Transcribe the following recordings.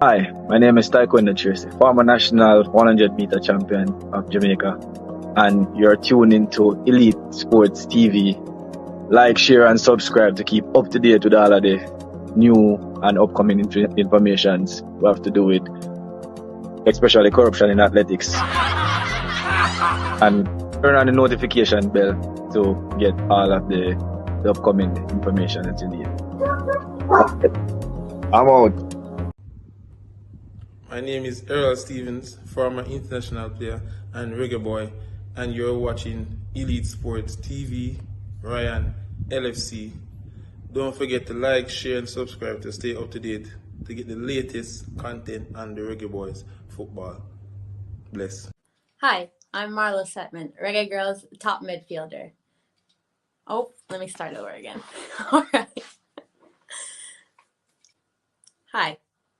Hi, my name is Taiko Tracy, former national 100-meter champion of Jamaica, and you're tuned into Elite Sports TV. Like, share, and subscribe to keep up to date with all of the new and upcoming informations we have to do with, especially corruption in athletics. And turn on the notification bell to get all of the upcoming information that you need. I'm out. My name is Errol Stevens, former international player and reggae boy, and you're watching Elite Sports TV, Ryan, LFC. Don't forget to like, share, and subscribe to stay up to date to get the latest content on the Reggae Boyz football. Bless. Hi, I'm Marla Setman, Reggae Girls top midfielder. Oh, let me start over again. All right. Hi,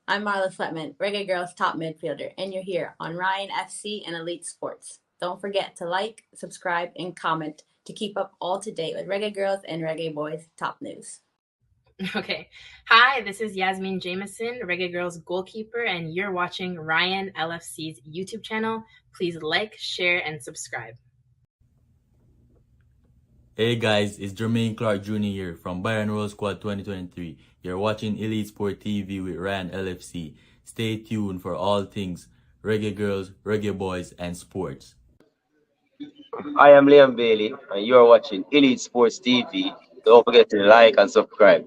I'm Marla Sletman, Reggae Girls top midfielder, and you're here on Ryan FC and Elite Sports. Don't forget to like, subscribe, and comment to keep up all to date with Reggae Girls and Reggae Boyz top news. Okay. Hi, this is Yasmin Jameson, Reggae Girls Goalkeeper, and you're watching Ryan LFC's YouTube channel. Please like, share, and subscribe. Hey guys, it's Jermaine Clark Jr. here from Bayern Roll Squad 2023. You're watching Elite Sport TV with Ryan LFC. Stay tuned for all things Reggae Girls, Reggae Boys, and sports. I am Liam Bailey, and you're watching Elite Sports TV. Don't forget to like and subscribe.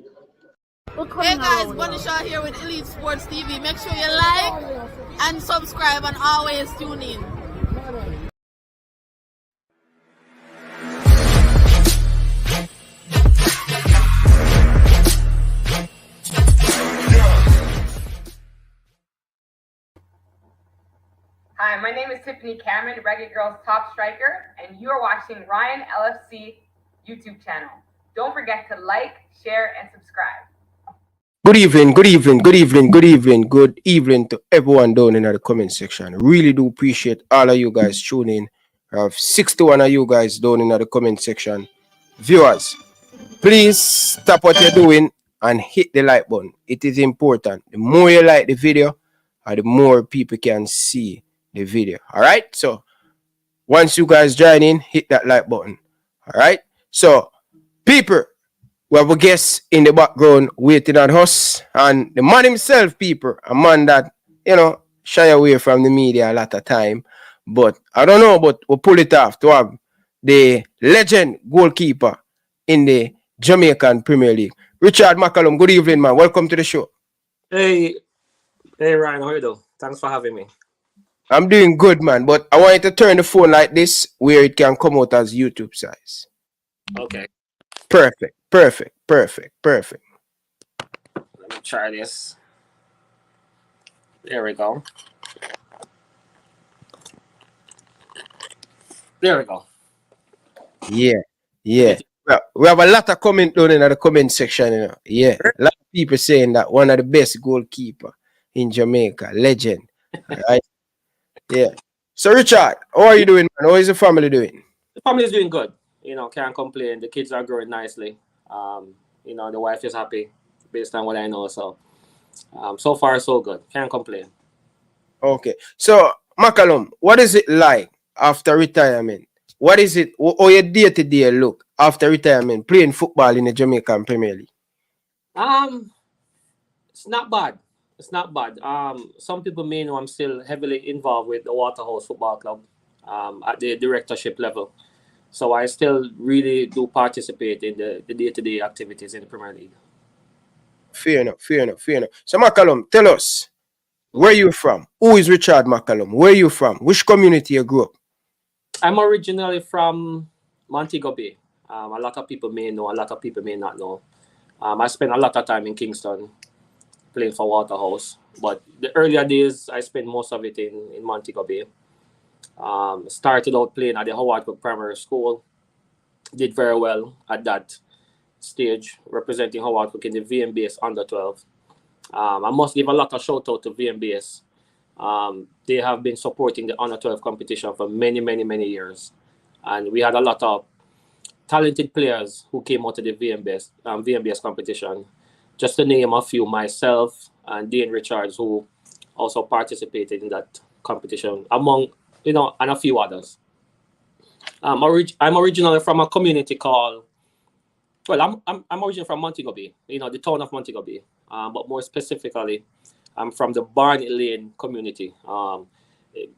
Hey guys, Bunny Shaw here with Elite Sports TV. Make sure you like and subscribe and always tune in. Hi, my name is Tiffany Cameron, Reggae Girls top striker, and you are watching Ryan LFC YouTube channel. Don't forget to like, share, and subscribe. Good evening to everyone down in the comment section. Really do appreciate all of you guys tuning in. I have 61 of you guys down in the comment section. Viewers, please stop what you're doing and hit the like button. It is important. The more you like the video, the more people can see the video. All right, so once you guys join in, hit that like button. All right, so people, we have a guest in the background waiting on us, and the man himself, people, a man that shy away from the media a lot of time, but I don't know, but we'll pull it off to have the legend goalkeeper in the Jamaican Premier League, Richard McCallum. Good evening, man. Welcome to the show. Hey Ryan, how are you doing? Thanks for having me. I'm doing good, man, but I want you to turn the phone like this where it can come out as YouTube size. Okay. Perfect. Let me try this. There we go. There we go. Yeah. Well, we have a lot of comment down in the comment section, Yeah. A lot of people saying that one of the best goalkeeper in Jamaica, legend. Right? Yeah. So Richard, how are you doing, man? How is the family doing? The family is doing good. Can't complain. The kids are growing nicely. The wife is happy based on what I know. So, so far so good. Can't complain. Okay. So McCallum, what is it like after retirement? What is it? How your day-to-day look after retirement playing football in the Jamaican Premier League? It's not bad. Some people may know I'm still heavily involved with the Waterhouse Football Club at the directorship level. So I still really do participate in the day-to-day activities in the Premier League. Fair enough. So McCallum, tell us, where you from? Who is Richard McCallum? Where you from? Which community you grew up? I'm originally from Montego Bay. A lot of people may know, a lot of people may not know. I spent a lot of time in Kingston playing for Waterhouse, but the earlier days I spent most of it in Montego Bay. Started out playing at the Howard Cook Primary School. Did very well at that stage, representing Howard Cook in the VMBS under 12. I must give a lot of shout out to VMBS. They have been supporting the under 12 competition for many years, and we had a lot of talented players who came out of the VMBS competition. Just to name a few, myself and Dean Richards, who also participated in that competition among, and a few others. I'm originally from a community called, I'm originally from Montego Bay, the town of Montego Bay. But more specifically, I'm from the Barney Lane community.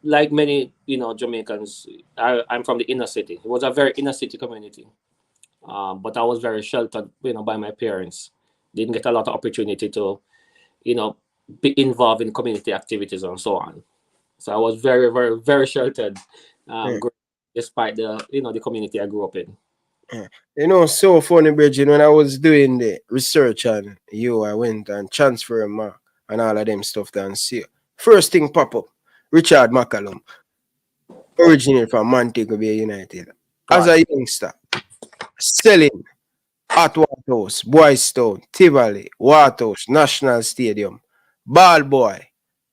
Like many, Jamaicans, I'm from the inner city. It was a very inner city community. But I was very sheltered, by my parents. Didn't get a lot of opportunity to, be involved in community activities and so on. So I was very, very, very sheltered, despite the community I grew up in. So funny, Bridget, when I was doing the research on you, I went and transfer mark and all of them stuff down. See, first thing pop up, Richard McCallum, originated from Montego Bay United. As a youngster, selling at Waterhouse, Boys Town, Tivoli, Waterhouse, National Stadium, ball boy,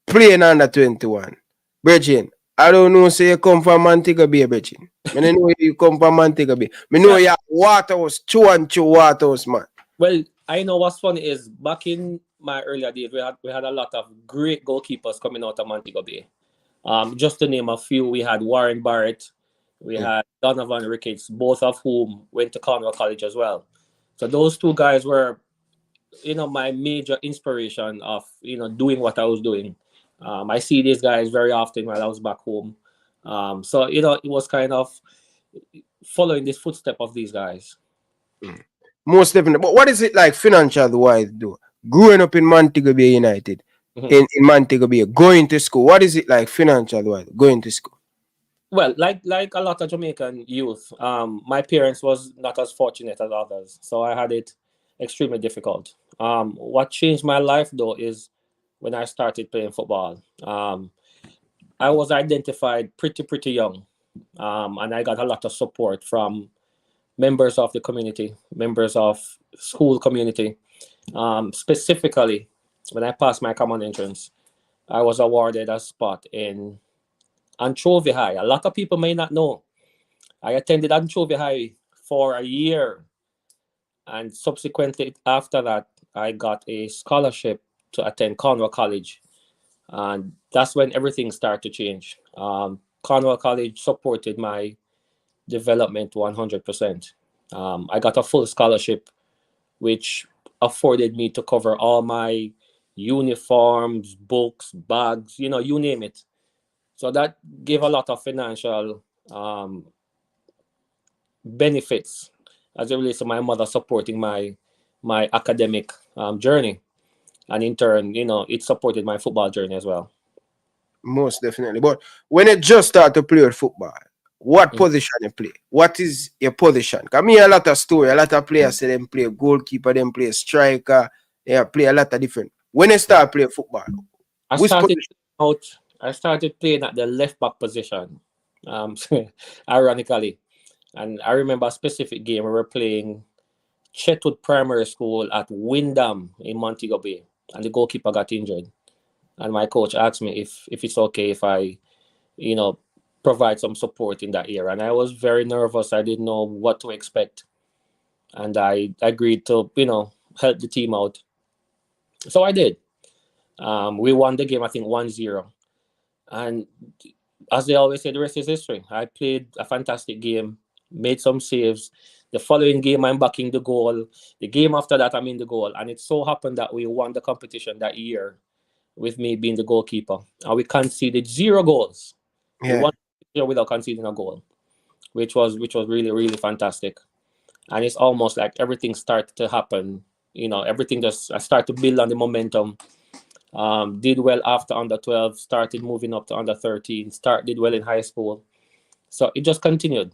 playing under 21. Bridget, I don't know, say you come from Montego Bay, Bridget. I don't know you come from Montego Bay. I know you Waterhouse, two Waterhouse, man. Well, I know what's funny is back in my earlier days, we had a lot of great goalkeepers coming out of Montego Bay. Just to name a few, we had Warren Barrett, we had Donovan Ricketts, both of whom went to Cornwall College as well. So those two guys were, my major inspiration of, doing what I was doing. I see these guys very often while I was back home. So, it was kind of following this footstep of these guys. Most definitely. But what is it like financial wise, though? Growing up in Montego Bay United, in Montego Bay, going to school, what is it like financial wise, going to school? Well, like a lot of Jamaican youth, my parents was not as fortunate as others. So I had it extremely difficult. What changed my life, though, is when I started playing football. I was identified pretty young, and I got a lot of support from members of the community, members of school community. Specifically, when I passed my common entrance, I was awarded a spot in Anchovy High. A lot of people may not know. I attended Anchovy High for a year, and subsequently after that, I got a scholarship to attend Cornwall College, and that's when everything started to change. Cornwall College supported my development 100%. I got a full scholarship, which afforded me to cover all my uniforms, books, bags, you name it. So that gave a lot of financial benefits as it relates to my mother supporting my academic journey. And in turn, it supported my football journey as well. Most definitely. But when you just start to play football, what position you play? What is your position? Because me a lot of story, a lot of players say them play goalkeeper, them play striker, they play a lot of different. When you start playing football, I started playing at the left back position, ironically. And I remember a specific game we were playing Chetwood Primary School at Windham in Montego Bay, and the goalkeeper got injured. And my coach asked me if it's okay if I, provide some support in that area. And I was very nervous. I didn't know what to expect. And I agreed to, help the team out. So I did. We won the game, I think 1-0. And as they always say, the rest is history. I played a fantastic game, made some saves. The following game, I'm back in the goal. The game after that, I'm in the goal. And it so happened that we won the competition that year with me being the goalkeeper. And we conceded 0 goals. Yeah. We won without conceding a goal, which was really, really fantastic. And it's almost like everything started to happen. Everything just, I started to build on the momentum. Did well after under 12, started moving up to under 13, did well in high school. So it just continued.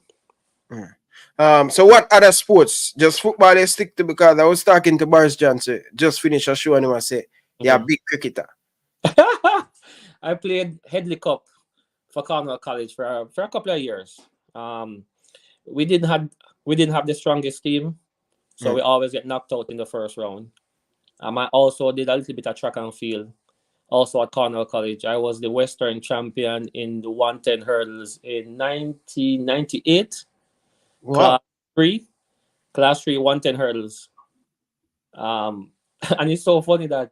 So what other sports? Just football they stick to, because I was talking to Boris Johnson, just finished a show and he was say, you're a big cricketer. I played Headley Cup for Cornwall College for a couple of years. We didn't have the strongest team, so we always get knocked out in the first round. I also did a little bit of track and field, also at Cornwall College. I was the Western champion in the 110 hurdles in 1998. Wow. Class 3 110 hurdles. And it's so funny that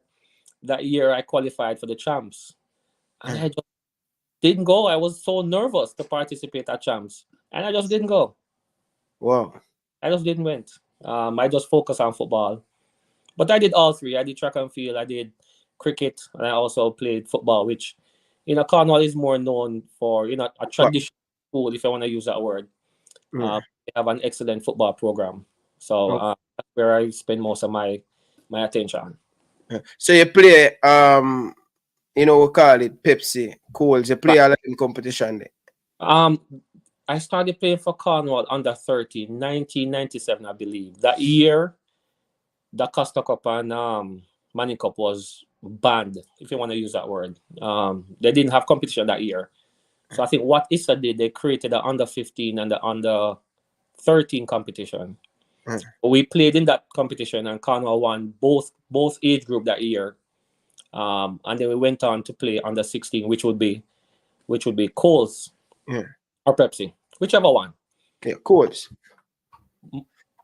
year I qualified for the champs. And I just didn't go. I was so nervous to participate at champs, and I just didn't go. Wow. I just didn't went. I just focused on football. But I did all three. I did track and field, I did cricket, and I also played football, which, Cornwall is more known for, a traditional school, if I want to use that word. They have an excellent football program. So that's where I spend most of my attention. So you play, we call it Pepsi, Coles. You play a lot in competition there. I started playing for Cornwall under 30, 1997, I believe. That year, the Costa Cup and Manning Cup was banned, if you want to use that word. They didn't have competition that year. So I think what ISA did, they created the under 15 and the under 13 competition. We played in that competition and Cornwall won both age group that year. And then we went on to play under 16, which would be Coles or Pepsi, whichever one. Yeah, Coles.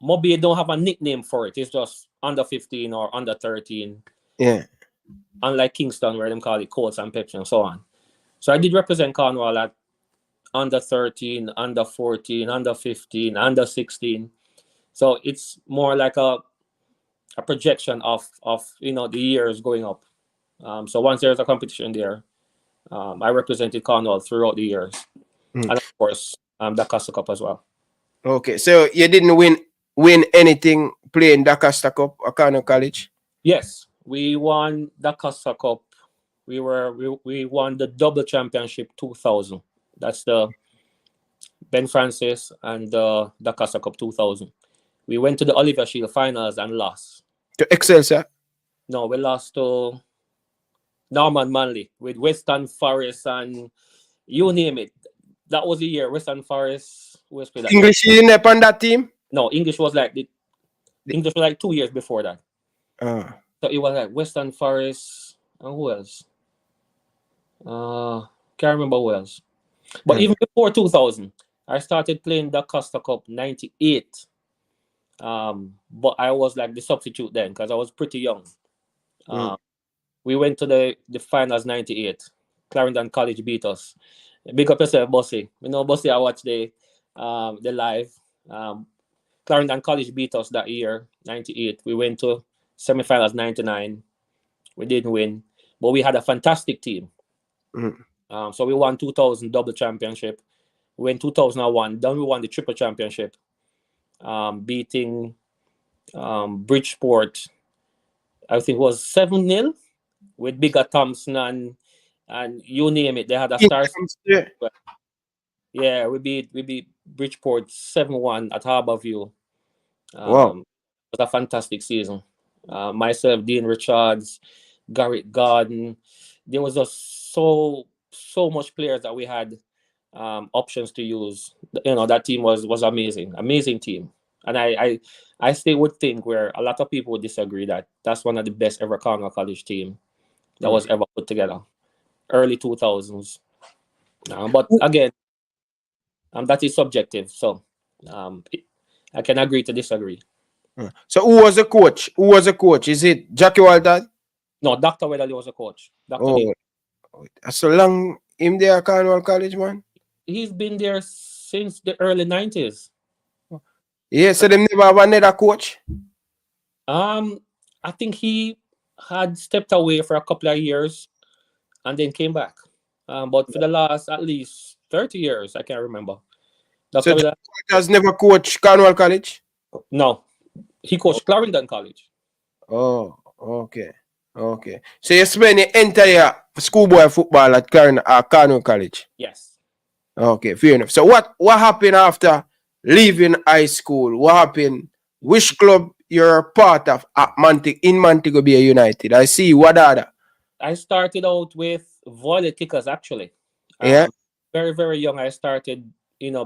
Maybe don't have a nickname for it. It's just under 15 or under 13. Yeah. Unlike Kingston, where they call it Coles and Pepsi and so on. So I did represent Cornwall at under 13, under 14, under 15, under 16. So it's more like a projection of the years going up. So once there's a competition there, I represented Cornwall throughout the years. And of course, the Costa Cup as well. Okay, so you didn't win anything playing the Costa Cup at Cornwall College? Yes, we won the Costa Cup. We won the double championship 2000. That's the Ben Francis and the Costa Cup 2000. We went to the Oliver Shield finals and lost. To Excelsior? No, we lost to Norman Manley with Western Forest and you name it. That was the year Western Forest was played. English in there on that team? No, English was like English was like 2 years before that. So it was like Western Forest and who else? Can't remember who else. But even before 2000, I started playing the Costa Cup 98. But I was like the substitute then because I was pretty young. We went to the finals 98. Clarendon College beat us. Big up yourself, Bossy. Bossy, I watched the live. Clarendon College beat us that year, 98. We went to semifinals 99. We didn't win, but we had a fantastic team. So we won 2000 double championship. We went 2001. Then we won the triple championship, beating Bridgeport. I think it was 7-0 with Bigger Thompson and you name it. They had a star. Yeah, we beat Bridgeport 7-1 at Harborview. Wow. It was a fantastic season. Myself, Dean Richards, Garrett Garden. There was just so much players that we had options to use. That team was amazing team. And I still would think where a lot of people would disagree that that's one of the best ever Cornwall College team that was ever put together. Early 2000s. But again, that is subjective. So I can agree to disagree. So who was the coach? Is it Jackie Walton? No, Dr. Weatherly was a coach. So long him there at Cornwall College, man? He's been there since the early 90s. Yeah, so them never have another coach? I think he had stepped away for a couple of years and then came back. But for the last at least 30 years, I can't remember. So has never coached Cornwall College? No. He coached Clarendon College. Oh, okay. So you spend your entire schoolboy football at Cornwall College? Yes. Okay, fair enough. So what happened after leaving high school? What happened? Which club you're part of at in Montego Bay United? I see Wadadah. I started out with volley kickers, actually. Yeah. Very, very young. I started,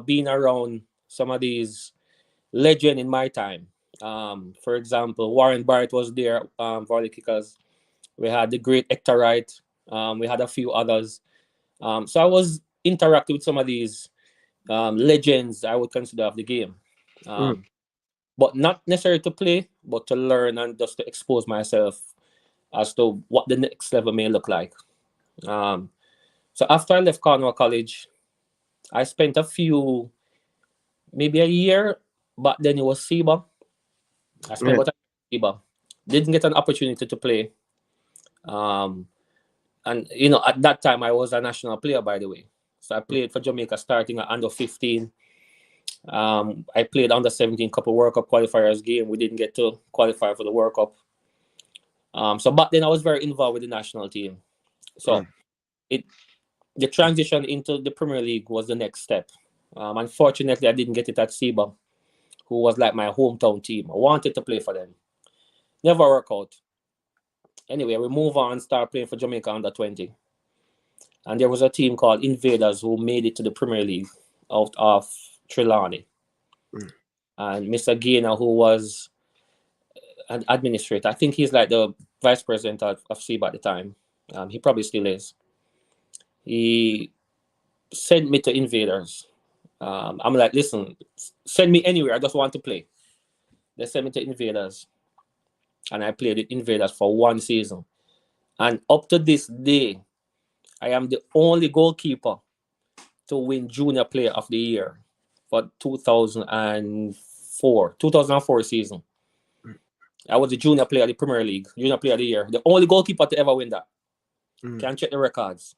being around some of these legends in my time. For example, Warren Barrett was there, volley kickers. We had the great Hector Wright. We had a few others. So I was interacting with some of these legends I would consider of the game. But not necessarily to play, but to learn and just to expose myself as to what the next level may look like. So after I left Cornwall College, I spent maybe a year, but then it was SEBA. I spent about a year at SEBA. Didn't get an opportunity to play. And at that time I was a national player, by the way. So I played for Jamaica starting at under 15. I played under 17 couple World Cup qualifiers game. We didn't get to qualify for the World Cup. So back then I was very involved with the national team. So the transition into the Premier League was the next step. Unfortunately, I didn't get it at SEBA, who was like my hometown team. I wanted to play for them. Never worked out. Anyway, we move on, start playing for Jamaica under 20. And there was a team called Invaders who made it to the Premier League out of Trelawney. And Mr. Gaynor, who was an administrator, I think he's like the vice president of SEBA at the time. He probably still is. He sent me to Invaders. I'm like, listen, send me anywhere. I just want to play. They sent me to Invaders. And I played with Invaders for 1 season. And up to this day, I am the only goalkeeper to win Junior Player of the Year for 2004 season. I was the Junior Player of the Premier League, Junior Player of the Year. The only goalkeeper to ever win that. Can check the records.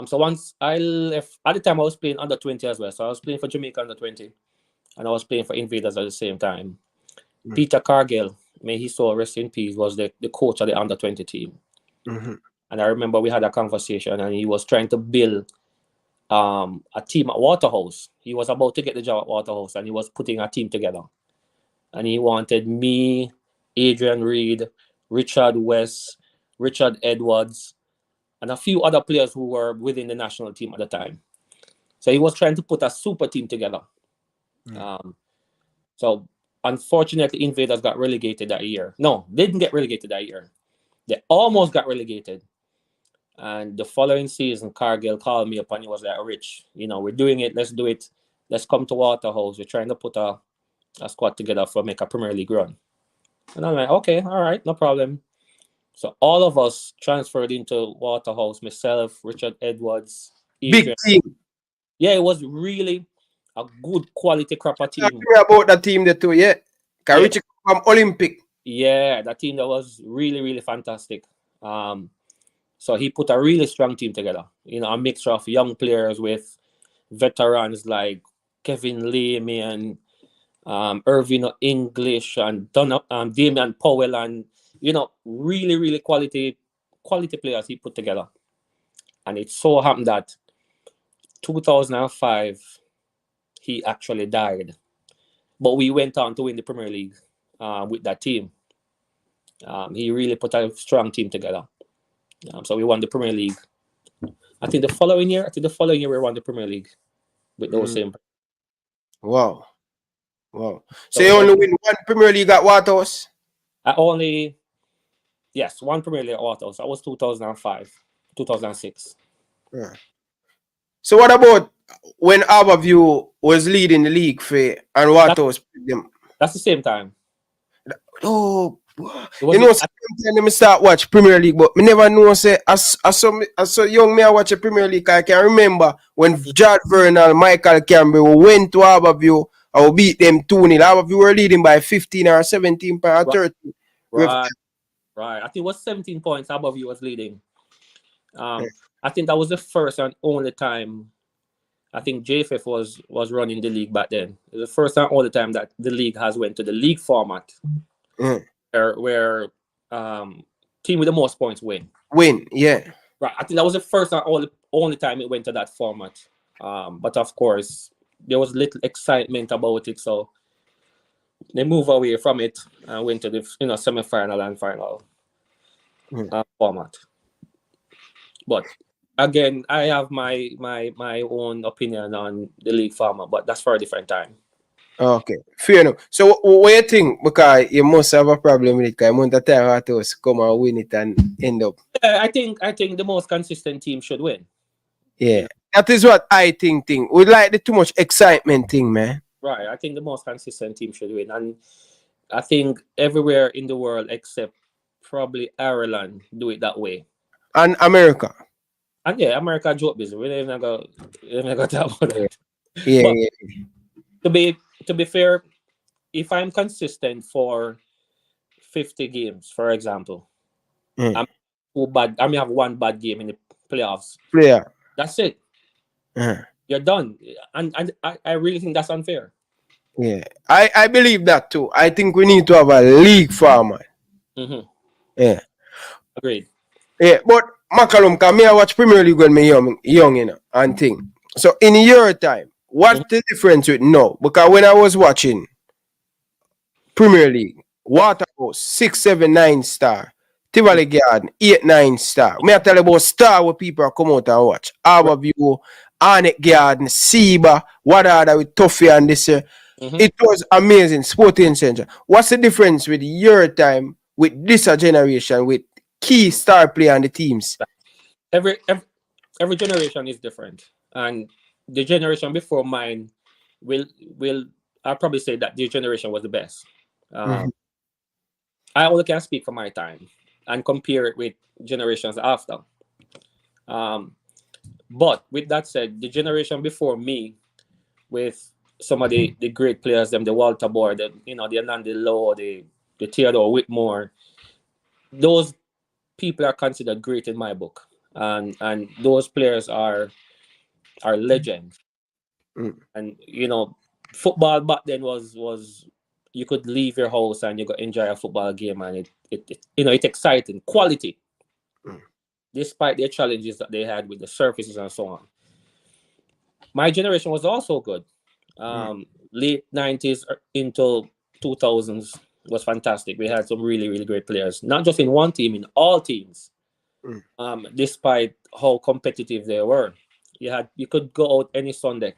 So once I left, at the time I was playing under 20 as well. So I was playing for Jamaica under 20. And I was playing for Invaders at the same time. Peter Cargill, may he so rest in peace, was the coach of the under 20 team. And I remember we had a conversation and he was trying to build a team at Waterhouse. He was about to get the job at Waterhouse and he was putting a team together. And he wanted me, Adrian Reed, Richard West, Richard Edwards, and a few other players who were within the national team at the time. So he was trying to put a super team together. So unfortunately, Invaders got relegated that year. No, they didn't get relegated that year. They almost got relegated. And the following season, Cargill called me up and he was like, Rich, we're doing it. Let's do it. Let's come to Waterhouse. We're trying to put a squad together for make a Premier League run. And I'm like, okay, all right, no problem. So all of us transferred into Waterhouse, myself, Richard Edwards. Adrian. Big team. Yeah, it was really a good quality crapper team. About that team there too, yeah. Richard from Olympic. Yeah, that team that was really, really fantastic. So he put a really strong team together. A mixture of young players with veterans like Kevin Lamy and Irving English and Damian Powell and really, really quality players he put together. And it so happened that 2005 he actually died, but we went on to win the Premier League with that team. He really put a strong team together. So we won the Premier League. I think the following year we won the Premier League with those same. Wow. So you only win 1 Premier League at Waterhouse? Yes, 1 Premier League at Waterhouse. That was 2005, 2006. Yeah. So what about when Harborview was leading the league and Waterhouse? That's the same time. Oh, I start watch Premier League, but me never know. Say I saw young me I watch a Premier League. I can remember when George Vernal, Michael Campbell went to Harborview. I will beat them 2-0. Harborview were leading by 15 or 17 or 13. Right. I think it was 17 points. Harborview was leading. I think that was the first and only time. I think JFF was running the league back then. It was the first and only time that the league has went to the league format, where team with the most points win. Yeah. Right. I think that was the first and only time it went to that format. But of course, there was little excitement about it, so they moved away from it and went to the semi-final and final format. But again, I have my own opinion on the league format, but that's for a different time. Okay, fair enough. So what do you think? Because you must have a problem with it, because you want the time to come and win it and end up. I think the most consistent team should win. Yeah, that is what I think. We like the too much excitement thing, man. Right, I think the most consistent team should win, and I think everywhere in the world except probably Ireland do it that way. And America. And yeah, America joke business. We never go talk about that. Yeah, But yeah. to be fair, if I'm consistent for 50 games, for example, Mm. I may have one bad game in the playoffs. Player. That's it. You're done. And I really think that's unfair. Yeah, I believe that too. I think we need to have a league format. Mm-hmm. Yeah. Agreed. Yeah, but McCallum, come here, watch Premier League when me young, you know, and thing. So in your time, what's the difference with now? Because when I was watching Premier League, Waterhouse 6, 7, 9 star, Tivoli Garden 8, 9 star. Me I tell you about star where people come out and watch. Harborview, Arnett Garden, Seba, Wadadah with Tuffy and this. It was amazing. Sporting Center. What's the difference with your time with this generation with key star player on the teams? Every generation is different, and the generation before mine will I'll probably say that this generation was the best. I only can speak for my time and compare it with generations after. But with that said, the generation before me, with some of the great players, them the Walter Boy, the Anandi Lowe, the Theodore Whitmore, those people are considered great in my book, and those players are legends. And football back then was you could leave your house and you could enjoy a football game, and it's exciting, quality, despite their challenges that they had with the surfaces and so on. My generation was also good. Late 90s into 2000s was fantastic. We had some really, really great players, not just in one team, in all teams. Despite how competitive they were, you could go out any Sunday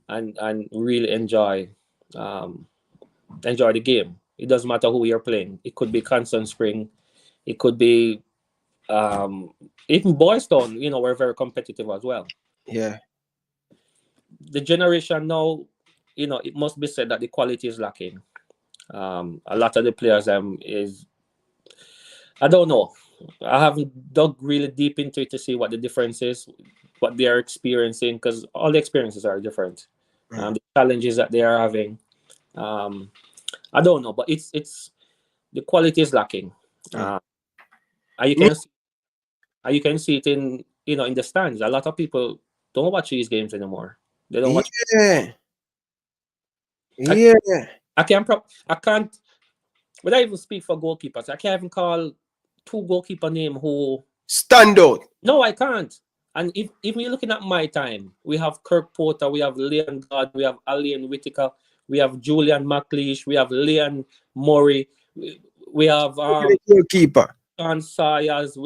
and really enjoy the game. It doesn't matter who you're playing. It could be Constant Spring, it could be even Boys Town. We're very competitive as well. Yeah. The generation now, it must be said that the quality is lacking. A lot of the players is, I don't know. I haven't dug really deep into it to see what the difference is, what they are experiencing, because all the experiences are different. The challenges that they are having, I don't know, but it's the quality is lacking. And you can see it in in the stands. A lot of people don't watch these games anymore. They don't watch. I can't. When I even speak for goalkeepers, I can't even call 2 goalkeeper name who stand out. No, I can't. And if you're looking at my time, we have Kirk Porter, we have Leon God, we have Alian Whitaker, we have Julian McLeish, we have Leon Murray, we have goalkeeper Sean Sayers,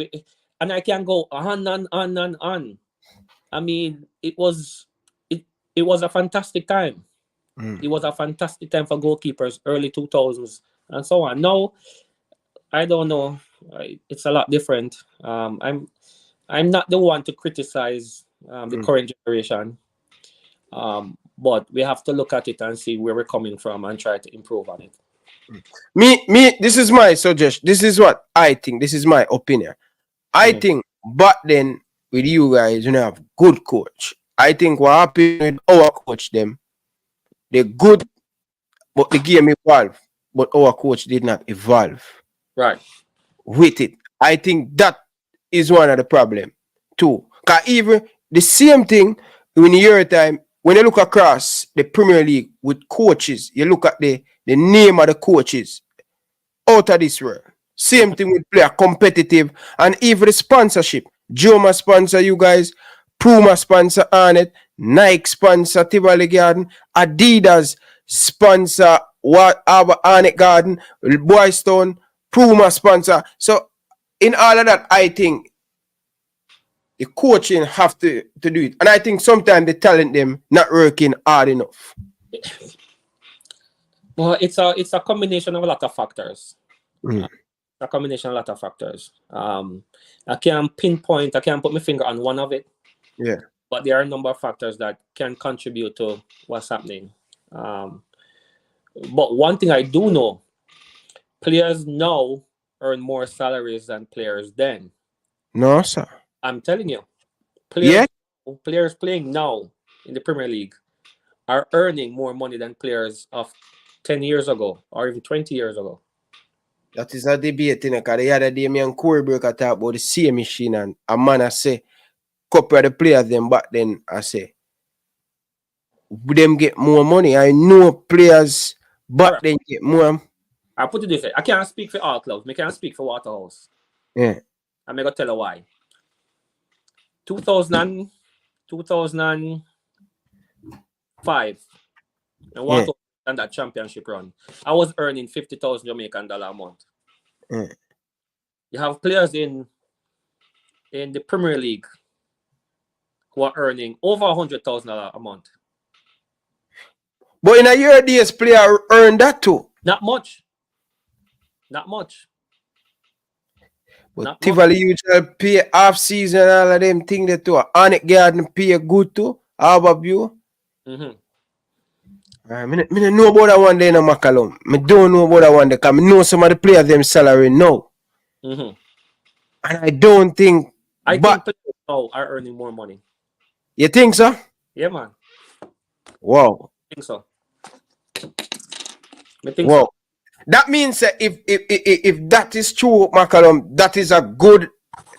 and I can go on and on and on. I mean, it was a fantastic time. It was a fantastic time for goalkeepers, early 2000s and so on. Now, I don't know. It's a lot different. I'm not the one to criticize the current generation, but we have to look at it and see where we're coming from and try to improve on it. Me. This is my suggestion. This is what I think. This is my opinion. I think back then with you guys, have good coach. I think what happened with our coach, they're good, but the game evolved. But our coach did not evolve. Right. With it. I think that is one of the problem too. Because even the same thing in your time, when you look across the Premier League with coaches, you look at the name of the coaches out of this world. Same thing with player, competitive, and even the sponsorship. Joma sponsor you guys, Puma sponsor Arnett, Nike sponsor Tivoli Garden, Adidas sponsor Arnett Garden, Boys Town, Puma sponsor. So in all of that, I think the coaching have to do it. And I think sometimes the talent them not working hard enough. Well, it's a combination of a lot of factors. A combination of a lot of factors. I can't pinpoint, I can't put my finger on one of it. Yeah. But there are a number of factors that can contribute to what's happening. But one thing I do know, players now earn more salaries than players then. No, sir. I'm telling you. Players playing now in the Premier League are earning more money than players of 10 years ago or even 20 years ago. That is a debate, you know, because the other day, me and Corey Breaker talk about the same machine, and a man I say, couple of the players them back then, I say, them get more money. I know players back then get more. I put it this way, I can't speak for all clubs, I can't speak for Waterhouse. Yeah. I'm going to tell you why. 2005, and Waterhouse and that championship run, I was earning $50,000 Jamaican dollar a month. Yeah. You have players in the Premier League who are earning over $100,000 a month. But in a year, this player earn that too. Not much. But Tivoli usually pay half season and all of them things that too. Anic Garden pay good too. How about you? I don't know about that one day in McCallum. I don't know about that one day because I know some of the players them salary now. And I don't think think players now are earning more money. You think so? Yeah, man. Wow. I think so. I think so. That means that if that is true, McCallum, that is a good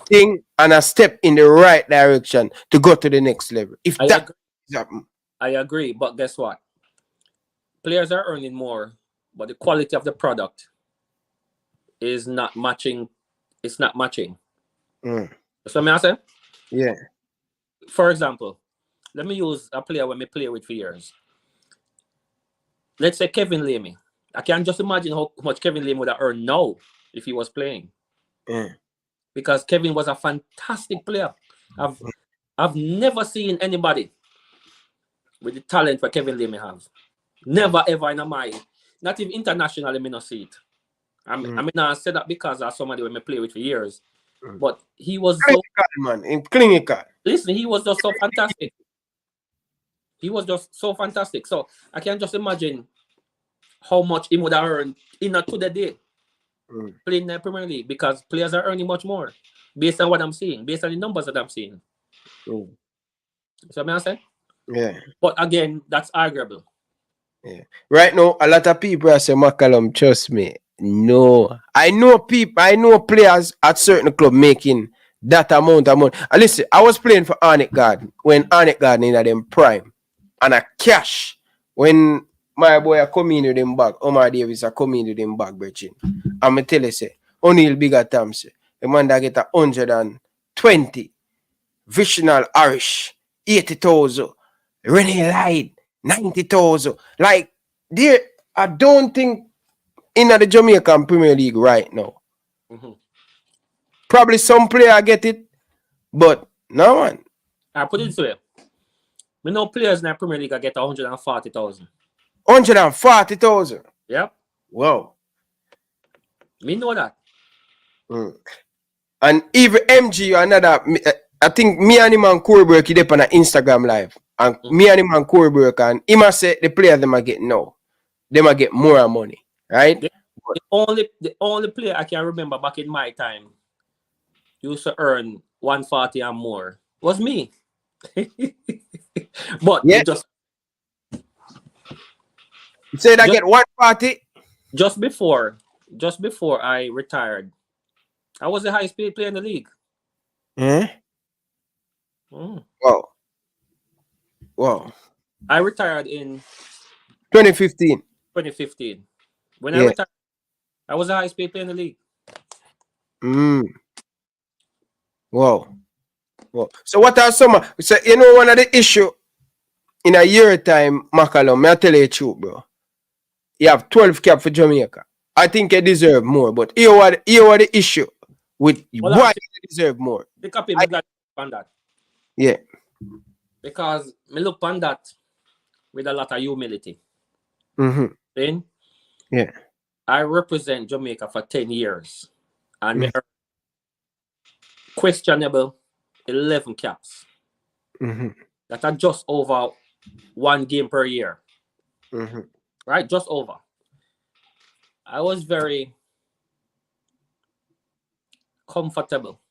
thing and a step in the right direction to go to the next level. I agree, but guess what? Players are earning more, but the quality of the product is not matching. It's not matching. That's what I say? Yeah. For example, let me use a player when we play with for years. Let's say Kevin Lamey. I can just imagine how much Kevin Lamey would have earned now if he was playing. Because Kevin was a fantastic player. I've never seen anybody with the talent that Kevin Lamey has. Never ever in my, not even internationally, me not see it. I mean, I said that because of somebody when I play with for years. But he was clinical. Listen, he was just so fantastic. He was just so fantastic. So I can just imagine how much he would have earned in a to the day playing in the Premier League, because players are earning much more based on what I'm seeing, based on the numbers that I'm seeing. So I say? Yeah. But again, that's arguable. Yeah. Right now, a lot of people are saying, McCallum, trust me. No. I know players at certain club making that amount of money. And listen, I was playing for Anic Garden when Anic Garden in them prime. And a cash when my boy are coming with them back. Omar Davis are coming with them back, Brechin. I'm tell you, say, O'Neal Bigger Tam say, the man that get 120. Visional Irish, 80,000. Renee Light, 90,000. Like, there, I don't think in the Jamaican Premier League right now. Probably some player get it, but no one. I put it this way. We know players in the Premier League get 140,000. 140,000? Yep. Wow. Me know that. And even MG, another, I think me and him and Corey Breaker they on an Instagram live. And me and him and Corey Breaker, and he must say the players them get now. They might get more money, right? The only player I can remember back in my time used to earn 140 and more was me. But you say that get 140? Just before I retired, I was the highest paid player in the league. Wow. I retired in 2015. When I retired, I was the highest paid player in the league. Wow. So what are some? So you know one of the issue in a year time, McCallum, I tell you the truth, bro. You have 12 cap for Jamaica. I think you deserve more, but here what the issue with why you deserve more. The copy me glad on that. Yeah. Because me look on that with a lot of humility. Then I represent Jamaica for 10 years and me earn questionable 11 caps. That are just over 1 game per year. Right? Just over. I was very comfortable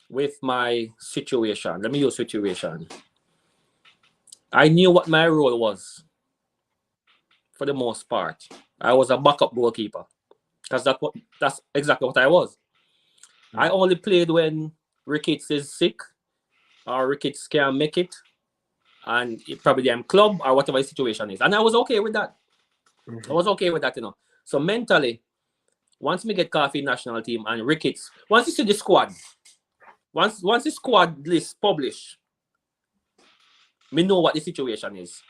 with my situation. Let me use situation. I knew what my role was for the most part. I was a backup goalkeeper. Because that's exactly what I was. I only played when Ricketts is sick or Ricketts can't make it. And it probably them club or whatever the situation is. And I was okay with that. I was okay with that, you know. So mentally, once me get coffee national team and Ricketts, once you see the squad, once the squad list published, me know what the situation is.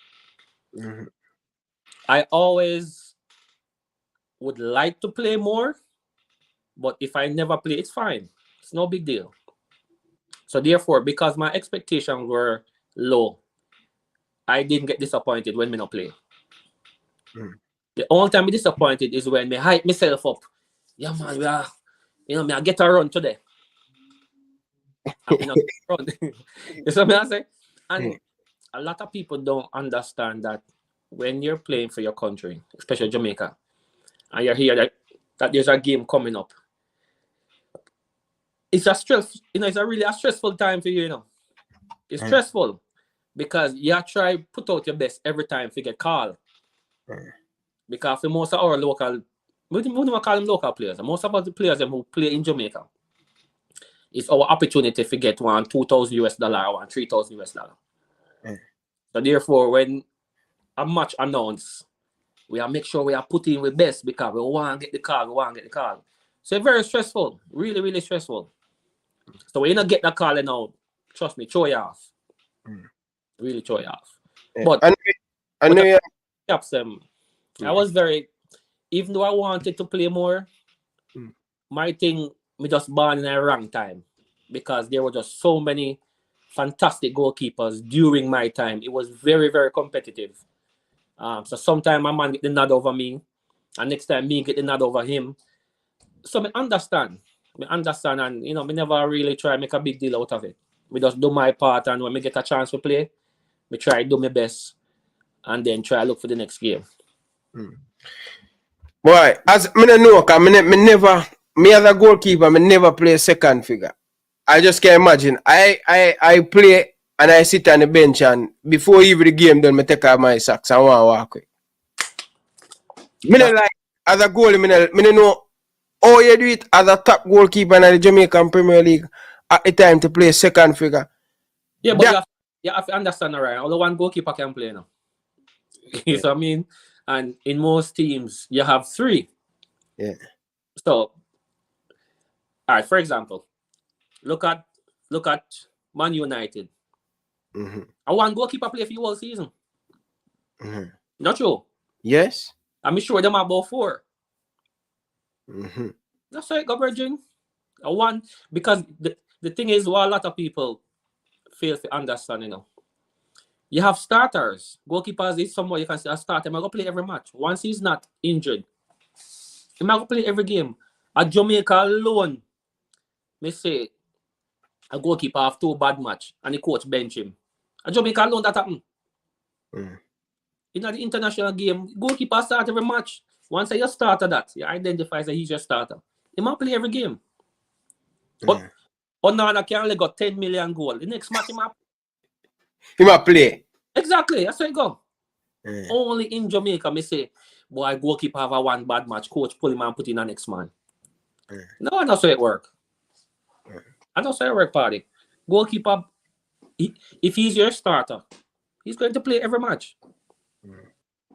I always would like to play more, but if I never play, it's fine. It's no big deal. So therefore, because my expectations were low, I didn't get disappointed when me not play. The only time I disappointed is when me hype myself up. Yeah, man, we are, you know, me I get a run today. You know, run. You see what I say? And a lot of people don't understand that when you're playing for your country, especially Jamaica, and you're here that there's a game coming up, it's a stress, you know, it's a really a stressful time for you, you know. It's stressful because you try put out your best every time to get called. Because for most of our local, we don't call them local players. Most of the players who play in Jamaica, it's our opportunity to get one $2,000 or one $3,000. So therefore, when a match announced, we are make sure we are putting with best because we want to get the call. So it's very stressful, really, really stressful. So when you don't get the call now, trust me, throw you off. Really throw you off. But I know I was very, even though I wanted to play more, my thing, me just born in a wrong time because there were just so many fantastic goalkeepers during my time. It was very, very competitive. So sometimes my man get the nod over me, and next time me get the nod over him. So I understand, and you know, me never really try to make a big deal out of it. We just do my part, and when we get a chance to play, me try to do my best, and then try to look for the next game. Boy, as I know, cause me as a goalkeeper, I never play second figure. I just can't imagine. I play and I sit on the bench, and before even the game done, I take off my socks and walk away. Like as a goalie, me know how you do it as a top goalkeeper in the Jamaican Premier League at the time to play second figure. Yeah, but you have to understand, all right? Only one goalkeeper can play now. You know what I mean? And in most teams, you have three. Yeah. So, all right, for example, look at Man United. I one goalkeeper play for you all season. Not true? Yes. I'm sure them about 4. That's right, Virgin. One, because the thing is, what a lot of people fail to understand, you know. You have starters. Goalkeepers is someone you can say a starter. He might go play every match. Once he's not injured, he might go play every game. At Jamaica alone, me say a goalkeeper have 2 bad match and the coach bench him. At Jamaica alone, that happen. In the international game, goalkeeper start every match. Once you start that, you identify that he's your starter. He might play every game. But Onana can only got 10 million goals. The next match he might play. Exactly, that's how it go. Only in Jamaica, me say, boy, goalkeeper have a 1 bad match, coach pull him and put in the next man. No, that's how it work. And that's how it work, party. Goalkeeper, if he's your starter, he's going to play every match.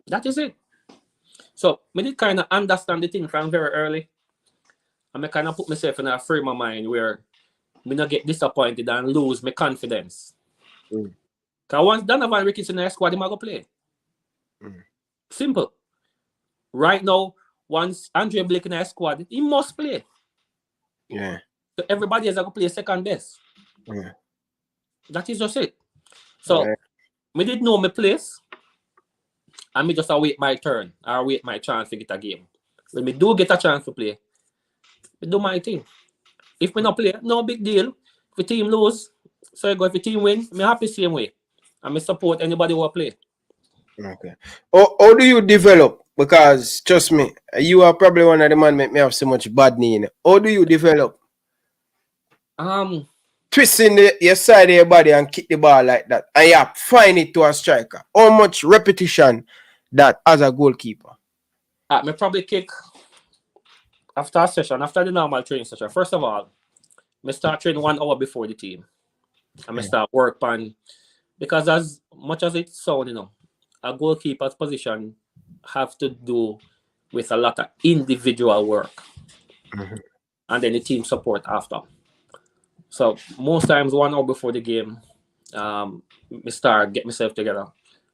That is it. So, I did kind of understand the thing from very early. And I kind of put myself in a frame of mind where I not get disappointed and lose my confidence. Because once Donovan Ricketts in the squad, he might go play. Simple. Right now, once Andre Blake in the squad, he must play. Yeah. So everybody has to play second best. That is just it. So, I did know my place. And me just await my turn or wait my chance to get a game. When me do get a chance to play, I do my thing. If me not play, no big deal. If the team lose, so I go. If the team win, me happy same way. And me support anybody who play. Okay. How do you develop? Because trust me, you are probably one of the man make me have so much bad knee. How do you develop? twisting your side of your body and kick the ball like that, and you find it to a striker? How much repetition that as a goalkeeper? I may probably kick after a session, after the normal training session. First of all, I start training 1 hour before the team. And I start work on, because as much as it sounds, a goalkeeper's position have to do with a lot of individual work. And then the team support after. So most times 1 hour before the game, I start get myself together.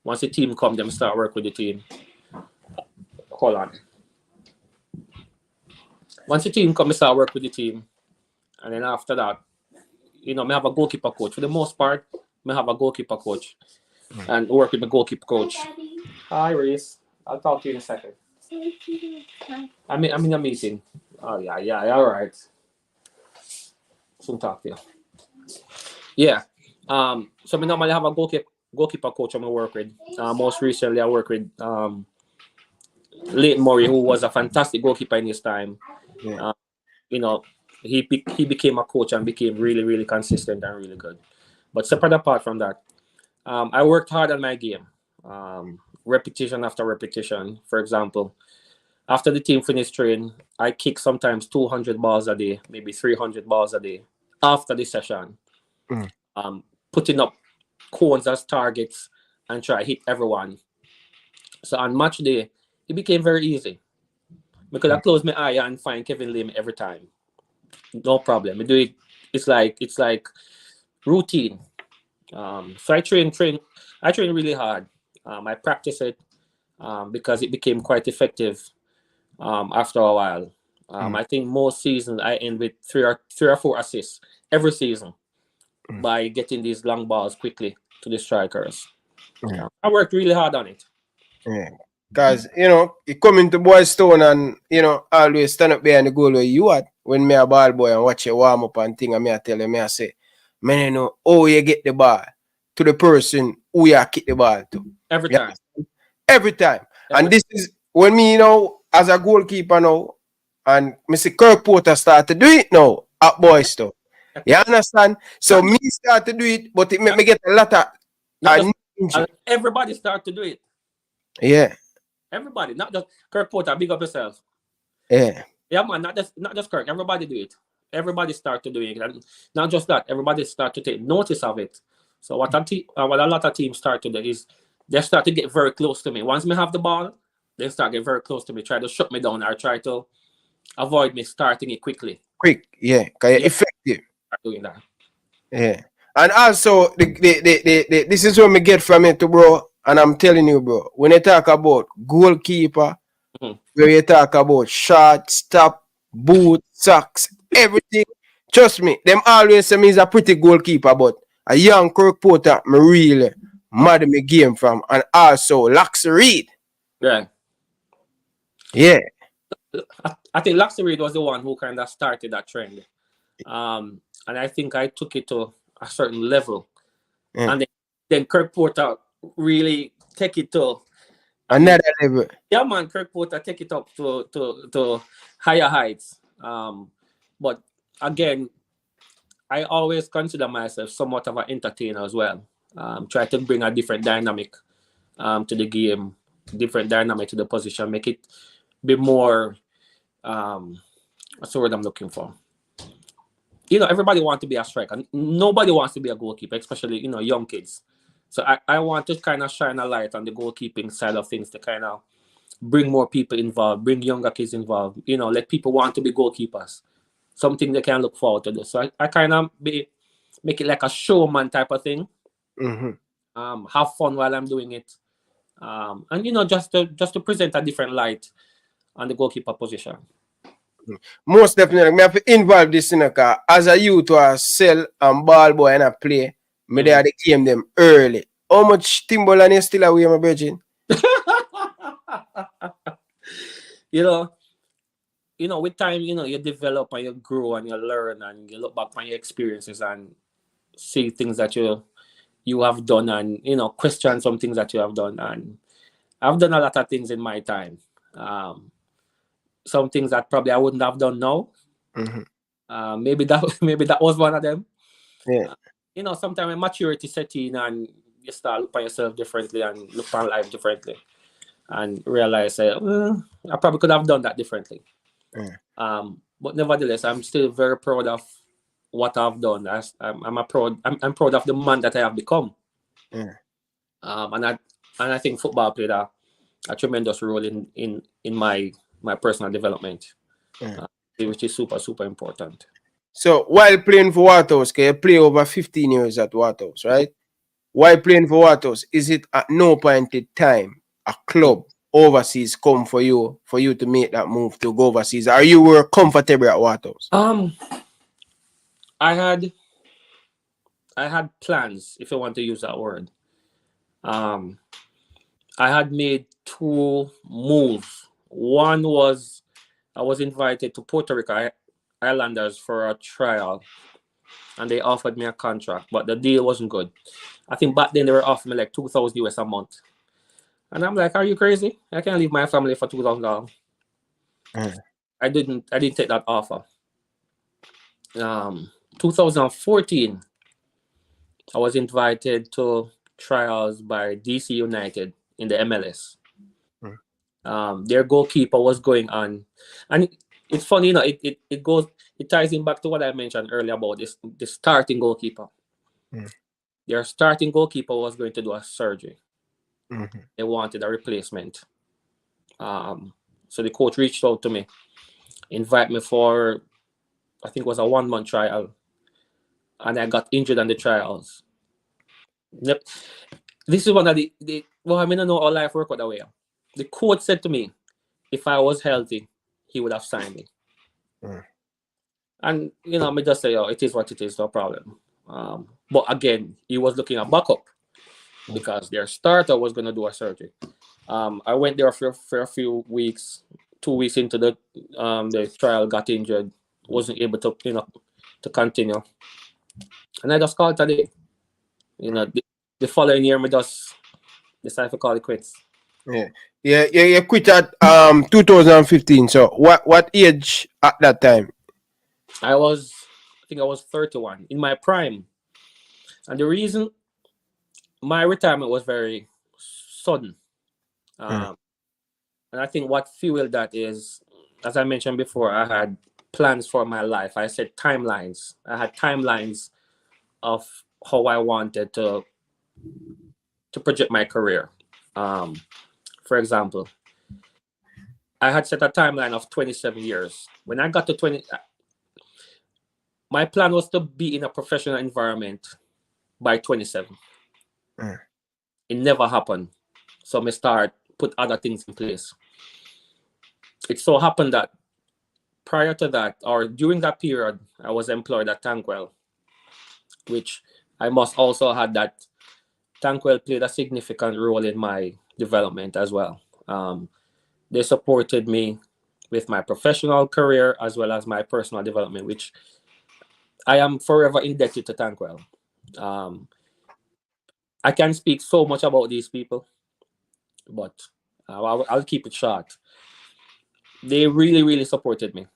Once the team comes, then I start work with the team. Hold on. Once the team comes, I start work with the team. And then after that, I have a goalkeeper coach. For the most part, I have a goalkeeper coach. And work with the goalkeeper coach. Hi, Reese. I'll talk to you in a second. I'm in a meeting. Oh, yeah, all right. Soon talk to you. Yeah. So I normally have a goalkeeper coach I'm going to work with. Most recently, I work with Leighton Murray, who was a fantastic goalkeeper in his time. Yeah. He became a coach and became really, really consistent and really good. But separate apart from that, I worked hard on my game. Repetition after repetition. For example, after the team finished training, I kick sometimes 200 balls a day, maybe 300 balls a day after the session. Putting up cones as targets and try to hit everyone. So on match day, it became very easy. Because I close my eye and find Kevin Lim every time. No problem. I do it. It's like routine. So I train really hard. I practice it because it became quite effective after a while. I think most seasons I end with three or four assists every season by getting these long balls quickly to the strikers. I worked really hard on it. Yeah. Because, you come into Boys Town and, always stand up behind the goal where you at when me a ball boy and watch you warm up and thing, and me I tell you, me I say, man, how you get the ball to the person who you kick the ball to. Every time. Every time. And this is when me, as a goalkeeper now, and Mr. Kirk Porter start to do it now at Boys Town. You understand? So me start to do it, but it make me get a lot of everybody start to do it. Yeah. Everybody, not just Kirk Porter, big up yourself. Yeah. Yeah, man, not just Kirk. Everybody do it. Everybody start to do it. And not just that, everybody start to take notice of it. So what a lot of teams start to do is they start to get very close to me. Once me have the ball, they start getting very close to me, try to shut me down or try to avoid me starting it quickly. Quick, yeah, because you're effective. Start doing that. Yeah. And also, this is what me get from it, bro. And I'm telling you, bro, when you talk about goalkeeper, where you talk about shot, stop, boot, socks, everything, trust me, them always say me is a pretty goalkeeper, but a young Kirk Porter, me really mad me game from. And also, Lax Reed. Yeah. Yeah. I think Lax Reed was the one who kind of started that trend. And I think I took it to a certain level. Yeah. And then Kirk Porter really take it to another level. Yeah, man, Kirk Porter take it up to higher heights. But again, I always consider myself somewhat of an entertainer as well. Try to bring a different dynamic to the game, different dynamic to the position, make it be more. What's the word I'm looking for? Everybody wants to be a striker. Nobody wants to be a goalkeeper, especially young kids. So I want to kind of shine a light on the goalkeeping side of things to kind of bring more people involved, bring younger kids involved, let people want to be goalkeepers, something they can look forward to do. So I kind of make it like a showman type of thing. Have fun while I'm doing it. And, just to present a different light on the goalkeeper position. Most definitely, me have to involve this in a car. As a youth who are sell and ball boy and I play, me they are the game them early. How much Timberland is still away, my virgin? With time, you develop and you grow and you learn and you look back on your experiences and see things that you have done and, question some things that you have done. And I've done a lot of things in my time. Some things that probably I wouldn't have done now. Maybe that was one of them. Yeah. You know, sometimes when maturity set in and you start looking at yourself differently and look at life differently and realize, I probably could have done that differently. But nevertheless, I'm still very proud of what I've done. I'm proud of the man that I have become. And I think football played a tremendous role in my personal development, which is super important. So while playing for Waterhouse, you play over 15 years at Waterhouse, right? While playing for Waterhouse, is it at no point in time a club overseas come for you to make that move to go overseas? Are you were comfortable at Waterhouse? I had plans, if you want to use that word. I had made 2 moves. One was I was invited to Puerto Rico Islanders for a trial, and they offered me a contract, but the deal wasn't good. I think back then they were offering me like $2,000 a month, and I'm like, "Are you crazy? I can't leave my family for $2,000." I didn't take that offer. 2014, I was invited to trials by DC United in the MLS. Their goalkeeper was going on, and it's funny, you know, it ties in back to what I mentioned earlier about the starting goalkeeper. Their starting goalkeeper was going to do a surgery. They wanted a replacement. So the coach reached out to me, invite me for, I think it was a 1-month trial, and I got injured on the trials. This is one of the well, I mean, I know how life work that way. The coach said to me, if I was healthy, he would have signed me. And, you know, I just say, oh, it is what it is, no problem. But again, he was looking at backup because their starter was going to do a surgery. I went there for a few weeks. 2 weeks into the trial, got injured, wasn't able to, you know, to continue. And I just called it a day. You know, the following year, I just decided to call it quits. You quit at 2015. So what age at that time? I think I was 31 in my prime. And the reason my retirement was very sudden. And I think what fueled that is, as I mentioned before, I had plans for my life. I said timelines. I had timelines of how I wanted to project my career. For example, I had set a timeline of 27 years. When I got to 20, my plan was to be in a professional environment by 27. It never happened. So I put other things in place. It so happened that prior to that, or during that period, I was employed at Tankwell, which I must also had that Tankwell played a significant role in my development as well. They supported me with my professional career as well as my personal development, which I am forever indebted to Tankwell. I can speak so much about these people, but I'll keep it short. They really, really supported me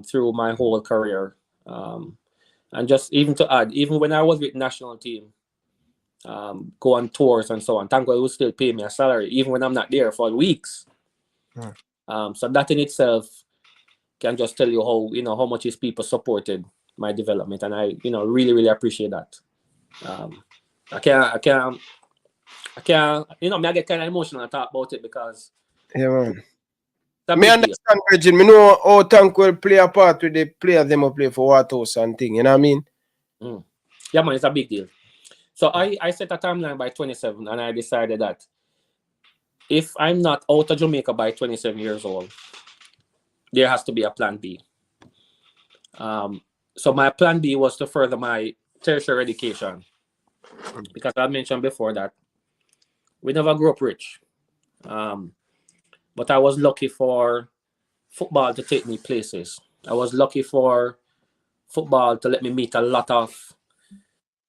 through my whole career. And just even to add, even when I was with national team, go on tours and so on, Tankwell would still pay me a salary, even when I'm not there for weeks. So that in itself can just tell you how much his people supported my development, and I really, really appreciate that. I can't I get kind of emotional and talk about it because man. Me understand, Virgin. Me know how Tankwell play a part with the players them who play for Waterhouse and thing. You know what I mean? Yeah, man, it's a big deal. So I set a timeline by 27, and I decided that if I'm not out of Jamaica by 27 years old, there has to be a plan B. So my plan B was to further my tertiary education, because I mentioned before that we never grew up rich. But I was lucky for football to take me places. I was lucky for football to let me meet a lot of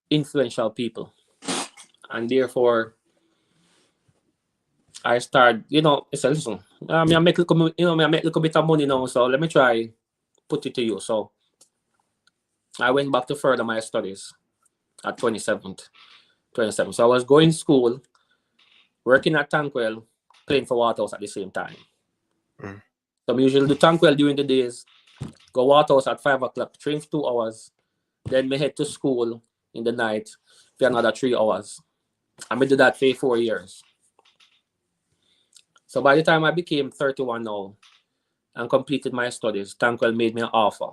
influential people. And therefore, I started, listen, I make a little bit of money now, so let me try put it to you. So I went back to further my studies. at 27. So I was going to school, working at Tankwell, playing for Waterhouse at the same time. So I usually do Tankwell during the days, go Waterhouse at 5 o'clock, train for 2 hours, then me head to school in the night for another 3 hours. And I did that for 4 years. So by the time I became 31 now and completed my studies, Tankwell made me an offer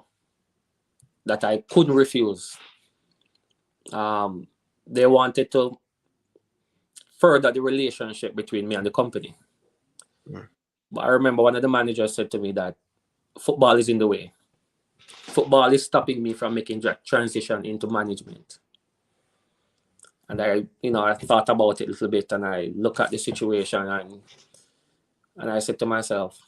that I couldn't refuse. They wanted to further the relationship between me and the company. But I remember one of the managers said to me that football is in the way. Football is stopping me from making that transition into management. And I thought about it a little bit, and I looked at the situation, and I said to myself,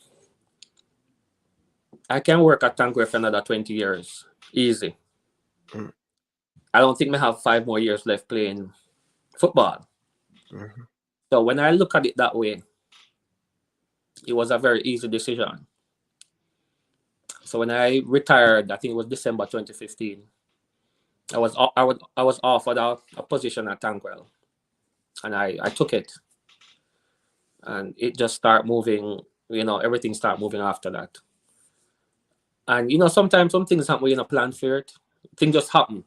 I can work at Tankwell for another 20 years, easy. I don't think I have 5 more years left playing football. So when I look at it that way, it was a very easy decision. So when I retired, I think it was December 2015, I was offered a position at Tankwell, and I took it, and it just started moving. Everything started moving after that. And sometimes some things happen when you don't plan for it. Things just happen.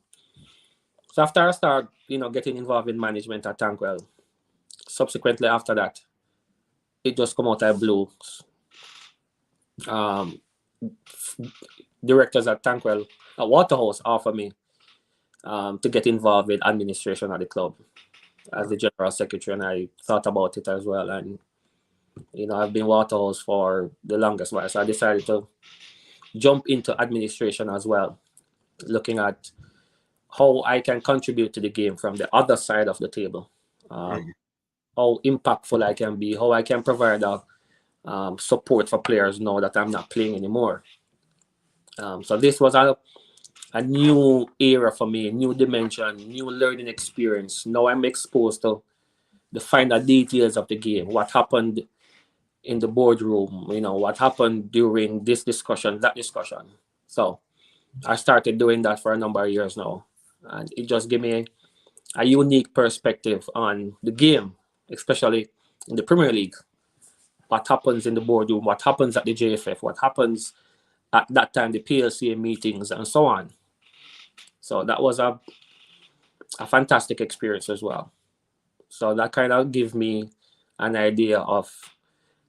So after I started, getting involved in management at Tankwell, subsequently after that, it just come out of blue. Directors at Tankwell, at Waterhouse, offered me to get involved with administration at the club as the general secretary, and I thought about it as well. And I've been Waterhouse for the longest while, so I decided to jump into administration as well, looking at how I can contribute to the game from the other side of the table, how impactful I can be, how I can provide support for players now that I'm not playing anymore. So this was a new era for me, new dimension, new learning experience. Now I'm exposed to the finer details of the game, what happened in the boardroom, what happened during this discussion, that discussion. So I started doing that for a number of years now, and it just gave me a unique perspective on the game, especially in the Premier League. What happens in the boardroom, what happens at the JFF, what happens at that time, the PLCA meetings, and so on. So that was a fantastic experience as well. So that kind of gave me an idea of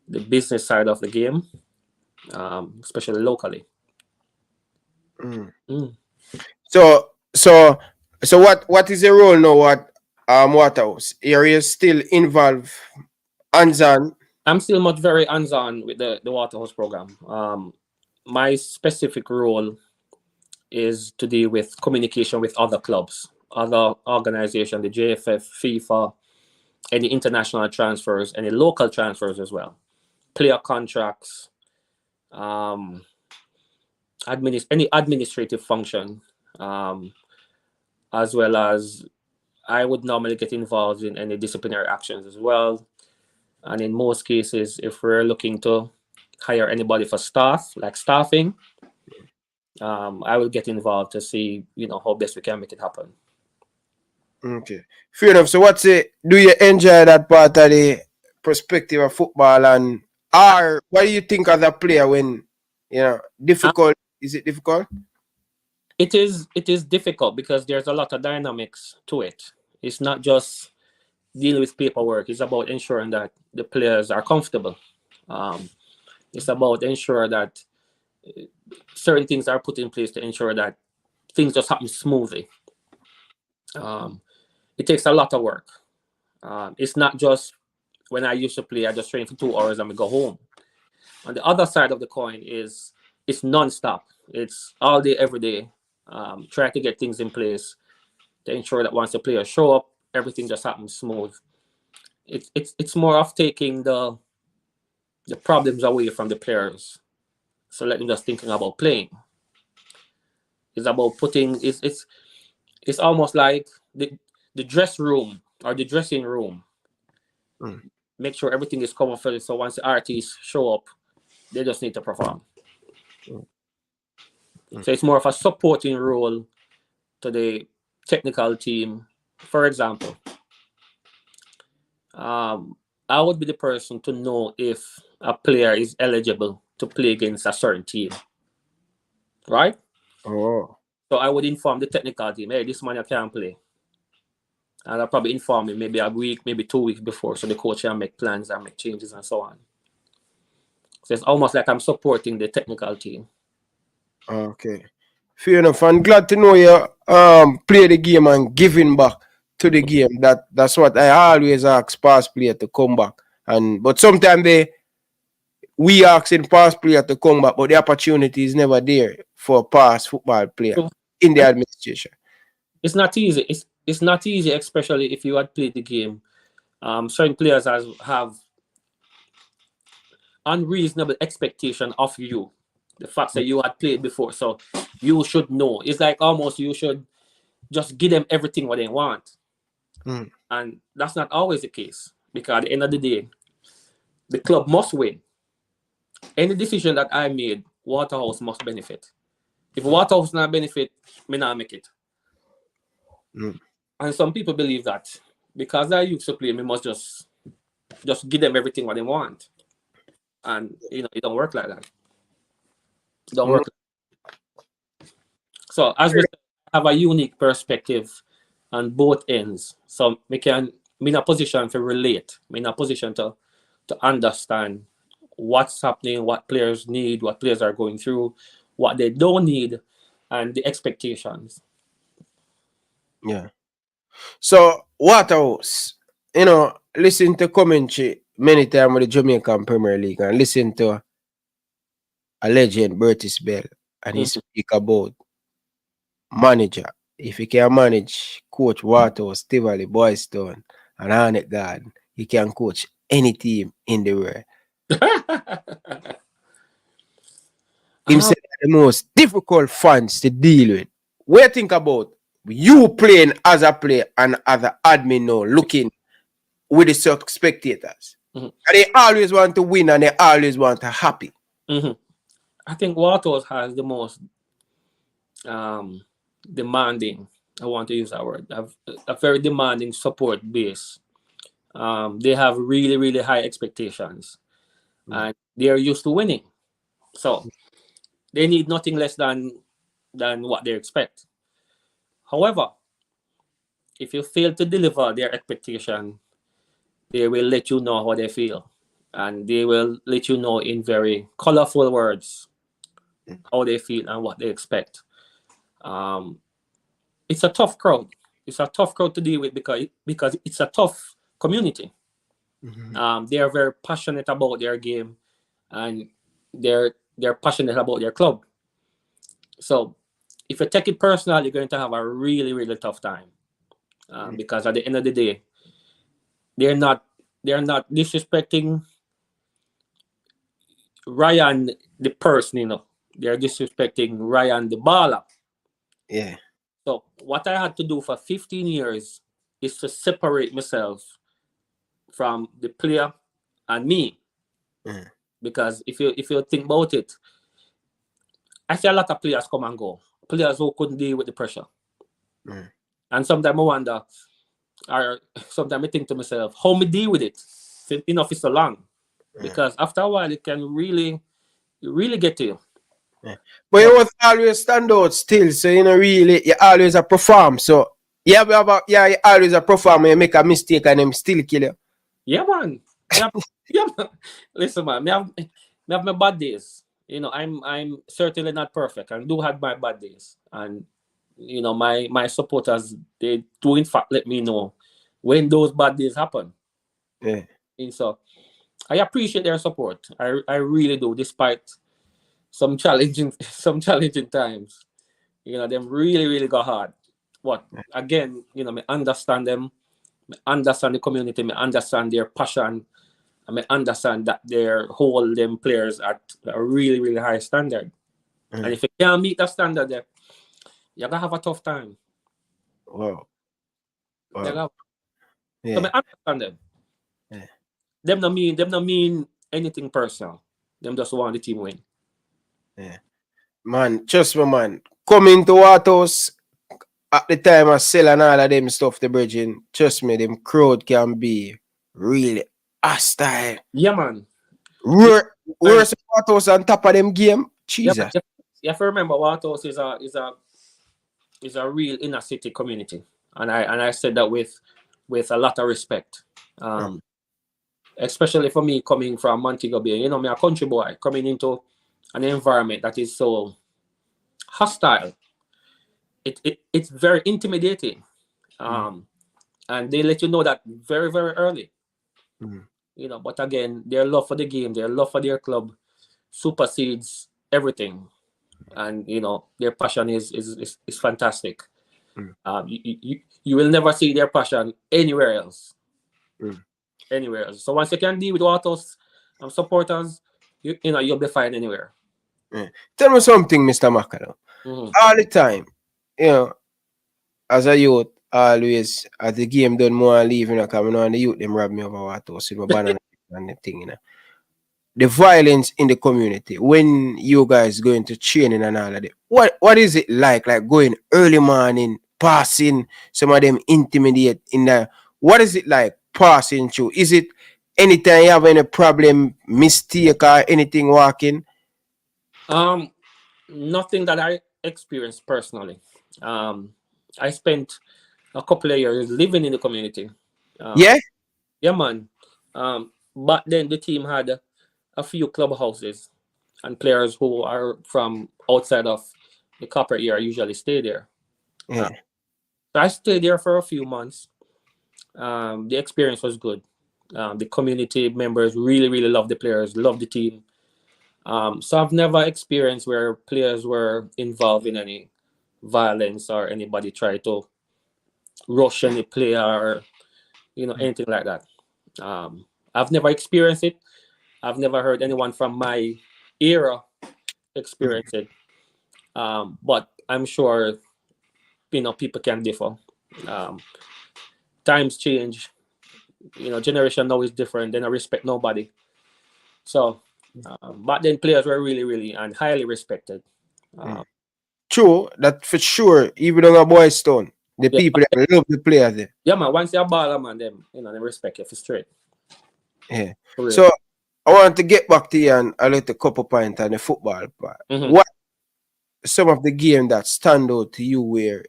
the business side of the game, especially locally. So what is your role now at Waterhouse? Are you still involved hands-on? I'm still not very hands-on with the Waterhouse program. My specific role is to deal with communication with other clubs, other organizations, the JFF, FIFA, any international transfers, any local transfers as well, player contracts, any administrative function, as well as I would normally get involved in any disciplinary actions as well. And in most cases, if we're looking to hire anybody for staff, like staffing, I will get involved to see, how best we can make it happen. Okay, fair enough. So do you enjoy that part of the perspective of football, and what do you think as a player when, difficult? Is it difficult? It is difficult because there's a lot of dynamics to it. It's not just dealing with paperwork. It's about ensuring that the players are comfortable. It's about ensuring that certain things are put in place to ensure that things just happen smoothly. It takes a lot of work. It's not just when I used to play, I just train for 2 hours and we go home. On the other side of the coin is it's non-stop. It's all day, every day. Try to get things in place to ensure that once the players show up, everything just happens smooth. It's more of taking the problems away from the players. So let them just thinking about playing. It's about it's almost like the dress room or the dressing room. Make sure everything is covered for it. So once the artists show up, they just need to perform. So it's more of a supporting role to the technical team, for example, I would be the person to know if a player is eligible to play against a certain team, right? Oh. So I would inform the technical team, hey, this man can't play. And I'll probably inform him maybe a week, maybe 2 weeks before, so the coach can make plans and make changes and so on. So it's almost like I'm supporting the technical team. Okay. Fair enough. I'm glad to know you play the game and giving back to the game. That's what I always ask past player to come back. But sometimes we asking past player to come back, but the opportunity is never there for a past football player in the administration. It's not easy. It's not easy, especially if you had played the game. Certain players have unreasonable expectation of you. The fact that you had played before, so you should know. It's like almost you should just give them everything what they want. And that's not always the case, because at the end of the day, the club must win. Any decision that I made, Waterhouse must benefit. If Waterhouse not benefit, me not make it. And some people believe that because I used to play, me must just give them everything what they want. And it don't work like that. It don't work. So as we have a unique perspective on both ends, so me in a position to relate, me in a position to understand what's happening, what players need, what players are going through, what they don't need, and the expectations. Yeah. So Waterhouse, listen to commentary many times with the Jamaican Premier League and listen to a legend, Bertis Bell, and he speak about manager. If he can manage coach Waterhouse, Tivoli, Boystone, and Hornet Garden, he can coach any team in the world. Himself the most difficult fans to deal with. What do you think about you playing as a player and as an admin now, looking with the spectators? And they always want to win and they always want to happy. I think Waterhouse has the most demanding, I want to use that word, a very demanding support base. They have really, really high expectations and they are used to winning. So they need nothing less than what they expect. However, if you fail to deliver their expectation, they will let you know how they feel. And they will let you know in very colorful words how they feel and what they expect. It's a tough crowd. It's a tough crowd to deal with because it's a tough community. They are very passionate about their game and they're passionate about their club. So if you take it personal, you're going to have a really, really tough time. Because at the end of the day, they're not disrespecting Ryan the person, they're disrespecting Ryan the baller. Yeah. So what I had to do for 15 years is to separate myself from the player and me. Because if you think about it, I see a lot of players come and go. Players who couldn't deal with the pressure. And sometimes I wonder, or sometimes I think to myself, how me deal with it? Enough is so long. Because after a while, it can really get to you. But you was always stand out still, so you always a perform. So you always a perform. You make a mistake and them still kill you. Yeah, man. Yeah, man. Listen, man. I have my bad days. I'm certainly not perfect. I do have my bad days, and my supporters, they do in fact let me know when those bad days happen. Yeah. And so I appreciate their support. I really do, despite some challenging times. Them really, really got hard. But again, me understand them, me understand the community, me understand their passion, and me understand that they hold them players at a really, really high standard. And if you can't meet that standard there, you're gonna have a tough time. Wow. So Yeah. I understand them. Yeah. Them not mean anything personal. Them just want the team win. Yeah. Man, trust me, man. Coming to Waterhouse at the time I sell and all of them stuff, the bridging, trust me, them crowd can be really hostile. Yeah, man. Worse Waterhouse on top of them game. Jesus. Yeah, you have to remember Waterhouse is a real inner city community. And I said that with a lot of respect. Especially for me coming from Montego Bay. You know, me a country boy coming into an environment that is so hostile. It's very intimidating. And they let you know that very, very early. You know, but again, their love for the game, their love for their club supersedes everything. And you know, their passion is fantastic. You will never see their passion anywhere else. Anywhere else. So once you can deal with Waterhouse supporters, you know, you'll be fine anywhere. Tell me something, Mr. McCallum. All the time, you know, as a youth, always as the game done more and leave, you know, because I know and the youth them rob me over Waterhouse with my banana and the thing, you know. The violence in the community when you guys going to training and all of that. What is it like going early morning, passing, some of them intimidate in there? What is it like passing through? Is it anytime you have any problem, mistake or anything walking? Nothing that I experienced personally. I spent a couple of years living in the community. Yeah, man. But then the team had a few clubhouses, and players who are from outside of the corporate area usually stay there. So I stayed there for a few months. The experience was good. The community members really, really love the players, love the team. So I've never experienced where players were involved in any violence or anybody tried to rush any player or, you know, anything like that. I've never experienced it. I've never heard anyone from my era experience it. But I'm sure, you know, people can differ. Times change. You know, generation now is different. They don't respect nobody. So, but then players were really, really and highly respected. True, that for sure. Even on a boys' stone, the people that love the players there. Yeah, man. Once you're a baller, man, them, you know, they respect you for straight. Yeah. So I want to get back to you and a little couple point on the football part. What some of the game that stand out to you where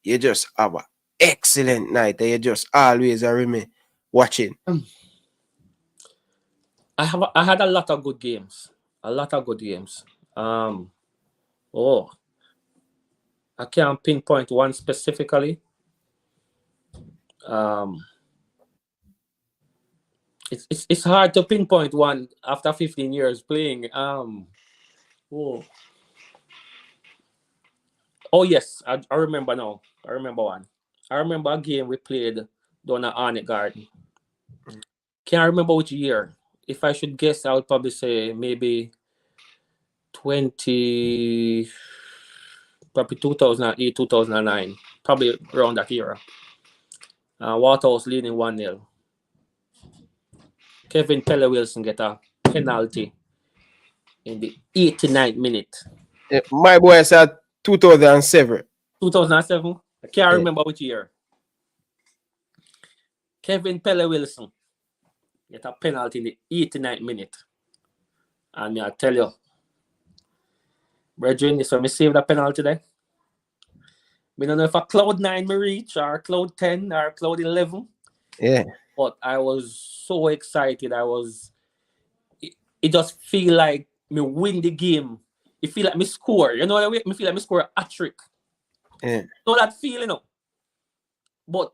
you just have an excellent night and you just always are watching? I had a lot of good games. I can't pinpoint one specifically. It's hard to pinpoint one after 15 years playing. Oh yes, I remember now. I remember one. I remember a game we played down at Arnett Garden. Can't remember which year. If I should guess, I would probably say maybe 2008, 2009, probably around that era. Waterhouse leading 1-0. Kevin Pelle Wilson get a penalty in the 89th minute. My boy said 2007. 2007? I can't remember which year. Kevin Pelle Wilson get a penalty in the 89th minute. And I tell you, brethren, this when me save the penalty there. I don't know if a cloud 9 me reach or cloud 10 or cloud 11. Yeah. But I was so excited. It just feel like me win the game. It feel like me score. You know what I mean? Me feel like me score a hat-trick. Yeah. So that feeling, you know. But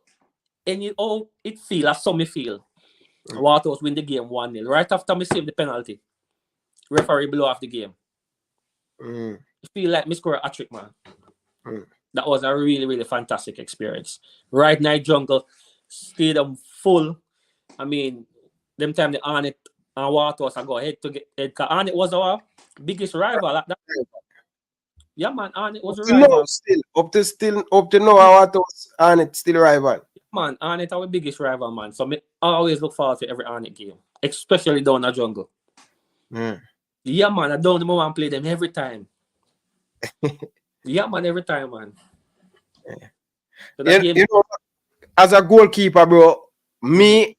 it feel, that's how me feel. Waterhouse win the game 1-0. Right after me save the penalty, referee blow off the game. It feel like me score a hat-trick, man. That was a really, really fantastic experience. Right night jungle, stadium full. I mean, them time the Arnett and Waterhouse I go head to head. Because Arnett was our biggest rival at that time. Yeah, man, Arnett was a rival. Up to now, Waterhouse Arnett still a rival. Man, Arnett our biggest rival, man. So I always look forward to every Arnett game, especially down the jungle. Yeah, man, I don't want to play them every time. Yeah, man, every time, man. So that game, you know, as a goalkeeper, bro, I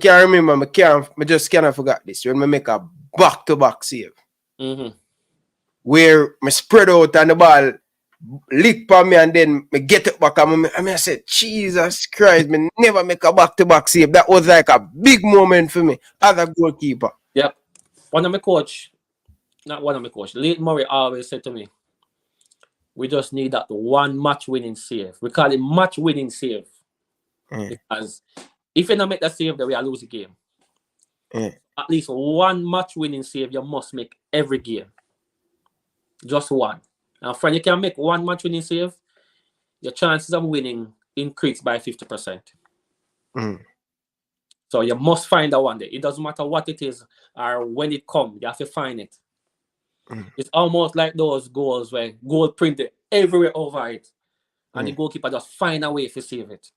can't remember, I just cannot forget this. When I make a back-to-back save, where I spread out and the ball lick for me and then I get it back and I said, Jesus Christ, me never make a back-to-back save. That was like a big moment for me as a goalkeeper. Yep. One of my coach, Leighton Murray always said to me, we just need that one match-winning save. We call it match-winning save. Because if you don't make that save, then we lose the game. At least one match-winning save you must make every game. Just one. And when you can make one match-winning save, your chances of winning increase by 50%. So you must find that one day. It doesn't matter what it is or when it comes, you have to find it. It's almost like those goals where goal printed everywhere over it. And the goalkeeper just find a way to save it.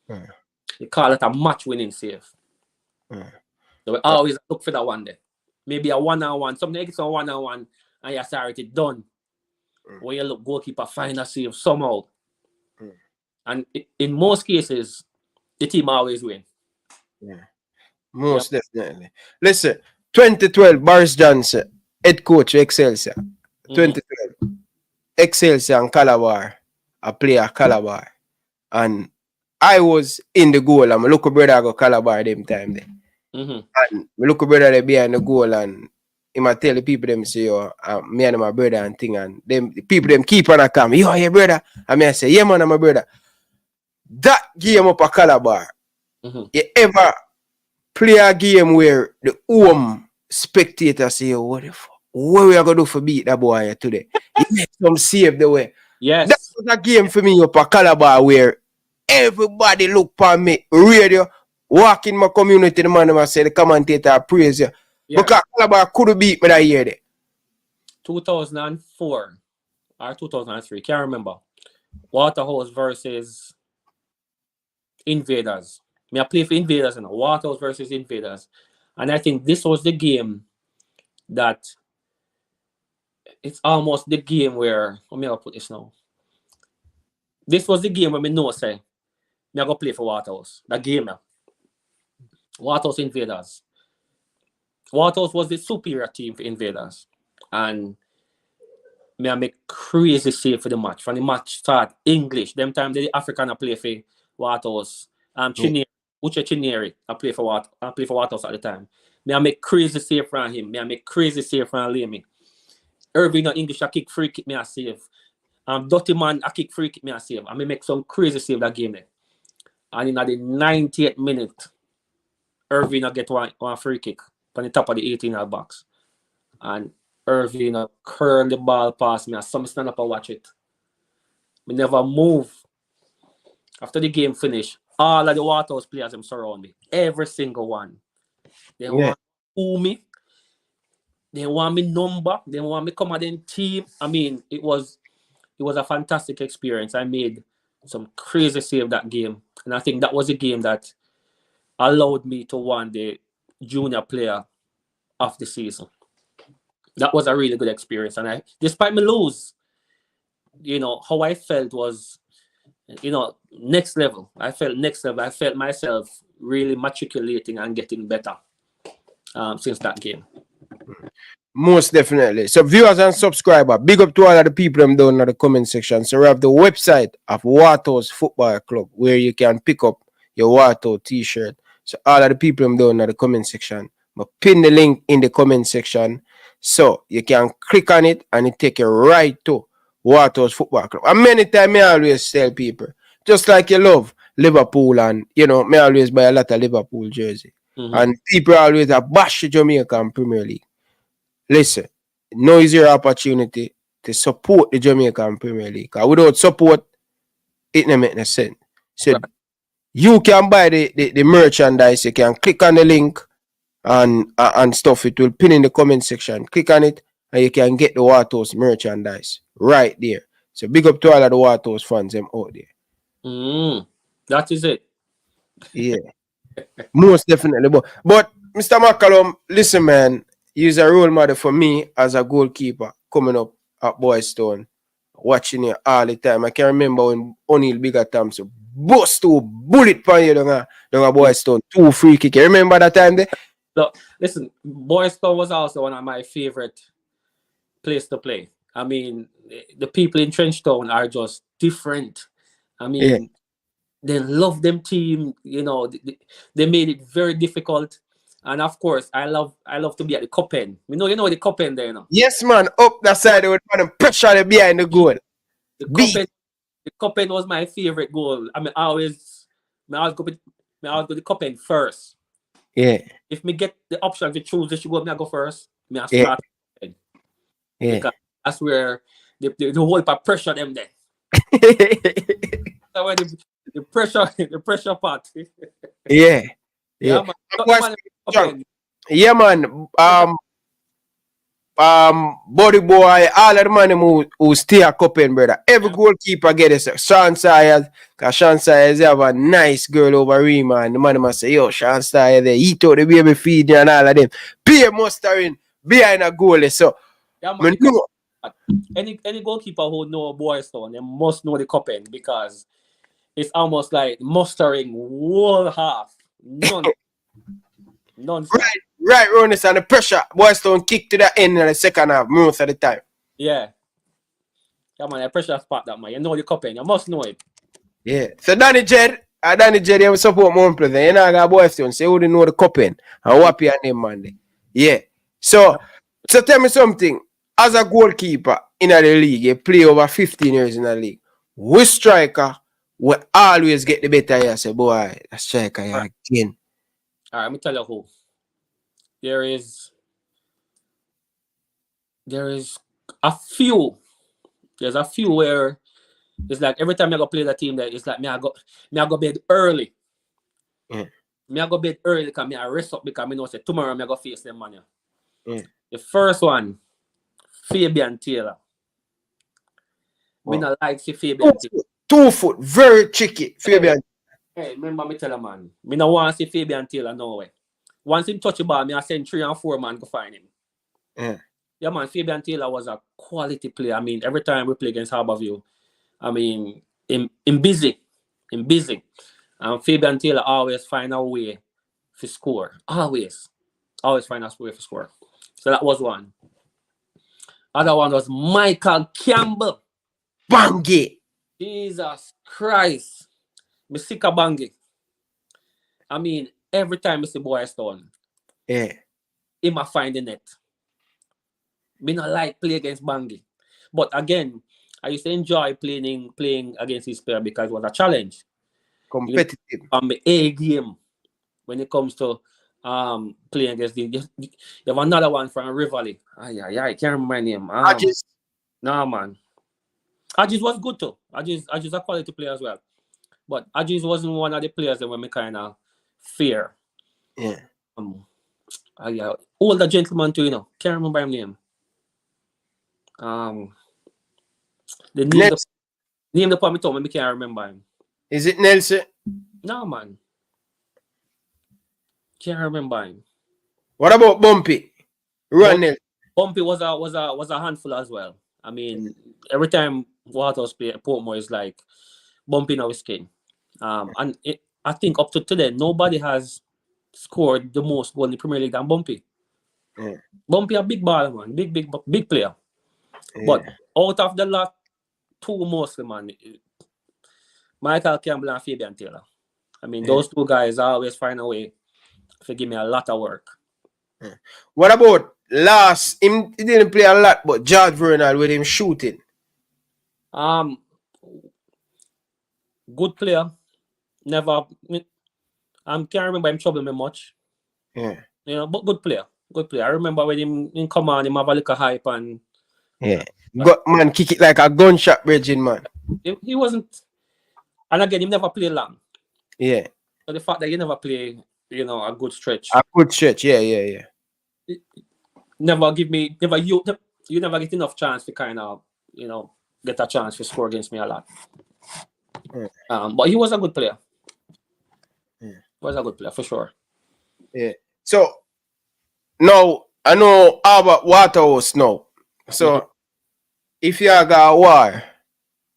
They call it a match-winning save. So we always look for that one day. Maybe a one-on-one. Something like it's a one-on-one and you're sorry, it's done. When you look, goalkeeper find a save somehow. And in most cases, the team always win. Most definitely. Listen, 2012, Boris Johnson, head coach Excelsior. 2012, Excelsior and Calabar, I play at Calabar. And I was in the goal and my local brother go Calabar them time there. And my local brother they behind the goal and he might tell the people them say, yo, me and my brother and thing and them the people them keep on a come, yo, your brother. And me I say, yeah man, I'm my brother. That game up at Calabar, you ever play a game where the home spectator say, yo, what the fuck? What we are gonna do for beat that boy today? He make some save the way. Yes. That was a game for me up at Calabar where everybody look for me, radio, walk in my community, the man I say the commentator praise you. Because Calabar could beat me that year there. 2004 or 2003, can't remember. Waterhouse versus Invaders. I play for Invaders and Waterhouse versus Invaders. And I think this was the game that it's almost the game where, let me put this now. This was the game where me know say, me go play for Waterhouse. That game now. Waterhouse Invaders. Waterhouse was the superior team for Invaders. And me I make crazy save for the match. From the match start, English. Them time the African I play for Waterhouse. Chineri, Uche Chineri, I play for Waterhouse at the time. Me I make crazy save from him. Me I make crazy save from Lamy. Irving English I kick free kick me a save. Dirty Man I kick free kick me a save. I make some crazy save that game there. And in the 90th minute, Irving I get one free kick on the top of the 18-yard box. And Irving curl the ball past me. I saw me stand up and watch it. Me never move. After the game finished, all of the Waterhouse players them surround me. Every single one. They want to me. They want me number. They want me come at them team. I mean, it was a fantastic experience. I made some crazy save that game. And I think that was a game that allowed me to win the junior player of the season. That was a really good experience. And despite me lose, how I felt was, next level. I felt next level. I felt myself really matriculating and getting better since that game. Most definitely. So viewers and subscribers, big up to all of the people I'm down in the comment section. So we have the website of Waterhouse Football Club where you can pick up your Waterhouse t-shirt. So all of the people I'm down in the comment section, but pin the link in the comment section so you can click on it and it take you right to Waterhouse Football Club. And many times I always tell people, just like you love Liverpool and, me always buy a lot of Liverpool jersey. And people always bash the Jamaican Premier League. Listen, now is your opportunity to support the Jamaican Premier League. Because without support, it doesn't make no sense. So you can buy the merchandise. You can click on the link and stuff. It will pin in the comment section. Click on it and you can get the Waterhouse merchandise right there. So big up to all of the Waterhouse fans them out there. That is it. Yeah. Most definitely. But Mr. McCallum, listen, man. He's a role model for me as a goalkeeper coming up at Boys Town. watching you all the time. I can remember when O'Neal Bigger Thompson bust to bullet pan you down a Boys Town, 2 free kick. You remember that time there? Look, listen, Boys Town was also one of my favorite place to play. I mean, the people in Trenchtown are just different. I mean, they love them team. You know, they made it very difficult. And of course, I love to be at the cup end. You know the cup end there, you know. Yes, man. Up that side with man pressure them behind the goal. The cup end was my favorite goal. I mean, I always go the cup end first. Yeah. If me get the option to choose, I should go first. Me I start. Yeah. Because that's where the whole pressure them there. So where the pressure part. Yeah. Yeah, man. Body boy, all of the man who stay a cupping, brother. Every goalkeeper get it. Sean Sayers, because Sean Sayers have a nice girl over Rima, and the man must say, yo, Sean Sayers there, eat out the baby feed and all of them. Be a mustering behind a goalie. So, man, any goalkeeper who know Boys Town, they must know the cupping, because it's almost like mustering whole half. None. Right, Ronis, and the pressure. Boys Town kick to the end in the second half most of the time. Yeah. Yeah, man, the pressure spot that, man. You know the cupping. You must know it. Yeah. So Danny Jed, you have support more players. You know, I got Boys Town, so you wouldn't know the cupping. And what your name, man. Yeah. So tell me something. As a goalkeeper in the league, you play over 15 years in the league. Which striker will always get the better? You say, boy, that striker again. All right, let me tell you who. There is a few. There's a few where it's like every time I go play the team, that it's like me I go bed early. Me I go bed early because me I rest up, because I know say tomorrow I go face them, man. The first one, Fabian Taylor. Me not like see Fabian Taylor. 2 foot, very tricky. Fabian. Hey, remember me tell a man, me no want to see Fabian Taylor no way. Once him touch the ball, me I send 3 and 4 man to find him. Yeah, man, Fabian Taylor was a quality player. I mean, every time we play against Harborview, I mean, him busy. And Fabian Taylor always find a way to score. Always find a way to score. So that was one. Other one was Michael Campbell. Bangi. Jesus Christ. Me sick of Bangi. I mean, every time I see Boys Town, he might find the net. Me not like play against Bangi. But again, I used to enjoy playing against this player because it was a challenge. Competitive. On the A game, when it comes to playing against the, you have another one from Rivali. I can't remember my name. Ajis. Nah, man. Ajis was good too. Ajis a quality player as well. But Ajis wasn't one of the players that were me kind of fear. Yeah. Older gentleman too, you know. Can't remember his name. The name the point me told me can't remember him. Is it Nelson? No, man. Can't remember him. What about Bumpy? Nelson. Bumpy was a handful as well. I mean, every time Waterhouse play Portmore is like Bumpy now his skin. And I think up to today, nobody has scored the most goals in the Premier League than Bumpy. Bumpy a big baller, man. Big player. But out of the lot, 2 mostly, man, Michael Campbell and Fabian Taylor. I mean, those 2 guys always find a way to give me a lot of work. What about last? He didn't play a lot, but George Vernal with him shooting. Good player. Never. I can't remember him trouble me much. Yeah. You know, but good player. Good player. I remember when him come on, him have a little hype and. Yeah. Man, kick it like a gunshot, Bridging, man. He wasn't. And again, he never played long. Yeah. So the fact that you never play, you know, a good stretch. A good stretch, yeah. Never you never get enough chance to kind of, you know, get a chance to score against me a lot. But he was a good player. Was a good player for sure. Yeah. So now I know about Waterhouse now. So if you got a war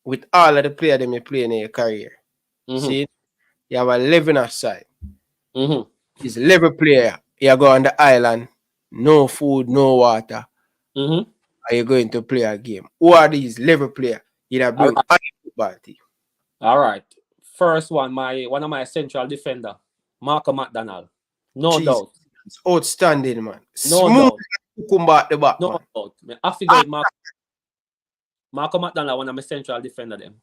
with all of the players them you play in your career, see, you have 11 aside. He's a level player. You go on the island, no food, no water. Are you going to play a game? Who are these level players? You have bring a football team. All right. First one of my central defender, Marco McDonald. No doubt. Outstanding, man. No Smooth doubt. cucumber at the back, No man. doubt. I figure Marco McDonald, one of my central defender them.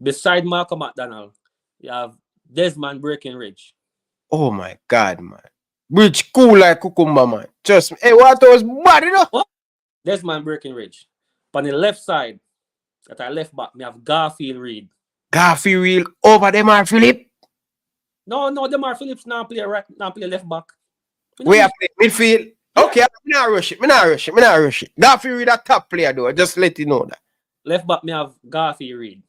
Beside Marco McDonald, you have Desmond Breckenridge. Oh my God, man. Bridge cool like cucumber, man. Trust me. Hey, Waterhouse bad enough. What? Desmond Breckenridge. On the left side, that I left back, me have Garfield Reed. Garfield Reed over them are Philip. No, Demar Phillips now play left back. We have midfield. Yeah. Okay, me not rush it. Garfield Reed a top player though. Just let you know that. Left back, me have Garfield Reed.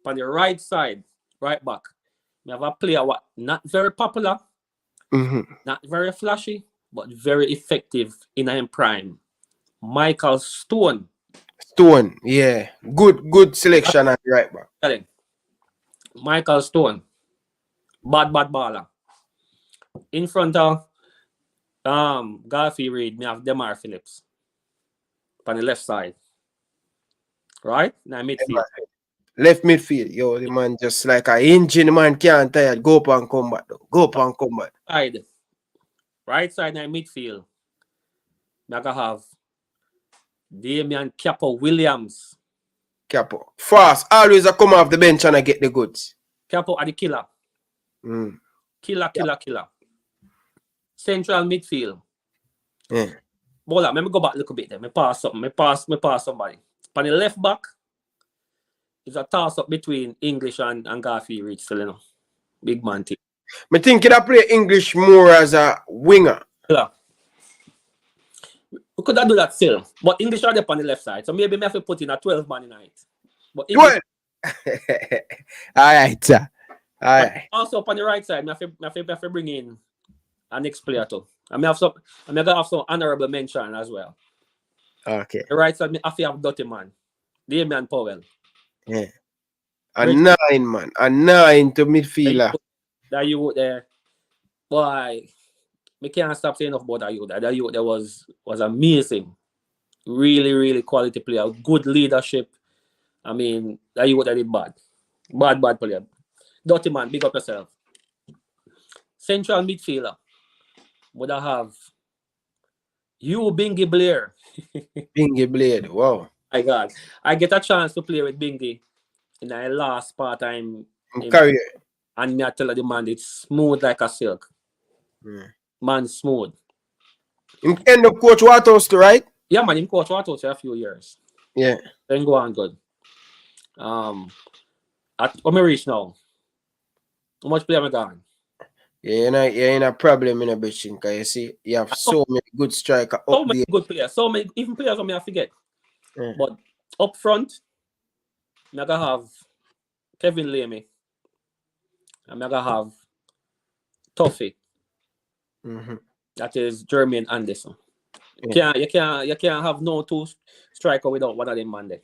On the right side, right back, me have a player what not very popular, not very flashy, but very effective in a prime. Michael Stone. Yeah. Good selection at right back. Michael Stone. Bad baller. In front of Garfield Reed, me have Demar Phillips. On the left side. Right? Now midfield. Left midfield. Yo, the man just like an engine, man can't tire. Go up and combat though. Go up and combat. Right side now midfield. I gotta have Damian Capo Williams. Capo. Fast. Always a come off the bench and I get the goods. Capo are the killer. Killer. Central midfield. Yeah. Bola, let me go back a little bit there. Me pass something. Me pass somebody. On the left back, it's a toss-up between English and Garfield Reed still, you know. Big man team. Me think I play English more as a winger. Yeah. We could do that still. But English are there on the left side. So maybe me have to put in a 12-man in it. But English... All right, sir. All right. Also on the right side, I have to bring in a next player too. I'm gonna have some honorable mention as well. Okay. The right side, I have Dirty Man, Damian Powell. Yeah. A 9, man. A 9 to midfielder. That you there, boy. Me can't stop saying enough about that youth. That youth there was amazing. Really quality player. Good leadership. I mean, that youth that did bad. Bad player. Dirty Man, big up yourself. Central midfielder. Would I have you, Bingy Blair? Bingy Blair, wow. My God. I get a chance to play with Bingy in my last part-time career. And me I tell you the man, it's smooth like a silk. Man, smooth. Him end up coach Waterhouse too, right? Yeah, man, him coach Waterhouse for a few years. Yeah. Then go on good. At me reach now. How much play am I gone? Yeah, you're in a problem in a bitching, because you see, you have so many good strikers. So many good players. So many, even players I may forget. Yeah. But up front, I'm gonna have Kevin Lamy. I'm gonna have Tuffy. That is Jermaine Anderson. Yeah. You can't have no two striker without one of them man there.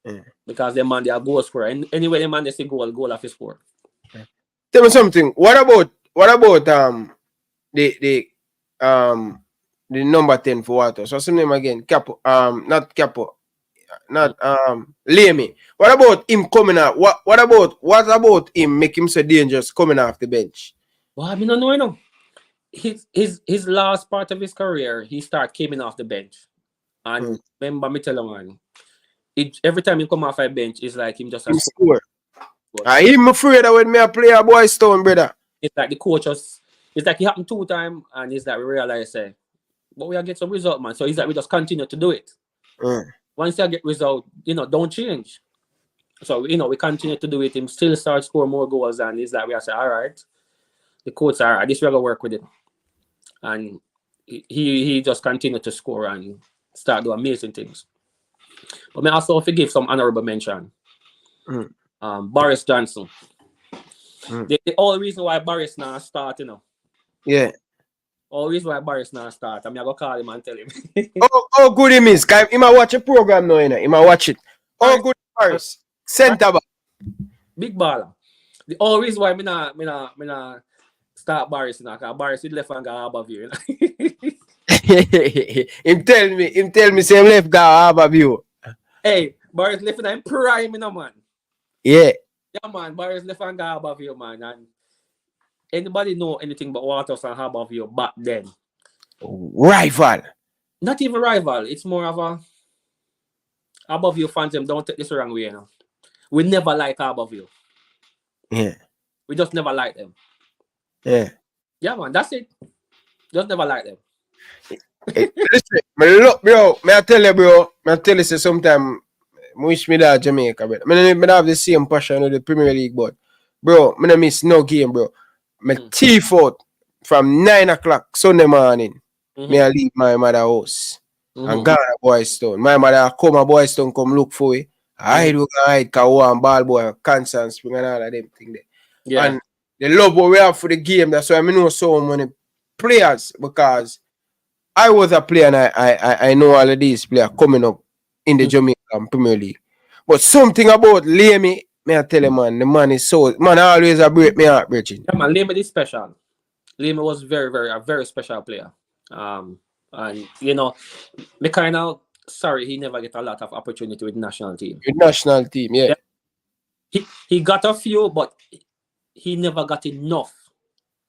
Yeah. Because them man they are goal scorer. And anyway, them man they say goal off his score. Yeah. Tell me something. What about the number 10 for Water? So what's his name again? Capo. Not Capo. Not Lamy. What about him coming out? What about him make him so dangerous coming off the bench? Well, I mean, I know. His last part of his career, he came in off the bench. And remember me tell him, man, every time he come off a bench, it's like him just score. I'm afraid that when me play a boy stone, brother. It's like the coaches, it's like it happened 2 times, and it's like we realize, but we get some result, man. So it's like we just continue to do it. Once you get result, don't change. So, we continue to do it. Him still start score more goals, and it's like we are saying, all right, the coach, all right, this we're going to work with it. And he just continued to score and start doing amazing things. But I also forgive some honorable mention. Boris Johnson. The only reason why Boris now start, Yeah. Always why Barris not start. I'm gonna call him and tell him. Oh, good he miss. He might watch a program now, you know. He might watch it. Oh, good Barris. Center back. Big baller. The always why me not start Barris now, because Barris is left and go above you. him tell me same left guy above you. Hey, Barris left and I'm prime, you know, man. Yeah. Yeah, man. Barris left and go above you, man. And anybody know anything but Waterhouse and above you back then? Rival. Not even rival. It's more of a above you fans. Them don't take this the wrong way, you know. We never like above you. Yeah. We just never like them. Yeah. Yeah, man. That's it. Just never like them. Hey, listen, look, bro. May I tell you, say sometime I wish me that Jamaica, but I have the same passion with the Premier League, but bro, I don't miss no game, bro. My teeth out from 9 o'clock Sunday morning. Me I leave my mother house and gone to Boys Town. My mother come to Boys Town, come look for it. I do hide because one ball boy, Kansas Spring and all of them things there. Yeah. And the love what we have for the game, that's why I know so many players, because I was a player and I know all of these players coming up in the Jamaican Premier League. But something about Lamy, may I tell you, man, the man is so, man, always a break me heart, Bridget. Yeah, man, Lamy is special. Lamy was a very special player. And you know, me kind of sorry he never get a lot of opportunity with national team. With national team, yeah. He got a few, but he never got enough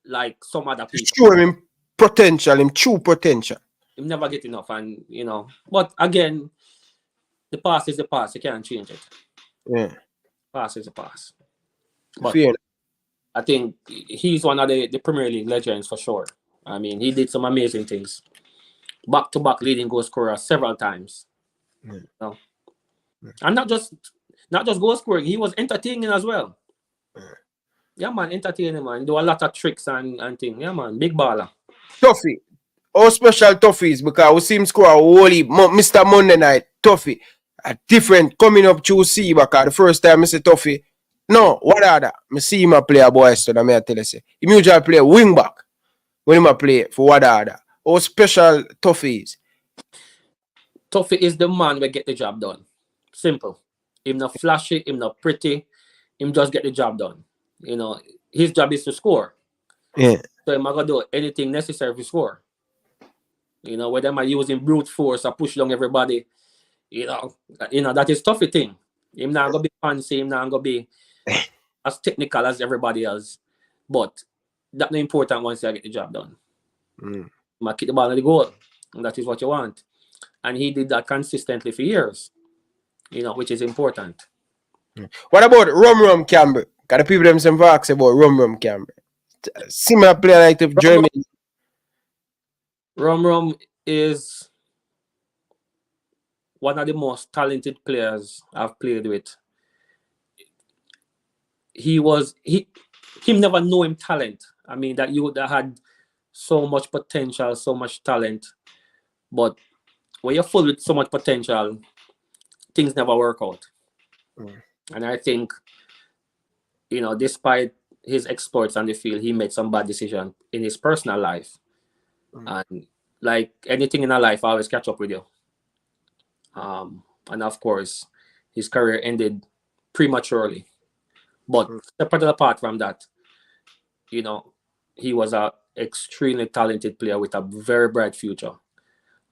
like some other people. Show him potential, him true potential. He never get enough, and you know, but again, the past is the past. You can't change it. Yeah. Past is the past. But Fair. I think he's one of the Premier League legends for sure. I mean, he did some amazing things. Back-to-back leading goal scorer several times. You know? And not just goal scoring, he was entertaining as well. Yeah, man, entertaining, man. Do a lot of tricks and things. Yeah, man, big baller. Tuffy. All special Toughies, because we see him score a holy Mr. Monday Night. Tuffy. A different coming up to see, because the first time I see Tuffy, no, Wadadah. I see him play a boy, so I tell you, he usually play wing back when he play for Wadadah. All special Toughies. Tuffy is the man that get the job done. Simple. Him not flashy, him not pretty. Him just get the job done. You know, his job is to score. Yeah. So him gonna do anything necessary to score. You know, whether I'm using brute force or push down everybody, you know that is Tuffy thing. Him not gonna be fancy, him not gonna be as technical as everybody else. But that's not important once you get the job done. Might kick the ball at the goal. And that is what you want. And he did that consistently for years. You know, which is important. What about Rum Campbell? Got the people them some facts about Rum Campbell. Similar player like the German. Rum is one of the most talented players I've played with. Him never know him talent. I mean, that you that had so much potential, so much talent. But when you're full with so much potential, things never work out. And I think, you know, despite his exploits on the field, he made some bad decisions in his personal life. And like anything in our life, I always catch up with you. And of course, his career ended prematurely. But separate apart from that, you know, he was an extremely talented player with a very bright future.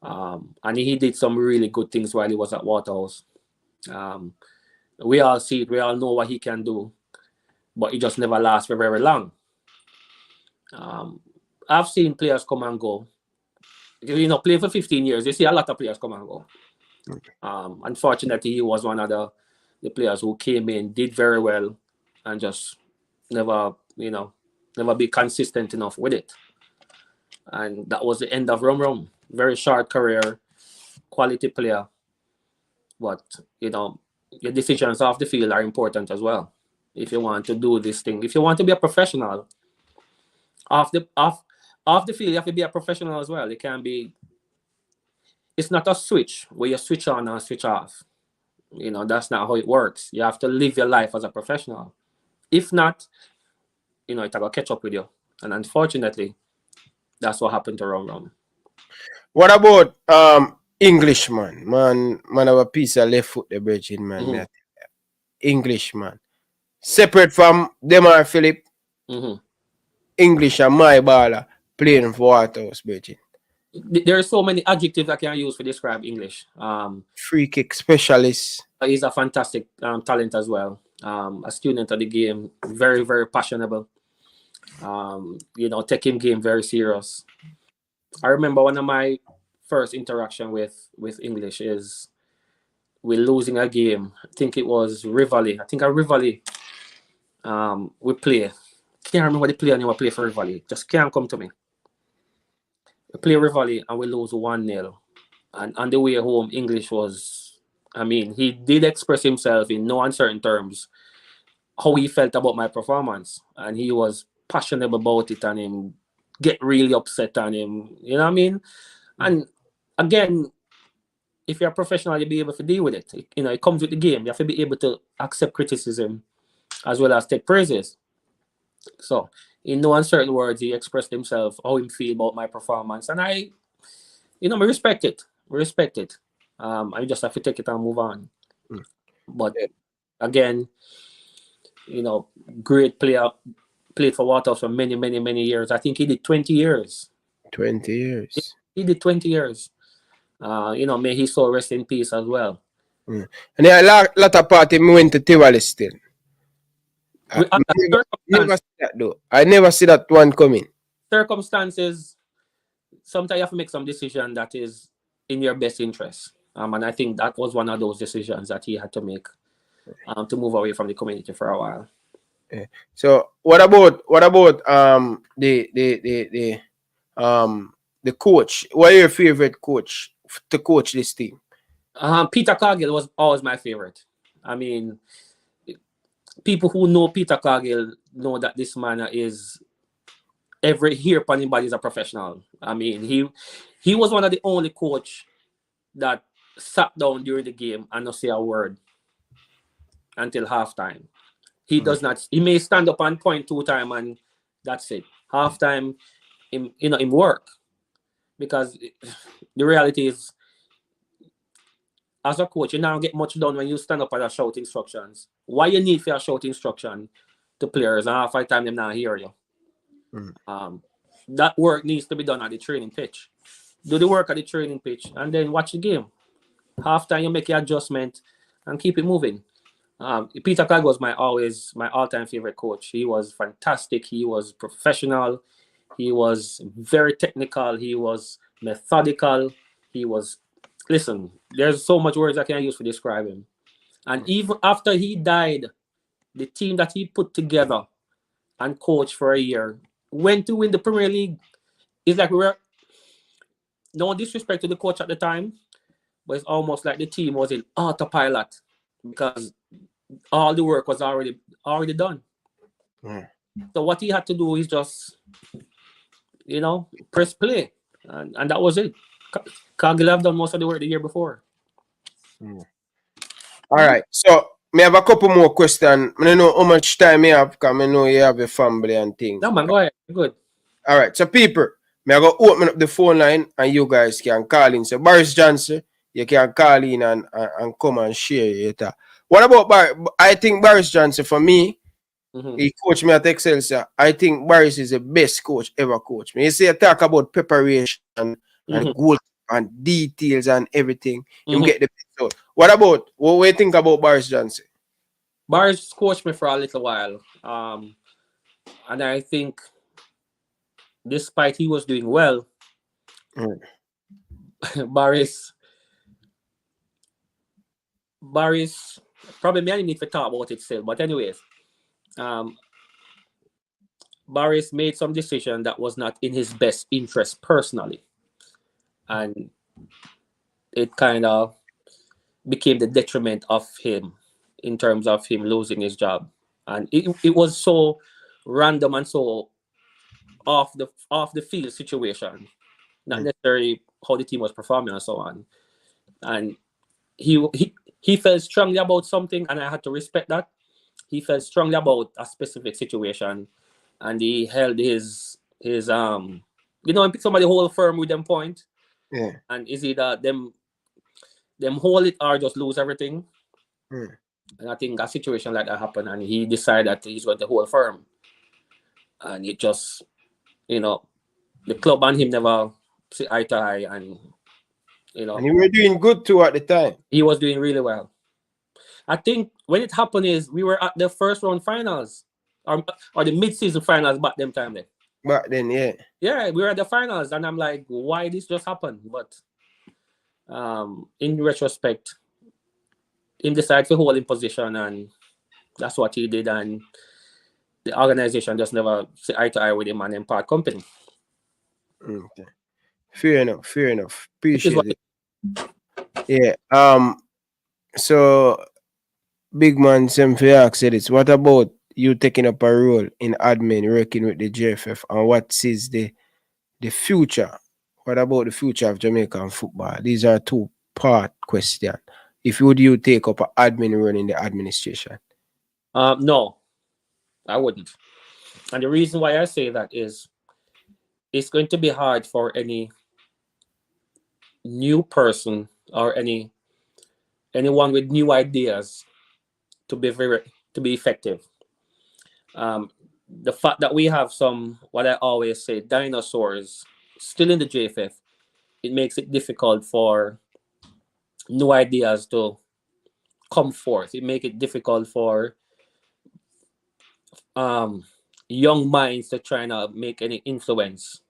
And he did some really good things while he was at Waterhouse. We all see it, we all know what he can do, but he just never lasts for very long. I've seen players come and go. You know, playing for 15 years, you see a lot of players come and go. Unfortunately, he was one of the players who came in, did very well, and just never be consistent enough with it. And that was the end of Rum. Very short career, quality player. But, you know, your decisions off the field are important as well. If you want to do this thing, if you want to be a professional, off the field, you have to be a professional as well. It can be. It's not a switch where you switch on and switch off. You know, that's not how it works. You have to live your life as a professional. If not, you know, it's going to catch up with you. And unfortunately, that's what happened to Rum. What about Englishman? Man have a piece of left foot the bridging, man. Mm-hmm. Englishman. Separate from Demar Philip. Mm-hmm. English and my baller playing for Waterhouse, bridging. There are so many adjectives I can use to describe English. Free kick specialist. He's a fantastic talent as well. A student of the game, very, very passionate. Taking game very serious. I remember one of my first interaction with English is we're losing a game. I think it was Rivali. We play. Can't remember the player name we play for Rivali. Just can't come to me. We play Rivali and we lose 1-0. And on the way home, English was, he did express himself in no uncertain terms how he felt about my performance. And he was passionate about it and him get really upset on him. You know what I mean? And again, if you're a professional, you'll be able to deal with it. It comes with the game. You have to be able to accept criticism as well as take praises. So, in no uncertain words, he expressed himself, how he feel about my performance. And I respect it. I just have to take it and move on. But again, great player, played for Waterhouse for many, many, many years. I think he did 20 years. 20 years. He did 20 years. May his soul rest in peace as well. And there are a lot of party went to Tivoli still. I never see that one coming. Circumstances, sometimes you have to make some decision that is in your best interest. And I think that was one of those decisions that he had to make to move away from the community for a while. Yeah. So what about the coach? What are your favorite coach to coach this team? Peter Cargill was always my favorite. People who know Peter Cargill know that this man is every hair upon his body is a professional. He was one of the only coach that sat down during the game and not say a word until halftime. He does not. He may stand up and point 2 times and that's it. Halftime, him work, because the reality is, as a coach, you don't get much done when you stand up and shout instructions. Why you need for shout instruction to players and half the time them not hear you? That work needs to be done at the training pitch. Do the work at the training pitch and then watch the game. Half time you make your adjustment and keep it moving. Peter Cargill was my all-time favorite coach. He was fantastic. He was professional. He was very technical. He was methodical. Listen, there's so much words I can't use to describe him. And even after he died, the team that he put together and coached for a year went to win the Premier League. It's like we were, no disrespect to the coach at the time, but it's almost like the team was in autopilot because all the work was already done. So what he had to do is just, press play. And that was it. Cargill have done most of the work the year before. All right. So, I have a couple more questions. I don't know how much time you have because I know you have a family and things. No, man, go ahead. Good. All right. So, people, I'm going to open up the phone line and you guys can call in. So, Boris Johnson, you can call in and come and share it. What about I think Boris Johnson, for me, he coached me at Excelsior. I think Boris is the best coach ever coached me. You see, I talk about preparation and goal and details and everything. You get the best out. What do you think about Boris Johnson? Boris coached me for a little while. And I think despite he was doing well, Boris probably may need to talk about it still. But anyways, Boris made some decision that was not in his best interest personally. And it kind of became the detriment of him in terms of him losing his job. And it was so random and so off the field situation, not necessarily how the team was performing and so on. And he felt strongly about something, and I had to respect that. He felt strongly about a specific situation, and he held his You know, when somebody hold firm with them point, Yeah. and is either them hold it or just lose everything. And I think a situation like that happened, and he decided that he's going to hold firm. And it just, you know, the club and him never see eye to eye, and you know, And you were doing good too at the time. he was doing really well. I think when it happened is we were at the first round finals, or the mid-season finals back them time then. Back then, yeah. Yeah, we were at the finals, and I'm like, why this just happened? But in retrospect, he decided to hold in position, and that's what he did, and the organization just never see eye to eye with him and then part company. Okay. Fair enough. Appreciate it. Yeah. So Big Man Semfiak said it's what about you taking up a role in admin working with the JFF, and what is the future? What about the future of Jamaican football? These are two-part questions. If would you take up an admin role in the administration? No, I wouldn't. And the reason why I say that is it's going to be hard for any new person or anyone with new ideas to be effective. The fact that we have some, what I always say, dinosaurs still in the JFF, it makes it difficult for new ideas to come forth. It makes it difficult for young minds to try to make any influence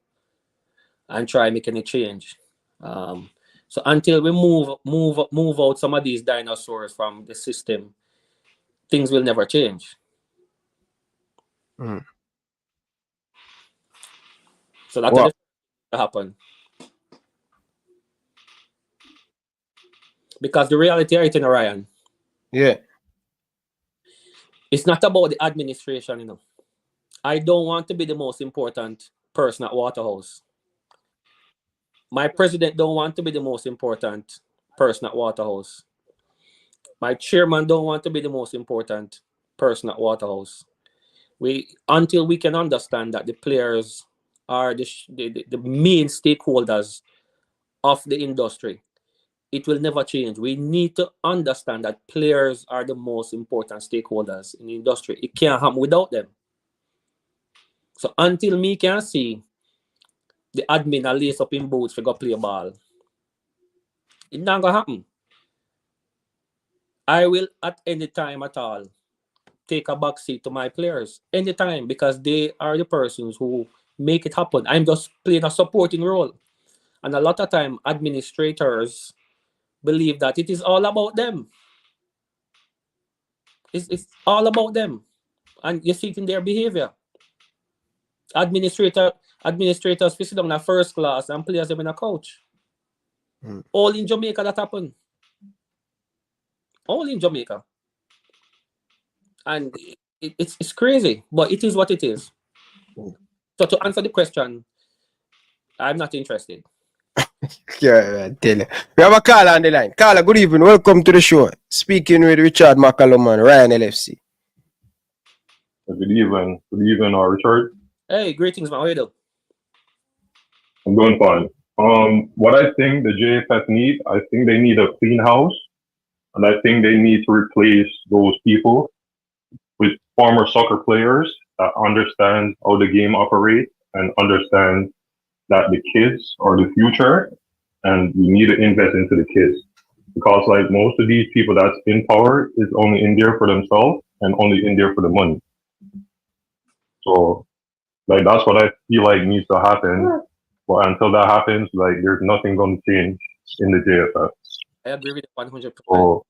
and try make any change. So until we move out some of these dinosaurs from the system, things will never change. So that's what happen. Because the reality right in Orion. Yeah. It's not about the administration, you know. I don't want to be the most important person at Waterhouse. My president don't want to be the most important person at Waterhouse. My chairman don't want to be the most important person at Waterhouse. Until we can understand that the players are the main stakeholders of the industry, it will never change. We need to understand that players are the most important stakeholders in the industry. It can't happen without them. So until me can see the admin are lace up in boots to go play ball, it's not gonna happen. I will at any time at all take a backseat to my players anytime, because they are the persons who make it happen. I'm just playing a supporting role. And a lot of time administrators believe that it is all about them. It's all about them. And you see it in their behavior. Administrators sit down in a first class and players them in a couch. All in Jamaica that happen. All in Jamaica. And it's crazy, but it is what it is. So to answer the question, I'm not interested. Yeah, I tell you. We have a caller on the line. Caller, good evening. Welcome to the show. Speaking with Richard McCallum and Ryan LFC. Good evening. Good evening, Richard. Hey, greetings, man. How are you doing? I'm doing fine. What I think the JFF need, I think they need a clean house, and I think they need to replace those people with former soccer players that understand how the game operates and understand that the kids are the future, and we need to invest into the kids. Because like most of these people that's in power is only in there for themselves and only in there for the money. So like that's what I feel like needs to happen. But until that happens, like there's nothing going to change in the JFF. I agree with you 100%. So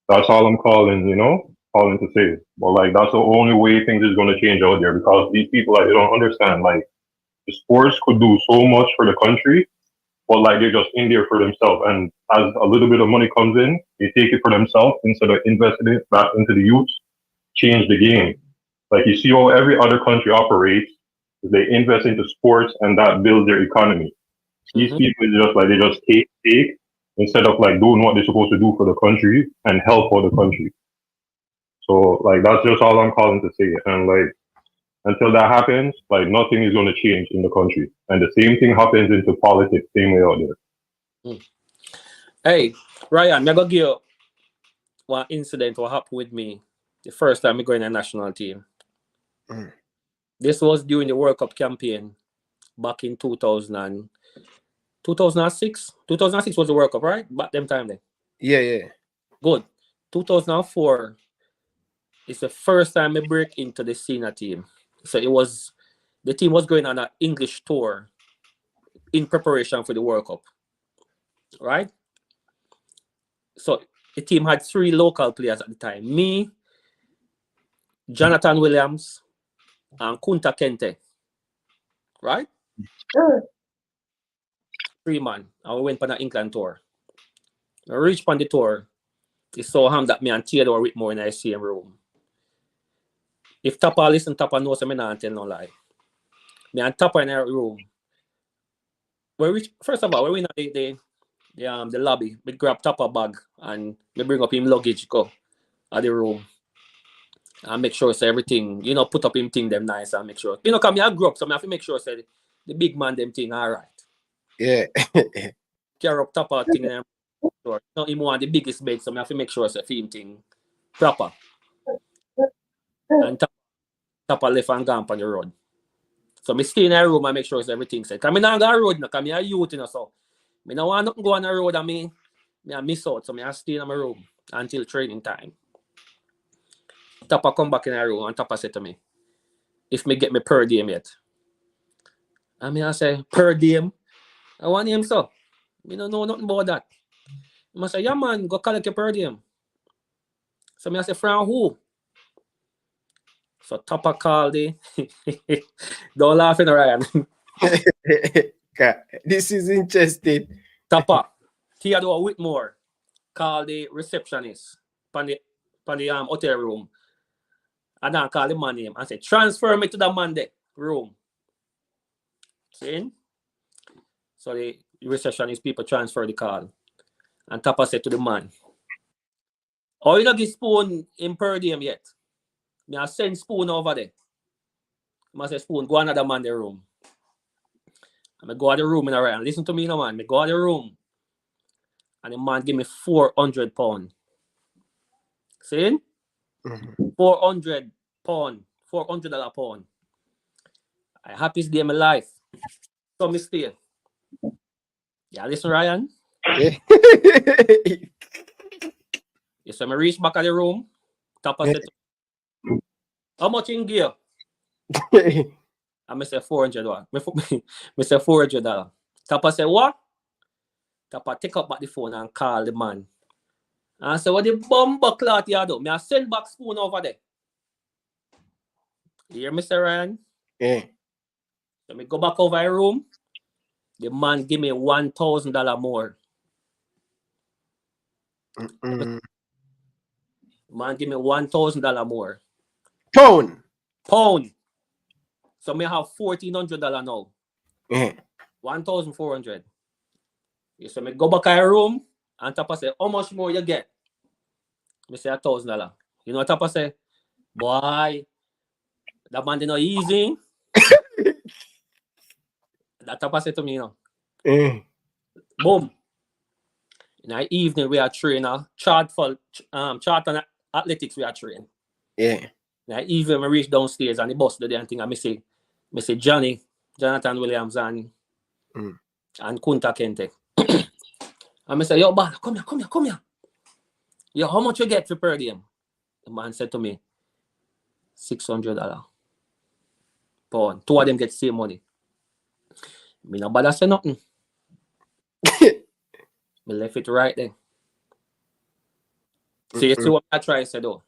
that's all I'm calling to say. But like that's the only way things is going to change out there, because these people, like, they don't understand, like, the sports could do so much for the country, but like they're just in there for themselves. And as a little bit of money comes in, they take it for themselves instead of investing it back into the youth, change the game. Like you see how every other country operates, they invest into sports and that builds their economy. These people they just take instead of like doing what they're supposed to do for the country and help for the country. So like that's just all I'm calling to say. And like until that happens, like nothing is going to change in the country. And the same thing happens into politics, same way out there. Hey, Ryan, I'm going to give you one incident what happened with me the first time I go in a national team. This was during the World Cup campaign back in 2006. 2006 was the World Cup, right? Back them time then. Yeah. Good. 2004 is the first time I break into the senior team. So the team was going on an English tour in preparation for the World Cup, right? So the team had 3 local players at the time. Me, Jonathan Williams, and Kunta Kente, right? 3 man. And we went on an England tour. I reached on the tour. It's so ham that me and Theodore Whitmore in the same room. If Tapa listen, Tapa knows me not tell no lie. Me and Tapa in our room. First of all, we went in the lobby. We grab Tapa bag and we bring up him luggage go at the room. And make sure say everything, put up him thing them nice and make sure. Come here, I grew up, so I have to make sure say the big man them thing all right. Yeah. Carry up Tapa thing them. Not him want the biggest bed, so I have to make sure say him thing proper. And Tapa left and gone on the road. So I stay in a room and make sure everything said. Because I not go on the road, because I'm a youth, so I don't want nothing go on the road and me miss out. So I stay in my room until training time. Tapa come back in the room and Tapa said to me, if me get me per diem yet. And I say, per diem? I want him so. I don't know nothing about that. I say, yeah man, go collect your per diem. So I say, from who? So Tapa called it. Don't laugh in Ryan. This is interesting. Tapa, Theodore Whitmore called the receptionist from the hotel room. And then call the man name and say, transfer me to the man room. See? So the receptionist people transfer the call. And Tapa said to the man, oh, you don't get spoon in per diem yet. I send spoon over there. I say, spoon, go another man the room. I go to the room in a right. Listen to me now, man. I go to the room. And the man give me £400. See? Mm-hmm. £400. $400. I happiest day of my life. So me stay. Yeah, listen, Ryan. Yeah. Yes, so I reach back at the room. Tapa said, how much in gear? I say $400. I say $400. Tapa said, what? Tapa take up back the phone and call the man. And I said, what the bumper cloth you do? I send back spoon over there. You hear Mr. Ryan? Yeah. So I go back over the room. The man give me $1,000 more. Man give me $1,000 more. Pound. So me have $1,400 now. Yeah. 1,400. So me go back in the room and Tapa say, how much more you get? Me say $1,000. You know what Tapa say? Boy, that man did not easy. That Tapa said to me, Boom. In the evening we are training. Chart and athletics we are training. Yeah. In the evening we reach downstairs and the bus the damn thing and me say Jonathan Williams and Kunta Kente. And I say, yo, Bala, come here. Yo, how much you get for per diem? The man said to me, $600. Pound. 2 of them get the same money. Me no bother say nothing. Me left it right there. So you see what I try to say though?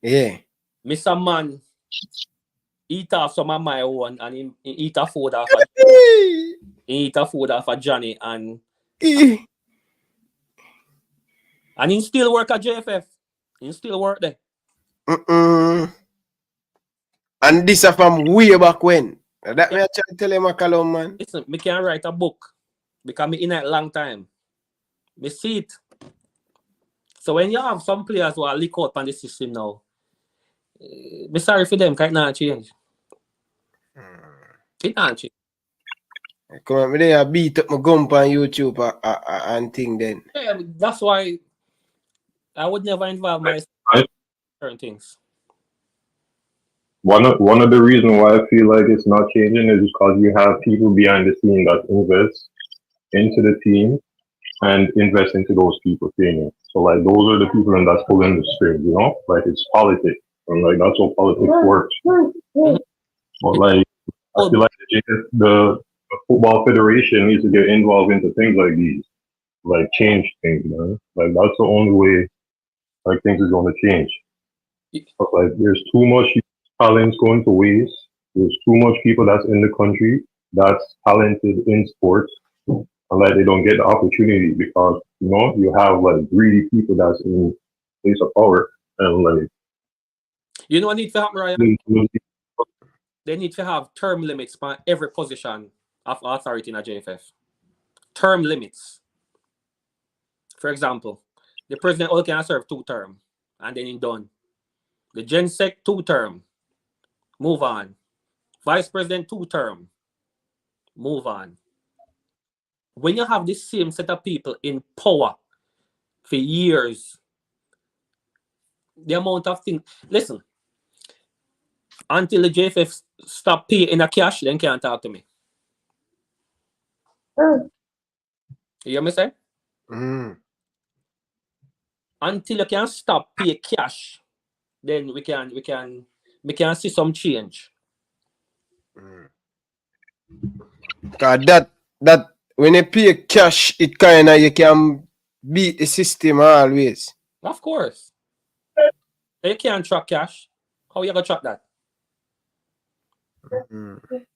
Yeah. Mr. Man eat off some of my own and he eat a food off of Johnny and he still work at JFF. He still work there. And this is from way back when. That me I try to tell him, McCallum, man. Listen, me can write a book because me in a long time. Me see it. So when you have some players who are leak out on the system now, me sorry for them, can't not change. It can't change. Come on, me there beat up my gump on YouTube and thing then. Yeah, that's why I would never involve myself in certain things. One of the reasons why I feel like it's not changing is because you have people behind the scene that invest into the team and invest into those people training. So like those are the people and that's pulling the strings, you know? Like it's politics. And like that's how politics works. But like I feel like the football federation needs to get involved into things like these. Like change things, man. Like that's the only way like things is gonna change. But like there's too much talent going to waste. There's too much people that's in the country that's talented in sports. And like they don't get the opportunity because you know you have like greedy people that's in place of power and like you know what need to happen, Ryan? They need to have term limits for every position of authority in a JFF. Term limits. For example, the president only can serve 2 terms and then he's done. The Gen Sec 2 term. Move on. Vice President 2 term. Move on. When you have the same set of people in power for years, the amount of things. Listen, until the JFF stop paying in a cash, then can't talk to me. You hear me say? Until you can stop pay cash, then we can see some change. Cause that when you pay cash, it kinda you can beat the system always. Of course. You can't track cash. How you gonna track that?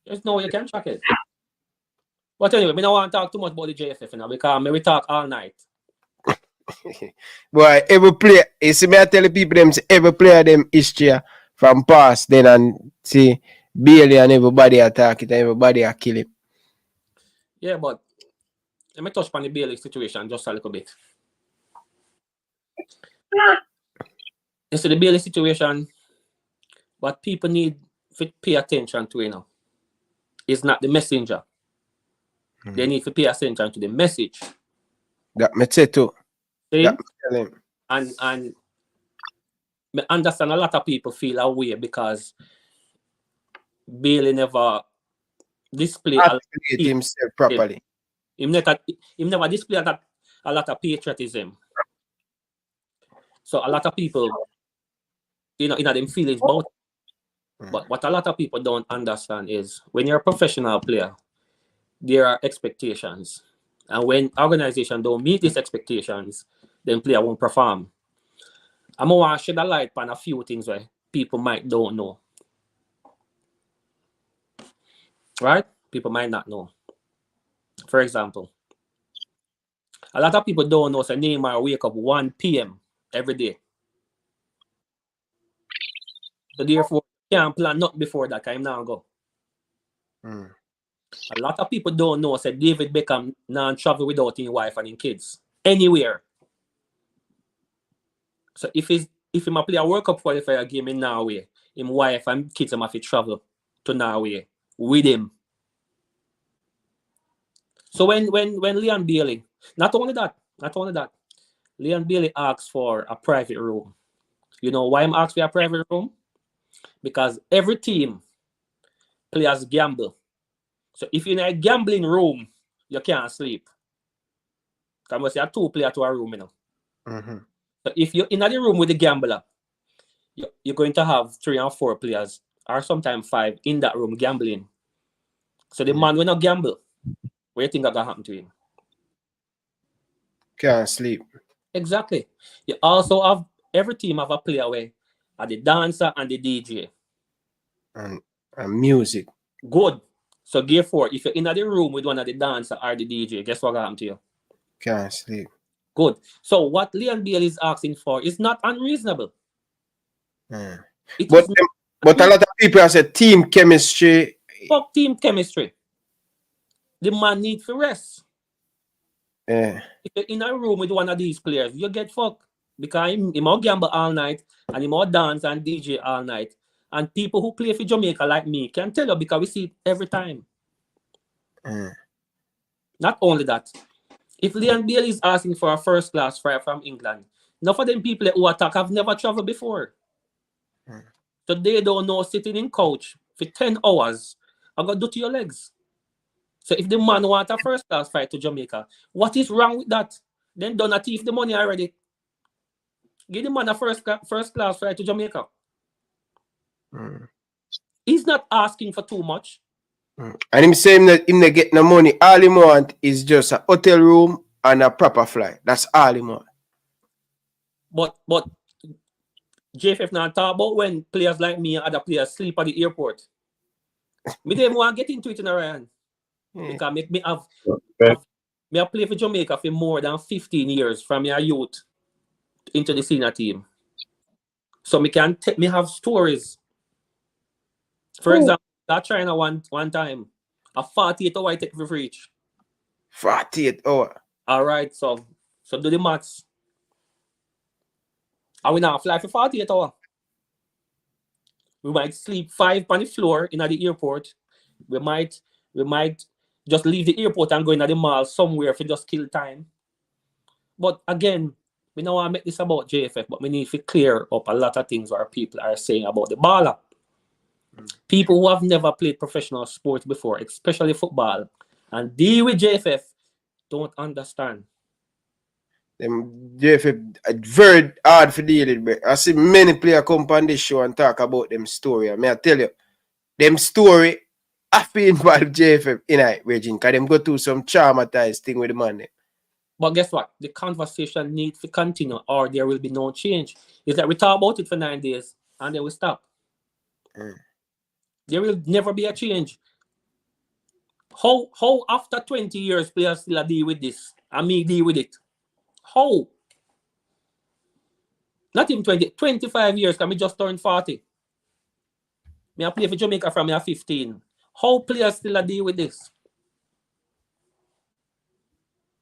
There's no way you can track it. But anyway, we don't want to talk too much about the JFF now because we talk all night. Boy, every player, you see me I tell the people them every player them history from past then and see Bailey and everybody attack it and everybody a kill him. Yeah, but let me touch on the Bailey situation just a little bit. You see the Bailey situation, what people need to pay attention to, you know, is not the messenger. They need to pay attention to the message. That me say too. And I understand a lot of people feel away because Bailey never displayed himself properly. He never displayed a lot of patriotism. So a lot of people, you know, them feelings about it. But what a lot of people don't understand is when you're a professional player, there are expectations. And when organizations don't meet these expectations, then player won't perform. I'm going to shed a light on a few things where people might don't know. Right? People might not know. For example, a lot of people don't know so Neymar wake up 1 p.m. every day. So therefore, can't plan nothing before that time now go. A lot of people don't know say David Beckham now travel without his wife and his kids anywhere. So if he play a World Cup qualifier game in Norway, his wife and kids have to travel to Norway with him. So when Leon Bailey, not only that, Leon Bailey asks for a private room. You know why I'm asking for a private room? Because every team players gamble. So if you're in a gambling room, you can't sleep. Because you have 2 players to a room, you know. So if you're in the room with the gambler, you're going to have 3 or 4 players, or sometimes 5 in that room gambling. So the man will not gamble. What do you think is going to happen to him? Can't sleep. Exactly. You also have every team have a player where are the dancer and the DJ. And music. Good. So therefore, if you're in the room with one of the dancer or the DJ, guess what happened to you? Can't sleep. Good. So what Leon Bailey is asking for is not unreasonable. But a lot of people have said team chemistry. Fuck team chemistry. The man needs to rest. If you're in a room with one of these players, you get fucked. Because he might gamble all night and he might dance and DJ all night. And people who play for Jamaica like me can tell you because we see it every time. Not only that, if Liam Bailey is asking for a first class flight from England, enough of them people who attack have never traveled before. So they don't know sitting in coach for 10 hours, I'm going to do to your legs. So if the man wants a first class flight to Jamaica, what is wrong with that? Then don't thief the money already. Give the man a first class flight to Jamaica. He's not asking for too much. And him saying that him not get no money. All he want is just a hotel room and a proper flight. That's all he want. But JFF now talk about when players like me and other players sleep at the airport. Me don't even want to get into it in Ryan. Because me have played for Jamaica for more than 15 years from your youth into the senior team. So me have stories. For example, that China one time, a 48 hour I take for reach. 48 hour. All right, so do the maths. And we now fly for 48 hours. We might sleep 5 on the floor in the airport. We might just leave the airport and go into the mall somewhere for just kill time. But again, we know I make this about JFF, but we need to clear up a lot of things where people are saying about the baller. People who have never played professional sports before, especially football, and deal with JFF, don't understand. Them JFF very hard for dealing with. I see many players come on this show and talk about them story. I mean, I tell you, them story have to involve JFF in it, Regine, because them go through some traumatized thing with the man. But guess what? The conversation needs to continue or there will be no change. It's like we talk about it for 9 days and then we stop. There will never be a change. How after 20 years players still deal with this and me deal with it? How? Not even 20, 25 years, because I just turned 40. I play for Jamaica from 15. How players still deal with this?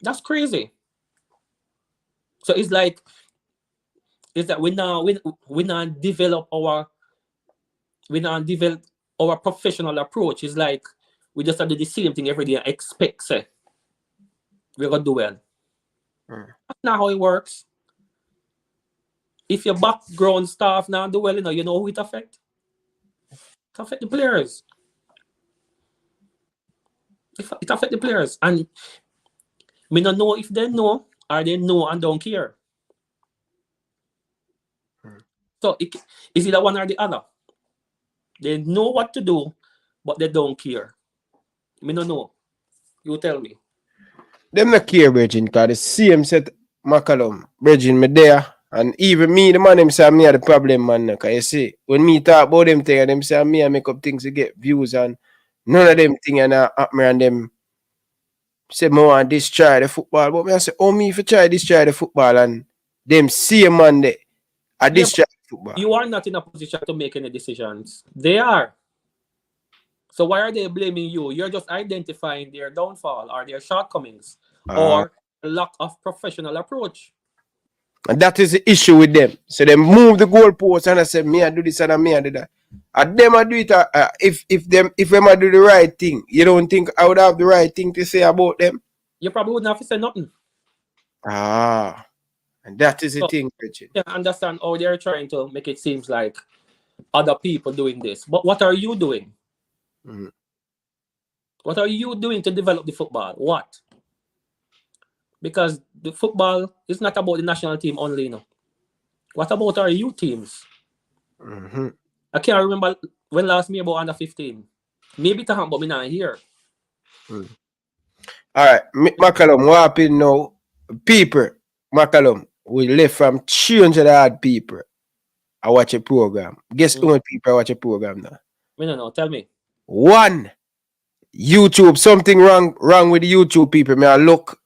That's crazy. So it's like we now develop our professional approach. It's like we just do the same thing every day and expect we're gonna do well. That's not how it works. If your background staff now do well, you know who it affect? It affect the players. It affect the players. And we don't know if they know or they know and don't care. So is either one or the other. They know what to do, but they don't care. Me don't know. You tell me. Them not care, Regine, because the same set McCallum, Regine, me there. And even me, the man, them say me are the problem, man. Because you see, when me talk about them things, them say me I make up things to get views, and none of them things and me and them say more and this try the football. But me I say, oh, me if you try the football, and them same man there, I try the football. You are not in a position to make any decisions. They are. So why are they blaming you? You're just identifying their downfall or their shortcomings or lack of professional approach. And that is the issue with them. So they move the goalpost and I say, me I do this and me I do that. And them I do it. If them I do the right thing, you don't think I would have the right thing to say about them? You probably wouldn't have to say nothing. And that is the thing, Richard. Yeah, I understand how they're trying to make it seem like other people doing this. But what are you doing? What are you doing to develop the football? What? Because the football is not about the national team only, What about our youth teams? I can't remember when last me about under 15. Maybe to but me not here. All right, McCallum, what happened now? People, McCallum, we left from 300 odd people. I watch a program. Guess how many people I watch a program now? I don't know. Tell me. One. YouTube, something wrong with the YouTube people. I look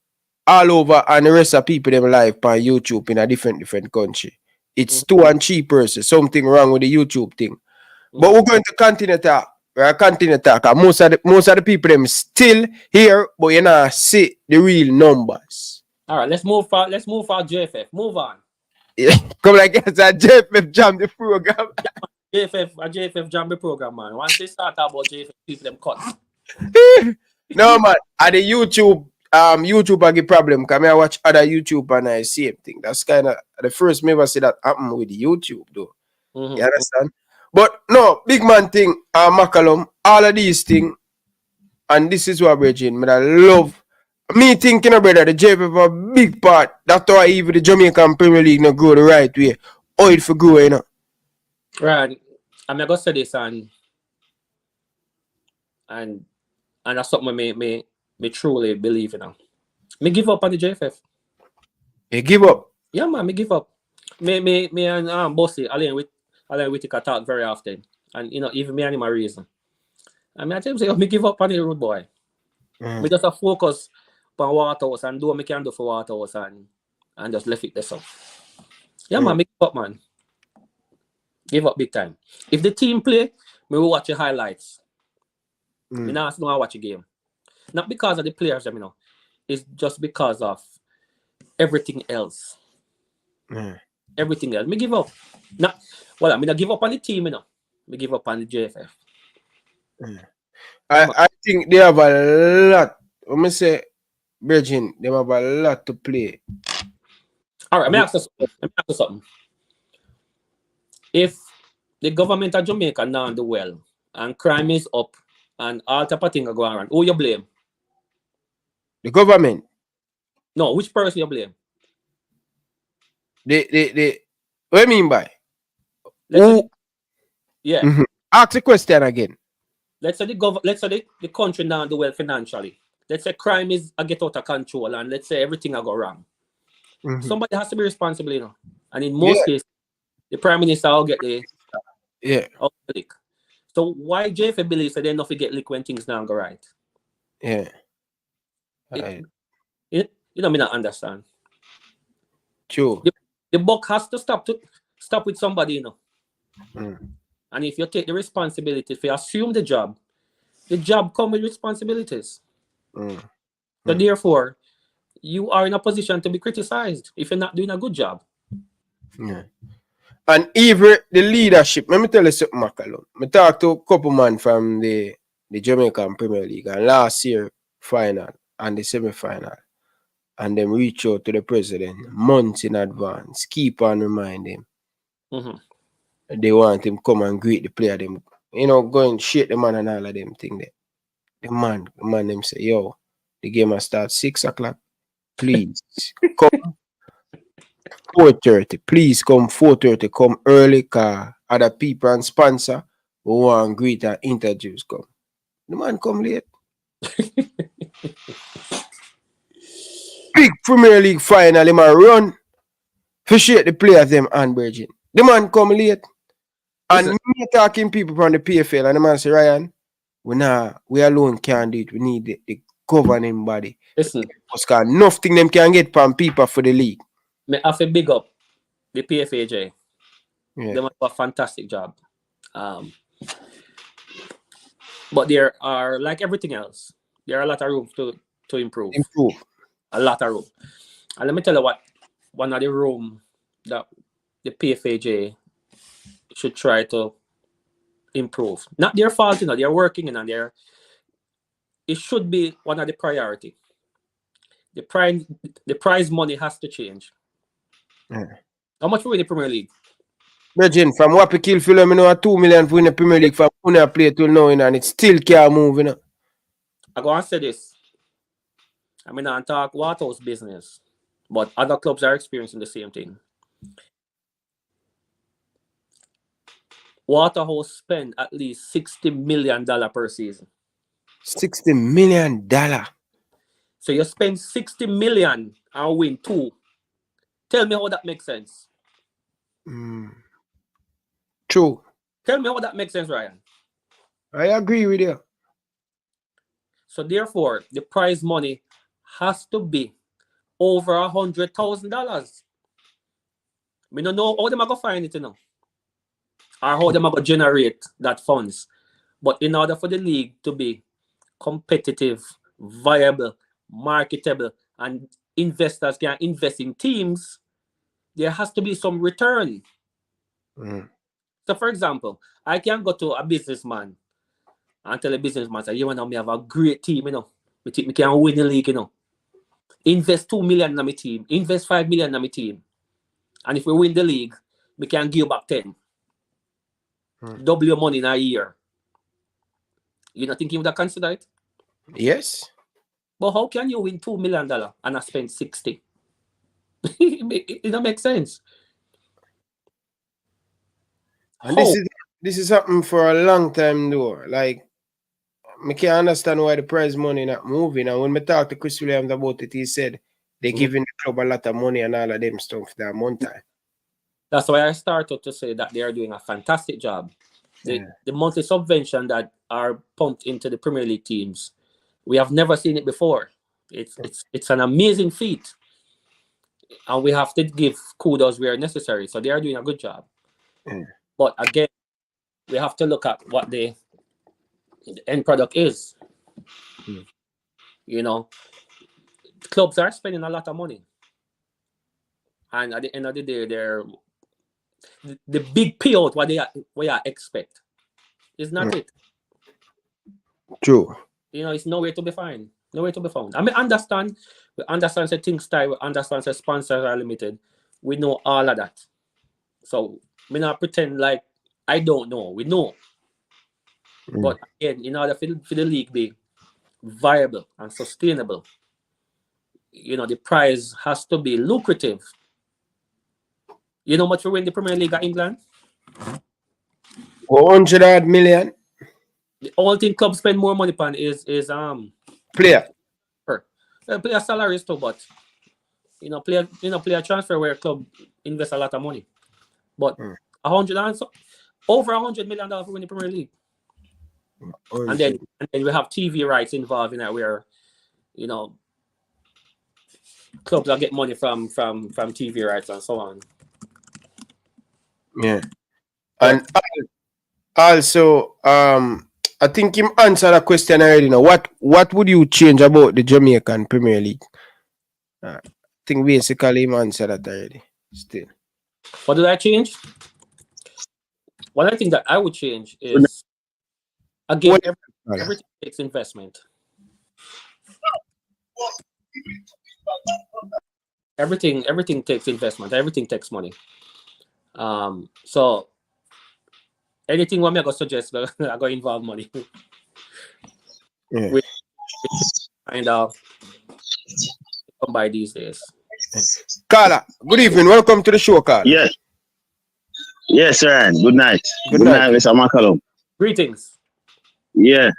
all over and the rest of people them live on YouTube in a different country. It's 2 and 3 persons. Something wrong with the YouTube thing. But we're going to continue talk. Most of the people them still here, but you not see the real numbers. All right, let's move for JFF. Move on. Come like as a JFF jam the program. JFF Jambi program, man. Once they start about JFF, people them cut. No man, at the YouTube I get problem because I watch other YouTube and I see same thing. That's kind of the first me ever see that happen with YouTube though. You understand? But no, big man thing, McCallum, all of these things, and this is what Virgin, I love me thinking brother, the JFF a big part. That's why even the Jamaican Premier League not grow the right way. Or it for grow, you know. Right. I'm gonna say this and that's something me truly believe in. Me give up on the JFF. You give up? Yeah, man, me give up. Me and Bossy, Alain Whittaker talk very often. And you know, even me and him a reason. I mean I tell him say, me give up on the road boy. Me just a focus on Waterhouse and do what me can do for Waterhouse and just left it there so. Yeah, man, me give up, man. Give up big time. If the team play, me will watch the highlights. Me not know I watch a game. Not because of the players, you know. It's just because of everything else. Everything else. Me give up. Not well, I mean I give up on the team, you know. Me give up on the JFF. I think they have a lot. Let me say, Virgin, they have a lot to play. All right, let me ask you something. If the government of Jamaica now do well and crime is up and all type of things are going on, who you blame? The government? No, which person you blame? What do you mean by? Yeah. Ask the question again. Let's say the country now do well financially. Let's say crime is get out of control and let's say everything go wrong. Somebody has to be responsible, you know. And in most cases, the Prime Minister will get the lick. So why JFF believes that they not get lick when things now go right? Yeah. You know, me not understand. True. The buck has to stop with somebody, you know. And if you take the responsibility, if you assume the job comes with responsibilities. So therefore, you are in a position to be criticized if you're not doing a good job. Yeah. And even the leadership, let me tell you something, McCallum. I talked to a couple man from the Jamaican Premier League and last year final and the semi-final. And them reach out to the president months in advance. Keep on remind him. They want him come and greet the player. Them, you know, go and shake the man and all of them thing there. The man them say, yo, the game will start 6 o'clock. Please come 4:30. Please come 4:30. Come early, car other people and sponsor who want to greet and introduce come. The man come late. Big Premier League final, him a run. For shake the players them and Virgin. The man come late. And me talking people from the PFL and the man say, Ryan, we alone can't do it. We need the governing body. Listen. Because nothing them can get from people for the league. Me have to big up the PFAJ. Yeah. They do a fantastic job. But there are, like everything else, there are a lot of room to improve. A lot of room. And let me tell you what, one of the room that the PFAJ should try to improve. Not their fault, you know, they're working and it should be one of the priority. The prize money has to change. How much we win the Premier League? Virgin, from what we kill film, you know, 2 million for win the Premier League from Pune play till now, and it still can't move, you know. I go and say this. I mean, I talk Waterhouse business, but other clubs are experiencing the same thing. Waterhouse spend at least $60 million per season. $60 million. So you spend $60 million and win 2. Tell me how that makes sense. True. Tell me how that makes sense, Ryan. I agree with you. So therefore, the prize money has to be over $100,000. We don't know how they are going to find it, you know, or how they are going to generate that funds. But in order for the league to be competitive, viable, marketable, and investors can invest in teams, there has to be some return. So, for example, I can go to a businessman and tell a businessman, say, you know, me have a great team, you know. Me think me can win the league, you know. Invest 2 million in my team, invest 5 million in my team. And if we win the league, we can give back 10. Double your money in a year. You not think you would consider it? Yes. But how can you win $2 million and I spend 60? It don't make sense. And this is happening for a long time though. Like, I can't understand why the prize money not moving. And when we talked to Chris Williams about it, he said they're giving the club a lot of money and all of them stuff that month time. That's why I started to say that they are doing a fantastic job. The monthly subvention that are pumped into the Premier League teams, we have never seen it before. It's an amazing feat. And we have to give kudos where necessary. So they are doing a good job. But again, we have to look at what the end product is. You know, clubs are spending a lot of money. And at the end of the day, they're the big payout what they expect is not it. True. You know, it's nowhere to be found. Nowhere to be found. I mean, we understand the things style, we understand the sponsors are limited. We know all of that. So we not pretend like I don't know. We know. But again, in order for the league be viable and sustainable, you know, the prize has to be lucrative. You know how much we win the Premier League at England? 100 million. The only thing clubs spend more money on is player. Player salaries too, but player transfer where club invest a lot of money. But over $100 million for winning the Premier League. And then we have TV rights involved in that where, you know, clubs will get money from TV rights and so on. Yeah. And also, I think him answered a question already now. What would you change about the Jamaican Premier League? I think basically him answered that already. Still. What did I change? One I think that I would change is, again, everything takes investment. Everything takes investment. Everything takes money. So anything what me go suggest I go involve money. With kind of come by these days. Carla, good evening. Welcome to the show, Carla. Yes. Yes, sir. Good night. Good night, Mr. McCallum. Greetings. Yeah.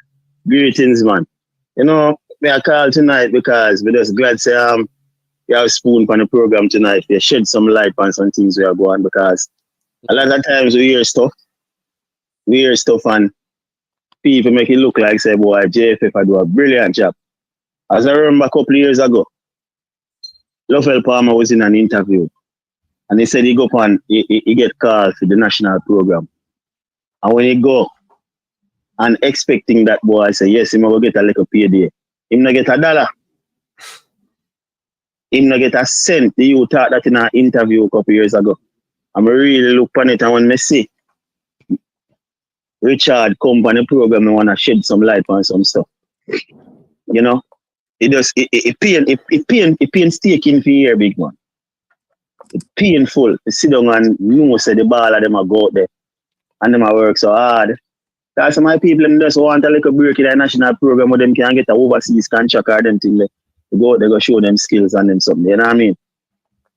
Greetings, man. You know, me I call tonight because we just glad say you have a spoon on the program tonight. You shed some light on some things we are going because a lot of times we hear stuff and people make it look like say, boy, JFF I do a brilliant job. As I remember a couple of years ago, Lovell Palmer was in an interview and he said he go up and he get called for the national program. And when he go and expecting that boy, I say, yes, he will get a little payday. Him not get $1. Him not get a cent. You thought that in an interview a couple of years ago. I'm really look on it and when I see Richard come on the program, I want to shed some light on some stuff. You know? It painstaking for your big man. It's painful to sit down and know say the ball of them are go out there and them are work so hard. That's why my people them just want a little break in the national program where them can get a overseas contract or them thing like to go out there go show them skills and them something. You know what I mean?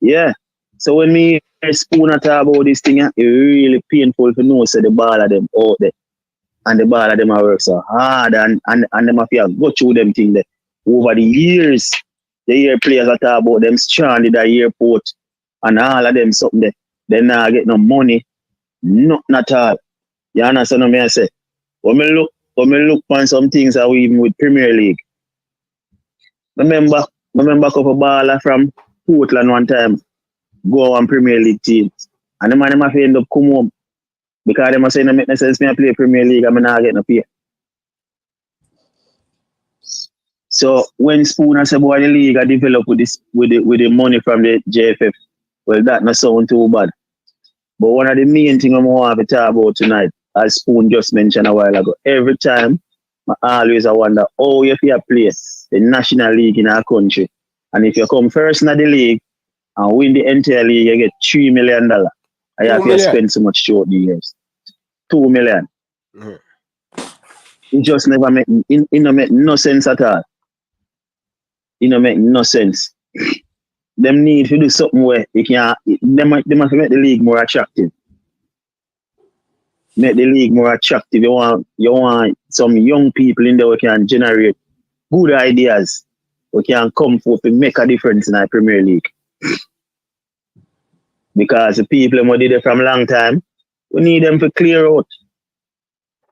Yeah. So when me spoon at about this thing, it's really painful to know say the ball of them out there. And the ball of them are work so hard and them have to go through them thing there. Over the years, the year players are talk about them stranded at the airport and all of them something there. They not get no money, nothing at all. You understand what I say? When me look on some things that we even with Premier League. Remember a couple baller from Portland one time go on Premier League team. And the man them have to end up come home. Because them are saying it make no sense me I play Premier League and I not get no pay. So when Spooner say boy the league I develop with the money from the JFF, well that not sound too bad. But one of the main things I want to talk about tonight, as Spoon just mentioned a while ago, every time I always wonder how you feel place the National League in our country. And if you come first in the league and win the entire league, you get $3 million. And you have to spend so much throughout the years. $2 million. It just never make no sense at all. It don't make no sense. Them need to do something where you can them have to make the league more attractive. Make the league more attractive. You want some young people in there who can generate good ideas, who can come forth to make a difference in our Premier League. Because the people who did it from a long time, we need them to clear out.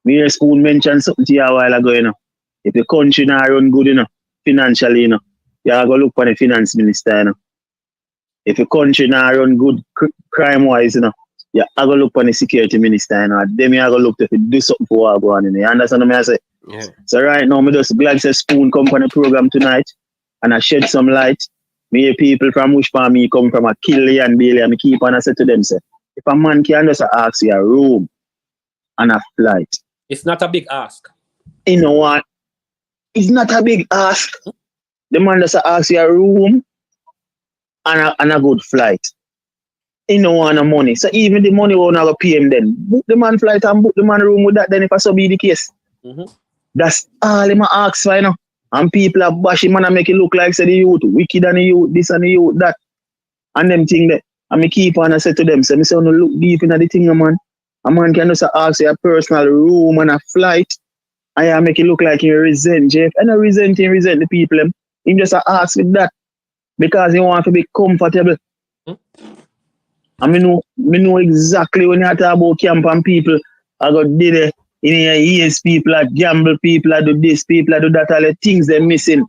Me hear Spoon mention something to you a while ago, you know. If the country not run good, you know, financially, you know, you have to look for the finance minister, you know. If the country not run good crime-wise, you know, you have to look for the security minister, you know. Then you have to look to do something for what go on, you know. You understand what I say? Yeah. So right now, I'm just glad to Spoon come on the program tonight and I shed some light. Me hear people from Wishpan, me come from a Killy and Bailey, and me keep on and say to them, say, if a man can just ask you a room and a flight. It's not a big ask. You know what? It's not a big ask. The man just ask you a room and a good flight. You know want no money. So even the money won't have to pay him then. Book the man flight and book the man room with that then if I so be the case. That's all him ask for, you know. And people are bash him and make it look like say the youth wicked and the youth this and the youth that. And them thing that. And me keep on and say to them, say, me say, no look deep into the thing, man. A man can just ask you a personal room and a flight. And you make it look like you resent Jeff. And I resent the people. He just ask with that. Because he want to be comfortable. And me know exactly when you talk about camp and people, I got did it. In here, yes, people are gamble, people are do this, people are do that, all the things they're missing.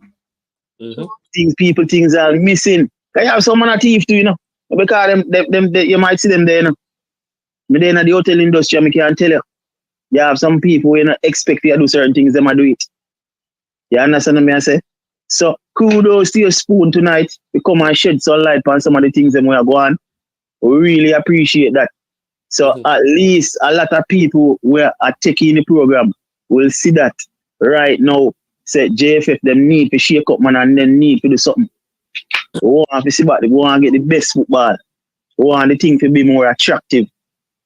Things are missing. Can you have someone a thief too, you know? Because them you might see them there, you know. But then in the hotel industry, I can't tell you. You have some people who you not expect you to do certain things, they might do it. You understand what I say? So kudos to your Spoon tonight. We come and shed some light on some of the things that we are going. We really appreciate that. So at least a lot of people who are taking the program will see that right now. Say JFF them need to shake up man and then need to do something. We want to see about we want to get the best football. We want the thing to be more attractive.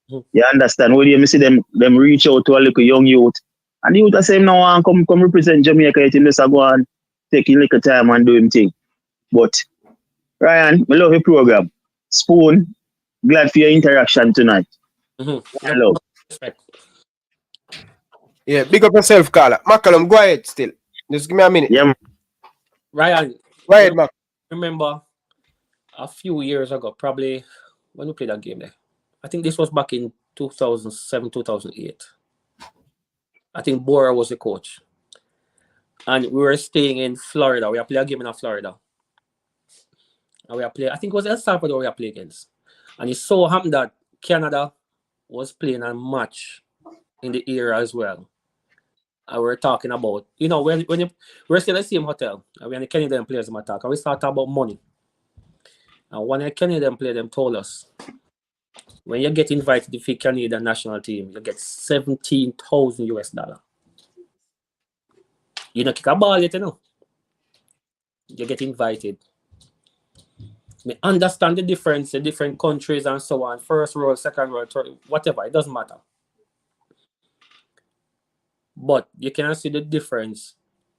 You understand? When you see them reach out to a little young youth. And the youth are saying now want come represent Jamaica, you just go and take a little time and do him thing. But Ryan, we love your program. Spoon, glad for your interaction tonight. Hello. Yeah, big up yourself, Carla. McCallum, go ahead still. Just give me a minute. Yeah. Ryan, go ahead, Mac. Remember a few years ago, probably when we played that game there. I think this was back in 2007, 2008. I think Bora was the coach. And we were staying in Florida. We are playing a game in Florida. And we are playing, I think it was El Salvador we are playing against. And it so happened that Canada was playing a match in the area as well. And we were talking about, you know, when we're still in the same hotel, and when the Canadian players were talking, we started talking about money. And one of the Canadian players them told us, when you get invited to the Canadian national team, you get $17,000 US. You don't kick a ball yet, you know. You get invited. I understand the difference, the different countries and so on. First row, second row, third, whatever. It doesn't matter. But you can see the difference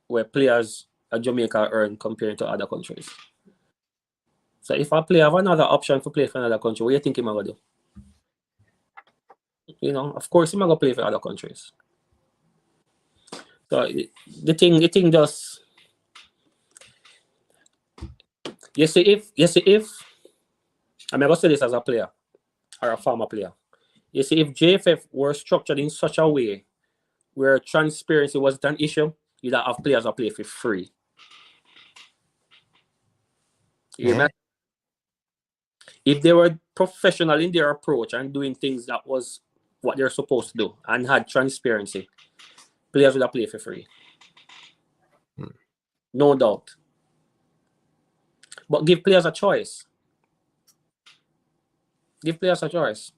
where players at Jamaica earn compared to other countries. So if a player have another option to play for another country, what do you think he might do? You know, of course he might go play for other countries. So the thing just you see if I'm gonna say this as a player or a former player. You see, if JFF were structured in such a way where transparency wasn't an issue, you'd have players that play for free. If they were professional in their approach and doing things that was what they're supposed to do and had transparency, players would have played for free. No doubt. But give players a choice. Give players a choice.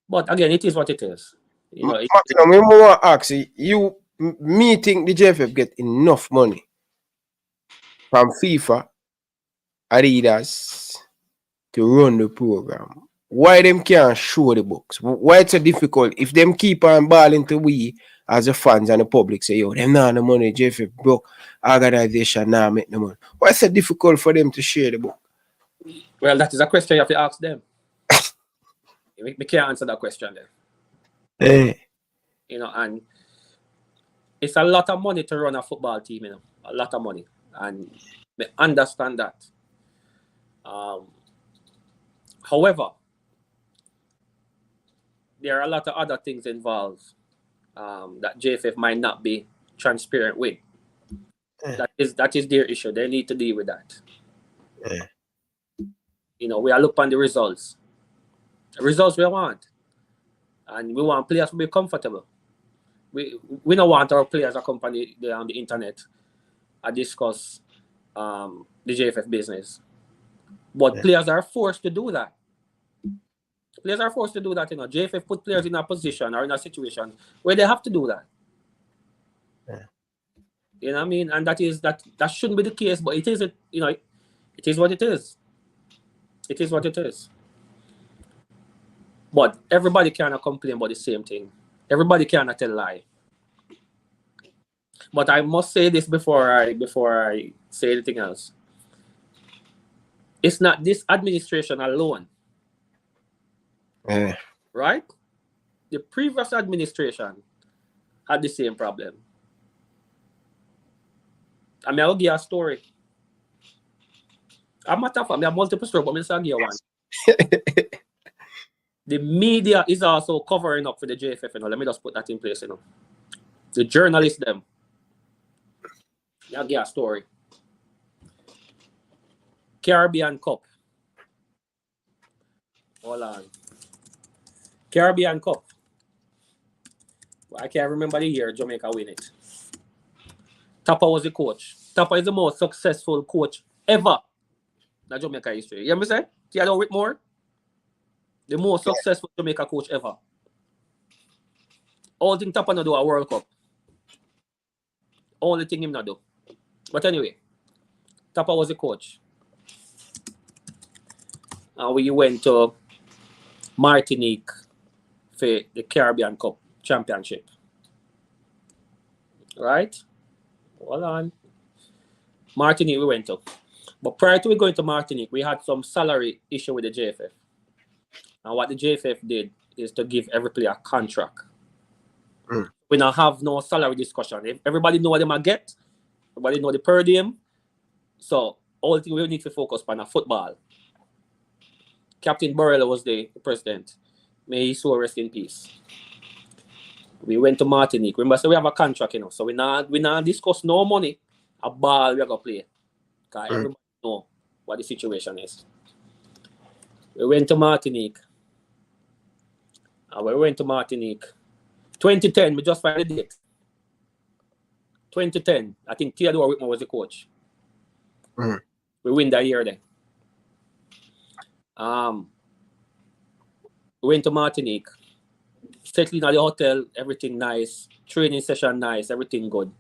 But again, it is what it is. You know, me more ask you, me think the JFF get enough money from FIFA, Adidas to run the program. Why them can't show the books? Why it's so difficult? If them keep on balling to we as the fans and the public say, yo, them not the money, JFF broke organization now make the money. Why it's so difficult for them to share the book? Well, that is a question you have to ask them. We can't answer that question then. You know, and it's a lot of money to run a football team, you know, a lot of money. And we understand that. However, there are a lot of other things involved that JFF might not be transparent with. That is their issue. They need to deal with that. You know, we are looking on the results. The results we want. And we want players to be comfortable. We don't want our players accompany there on the internet and discuss the JFF business. But players are forced to do that. Players are forced to do that, you know. JFF put players in a position or in a situation where they have to do that. You know what I mean? And that shouldn't be the case, but it is, you know, it is what it is. It is what it is. But everybody cannot complain about the same thing. Everybody cannot tell a lie. But I must say this before I say anything else. It's not this administration alone. Right? The previous administration had the same problem. I mean, I'll give you a story. I'm not a fan, I have multiple stories, but I'll give you one. The media is also covering up for the JFF, you know. Let me just put that in place, you know. The journalists, them. I'll give you a story. Caribbean Cup. Hold on. Caribbean Cup. I can't remember the year Jamaica win it. Tapa was the coach. Tapa is the most successful coach ever in Jamaica history. You hear me say? Theodore Whitmore? The most successful Jamaica coach ever. All thing Tapa not do a World Cup. Only thing him not do. But anyway, Tapa was the coach. And we went to Martinique for the Caribbean Cup Championship. Right? Hold on. Martinique we went to. But prior to we going to Martinique, we had some salary issue with the JFF. And what the JFF did is to give every player a contract. We now have no salary discussion. If everybody know what they might get, everybody know the per diem. So all thing we need to focus on a football. Captain Burrell was the president. May he so rest in peace. We went to Martinique. Remember, so we have a contract, you know. So we not discuss no money. A ball we're gonna play. Because everybody know what the situation is. We went to Martinique. And we went to Martinique. 2010, we just find the date. 2010, I think Theodore Whitmore was the coach. We win that year then. We went to Martinique. Settling at the hotel, everything nice. Training session nice, everything good.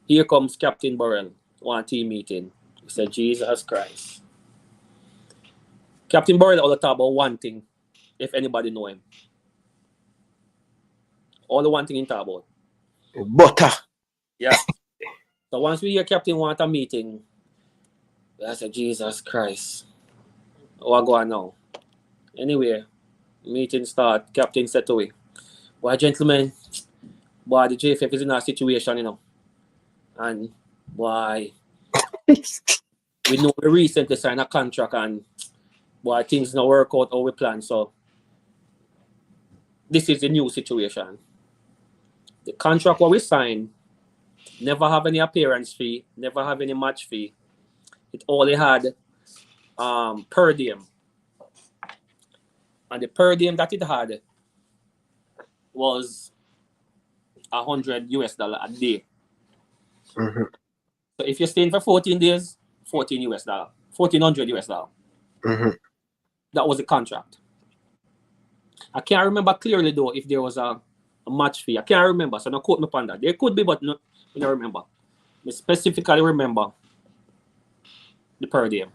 Here comes Captain Burrell, one team meeting. He said, Jesus Christ. Captain Burrell only talk about one thing, if anybody know him. All the one thing he talk about. Butter. Yeah. So once we hear Captain want a meeting, I said, Jesus Christ. What go on now? Anyway, meeting start. Captain said to me, "Boy, gentlemen, boy, the JFF is in a situation, you know. And boy, we know we recently signed a contract and boy, things not work out how we plan. So this is the new situation. The contract what we signed never have any appearance fee, never have any match fee. It only had per diem. And the per diem that it had was $100 a day. So if you're staying for 14 days, $14, $1,400. That was the contract. I can't remember clearly though if there was a match fee. I can't remember, so don't quote me on that. There could be, but no, I don't remember. I specifically remember the per diem,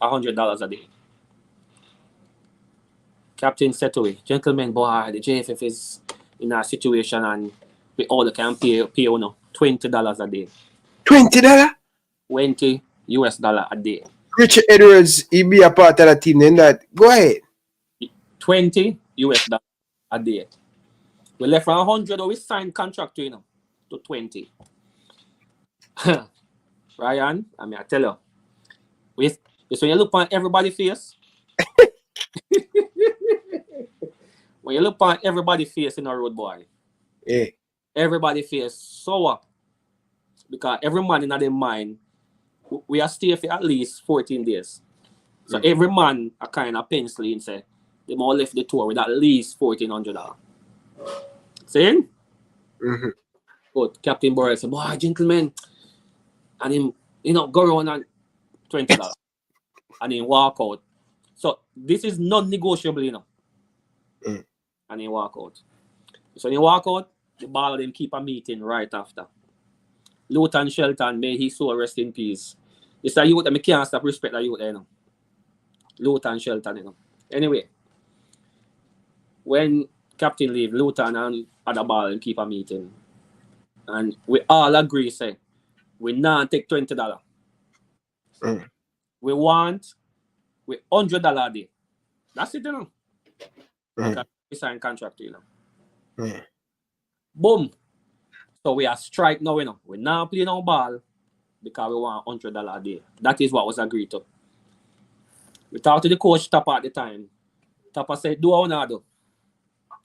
$100 a day. Captain said to me, gentlemen, boy, the JFF is in a situation and we all can pay you know, $20 a day. $20? $20 a day. Richard Edwards, he be a part of the team then that. Go ahead. $20 a day. We left from 100 or we signed contract to, you know, to 20. Ryan, I mean, I tell you, when you look on everybody's face, when you look on everybody's face in a road, boy, yeah, everybody face sour. Because every man in their mind, we are stay for at least 14 days. So every man a kind of pencil and say, they more left the tour with at least $1,400. Saying? Mm-hmm. But Captain Borrell said, boy, gentlemen, and him, you know, go around and $20. And he walk out. So this is non-negotiable, you know. And he walk out. So when he walk out, the ball of them keep a meeting right after. Luton Shelton, may he so rest in peace. It's a youth that I can't stop respect that youth, you know. Luton Shelton, you know. Anyway, when Captain leave, Luton and other ball and keep a meeting. And we all agree, say, we not take $20. We want $100 a day. That's it, you know. Because we sign contract, you know. Boom. So we are strike now, you know. We're not playing no ball because we want $100 a day. That is what was agreed to. We talked to the coach Tapa at the time. Tapa said, do what we do.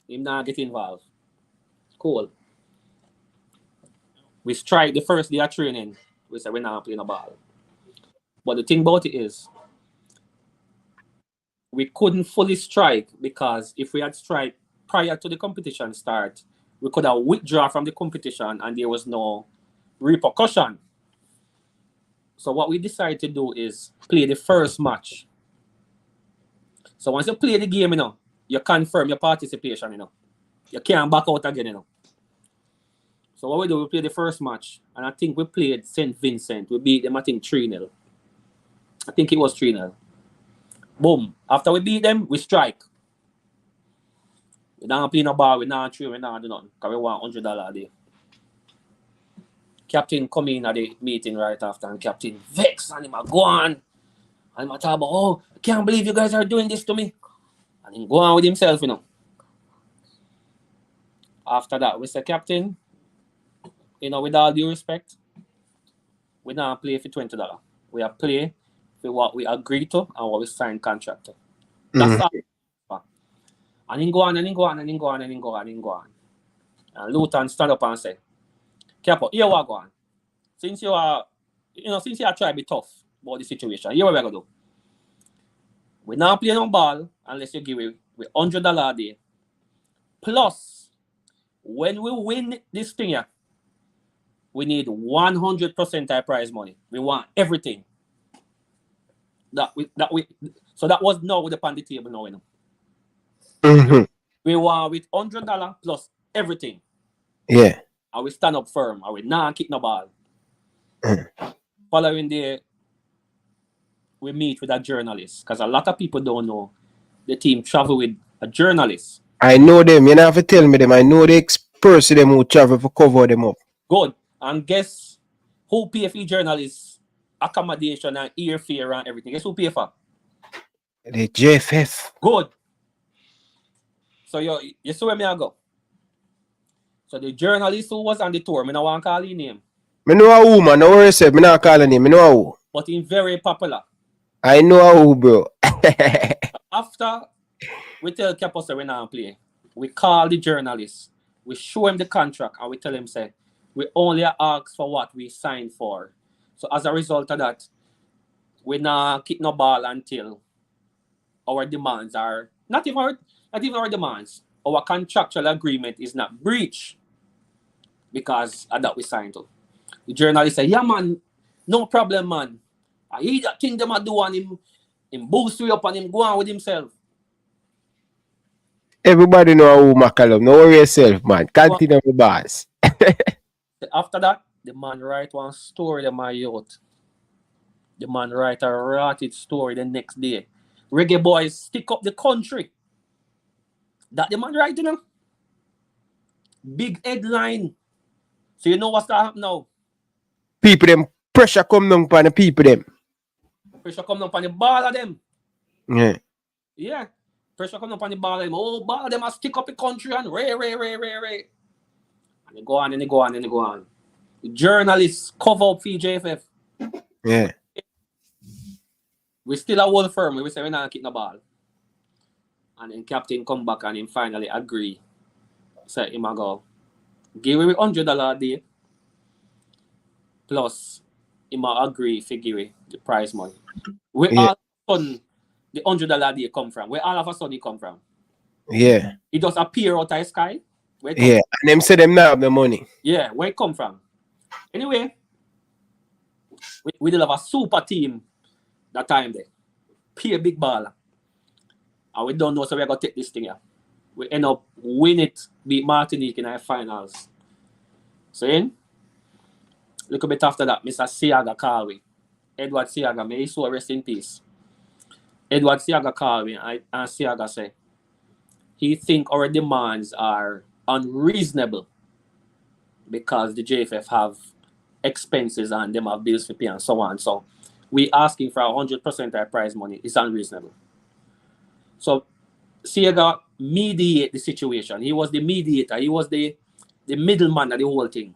Him not get involved. Cool. We strike the first day of training. We said we're not playing a ball. But the thing about it is, we couldn't fully strike because if we had strike prior to the competition start, we could have withdrawn from the competition and there was no repercussion. So what we decided to do is play the first match. So once you play the game, you know, you confirm your participation, you know. You can't back out again, you know. So what we do, we play the first match, and I think we played St. Vincent. We beat them, I think, 3-0. I think it was 3-0. Boom. After we beat them, we strike. We don't play no ball, we don't train, we don't do nothing. Because we want $100 a day. Captain come in at the meeting right after, and Captain vex, and he go on. And he talk about, oh, I can't believe you guys are doing this to me. And he go on with himself, you know. After that, we say, Captain, you know, with all due respect, we don't play for $20. We are play for what we agree to and what we sign contract to. That's all. And he go on, and he go on, and he go on, and he go on, and he go on. And Luton stand up and say, Capo, here we go on. Since you are, you know, since you are trying to be tough about the situation, here what we're going to do. We not play no ball unless you give it $100 a day. Plus, when we win this thing here, we need 100% our prize money. We want everything. So that was now with the on the table now, you know. Mm-hmm. We want with $100 plus everything. Yeah. And we stand up firm. And we not kick no ball. Following day, we meet with a journalist. Because a lot of people don't know the team travel with a journalist. I know them. You don't have to tell me them. I know the person them who travel to cover them up. Good. And guess who pay for journalists accommodation and airfare and everything? Guess who pay for? The JFF. Good. So you see where me I go? So the journalist who was on the tour, I don't want to call his name. I know a woman, no worry, I not call her name, I know who. But he's very popular. I know who, bro. After we tell Capo say we not play, we call the journalist, we show him the contract, and we tell him, say, we only ask for what we signed for. So as a result of that, we not kick no ball until our demands are, not even our demands, our contractual agreement is not breached because of that we signed to. The journalist say, yeah man, no problem man. I hear that thing them a do on him boost you up and him go on with himself. Everybody know who McCallum. No worry yourself, man. Continue the boss. After that, the man write one story to my youth. The man write a rotted story the next day. Reggae Boys stick up the country. That the man write, you know? Big headline. So you know what's that happen now? People them pressure come down upon the people them. Pressure come down upon the ball of them. Yeah. Yeah. Pressure come down upon the ball of them. Oh, ball of them must stick up the country and ray. And they go on. The journalists cover up for JFF. Yeah. We still a whole firm. We say we're not keep the ball. And then captain come back and him finally agree. Say him a go. Give me $100 a day. Plus him a agree for give the prize money. Where all of a sudden the $100 a day come from? Where all of a sudden he come from? Yeah. It just appear out of the sky. Yeah. And them say them now have the money. Yeah, where it come from? Anyway, we did have a super team that time there. Pay a big baller. And we don't know, so we're going to take this thing here. We end up winning it, beat Martinique in our finals. So then, a little bit after that, Mr. Siaga called me. Edward Siaga, may he so rest in peace. Edward Siaga called me and Siaga said, he think our demands are unreasonable because the JFF have expenses and them have bills to pay and so on. So we asking for 100% of our prize money. It's unreasonable. So Siaga mediate the situation. He was the mediator. He was the middleman of the whole thing.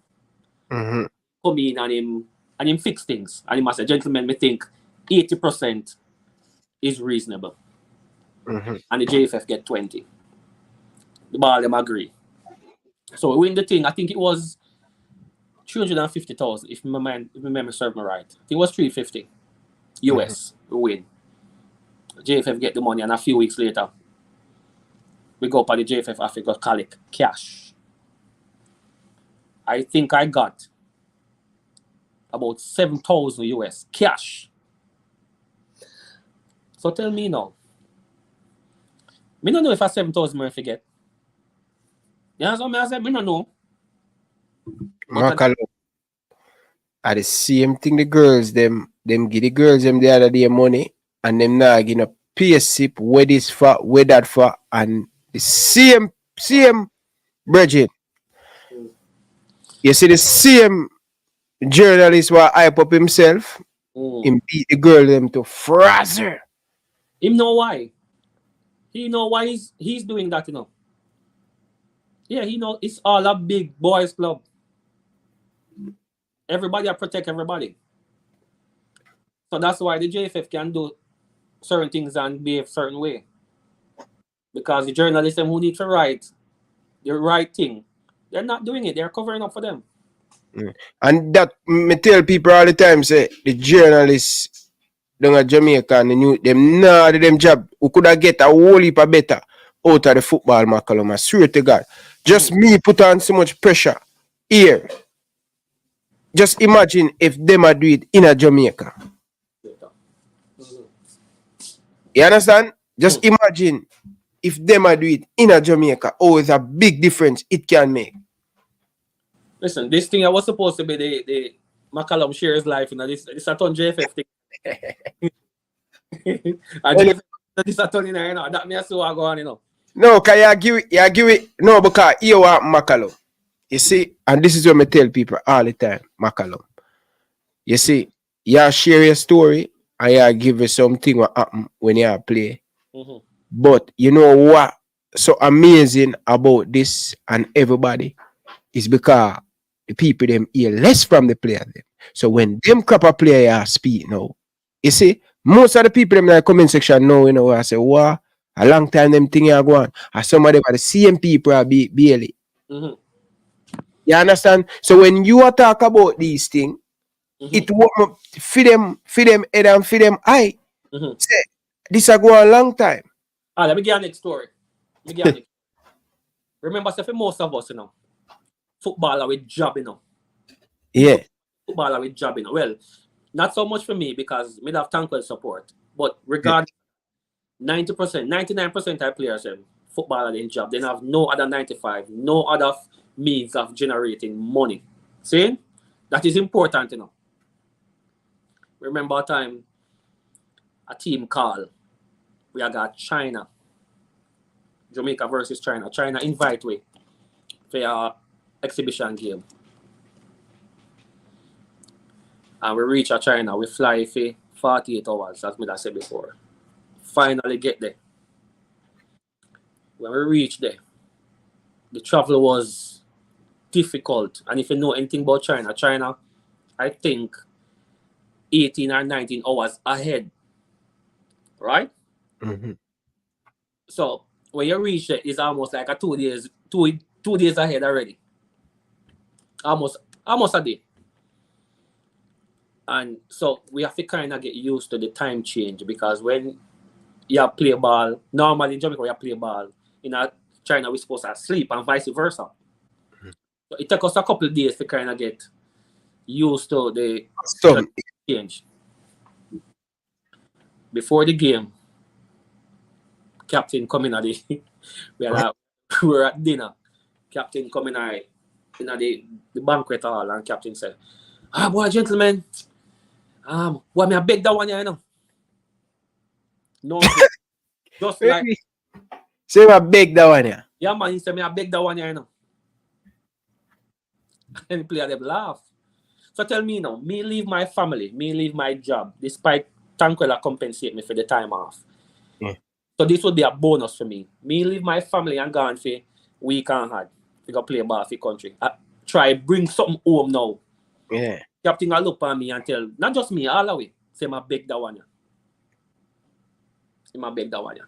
Mm-hmm. Come in and him fix things. And he must say, gentlemen, me think 80% is reasonable. Mm-hmm. And the JFF get 20. The ball them agree. So we win the thing. I think it was 350,000, if my memory serves me right. I think it was 350 US. We win. JFF get the money, and a few weeks later, we go up at the JFF Africa collect cash. I think I got about 7,000 US cash. So tell me now. Me don't know if I 7,000 I forget. You know what I said? Me don't know. McCallum. Are the same thing the girls them give the girls them the other day money and them now give a pay slip where this for, where that for, and the same Bridget. You see the same journalist will hype up himself, him beat the girl them to frazzle. Him know why. He know why he's doing that, you know. Yeah, he know it's all a big boys club. Everybody protect everybody. So that's why the JFF can do certain things and behave a certain way. Because the journalists who need to write the right thing, they're not doing it. They're covering up for them. And that me tell people all the time, say the journalists down at Jamaica and the new them nah them job. We could have get a whole heap of better out of the football, McCallum. I swear to God. Just me put on so much pressure here. Just imagine if them do it in a Jamaica. You understand? Just imagine if them do it in a Jamaica. Oh, it's a big difference it can make. Listen, this thing I was supposed to be the McCallum shares life, you know, this a ton JFF thing. And JFF, this a ton in there, you know. That me so I go on, you know. No, can you give it no, because you want McCallum. You see, and this is what I tell people all the time, McCallum. You see, you share your story and you give you something what happen when you play. Mm-hmm. But you know what so amazing about this and everybody is because the people them hear less from the player them. So when them crap a player speak now, you see, most of the people in the comment section now, you know, I say, wow, a long time them thing are going. And some of them are the same people are barely. Mm-hmm. You understand? So when you are talk about these things, it won't feed them head and feed them eye. Say, this a go a long time. Let me give you a next story. Remember, say for most of us, you know, footballer with job, you know. Yeah. Footballer with job, you know. Well, not so much for me because me have thankful support. But regarding 90%, 99% of players footballer in job. They have no other 9 to 5, no other means of generating money. See? That is important, you know. Remember a time a team call. We have got China. Jamaica versus China. China invite we for our exhibition game. And we reach China. We fly for 48 hours, as I said before. Finally get there. When we reached there, the travel was difficult. And if you know anything about China, China, I think 18 or 19 hours ahead. Right? Mm-hmm. So when you reach there, it's almost like a 2 days, two days ahead already. Almost a day. And so we have to kind of get used to the time change, because when you play ball, normally in Jamaica, you play ball. In China, we're supposed to sleep and vice versa. Mm-hmm. So it took us a couple of days to kind of get used to the change. Before the game, captain coming at the we were at dinner. Captain coming in the banquet hall, and captain said, boy, gentlemen, boy, me I beg that one here, you know. No, just like say I beg that one here. Yeah, man, he said me I beg that one here, you know. And the player them laugh. So tell me now, me leave my family, me leave my job, despite Tanquella compensate me for the time off. Yeah. So this would be a bonus for me. Me leave my family and gone for week and hard. We go play ball for country. I try bring something home now. Yeah. Captain I look at me and tell, not just me, all the way. Say my beg that one. Say my beg that one.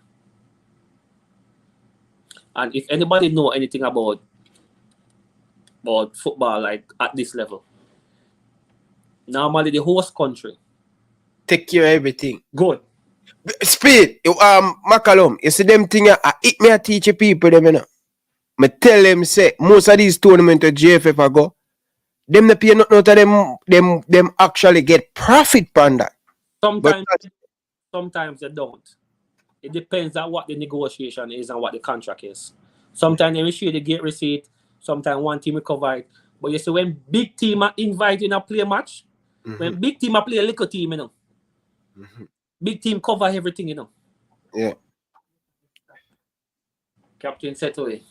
And if anybody know anything about football like at this level, normally the host country take care of everything. Good. Speed, McCallum, you see them thing I teach people them, you know. Me tell them say most of these tournaments to JFF I go, them the pay not of them actually get profit from that. Sometimes they don't. It depends on what the negotiation is and what the contract is. Sometimes they will share the gate receipt, sometimes one team will cover it. But you see, when big team are invited in a play match, when big team are play a little team, you know. Big team cover everything, you know. Yeah. Captain said away.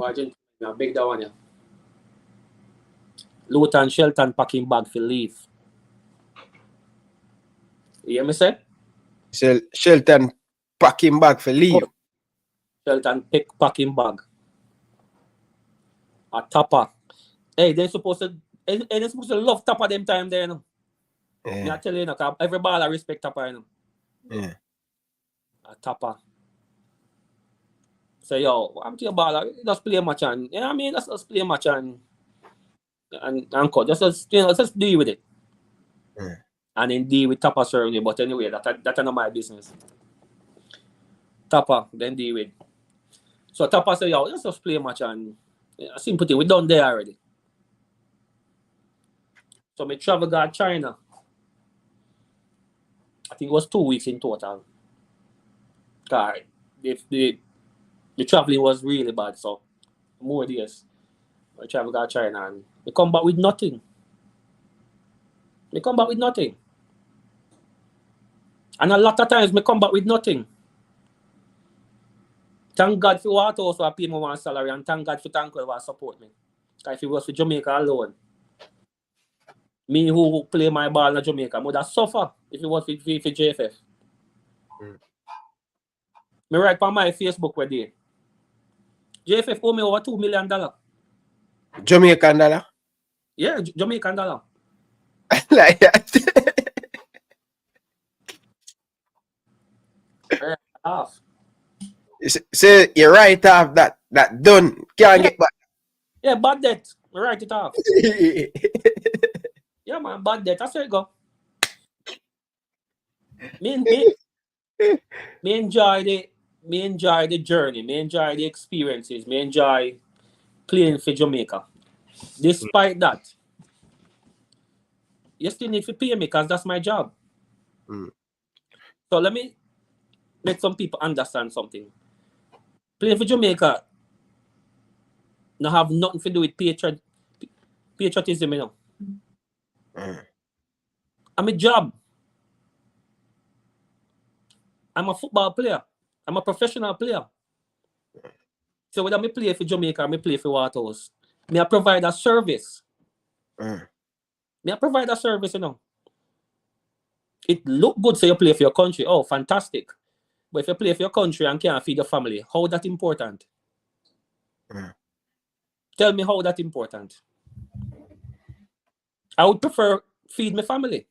Argentina, big that one, yeah. Luton Shelton packing bag for leave. You hear me say? Shelton packing bag for leave. Shelton packing bag. A Tapper. Hey, they're supposed to love Tapper them time there, you know. Yeah. I tell you, every ball I respect Tapper, you know. Yeah. A Tapper. Say, yo, I'm to your baller, just play a match and, you know what I mean? Just play a match and cut. Just deal with it. Yeah. And then deal with Tapper certainly, but anyway, that's not my business. Tapper, then deal with. So Tapper say, yo, let's just play a match and simple thing, we done there already. So me travel to China. I think it was 2 weeks in total. The traveling was really bad, so more days. I travel to China and we come back with nothing. And a lot of times we come back with nothing. Thank God for Waterhouse who pay me one salary, and thank God for Tanquella who support me. Because if it was for Jamaica alone, me who play my ball in Jamaica would have suffered if it was for JFF. Me write on my Facebook where they JFF owe me over $2 million. Jamaican dollar? Yeah, Jamaican dollar. Like that. Half. So you write off that done. Can't get back. Yeah, bad debt. We write it off. Yeah, man, bad debt. That's where it go. Me enjoy the journey. Me enjoy the experiences. Me enjoy playing for Jamaica. Despite that, you still need to pay me because that's my job. So let me let some people understand something. Playing for Jamaica no have nothing to do with patriotism, you know. I'm a job. I'm a football player. I'm a professional player. So whether I play for Jamaica or I play for Waterhouse, I provide a service. I provide a service, you know. It look good so you play for your country. Oh, fantastic. But if you play for your country and can't feed your family, how that important? Tell me how that important. I would prefer feed my family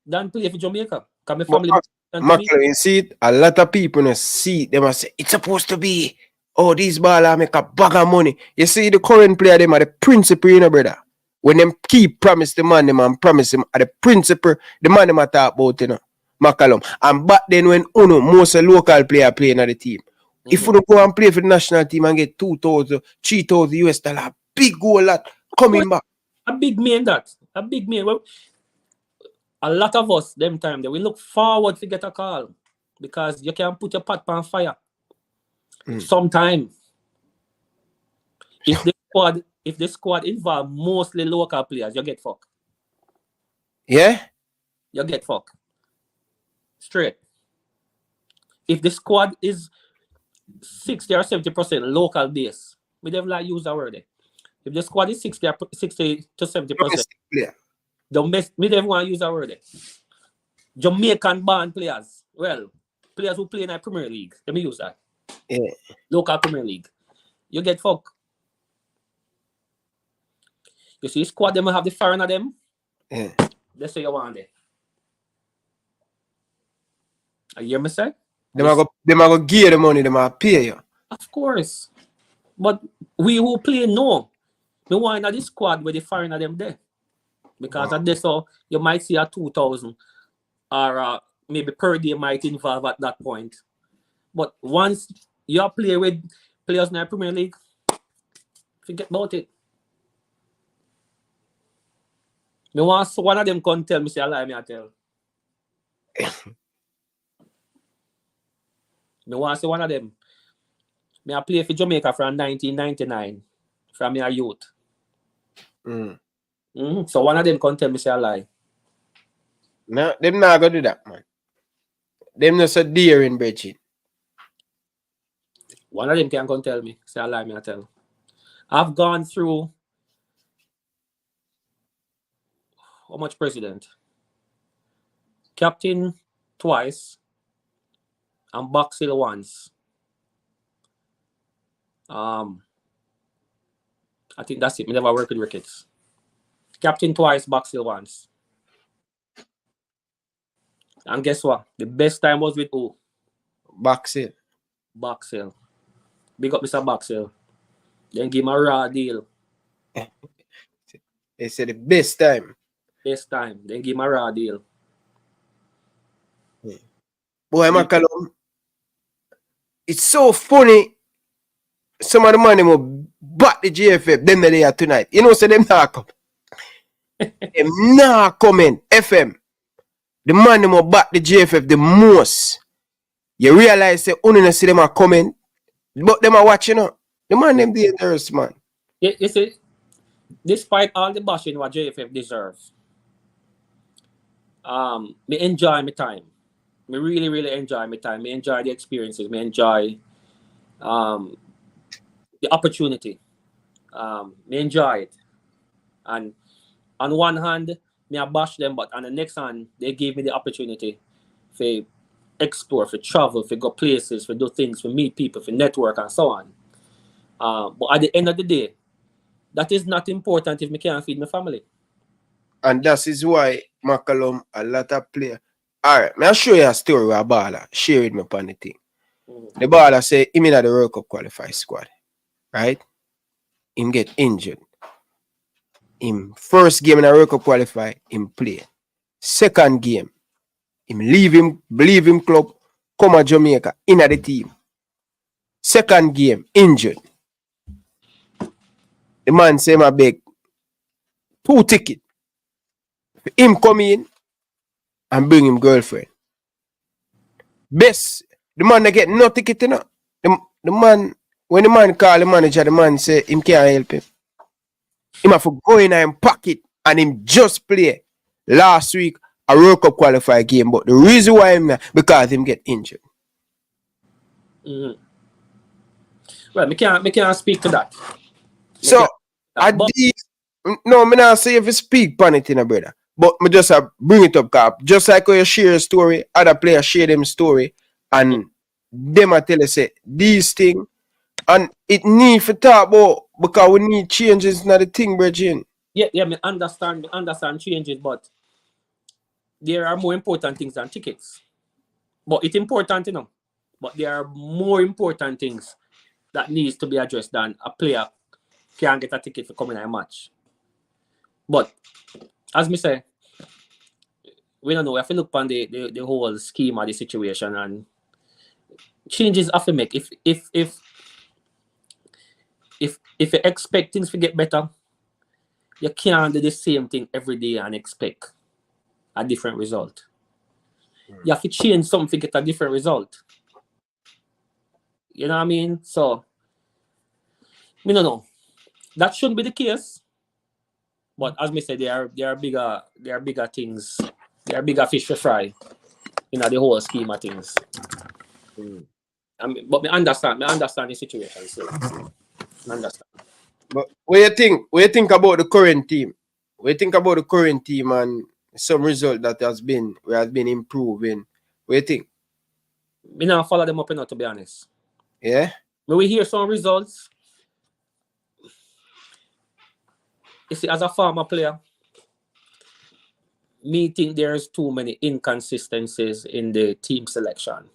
than play for Jamaica. Because my family... McCallum, you see it? A lot of people see it. They must say, it's supposed to be, oh, these ballers make a bag of money. You see the current player, them are the principal, you know, brother. When them keep promise the man, them and promise him are the principal, the man them talk about, you know, McCallum. And back then when most local player playing at the team, if you go and play for the national team and get 2,000, 3,000 US dollar, big goal lot coming back. A big man that. A big man. Well, a lot of us, them time, they will look forward to get a call because you can put your pot on fire. Sometime, if the squad involve mostly local players, you get fucked. Yeah? You get fucked. Straight. If the squad is 60 or 70% local base, we never like use that word. If the squad is 60 to 70%, we never want to use that word. Jamaican born players, well, players who play in the Premier League, let me use that. Yeah. Local Premier League. You get fucked. You see, squad them have the foreign of them. Yeah. That's what you want it. You hear me say? Them are go give the money, them are pay you. Of course. But we who play no. We want in the squad with the foreign of them there. Because at this so you might see a 2,000 or maybe per day might involve at that point. But once you play with players in the Premier League, forget about it. Me want one of them come tell me say I lie, me I tell. Me want say one of them. Me I play for Jamaica from 1999 from my youth. So one of them come tell me say I lie. No, them not gonna do that, man. Them not so daring, Bridget. One of them can come tell me, say I lie, me I tell. I've gone through how much president? Captain twice and Boxhill once. I think that's it. Me never worked with Ricketts. Captain twice, Boxhill once. And guess what? The best time was with who? Boxhill. Boxhill. Big up Mr. Boxhill. Then give him a raw deal. They said the best time. Best time. Then give him a raw deal. Boy, McCallum, it's so funny. Some of the money will bat the GFF. Them they are tonight. You know, so them not come. Them not coming. FM. The man will bat the GFF the most. You realize that only see them are coming, but them are watching up. The man them dangerous, man. You see, despite all the bashing what JFF deserves, me enjoy my time. Me really, really enjoy my time. Me enjoy the experiences. Me enjoy the opportunity. Me enjoy it. And on one hand, me I bash them, but on the next hand, they gave me the opportunity to explore, for travel, for go places, for do things, for meet people, for network, and so on. But at the end of the day, that is not important if me can't feed my family. And that is why, McCallum, a lot of players. All right, I'll show you a story with a baller. Share with me upon the thing. The baller say, him in the World Cup qualified squad. Right? Him get injured. Him first game in the World Cup qualify, him play. Second game, him leave him club, come to Jamaica, in the team. Second game, injured. The man say, my beg, 2 tickets. Him come in and bring him girlfriend. Best, the man that get no ticket, you know. when the man call the manager, the man say him can't help him. Him have to go in and pocket and him just play last week a World Cup qualifier game. But the reason why him not, because him get injured. Mm-hmm. Well, me can't speak to that. So at these, no, me not say if you speak on it, brother. But me just bring it up, Cap. Just like how you share a story, other players share them story, and them I tell you say these things, and it need to talk about because we need changes in the thing, Bridget. Yeah, me understand changes, but there are more important things than tickets. But it's important, But there are more important things that needs to be addressed than a player can't get a ticket for coming to a match. But as me say, we don't know. We have to look on the whole scheme of the situation, and changes have to make. If you expect things to get better, you can't do the same thing every day and expect a different result. You have to change something to get a different result. You know what I mean? So, we don't know. That shouldn't be the case. But as me said, there are bigger things. There are bigger fish to fry in the whole scheme of things. But I understand the situation. So I understand. But what you think about the current team? What you think about the current team and some result that has been improving? What you think? Me now follow them up enough, to be honest. Yeah? When we hear some results, you see, as a former player, me think there's too many inconsistencies in the team selection.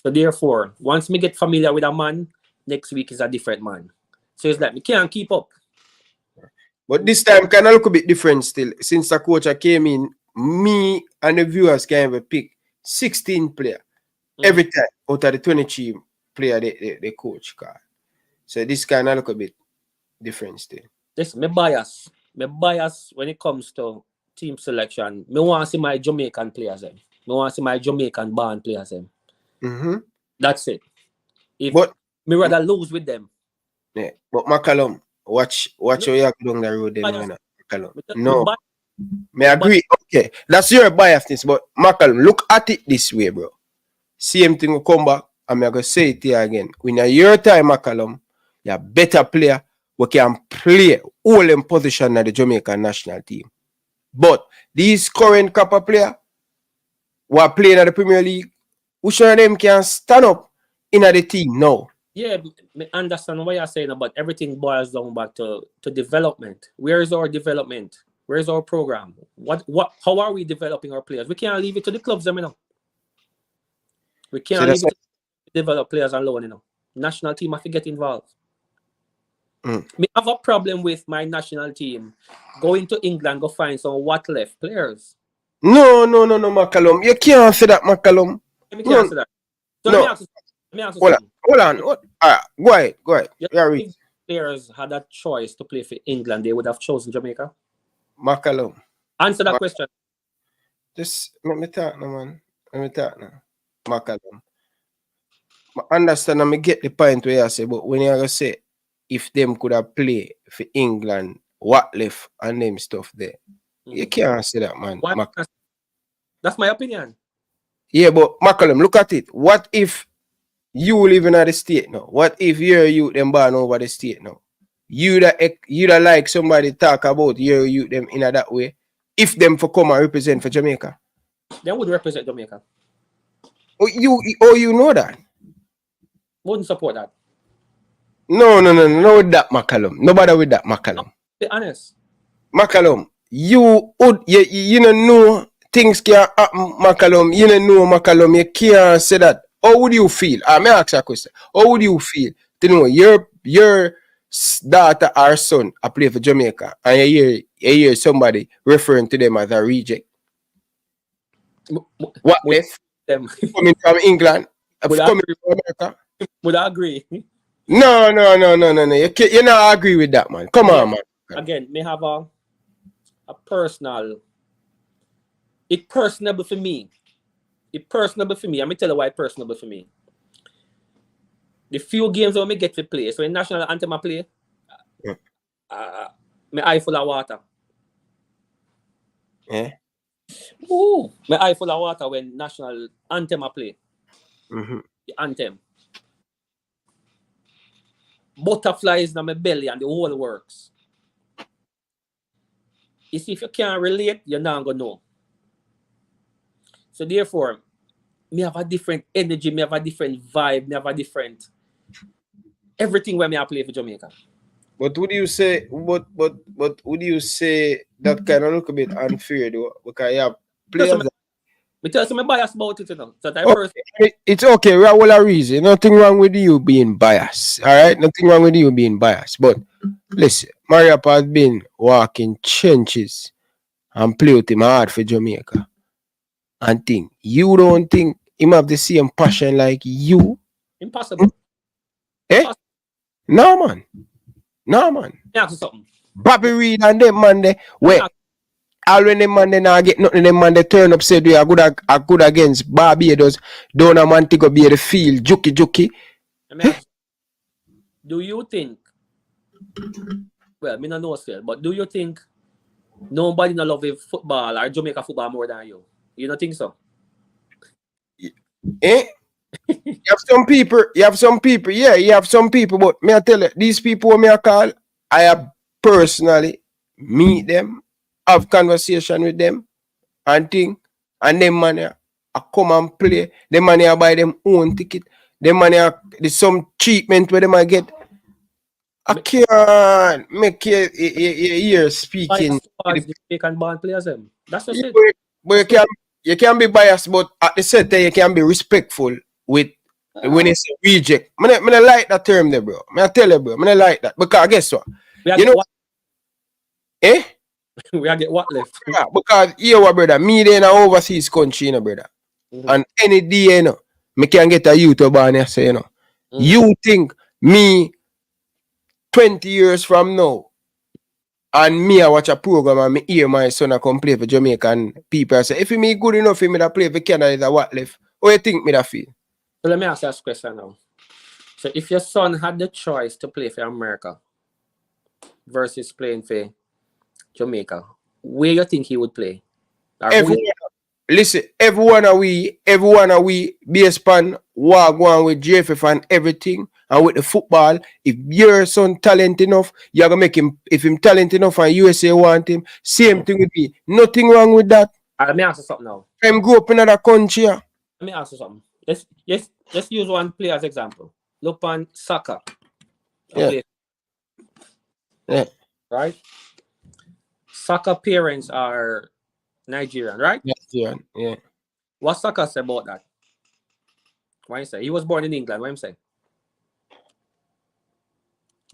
So therefore, once me get familiar with a man, next week is a different man. So it's like me can't keep up. But this time kind of look a bit different still. Since the coach came in, me and the viewers can have pick 16 players every time out of the 23 player the coach card. So this kind of look a bit different still. This me bias. Me bias when it comes to team selection. Me want to see my Jamaican players. Me want to see my Jamaican born players. That's it. Me rather lose with them. Yeah, but McCallum, watch how you down the road them, McCallum. No. Me agree. Okay, that's your biasness, but McCallum, look at it this way, bro. Same thing will come back, and I'm going to say it here again. When your time, McCallum, you're a better player, we can play all in position at the Jamaican national team. But these current copper players who are playing at the Premier League, which one of them can stand up in the team now? Yeah, I understand what you're saying, but everything boils down back to development. Where is our development? Where is our program? How are we developing our players? We can't leave it to the clubs, We can't leave it to develop players alone, National team have to get involved. We have a problem with my national team going to England, go find some what left players. No, McCallum. You can't say that, McCallum. You can't say that. So no. Let me ask Hold on. All right, go ahead. If players had a choice to play for England, they would have chosen Jamaica. McCallum. Answer that question. Just let me talk now, man. McCallum. I understand and I get the point where you say, but when you say if them could have played for England, what left and them stuff there. You can't say that, man. That's my opinion. Yeah, but McCallum, look at it. What if you live in the state now? What if you're youth them born over the state now? You that like somebody talk about your youth them in that way. If them for come and represent for Jamaica. They would represent Jamaica. You know that? Wouldn't support that. No with that, McCallum. Nobody with that, McCallum. Be honest. McCallum, you don't know things can happen, McCallum. You don't know, McCallum. You can't say that. How would you feel? May I ask you a question? How would you feel to know your daughter or son a play for Jamaica and you hear somebody referring to them as a reject? What if them coming from England, coming from America? Would I agree? No. You not agree with that, man. Come on, man. Again, may have a personal. It's personable for me. It's personable for me. Let me tell you why it's personable for me. the few games when me get to play, so in national anthem I play, my eye full of water. Yeah. Ooh, my eye full of water when national anthem I play. Mm-hmm. The anthem. Butterflies in my belly and the whole works. You see, if you can't relate, you're not gonna know. So therefore, me have a different energy, me have a different vibe, me have a different everything when me I play for Jamaica. But would you say would you say that kind of look a bit unfair though? Because you have players because I'm biased about it, you know. So that okay. It's okay, we have all a reason. Nothing wrong with you being biased. Alright? Nothing wrong with you being biased. But listen, Mario has been walking trenches and play with him hard for Jamaica. And think you don't think him have the same passion like you? Impossible. Eh? No man. No man. Yeah, something. Bobby Reed and them man they wait. All when them man they not get nothing, them man they turn up said we are good against Barbados. Don't a man go be the field, juki. Do you think well, me not know still, but do you think nobody not love football or Jamaica football more than you? You don't think so? Eh? You have some people, yeah, you have some people, but me I tell you, these people who me I call, I have personally meet them, have conversation with them, and think, and them man I come and play, them man I buy them own ticket, them man there's some treatment where them I get. I can't make your ear speaking. Jamaican band players them. That's just it. But you can be biased, but at the same time you can be respectful with when it's a reject. I don't like that term there, bro. I tell you, bro. I don't like that. Because guess what? You know what? Eh? We are get what left? Yeah, because you know, brother, me there in an overseas country, you know, brother. Mm-hmm. And any day, you know, me can get a YouTube on and say, you know, you think me 20 years from now and me I watch a program and me hear my son I come play for Jamaican people, I say, if me good enough for me to play for Canada, what left? How you think me that feel? So let me ask you this question now. So if your son had the choice to play for America versus playing for Jamaica, where you think he would play? Listen, everyone are we based on what going with JFF and everything and with the football. If your son talent enough, you're gonna make him. If him talent enough and USA want him, same thing with me. Nothing wrong with that. Let me ask you something now. Him grew up in another country. Let me ask you something. Let's use one player as example. Look on soccer. Yeah. Yeah. Right. Soccer parents are Nigerian, right? Nigerian, yeah. What Saka say about that? What you say? He was born in England. What you say?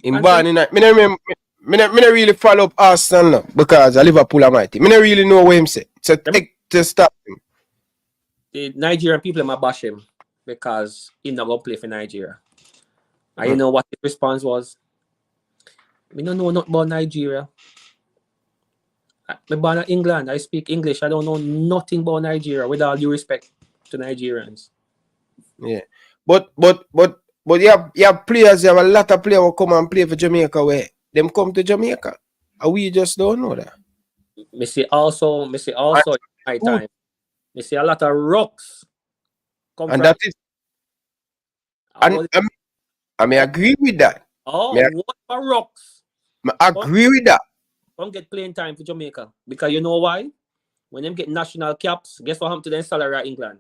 In born in that. Me not really follow up Arsenal because I Liverpool am mighty. Me not really know what him say. So take to stop him. The Nigerian people might bash him because he not gonna play for Nigeria. And you know what his response was? Me don't know nothing about Nigeria. I'm born in England. I speak English. I don't know nothing about Nigeria. With all due respect to Nigerians. Yeah, but you have players. You have a lot of players who come and play for Jamaica. Where them come to Jamaica, and we just don't know that. Me see also in my time. Me see a lot of rocks. And that is. And I may agree with that. Oh, what for rocks? I agree with that. Come get playing time for Jamaica. Because you know why? When them get national caps, guess what happened to their salary at England?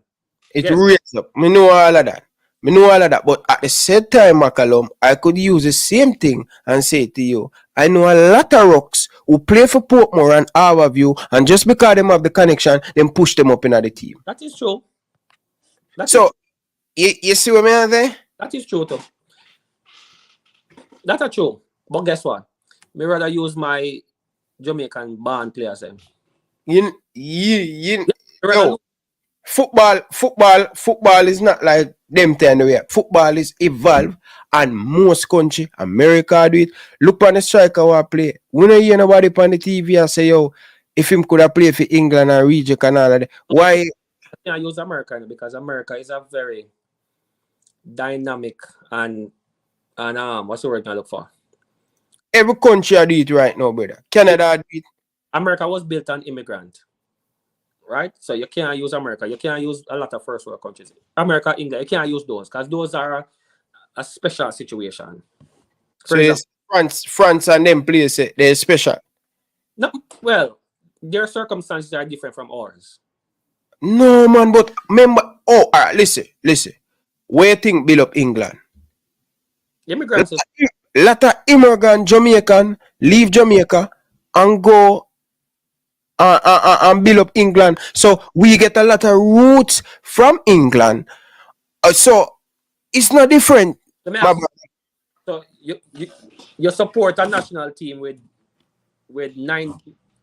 It raised up. Me know all of that. But at the same time, McCallum, I could use the same thing and say to you, I know a lot of rocks who play for Portmore and Harbourview, and just because them have the connection, them push them up in the team. That is true. You see what I mean? That is true too. That's true. But guess what? Me rather use my Jamaican band players. Football is not like them turn away. Football is evolve, and most country, America do it. Look on the striker who play. We don't hear nobody on the TV and say, yo, if him could have played for England and Reggae and all of that. Why? I use America because America is a very dynamic, and what's the word I look for? Every country do it right now, brother. Canada do it. America was built on immigrant, right? So you can't use America. You can't use a lot of first world countries. America, England, you can't use those because those are a special situation. For example, France and them places, they're special. No, well, their circumstances are different from ours. No, man, but remember, all right, listen. Where you think build up England? Immigrants. A lot of immigrant Jamaican leave Jamaica and go and build up England. So we get a lot of roots from England. So it's not different. So you support a national team with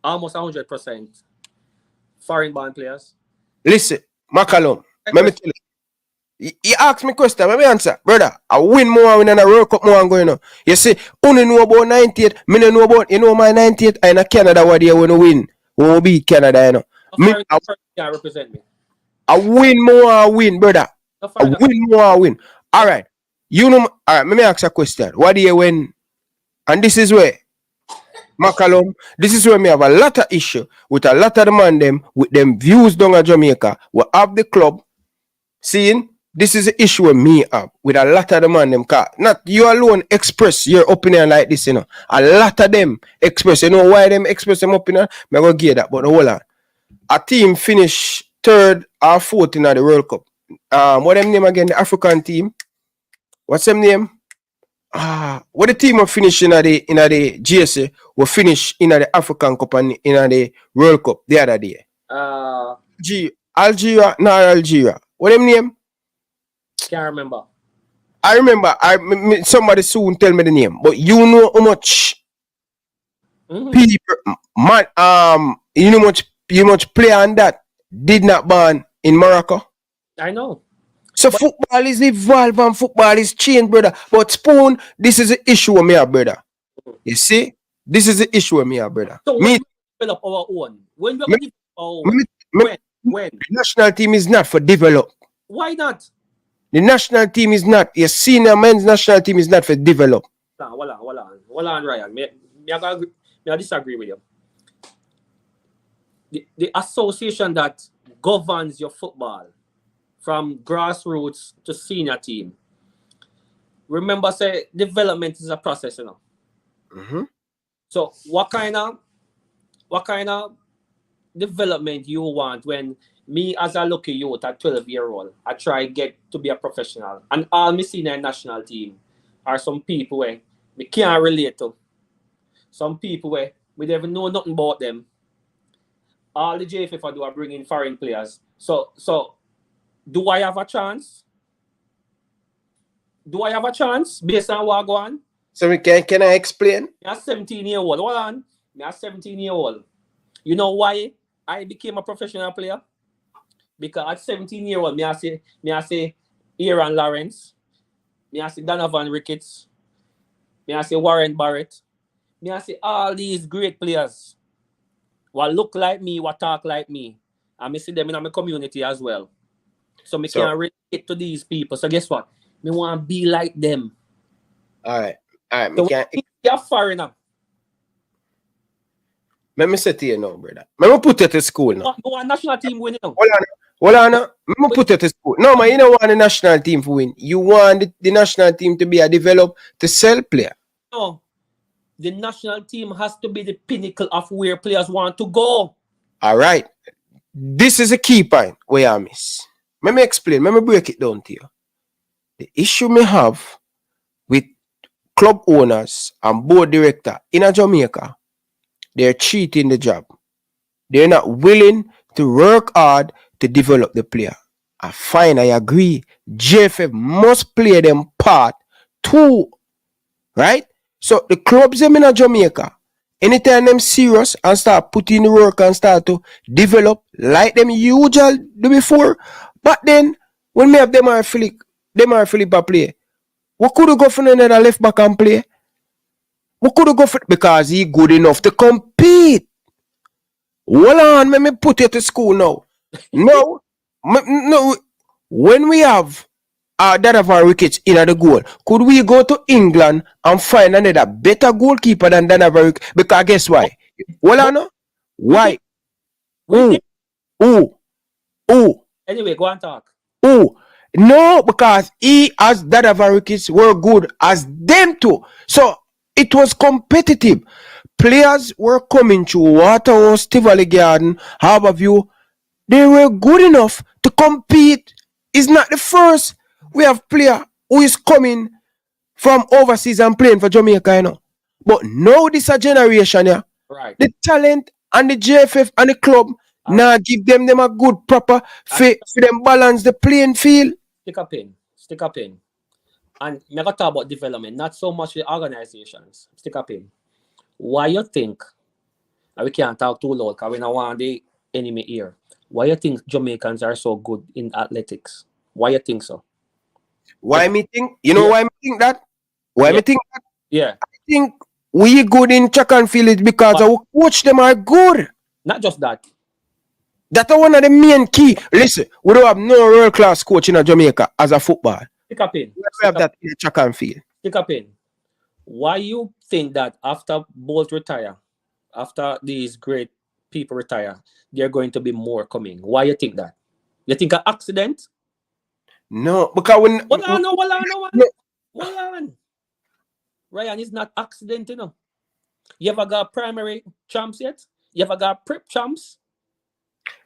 almost 100% foreign born players. Listen, McCallum, let me tell you. You ask me question, let me answer. Brother, I win more than a World Cup more going on. You see, only know about 98, me don't know about, you know, my 98 and Canada what they want to win. When we beat Canada, you know. Can't represent me. I win more, I win, brother. I win more, I win. All right. You know, all right, let me ask a question. What do you win? And this is where, McCallum, this is where me have a lot of issue with a lot of the man them, with them views down at Jamaica. We have the club, seeing, this is the issue with me have with a lot of the man them. Not you alone express your opinion like this, you know. A lot of them express, you know why them express them opinion? I'm going to get that, but hold on. A team finish 3rd or 4th in the World Cup. What them name again? The African team. What's them name? What the team will finish in the GSA will finish in the African Cup and in the World Cup the other day. Algeria, not Algeria. What them name? Can't remember. I remember. Somebody soon tell me the name, but you know how much people, man, you know much player on that did not ban in Morocco. I know. So football is evolved and football is changed, brother. But Spoon, this is the issue with me, brother. You see, this is the issue with me, brother. So when we develop our own, when we develop our own, when the national team is not for develop. Why not? The national team is not. Your senior men's national team is not for develop. Hold on, Ryan. I disagree with you. The association that governs your football, from grassroots to senior team, remember, say development is a process, you know. Mm-hmm. So what kind of development you want when me as a lucky youth at 12-year-old, I try get to be a professional, and all me senior national team are some people where me can't relate to. Some people where we never know nothing about them. All the JFF I do are bringing foreign players. So do I have a chance? Do I have a chance based on what I go on? So can I explain? I'm 17-year-old. Hold on. I'm 17-year-old. You know why I became a professional player? Because at 17-year-old, me I say Aaron Lawrence, me I say Donovan Ricketts, me I say Warren Barrett, me I say all these great players what look like me, what talk like me, and me see them in my community as well. So me can relate to these people. So guess what? Me want to be like them. All right. So you're foreigner. Let me say to you now, brother. Let me put it to school now. Go national team win now. Hold on. Let me put it to school. No, man, you don't want the national team to win. You want the national team to be a develop to sell player. No. The national team has to be the pinnacle of where players want to go. All right. This is a key point where I miss. Let me explain. Let me break it down to you. The issue me have with club owners and board director in Jamaica, they're cheating the job. They're not willing to work hard to develop the player. I agree. JFF must play them part too. Right? So the clubs them in Jamaica, anytime them serious and start putting the work and start to develop like them usual do before. But then when we have them are Philip play, what could go for another left back and play? What could go for because he good enough to compete? Hold on, let me put it to school now. No, when we have Donovan Ricketts in the goal. Could we go to England and find another better goalkeeper than Donovan Ricketts? Because guess why? Well, I know. Why? Who? Anyway, go and talk. Who? No, because he as Donovan Ricketts were good as them too. So it was competitive. Players were coming through Waterhouse, Tivoli Garden, Harborview. They were good enough to compete. It's not the first. We have player who is coming from overseas and playing for Jamaica, you know. But now this a generation, yeah. Right. The talent and the JFF and the club now give them a good proper for them balance the playing field. Stick up in. And me go talk about development, not so much the organizations. Stick up in. Why you think, and we can't talk too loud because we don't want the enemy here. Why you think Jamaicans are so good in athletics? Why you think so? Why me think? You know why me think that? Why me think that? Yeah. I think we good in track and field is because our coach them are good. Not just that. That's one of the main key. Listen, we don't have no world class coach in Jamaica as a football. Stick up in. We have that in track and field. Stick up in. Why you think that after Bolt retire, after these great people retire, they're going to be more coming? Why you think that? You think an accident? No, because when Hold on. Ryan is not accident, you know. You ever got primary champs yet? You ever got prep champs?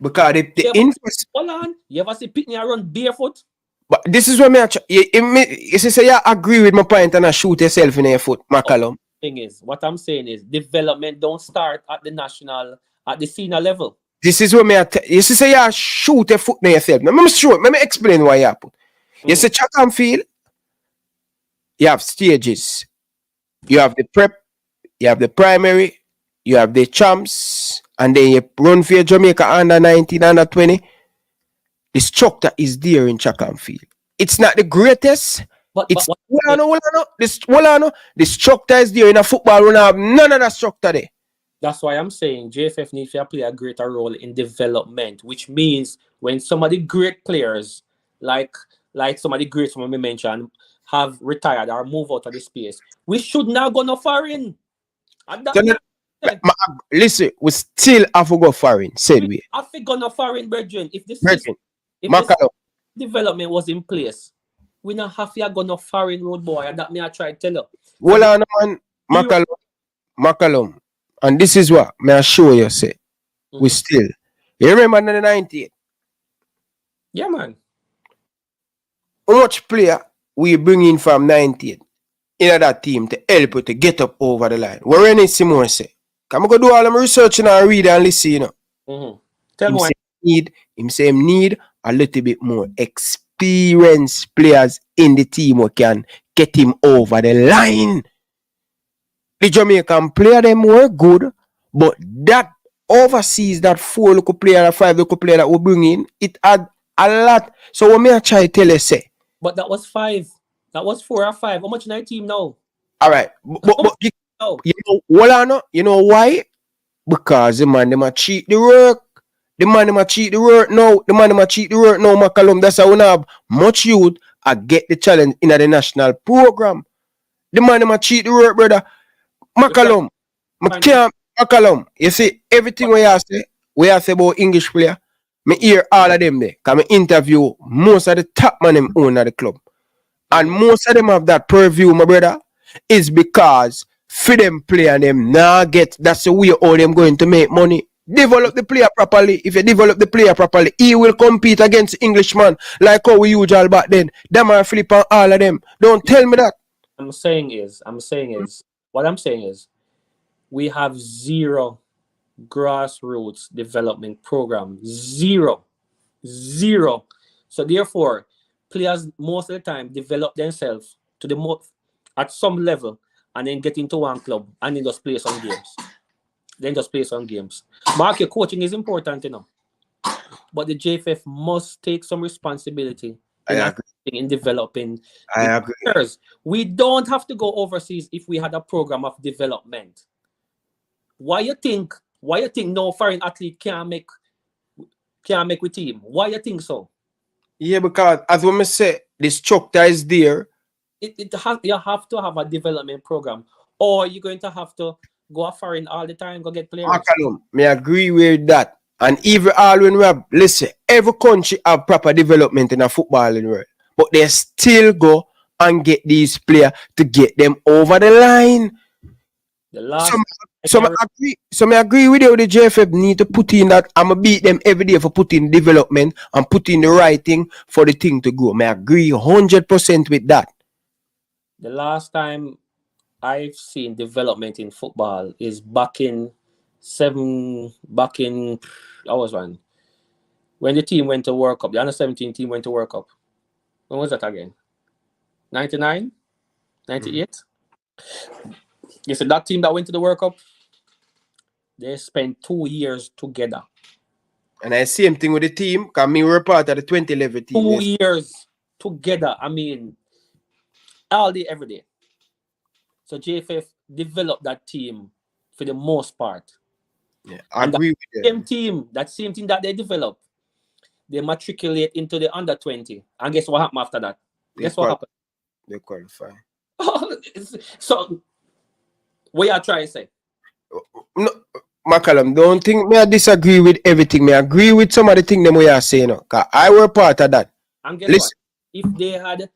Because the interest. Hold on. You ever see Pitney run barefoot? But this is what you say you agree with my point and I shoot yourself in your foot, McCallum. What I'm saying is development don't start at the senior level. This is what you say you shoot your foot in yourself. Now, let me explain why you happen. You say track and field, you have stages. You have the prep, you have the primary, you have the champs, and then you run for your Jamaica under 19, under 20. The structure is there in track and field. It's not the greatest. The structure is there in a football. We don't have none of that structure there. That's why I'm saying JFF needs to play a greater role in development, which means when some of the great players, like some of the greats we mentioned, have retired or move out of the space, we should now go no foreign. Listen, we still have to go foreign, said we. Have to go no foreign, brethren. If this development was in place, we not have to go no foreign, road boy. And that me I try to tell you. Well, on, man, McCallum, and this is what may I show you, say, we still. You remember in the 90th? Yeah, man. How much player we bring in from 90th in that team to help you to get up over the line? What Rennie Simone say? Come go do all them research and read and listen, you know. Tell me why. Him say him need a little bit more experienced players in the team who can get him over the line. The Jamaican player them were good, but that overseas, that 4 local player, that 5 local player that we bring in, it had a lot. So what me I try to tell you, say. But that was 5. That was 4 or 5. How much in that team now? All right. But you know why? Because the man them a cheat the work. The man them a cheat the work now. McCallum. That's how we have much youth I get the challenge in the national program. The man them a cheat the work, brother. McCallum. McCallum. You see everything we say about English player. Me hear all of them there. Cause me interview most of the top man them own at the club. And most of them have that purview, my brother, is because for them play and them now get, that's the way all them going to make money. Develop the player properly. If you develop the player properly, he will compete against Englishman like how we usual back then. Them are flip on all of them. Don't tell me that. What I'm saying is we have 0 grassroots development program. 0. So therefore, players most of the time develop themselves to the most at some level and then get into one club and then just play some games. Market coaching is important, you know. But the JFF must take some responsibility in developing players. We don't have to go overseas if we had a program of development. Why you think no foreign athlete can't make with team? Why you think so? Yeah, because as we say, the structure is there. You have to have a development program, or you're going to have to go foreign all the time, go get players. McCallum, me agree with that. And even all when we have, listen, every country have proper development in a footballing world, but they still go and get these players to get them over the line. The last So I agree with you. The JFF need to put in that. I'ma beat them every day for putting development and putting the right thing for the thing to grow. I agree 100% with that. The last time I've seen development in football is back in I was one when the team went to World Cup. The under-17 team went to World Cup. When was that again? 99? 98? You see that team that went to the World Cup? They spent 2 years together. And I same thing with the team, because me were part of the 2011 team. 2 years together. I mean, all day, every day. So JFF developed that team for the most part. Yeah, I agree with you. That same team that they developed, they matriculate into the under-20. And guess what happened after that? Guess what happened? They qualify. So, what you trying to say? No, McCallum, don't think me I disagree with everything. Me agree with some of the things them we are saying. Because I were part of that. And guess what? If they had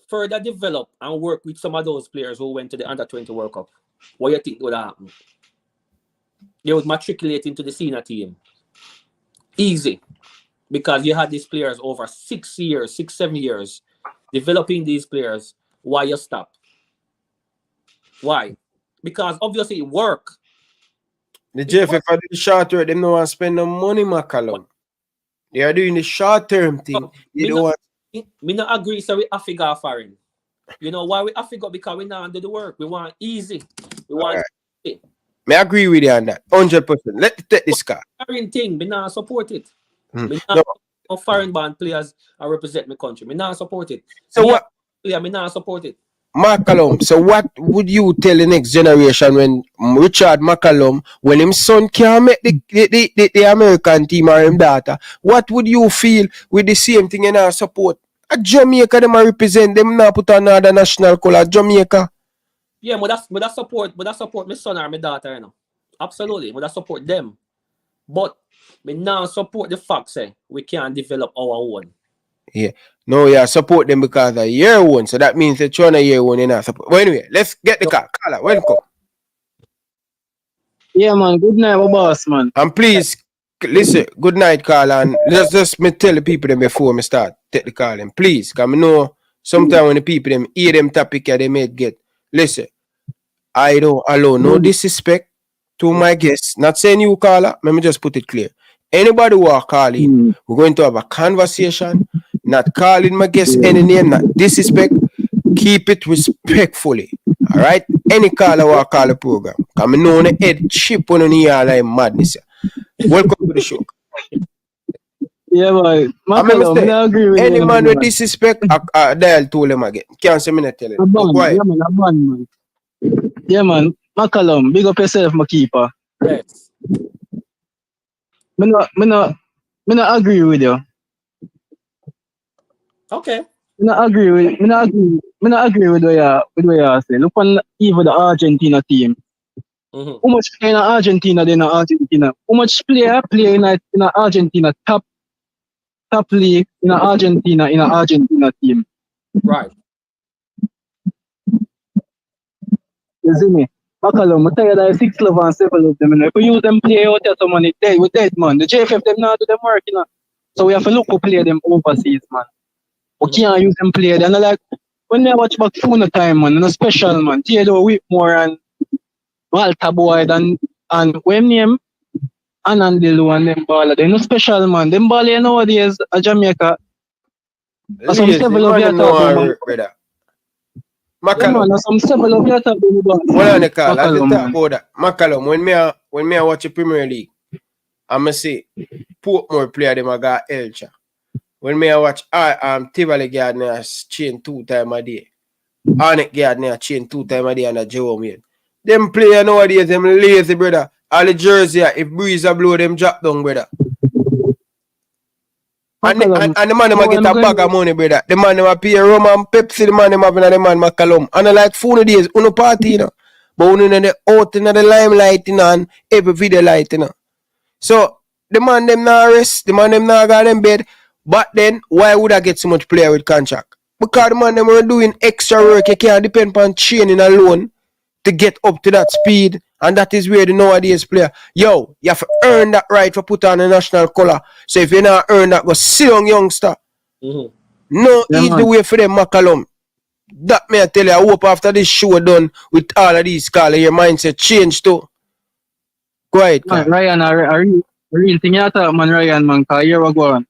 further developed and worked with some of those players who went to the under-20 World Cup, what do you think would happen? They would matriculate into the senior team. Easy. Because you had these players over 6 years, 7 years, developing these players. Why you stop? Why? Because obviously it worked. The JFF are doing the short term, they don't want to spend no money, McCallum. They are doing the short term thing. Me not agree, so we have to go foreign. You know why we have to go? Because we not do the work. We want easy. We want easy. Me agree with you on that. 100%. Let's take this car. Foreign thing, me not support it. Me No. not foreign band players I represent my country. Me not support it. So what? Yeah, me not support it. McCallum, so what would you tell the next generation when Richard McCallum, when his son can't make the American team or him daughter, what would you feel with the same thing in our support? At Jamaica, them represent them now put another national color, Jamaica. Yeah, but that support my son or my daughter, you know. Absolutely, but that support them. But me now support the fact say we can't develop our own. Yeah. No, yeah, support them because of year one. So that means they're trying to year one in our support. Well, anyway, let's get the car. Carla, welcome. Yeah, man. Good night, my boss, man. And please, listen, good night, Carla. And let's just me tell the people them before me start take the call them. Please, because I know sometimes when the people them hear them topic they may get. Listen, I don't allow no disrespect to my guests. Not saying you, Carla. Let me just put it clear. Anybody who are calling, we're going to have a conversation. Not calling my guests any name, not disrespect. Keep it respectfully. All right? Any caller will call the program. Because I know on the head chip on the ear like madness. Welcome to the show. Yeah, boy. I agree with any man with disrespect, I dial told him again. Can't say me not tell him. Man. Yeah, man. McCallum, big up yourself, my keeper. Yes. Me not agree with you. Okay. Me not agree with what you say. Look on even the Argentina team. Mm-hmm. How much play in Argentina then in Argentina? How much player play in Argentina top league in Argentina team? Right. You see me? McCallum, I'm tired of 6 love and 7 of them. If we use them play out there, some money dead, we dead, man. The JFF them not do them work, you know. So we have to look who play them overseas, man. We can't use them play. They're not like when they watch back Funa time, man, and a special man. Theodore Whitmore and Walter Boyd and when name Anandilu and them baller. They're no special, man. Them baller nowadays at Jamaica. That's some several of your talk, man. McCallum. Yeah, some several of your talk, Well, on the call, I just talk about that. McCallum, when me watch the Premier League, I'ma say Portmore player them I got Elcha. When me watch Tivoli Gardner chain 2 times a day. Arnett Gardner chain 2 times a day and a Jerome. Them player nowadays, them lazy, brother. All the jersey, if breeze a blow, them drop down, brother. And the man them a get a bag of money, brother. The man them a pay rum and Pepsi, the man them having the man McCallum. And I like phone days, uno party, you know. But uno in the out in the limelight, you know, and every video light, you know. So the man them not rest, the man them not got them bed. But then why would I get so much player with contract? Because the man them were doing extra work, you can't depend on training alone to get up to that speed. And that is where the nowadays player, yo, you have to earn that right for put on a national color. So if you not earn that, go sit on youngster. No easy way for them, McCallum. That may I tell you, I hope after this show done with all of these callers, your mindset change too. Go ahead, man, Ryan, a real thing you talk, man, Ryan, man, because here we go on.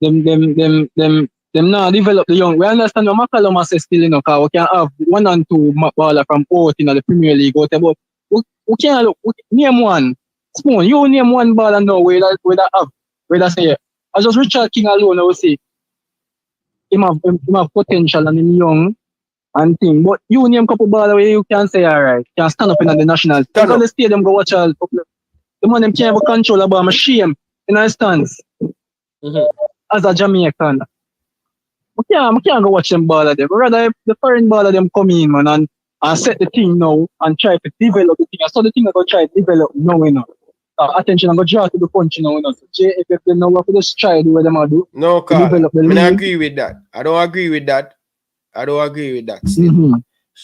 Them now develop the young. We understand what McCallum has still, you know, because we can have 1 and 2 baller from out in the Premier League, whatever. We can't look, name one. Spoon, you name one baller now where that say, I just Richard King alone, I will say, him have potential and him young and thing. But you name couple baller where you can say, alright, can stand up in the national. Stand up the stadium, go watch all. The man them can't have control about my shame in our stance. As a Jamaican. I can't go watch them baller them. Rather, if the foreign baller them come in, man, and set the thing now and try to develop the thing. I saw the thing I go try to develop now, you know. Attention, I go draw to the punch, you know. So JFF, they know what to just try to do what them are do. No, Carl, I agree with that. I don't agree with that.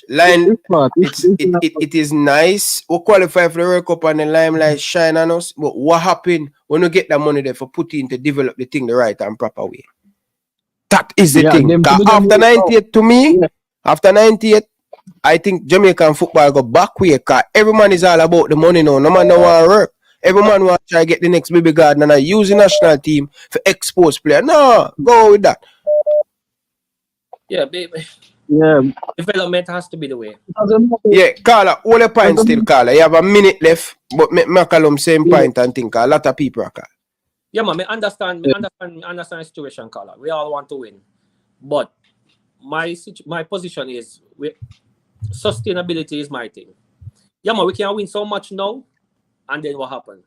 Line, it is nice. We qualify for the World Cup and the limelight shine on us. But what happened when we get that money there for putting to develop the thing the right and proper way? That is the thing. After 98, to me, after 98, I think Jamaican football go back way because every man is all about the money now. No man no want to work. Every man want to try to get the next baby garden and I use the national team for expose player. No, go with that. Yeah, baby. Yeah. Development has to be the way. Yeah, Carla, all the points still, Carla. You have a minute left, but McCallum same point and think a lot of people are. Yeah, man, I understand the situation, Carla. We all want to win. But my position is sustainability is my thing. Yeah, man, we can win so much now, and then what happens?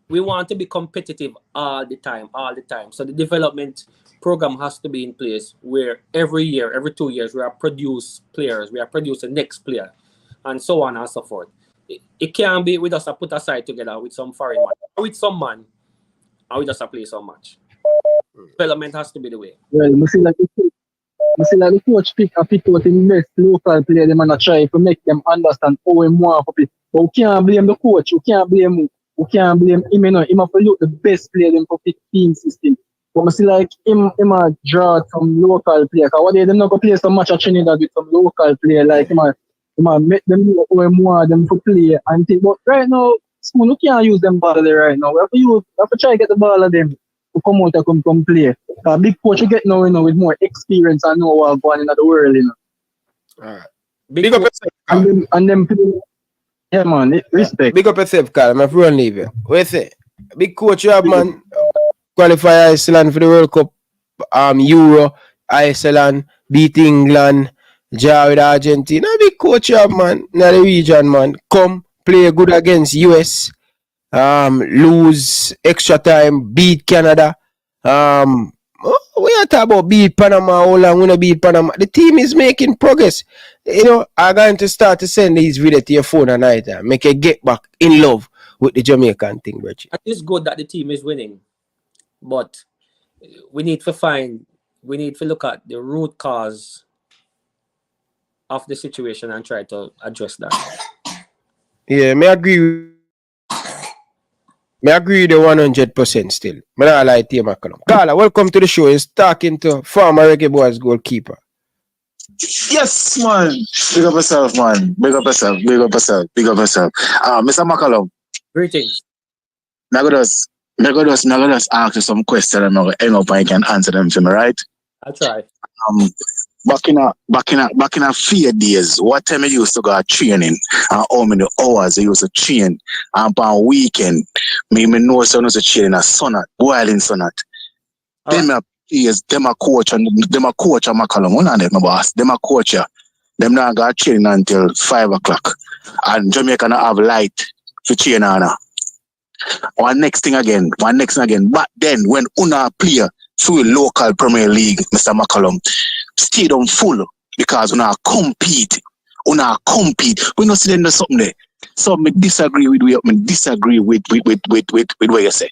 We want to be competitive all the time. So the development program has to be in place where every year, every 2 years, we are produce players, we are producing next player, and so on and so forth. It can't be we just put aside together with some foreign man, or with some man, and we just play so much. Development has to be the way. Well, I see like the coach pick out the best local player, them and try to make them understand how we want to play. But we can't blame the coach, we can't blame him, you know, him have to look the best player them for 15 system. But I see like him draw some local player. Because what they not go play so much at Trinidad with some local player, like him make them know how we want them to play and think. But right now, school we can't use them ball there right now. We have to try to get the ball of them to come out and come play. Big coach you get now, you know, with more experience and know what's going on in the world, you know. Alright. Big up yourself, and them play. Yeah, man, respect. Big up yourself, Carl. My friend leave you. What you say? Big coach you have, man. Qualify Iceland for the World Cup. Euro, Iceland, beat England, draw with Argentina. Big coach you have, man. In the region, man. Come play good against US. Lose extra time, beat Canada. We are talking about beat Panama. How long we gonna beat Panama? The team is making progress. You know, I'm going to start to send these videos to your phone at night and make you get back in love with the Jamaican thing, Reggie. It's good that the team is winning, but we need to look at the root cause of the situation and try to address that. Yeah, I agree with the 100% still. I don't like to McCallum. Carla, welcome to the show. It's talking to former Reggae Boyz goalkeeper. Yes, man. Big up yourself, man. Big up yourself. Mr. McCallum. Greetings. Now go just ask you some questions and I'm going to end up and you can answer them for me, right? I'll try. Back in a few days, what time you used to go training and how many hours you used to train and on weekend, me know so to train a sonat, boiling sonat. Them a coach and McCallum, one of them, my boss. Them a coach ya. Them not got training until 5 o'clock. And Jamaica not have light for train on. One next thing again. But then when Una play through a local Premier League, Mr. McCallum, stadium full because Una compete. We not see them something there. So me disagree with what you say.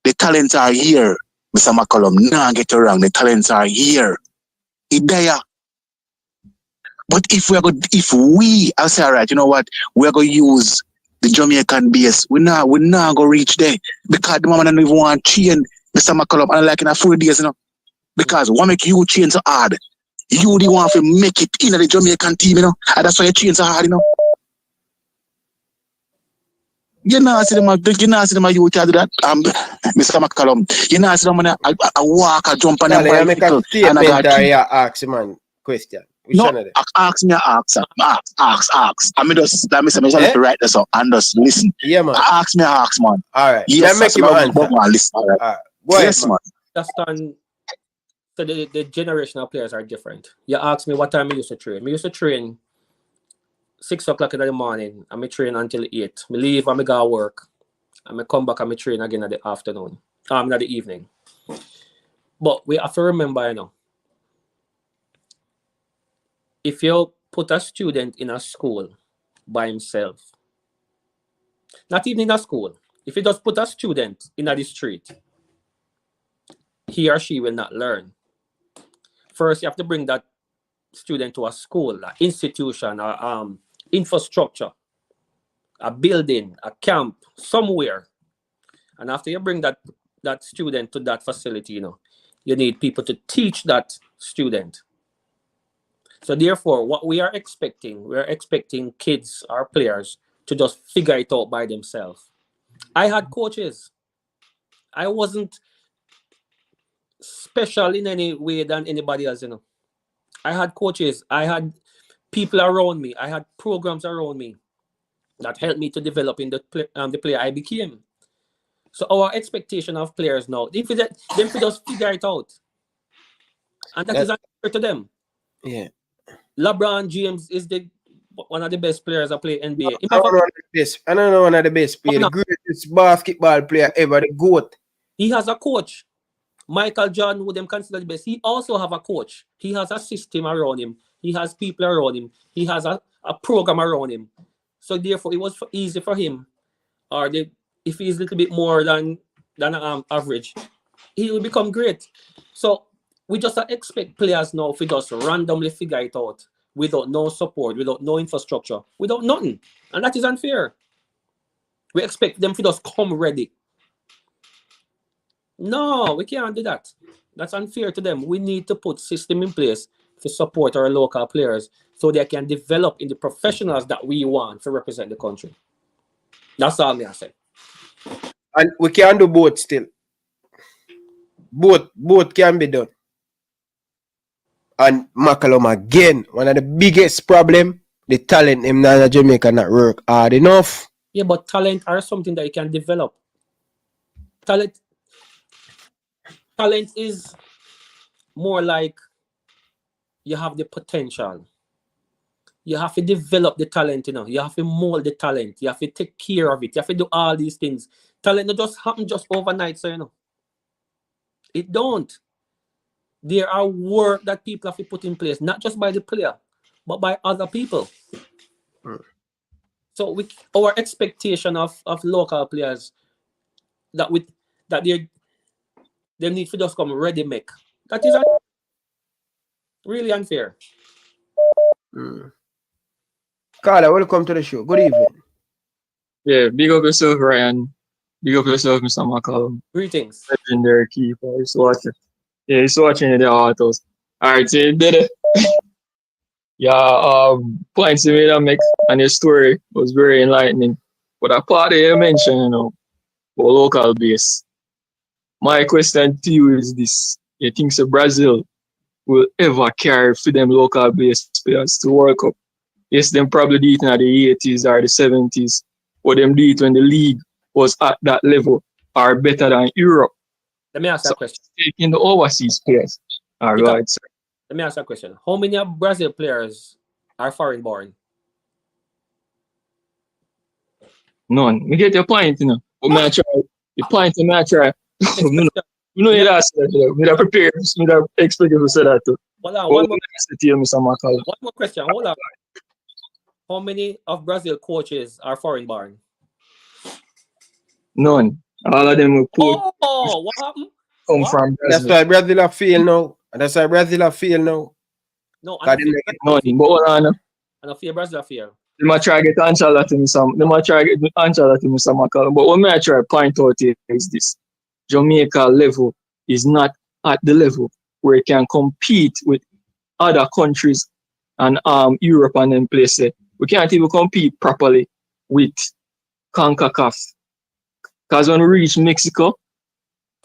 The talents are here, Mr. McCallum. Nah, get it wrong. The talents are here. It's there. But I say, all right, you know what? We're going to use the Jamaican base. We're not going to reach there. Because the moment I don't even want to change, Mr. McCallum, and like in a 4 days, you know. Because what make you change so hard? You the one to make it in the Jamaican team, you know. And that's why you change so hard, you know. You know, see them, you do that, Mr. McCallum. You know, see them, I walk, I jump on them bicycle. And I got ask man question. No, ask. I mean, just let me say, let me write this up and just listen. Yeah, man. Ask, man. All right. Yes, make him answer. Listen. All right. Yes, man. So the generational players are different. You ask me what time I used to train. I used to train 6 o'clock in the morning, and I train until 8. I leave and I go work. And I come back and I train again in the afternoon. In the evening. But we have to remember, you know, if you put a student in a school by himself, not even in a school, if you just put a student in the street, he or she will not learn. First, you have to bring that student to a school, an institution, or infrastructure, a building, a camp, somewhere. And after you bring that student to that facility, you know, you need people to teach that student. So therefore, what we're expecting kids or players to just figure it out by themselves. I had coaches. I wasn't special in any way than anybody else, you know. I had coaches. I had people around me. I had programs around me that helped me to develop in the player I became. So our expectation of players now, them to just figure it out. And that is unfair to them. Yeah. LeBron James is one of the best players that play NBA. I don't know one of the best players. The greatest basketball player ever, the GOAT. He has a coach. Michael Jordan, who them consider the best, he also have a coach. He has a system around him. He has people around him. He has a program around him. So therefore, it was easy for him. Or if he's a little bit more than average, he will become great. So we just expect players now to just randomly figure it out without no support, without no infrastructure, without nothing. And that is unfair. We expect them to just come ready. No, we can't do that. That's unfair to them. We need to put system in place to support our local players so they can develop in the professionals that we want to represent the country. That's all I say. And we can do both still. Both can be done. And McCallum again, one of the biggest problem, the talent in Jamaica not work hard enough. Yeah, but talent are something that you can develop. Talent is more like you have the potential. You have to develop the talent, you know. You have to mold the talent. You have to take care of it. You have to do all these things. Talent don't just happen just overnight, so you know. It don't. There are work that people have to put in place, not just by the player, but by other people. So our expectation of local players that they need to just come ready make. That is really unfair. Carla, welcome to the show. Good evening. Yeah, big up yourself, Ryan. Big up yourself, Mr. McCallum. Greetings. Legendary keeper. He's watching. Yeah, he's watching in the autos. Alright, so you did it. Yeah, points you made a make and your story was very enlightening. But a part that you mentioned, you know, for local base. My question to you is this. You think so Brazil will ever carry for them local base players to World Cup? Yes, them probably did it in the 80s or the 70s. But them did it when the league was at that level or better than Europe. Let me ask that question. Taking the overseas players. All right, sir. Let me ask that question. How many of Brazil players are foreign born? None. We get your point, you know. I try. The point I try. You know you ask that. Me prepare. Me expect you to say that too. Hold on, one more Mr. McCallum. One more question. Hold on. How many of Brazil coaches are foreign born? None. All of them were coach. Oh, what happened? Come from Brazil. That's why Brazil are feel now. That's why Brazil are feel now. No, I don't nothing. But hold on. I don't fear Brazil fear. They might try to get Ancelotti Mr. McCallum. But what I try to point out is this. Jamaica level is not at the level where it can compete with other countries and Europe and them places. We can't even compete properly with CONCACAF. Because when we reach Mexico,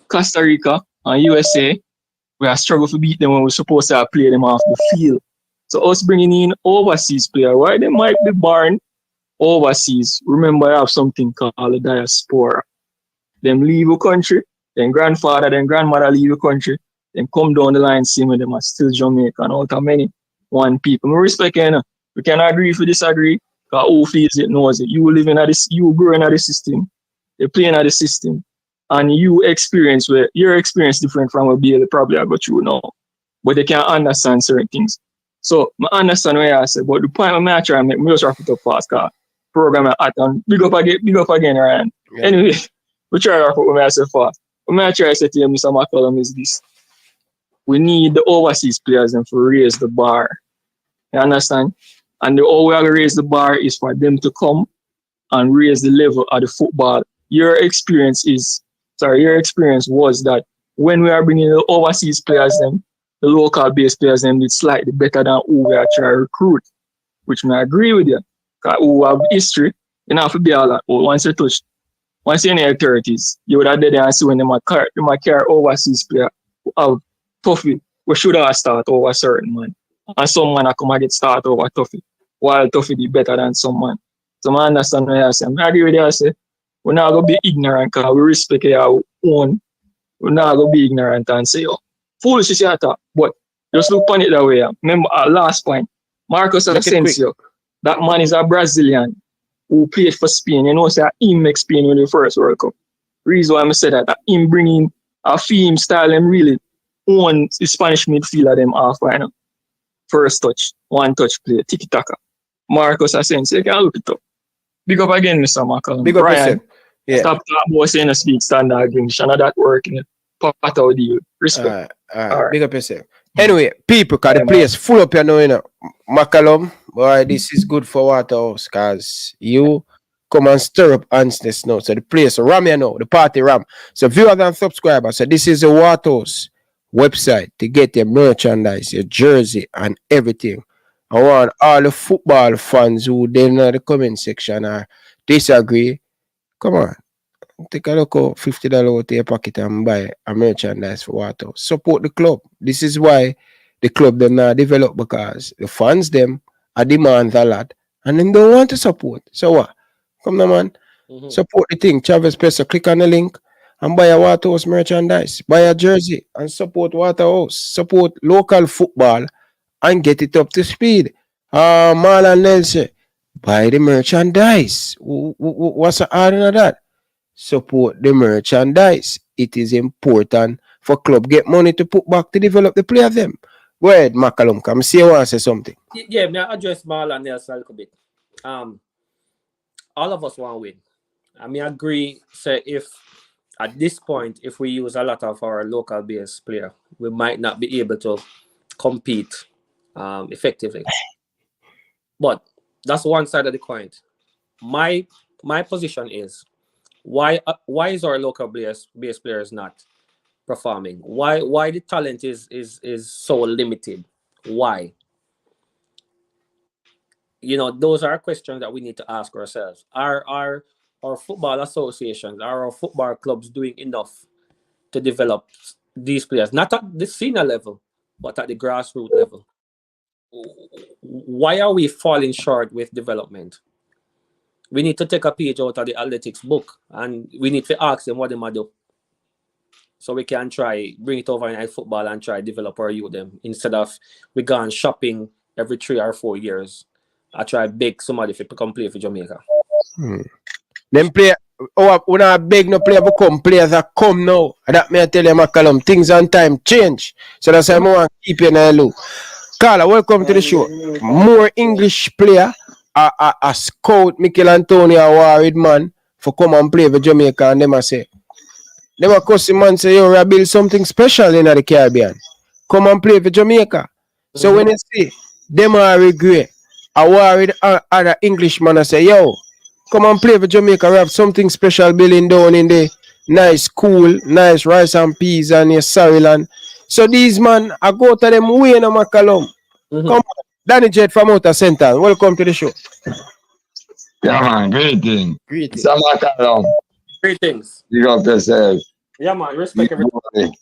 Costa Rica, and USA, we are struggling to beat them when we're supposed to play them off the field. So us bringing in overseas player, why they might be born overseas. Remember, I have something called a diaspora. Them leave a country, then grandfather, then grandmother leave a country, then come down the line, see me, them are still Jamaican out of many one people. We respect it. We can agree if we disagree, because who feels it knows it. You live in this, you grow in this system, they play in this system, and you experience where your experience different from what BL probably I got you now. But they can't understand certain things. So I understand what I said, but the point I'm trying to make, me just wrap it up fast, because program at and big up again, Ryan. Yeah. Anyway, we try to wrap up what I said fast. What I try to say to you, Mr. McCallum, is this. We need the overseas players and to raise the bar. You understand? And the only way to raise the bar is for them to come and raise the level of the football. Your experience was that when we are bringing the overseas players, them, the local base players, them, it's slightly better than who we are trying to recruit, which I agree with you. Because who have history, you know, have to be all that. Once you're in your 30s, you would have done and see when they might carry overseas player who have Tuffy, we should have started over a certain man. And some man come and get started over Tuffy, while Tuffy be better than some man. So I understand what I say. I agree with you. I say, we're not going to be ignorant because we respect our own. We're not going to be ignorant and say, oh, foolish is your talk. But just look on it that way. Remember, our last point, Marcos Asensio, that man is a Brazilian who played for Spain. You know, say he make Spain win the first World Cup. Reason why I say that him bringing a theme style and really own the Spanish midfielder them off right now. First touch, one touch play, tiki-taka. Marcos Asensio, you can look it up. Big up again, Mr. McCallum. Big up, Brian. Yeah. Stop talking about saying a speak standard English. None of that working. Pat out deal. Respect. All right. Big up yourself. Anyway, people, because the place full up here now, you know. McCallum, boy, this is good for Waterhouse, because you come and stir up answers now. So the place ram here now, the party ram. So viewers and subscribers, so this is the Waterhouse website to get your merchandise, your jersey, and everything. I want all the football fans who in the comment section or disagree. Come on. Take a look out $50 out of your pocket and buy a merchandise for Waterhouse. Support the club. This is why the club them not develop, because the fans them are demand a lot and them don't want to support. So what? Come on, man. Mm-hmm. Support the thing. Travis Pesser, click on the link and buy a Waterhouse merchandise. Buy a jersey and support Waterhouse. Support local football and get it up to speed. Marlon Nelson, buy the merchandise. What's the hard in that? Support the merchandise. It is important for club get money to put back to develop the player them. Go ahead, McCallum. Come see you want to say something. Yeah, may I address Marlon Nelson a little bit. All of us want to win. I mean, I agree. Say if at this point, if we use a lot of our local base player, we might not be able to compete effectively. But that's one side of the coin. My position is why is our local base players not performing? Why the talent is so limited? Why? You know, those are questions that we need to ask ourselves. Are our football associations, are our football clubs doing enough to develop these players? Not at the senior level, but at the grassroots level. Why are we falling short with development? We need to take a page out of the athletics book and we need to ask them what they might do. So we can try bring it over in football and try develop our youth them instead of we gone shopping every 3 or 4 years. I try beg somebody to come play for Jamaica. Them play when I beg no player become players that come now. And that may I tell you, McCallum, things on time change. So that's why I want to keep you in the loop. Carla, welcome to the show. More English player, a scout, Mikel Antonio, worried man, for come and play for Jamaica, and them I say, them a cussing man say, yo, we build something special in the Caribbean. Come and play for Jamaica. So when you see them are regret, I worried other Englishman I say, yo, come and play for Jamaica. We have something special building down in the nice, cool, nice rice and peas and your Sariland. So these man, I go to them way in McCallum. Come on, Danny Jet from Outer Center. Welcome to the show. Yeah, man, greetings. Greetings. McCallum. Greetings. You got yourself. Yeah, man. Respect everybody.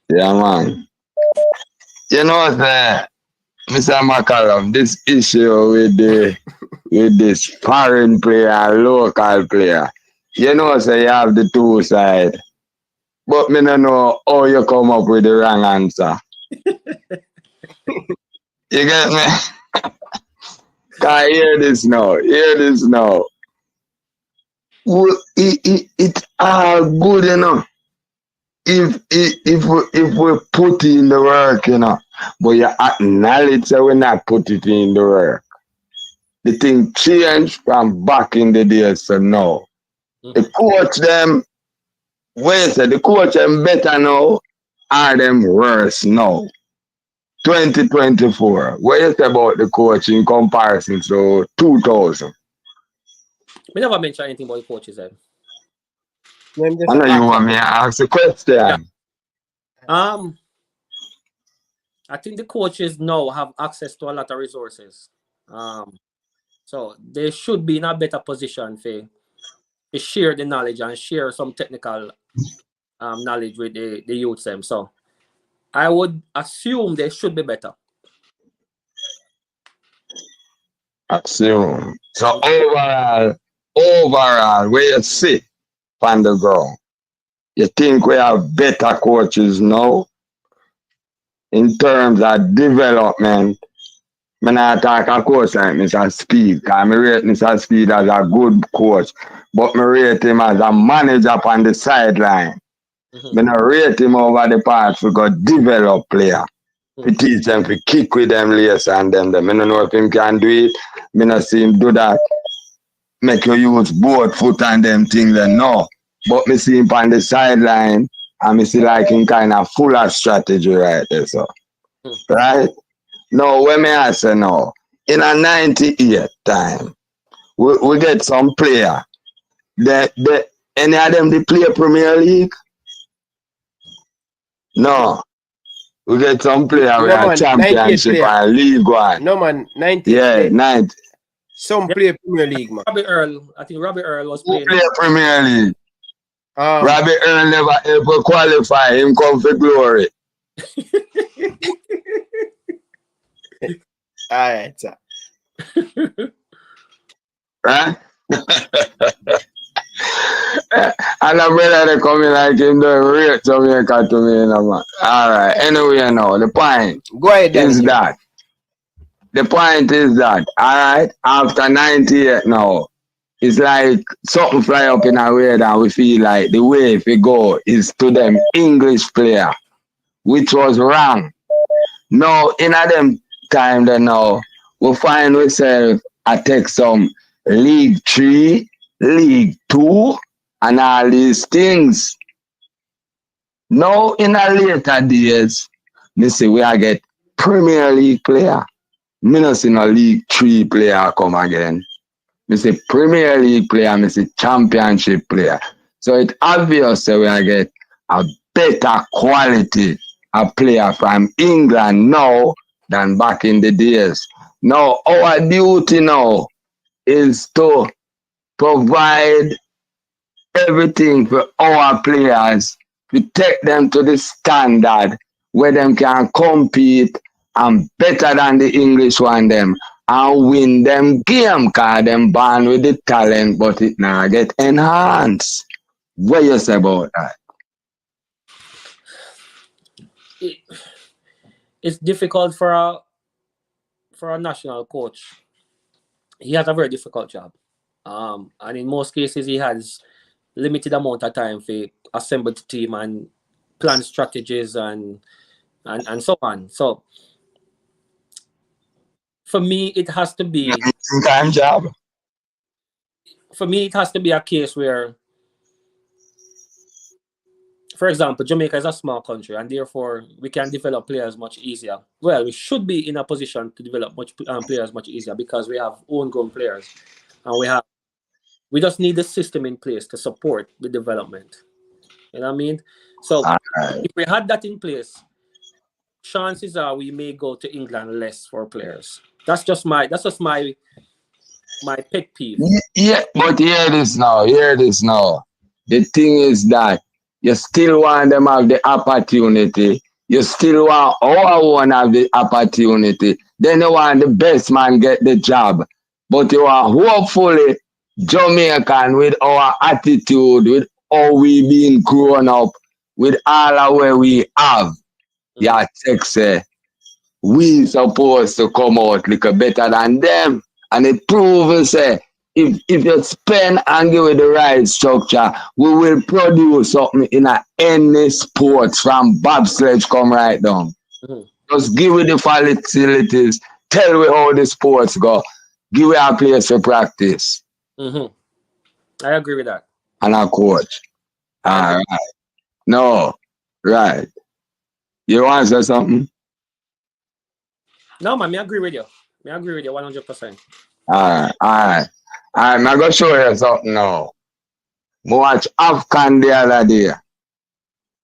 Yeah, man. You know, Mr. McCallum, this issue with this foreign player and local player, you know, so you have the two sides. But me don't know how you come up with the wrong answer. You get me? Can hear this now. Hear this now. It's all good, you know. If we put in the work, you know, but you acknowledge that we not put it in the work. The thing changed from back in the days to now. The coach them, the coach them better now, or them worse now. 2024. What you say about the coach in comparison to 2000? We never mention anything about the coaches then. I know you want me to ask a question. Yeah. I think the coaches now have access to a lot of resources. So they should be in a better position to share the knowledge and share some technical knowledge with the youth them. So I would assume they should be better. Assume. So overall, where you sit on the ground, you think we have better coaches now in terms of development? I not talk a coach like Mr. Speed, because I rate Mr. Speed as a good coach, but I rate him as a manager on the sideline. I not rate him over the parts to go develop player. To teach them to kick with them lace and them. I don't know if him can do it. I not see him do that. Make you use both foot and them things then no. But I see him on the sideline and I see like him kind of full of strategy right there. So right? Now when I say no, in a 98 time, we get some player. Any of them they play Premier League? No. We get some player with a championship and League One. No man, 90. Yeah, 90. Some play Premier League, man. I think Robbie Earl was playing. Play Premier League. Robbie Earl never ever qualify. Him come for glory. Alright, sir. Right? And a brother they come in like him doing real Jamaica to me, you know, man. Alright, anyway, now the point go ahead, is that. The point is that, alright, after 98 now, it's like something fly up in our way that we feel like the way we go is to them English player, which was wrong. Now, in a them time then now, we find ourselves I take some League 3, League 2, and all these things. Now, in a later days, me say we are get Premier League player. Me not see no League 3 player come again. Me say Premier League player, me say Championship player. So it's obvious that we are get a better quality a player from England now than back in the days. Now, our duty now is to provide everything for our players to take them to the standard where them can compete and better than the English one them and win them game cause them born with the talent but it now get enhanced. What you say about that? It's difficult for a national coach. He has a very difficult job. And in most cases, he has limited amount of time for assemble the team and plan strategies and so on. So for me, it has to be time job. For me, it has to be a case where, for example, Jamaica is a small country, and therefore we can develop players much easier. Well, we should be in a position to develop players much easier because we have homegrown players, and we just need the system in place to support the development. You know what I mean? So if we had that in place, chances are we may go to England less for players. That's just my pet peeve. Yeah, but hear this now. The thing is that you still want them have the opportunity. You still want our one have the opportunity. Then you want the best man get the job. But you are hopefully Jamaican with our attitude, with how we been grown up, with all of where we have. Yeah, say we supposed to come out little better than them. And it proves say if you spend and give it the right structure, we will produce something in any sports from bobsledge come right down. Just give it the facilities, tell we how the sports go, give it a place for practice. I agree with that. And a coach. All right. No, right. You want to say something? No, man, I agree with you. I agree with you 100%. All right. I'm going to show you something now. I watch Afghan the other day.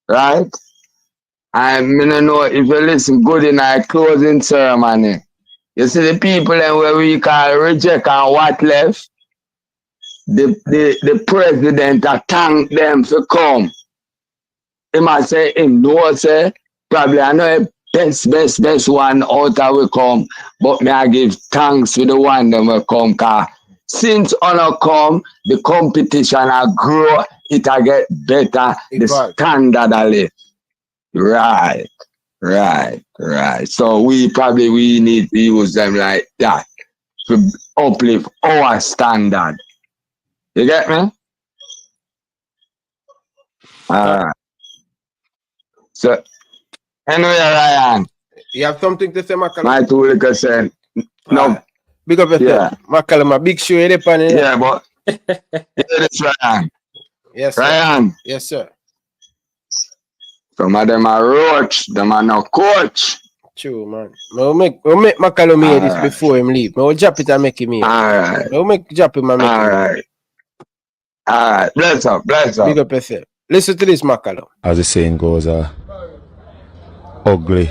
Right? I don't know if you listen good in our closing ceremony. You see the people where we call reject and what left? The president thank them for come. He might say him no say probably I know best one out of we come, but may I give thanks to the one that will come cause since honor come, the competition will grow, it will get better, the standard will lift. Right. So we need to use them like that to uplift our standard. You get me? So anyway, Ryan. You have something to say, McCallum? My 2 little cent. No. Big up yourself. McCallum, a big show in the pan. Yeah, but hear this, Ryan. Yes, sir. Ryan. Yes, sir. Some of them are roach, them are no coach. True, man. We'll make McCallum hear this before him leave. We'll drop it and make him hear. Alright. We'll drop him and make him. Alright. Bless up. Big up yourself. Listen to this, McCallum. As the saying goes, ugly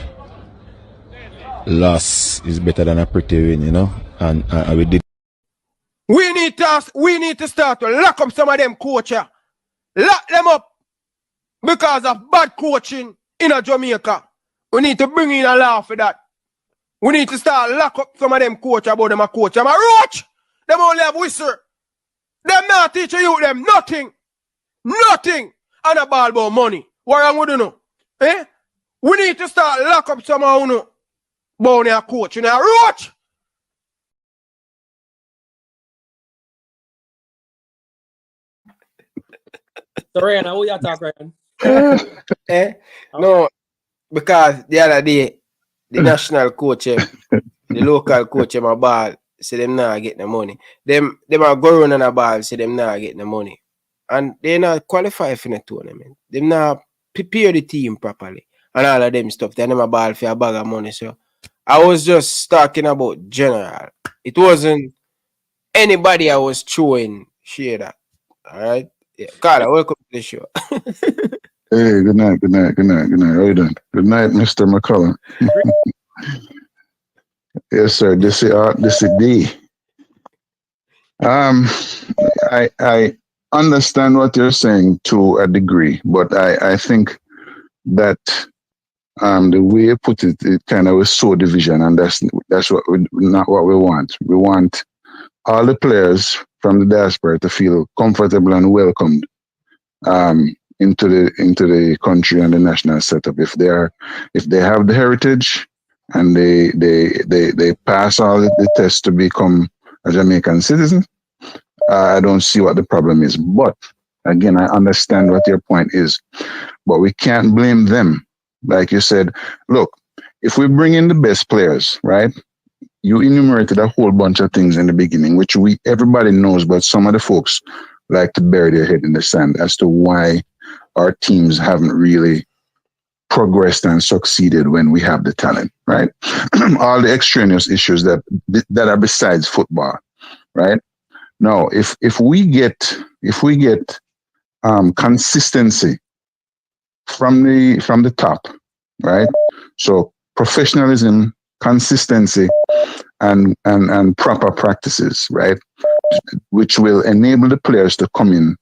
loss is better than a pretty win, you know. And we did. We need to start to lock up some of them coaches. Lock them up because of bad coaching in Jamaica. We need to bring in a law for that. We need to start lock up some of them coaches about them a coach. I'm a roach. Them only have whistle. Them not teaching you them nothing. And a ball about money. What wrong with you know? Eh? We need to start lock up some of you about a coach. You know, a roach. So Ryan, how you talk, Ryan? No, because the other day, the national coach, the local coach, my ball, say them not get the money. Them are going on a ball, say them not get the money. And they not qualify for the tournament. Them not prepare the team properly. And all of them stuff. They never ball for a bag of money. So I was just talking about general. It wasn't anybody I was throwing shade at. Alright? Yeah. Carla, welcome to the show. Hey, good night. How you doing? Good night, Mr. McCallum. Yes, sir. This is D. I understand what you're saying to a degree, but I think that the way you put it, it kind of was so division, and that's not what we want. We want all the players from the diaspora to feel comfortable and welcomed into the country and the national setup. If they have the heritage and they pass all the tests to become a Jamaican citizen, I don't see what the problem is. But again, I understand what your point is, but we can't blame them. Like you said, look, if we bring in the best players, right? You enumerated a whole bunch of things in the beginning, which everybody knows, but some of the folks like to bury their head in the sand as to why our teams haven't really progressed and succeeded when we have the talent, right? All the extraneous issues that are besides football, right? Now, if we get consistency from the top, right? So professionalism, consistency, and proper practices, right? Which will enable the players to come in,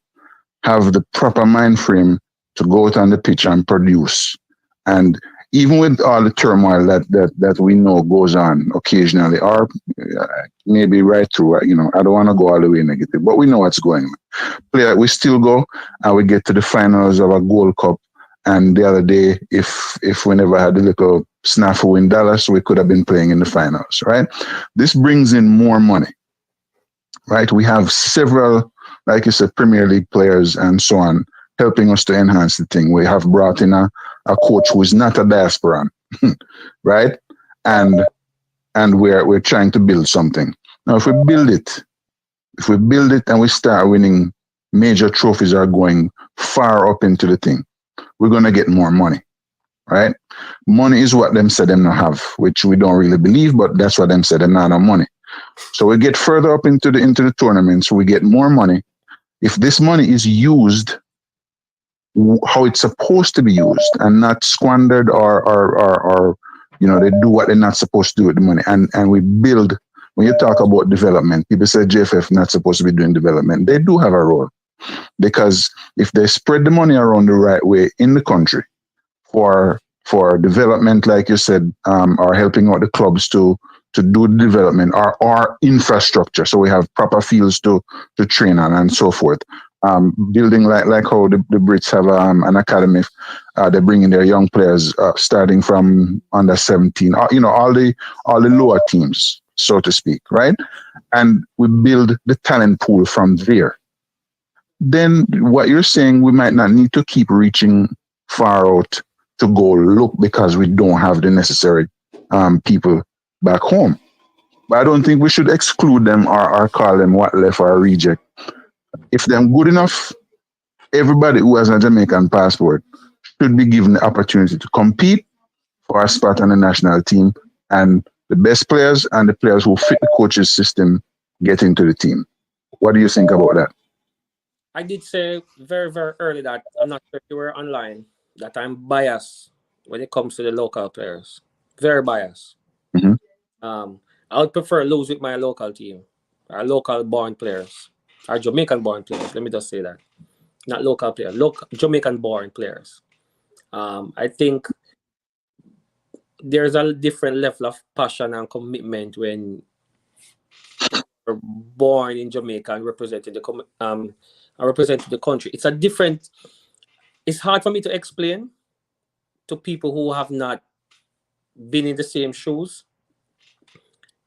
have the proper mind frame to go out on the pitch and produce. And even with all the turmoil that we know goes on occasionally, or maybe right through, I don't want to go all the way negative, but we know what's going on. We still go and we get to the finals of a Gold Cup. And the other day, if we never had a little snafu in Dallas, we could have been playing in the finals, right? This brings in more money, right? We have several, like you said, Premier League players and so on, helping us to enhance the thing. We have brought in a coach who is not a diasporan, right? And we're trying to build something. Now, if we build it and we start winning major trophies, are going far up into the thing, we're going to get more money, right? Money is what them said them not have, which we don't really believe, but that's what them said them not have money. So we get further up into the tournaments, we get more money. If this money is used how it's supposed to be used and not squandered or they do what they're not supposed to do with the money, and we build. When you talk about development, people say JFF not supposed to be doing development. They do have a role, because if they spread the money around the right way in the country for development, like you said, or helping out the clubs to do the development, or infrastructure, so we have proper fields to train on and so forth. Building like how the Brits have an academy. They bring in their young players starting from under 17, all the lower teams, so to speak, right? And we build the talent pool from there. Then what you're saying, we might not need to keep reaching far out to go look, because we don't have the necessary people back home. But I don't think we should exclude them or call them what left or reject. If they're good enough, everybody who has a Jamaican passport should be given the opportunity to compete for a spot on the national team, and the best players and the players who fit the coach's system get into the team. What do you think about that? I did say very, very early that I'm not sure if you were online, that I'm biased when it comes to the local players. Very biased. Mm-hmm. I would prefer lose with my local team, our local born players, our Jamaican born players. Let me just say that. Not local players, Jamaican born players. I think there's a different level of passion and commitment when you're born in Jamaica and representing the country. It's hard for me to explain to people who have not been in the same shoes,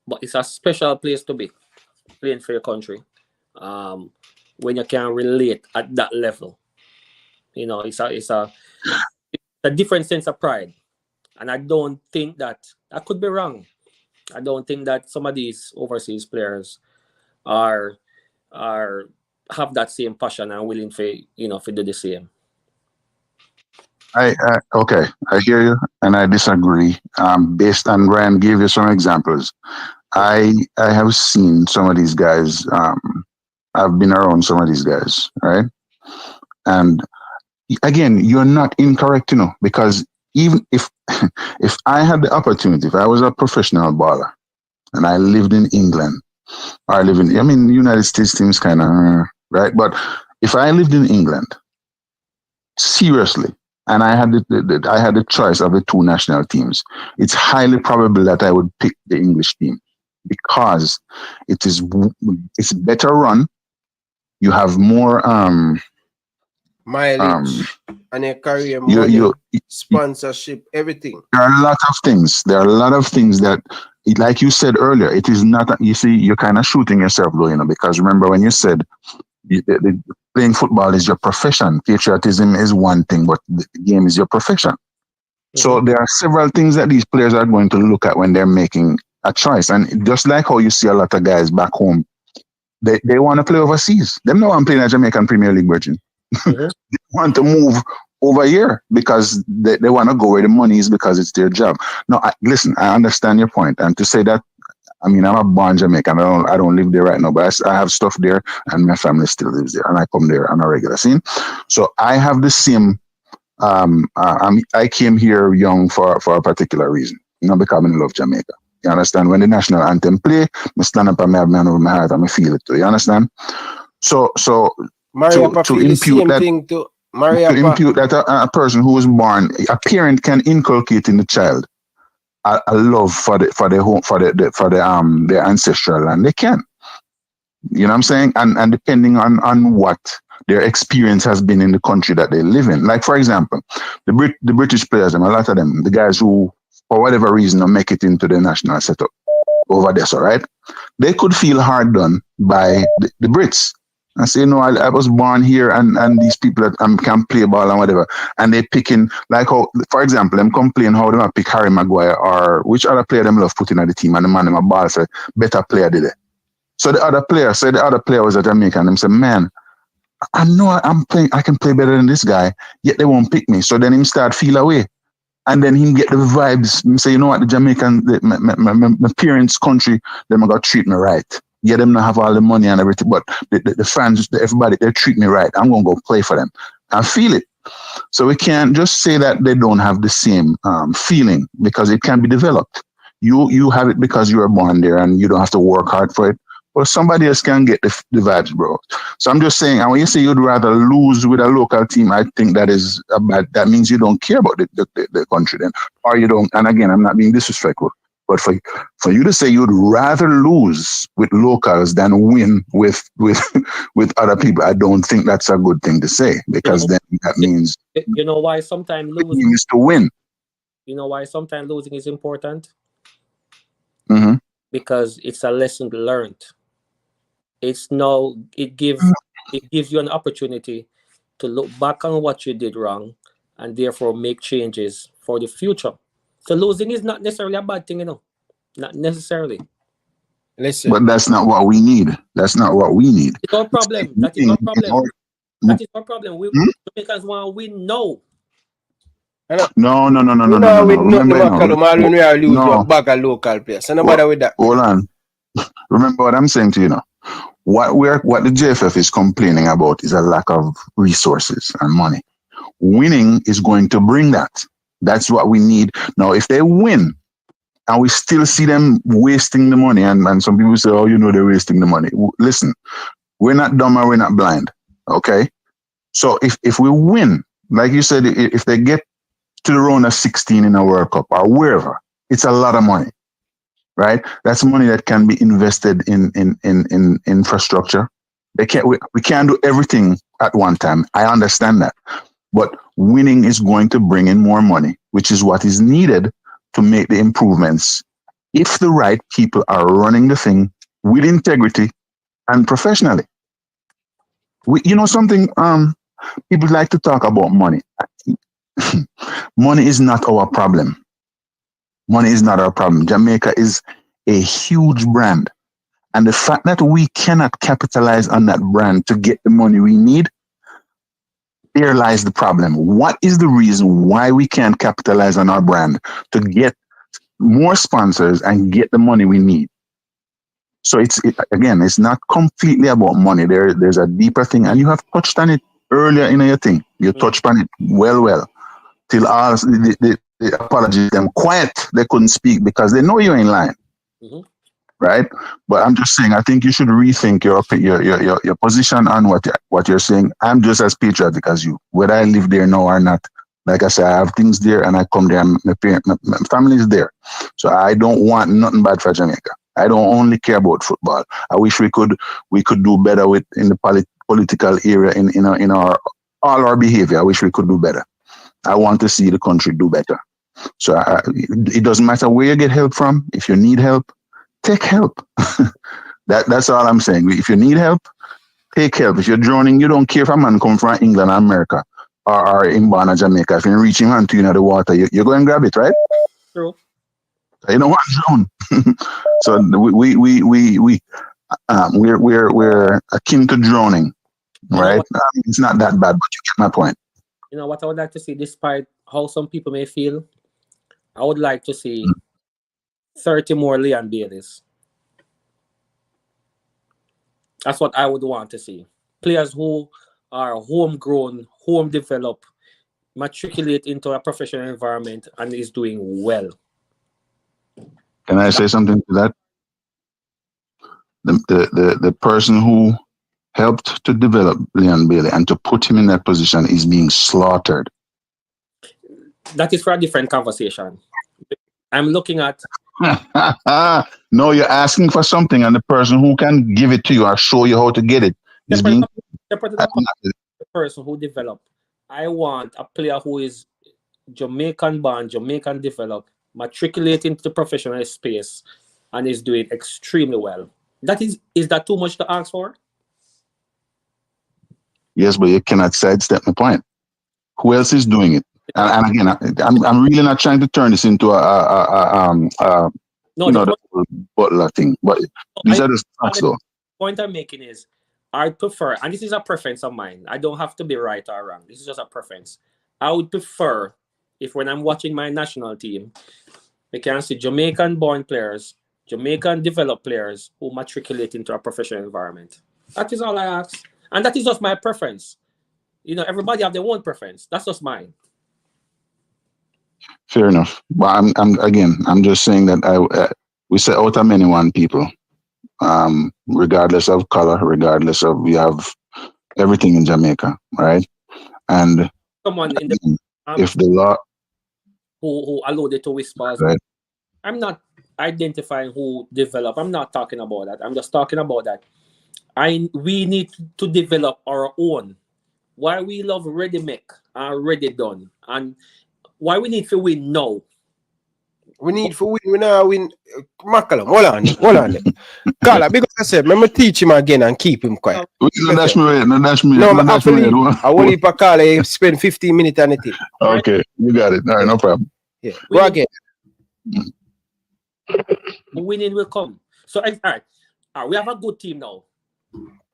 but it's a special place to be, playing for your country. When you can relate at that level, it's a different sense of pride. And I don't think that, I could be wrong, I don't think that some of these overseas players are have that same passion and willing to do the same. Okay, I hear you, and I disagree. Based on Ryan gave you some examples, I have seen some of these guys. I've been around some of these guys, right? And again, you're not incorrect, because even if I had the opportunity, if I was a professional baller and I lived in England, or the United States teams kind of, right? But if I lived in England, seriously, and I had the choice of the two national teams, it's highly probable that I would pick the English team, because it's better run. You have more mileage and your career money, sponsorship, everything. There are a lot of things. There are a lot of things that like you said earlier, it is not. You see, you're kind of shooting yourself, though, because remember when you said playing football is your profession. Patriotism is one thing, but the game is your profession. So there are several things that these players are going to look at when they're making a choice. And just like how you see a lot of guys back home, they want to play overseas. Them no one playing a Jamaican Premier League, Virgin. They want to move over here because they want to go where the money is because it's their job. No, listen, I understand your point. And to say that, I mean, I'm a born Jamaican. I don't live there right now, but I have stuff there, and my family still lives there, and I come there on a regular scene. So I have the same. I came here young for a particular reason, because I love Jamaica. You understand? When the national anthem play, I stand up and I have man over my heart and I feel it too. You understand? So to impute that a person who was born, a parent can inculcate in the child a love for their ancestral land. They can. You know what I'm saying? And depending on what their experience has been in the country that they live in. Like, for example, the British players, a lot of them, the guys who, for whatever reason, don't make it into the national setup over there, so right? They could feel hard done by the Brits. And say, I was born here and these people that can play ball and whatever. And they picking, like how, for example, them complain how they pick Harry Maguire or which other player them love putting at the team and the man in my ball say, better player did it. So the other player was a Jamaican. Them say, man, I know I can play better than this guy, yet they won't pick me. So then him start feel away. And then him get the vibes. Him say, the Jamaican, my parents' country, them going to treat me right. Yeah, them not have all the money and everything, but the fans, everybody, they treat me right. I'm going to go play for them. I feel it. So we can't just say that they don't have the same feeling because it can be developed. You have it because you were born there and you don't have to work hard for it. But somebody else can get the vibes, bro. So I'm just saying, and when you say you'd rather lose with a local team, I think that is that means you don't care about the country then. Or you don't, and again, I'm not being disrespectful, but for you to say you'd rather lose with locals than win with other people, I don't think that's a good thing to say, because then that means you know why sometimes losing is to win. You know why sometimes losing is important? Mm-hmm. Because it's a lesson learned. It gives you an opportunity to look back on what you did wrong and therefore make changes for the future. So losing is not necessarily a bad thing, not necessarily. Listen. But that's not what we need. That's not what we need. It's our problem. That is our problem. That is our problem. We Jamaicans want to win now. No. Remember, when we are losing a bag of local players. So no matter with that. Hold on. Remember what I'm saying to you now. What the JFF is complaining about is a lack of resources and money. Winning is going to bring that. That's what we need. Now, if they win and we still see them wasting the money, and some people say, they're wasting the money. Listen, we're not dumb and we're not blind. Okay? So if we win, like you said, if they get to the round of 16 in a World Cup or wherever, it's a lot of money. Right? That's money that can be invested in infrastructure. We can't do everything at one time. I understand that. But winning is going to bring in more money, which is what is needed to make the improvements if the right people are running the thing with integrity and professionally. Something, people like to talk about money. Money is not our problem. Money is not our problem. Jamaica is a huge brand. And the fact that we cannot capitalize on that brand to get the money we need, there lies the problem. What is the reason why we can't capitalize on our brand to get more sponsors and get the money we need? So it's not completely about money. There's a deeper thing, and you have touched on it earlier in your thing. You touched on it well. Till all the apologies, them quiet. They couldn't speak because they know you're in line, right? But I'm just saying, I think you should rethink your position on what you're saying. I'm just as patriotic as you, whether I live there now or not. Like I said, I have things there, and I come there. And my family is there, so I don't want nothing bad for Jamaica. I don't only care about football. I wish we could do better in the political area in our all our behavior. I wish we could do better. I want to see the country do better. So it doesn't matter where you get help from. If you need help, take help. That's all I'm saying. If you need help, take help. If you're drowning, you don't care if a man come from England or America or in Ghana, Jamaica. If you're reaching hand to you in the water, you go and grab it, right? True. You don't want to drown. So we're akin to drowning, right? It's not that bad, but you get my point. You know what I would like to see, despite how some people may feel, I would like to see 30 more Leon Baileys. That's what I would want to see. Players who are homegrown, home developed, matriculate into a professional environment and is doing well. Can I say something to that? The person who helped to develop Leon Bailey and to put him in that position is being slaughtered. That is for a different conversation. I'm looking at... No, you're asking for something, and the person who can give it to you or show you how to get it is being... The person who developed. I want a player who is Jamaican born, Jamaican developed, matriculating to the professional space, and is doing extremely well. Is that too much to ask for? Yes, but you cannot sidestep my point. Who else is doing it? And again, I'm really not trying to turn this into the butler thing. But these are the facts, though. The point I'm making is, I prefer, and this is a preference of mine. I don't have to be right or wrong. This is just a preference. I would prefer if when I'm watching my national team, I can see Jamaican-born players, Jamaican-developed players who matriculate into a professional environment. That is all I ask. And that is just my preference. You know, everybody have their own preference. That's just mine. Fair enough. But I'm just saying that we set out a many one people, regardless of color, regardless of, we have everything in Jamaica, right? And someone in the if the law who alluded to whispers, right. I'm not identifying who developed. I'm not talking about that. I'm just talking about that. We need to develop our own. Why we love ready make and ready done, and why we need to win now. We need to win. We now win. McCallum, hold on. Carla, because I said, remember teach him again and keep him quiet. No, that's me. No, I will leave for Carla. Spend 15 minutes on it. Okay, you got it. All right, no problem. Yeah, go again. Winning will come. So, all right, we have a good team now.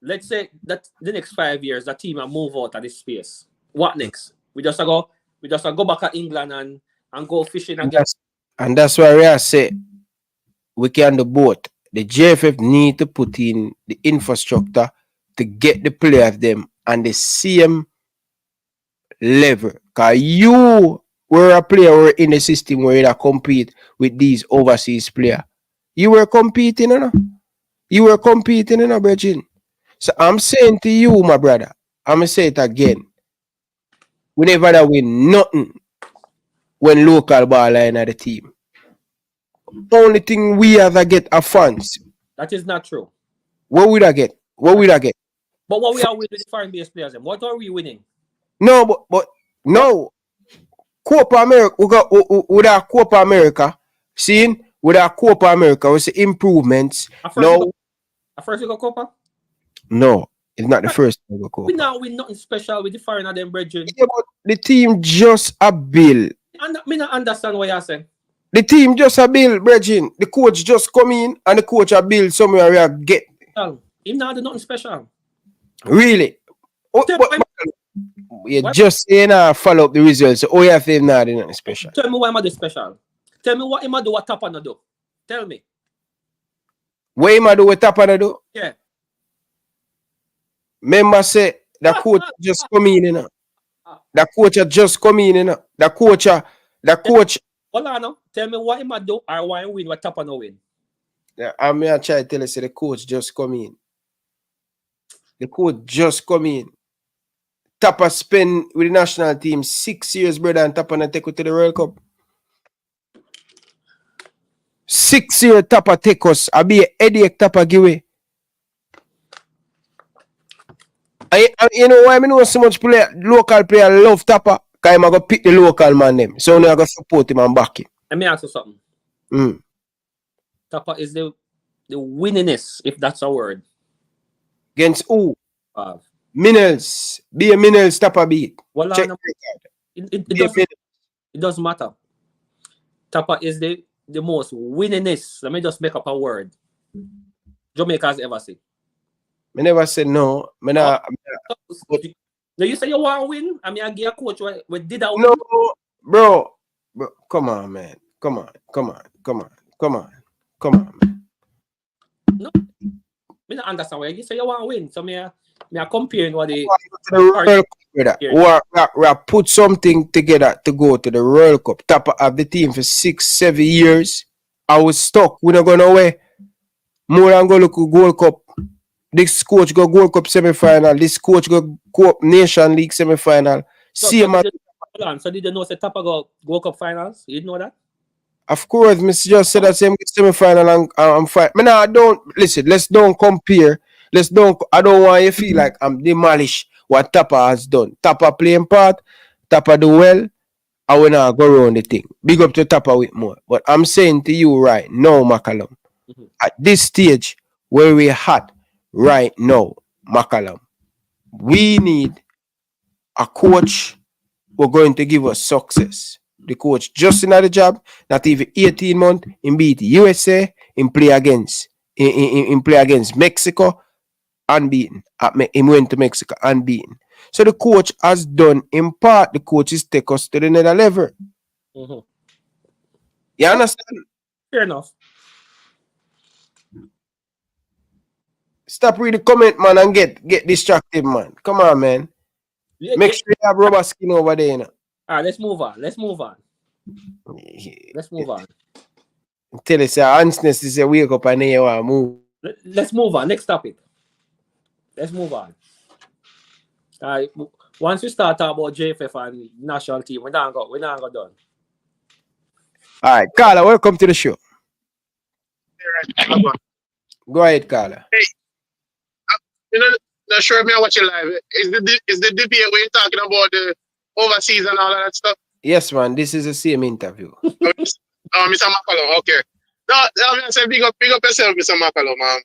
Let's say that the next 5 years, the team will move out of this space. What next? We just go back to England and go fishing again. And that's why I say we can do both. The JFF need to put in the infrastructure to get the players them on the same level. Because you were a player were in the system where you compete with these overseas players. You were competing, you know? You were competing, you know, Virgin. So I'm saying to you, my brother, I'm going to say it again. We never win nothing when local ball are in the team. Only thing we ever get are funds. That is not true. What would I get? What would I get? But what we are winning with the foreign-based players, what are we winning? No, but no. Copa America, with our Copa America, seeing with our Copa America, we see improvements. First we got Copa? No, it's not the first time we go Copa. We now win nothing special with the foreigner them brethren. Yeah, but the team just a bill. And me not understand what you're saying. The team just a bill, brethren. The coach just come in and the coach a bill somewhere we get. Him not do nothing special. Really? You're just saying follow up the results. So you have to not do nothing special. Tell me what him do special. Tell me what him do what Tapa no do. Tell me. What him do what Tapa no do? Yeah. Remember say the coach just come in, you know. The coach just come in, you know. The coach. Hold on now. Tell me what him do or why him win what Tapa no win. Yeah, I'm gonna try to tell you, say the coach just come in. The coach just come in. Tapa spend with the national team 6 years, brother, and Tapa not take you to the World Cup. 6 years Tapa take us. I be a headache Tapa give away. You know why I know so much local player love Tapa? I'm going to pick the local man them. So now I go support him and back him. Let me ask you something. Tapa is the winningest, if that's a word. Against who? Minnels. Be a Minnels Tapa beat. Well, Check it doesn't matter. Tapa is the most winningest. Let me just make up a word. Jamaica's ever said. I never said no. No, you say you want to win? I mean, I give a coach what did I win? No, bro. Come on, man. Come on, man. No, I don't understand why you say you want to win. So me comparing what the World Cup, we put something together to go to the World Cup. Tapa have the team for 6-7 years. I was stuck. We're not going away. More than go look Gold Cup. This coach go Gold Cup semi-final. This coach go Cup Nation League semi-final. So did you know say Tapa go Gold Cup finals? You didn't know that? Of course, Mr. Just said that same semi-final and I'm fine. Man, I don't listen. Let's don't compare. I don't want you to feel like I'm demolish what Tapa has done. Tapa playing part. Tapa do well. I will not go around the thing. Big up to Tapa with more. But I'm saying to you right now, McCallum, at this stage where we're at right now, McCallum, we need a coach who's going to give us success. The coach just in the job, not even 18 months, in beat USA, in play against Mexico, unbeaten. He went to Mexico unbeaten. So the coach has done, in part, the coach is take us to the next level. You understand? Fair enough. Stop reading the comment, man, and get distracted, man. Come on, man. Make sure you have rubber skin over there, you know. All right, let's move on. Tell us, honestness is a wake up and then you want to move. Let's move on. Next topic. Let's move on. All right. Once we start talking about JFF and national team, we're not going done. All right, Carla, welcome to the show. Go ahead, Carla. Hey, not sure if I watch it live. Is the debate where you're talking about the overseas and all of that stuff? Yes, man. This is the same interview. Mr. McCallum, okay. No, I say big up yourself, Mr. McCallum, man.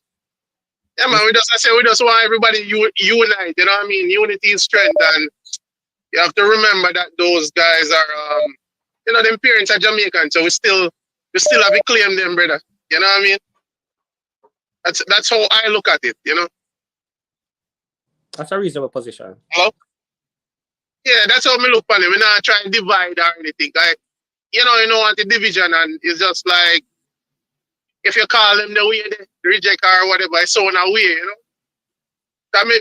Yeah, man. We just want everybody unite. You know what I mean? Unity is strength, and you have to remember that those guys are, them parents are Jamaican, so we still have to claim them, brother. You know what I mean? That's how I look at it. You know. That's a reasonable position. Hello? Yeah, that's how me look on it. We're not trying to divide or anything. Like, you don't want the division, and it's just like if you call them the way they reject or whatever, it's so in a way, you know. I mean,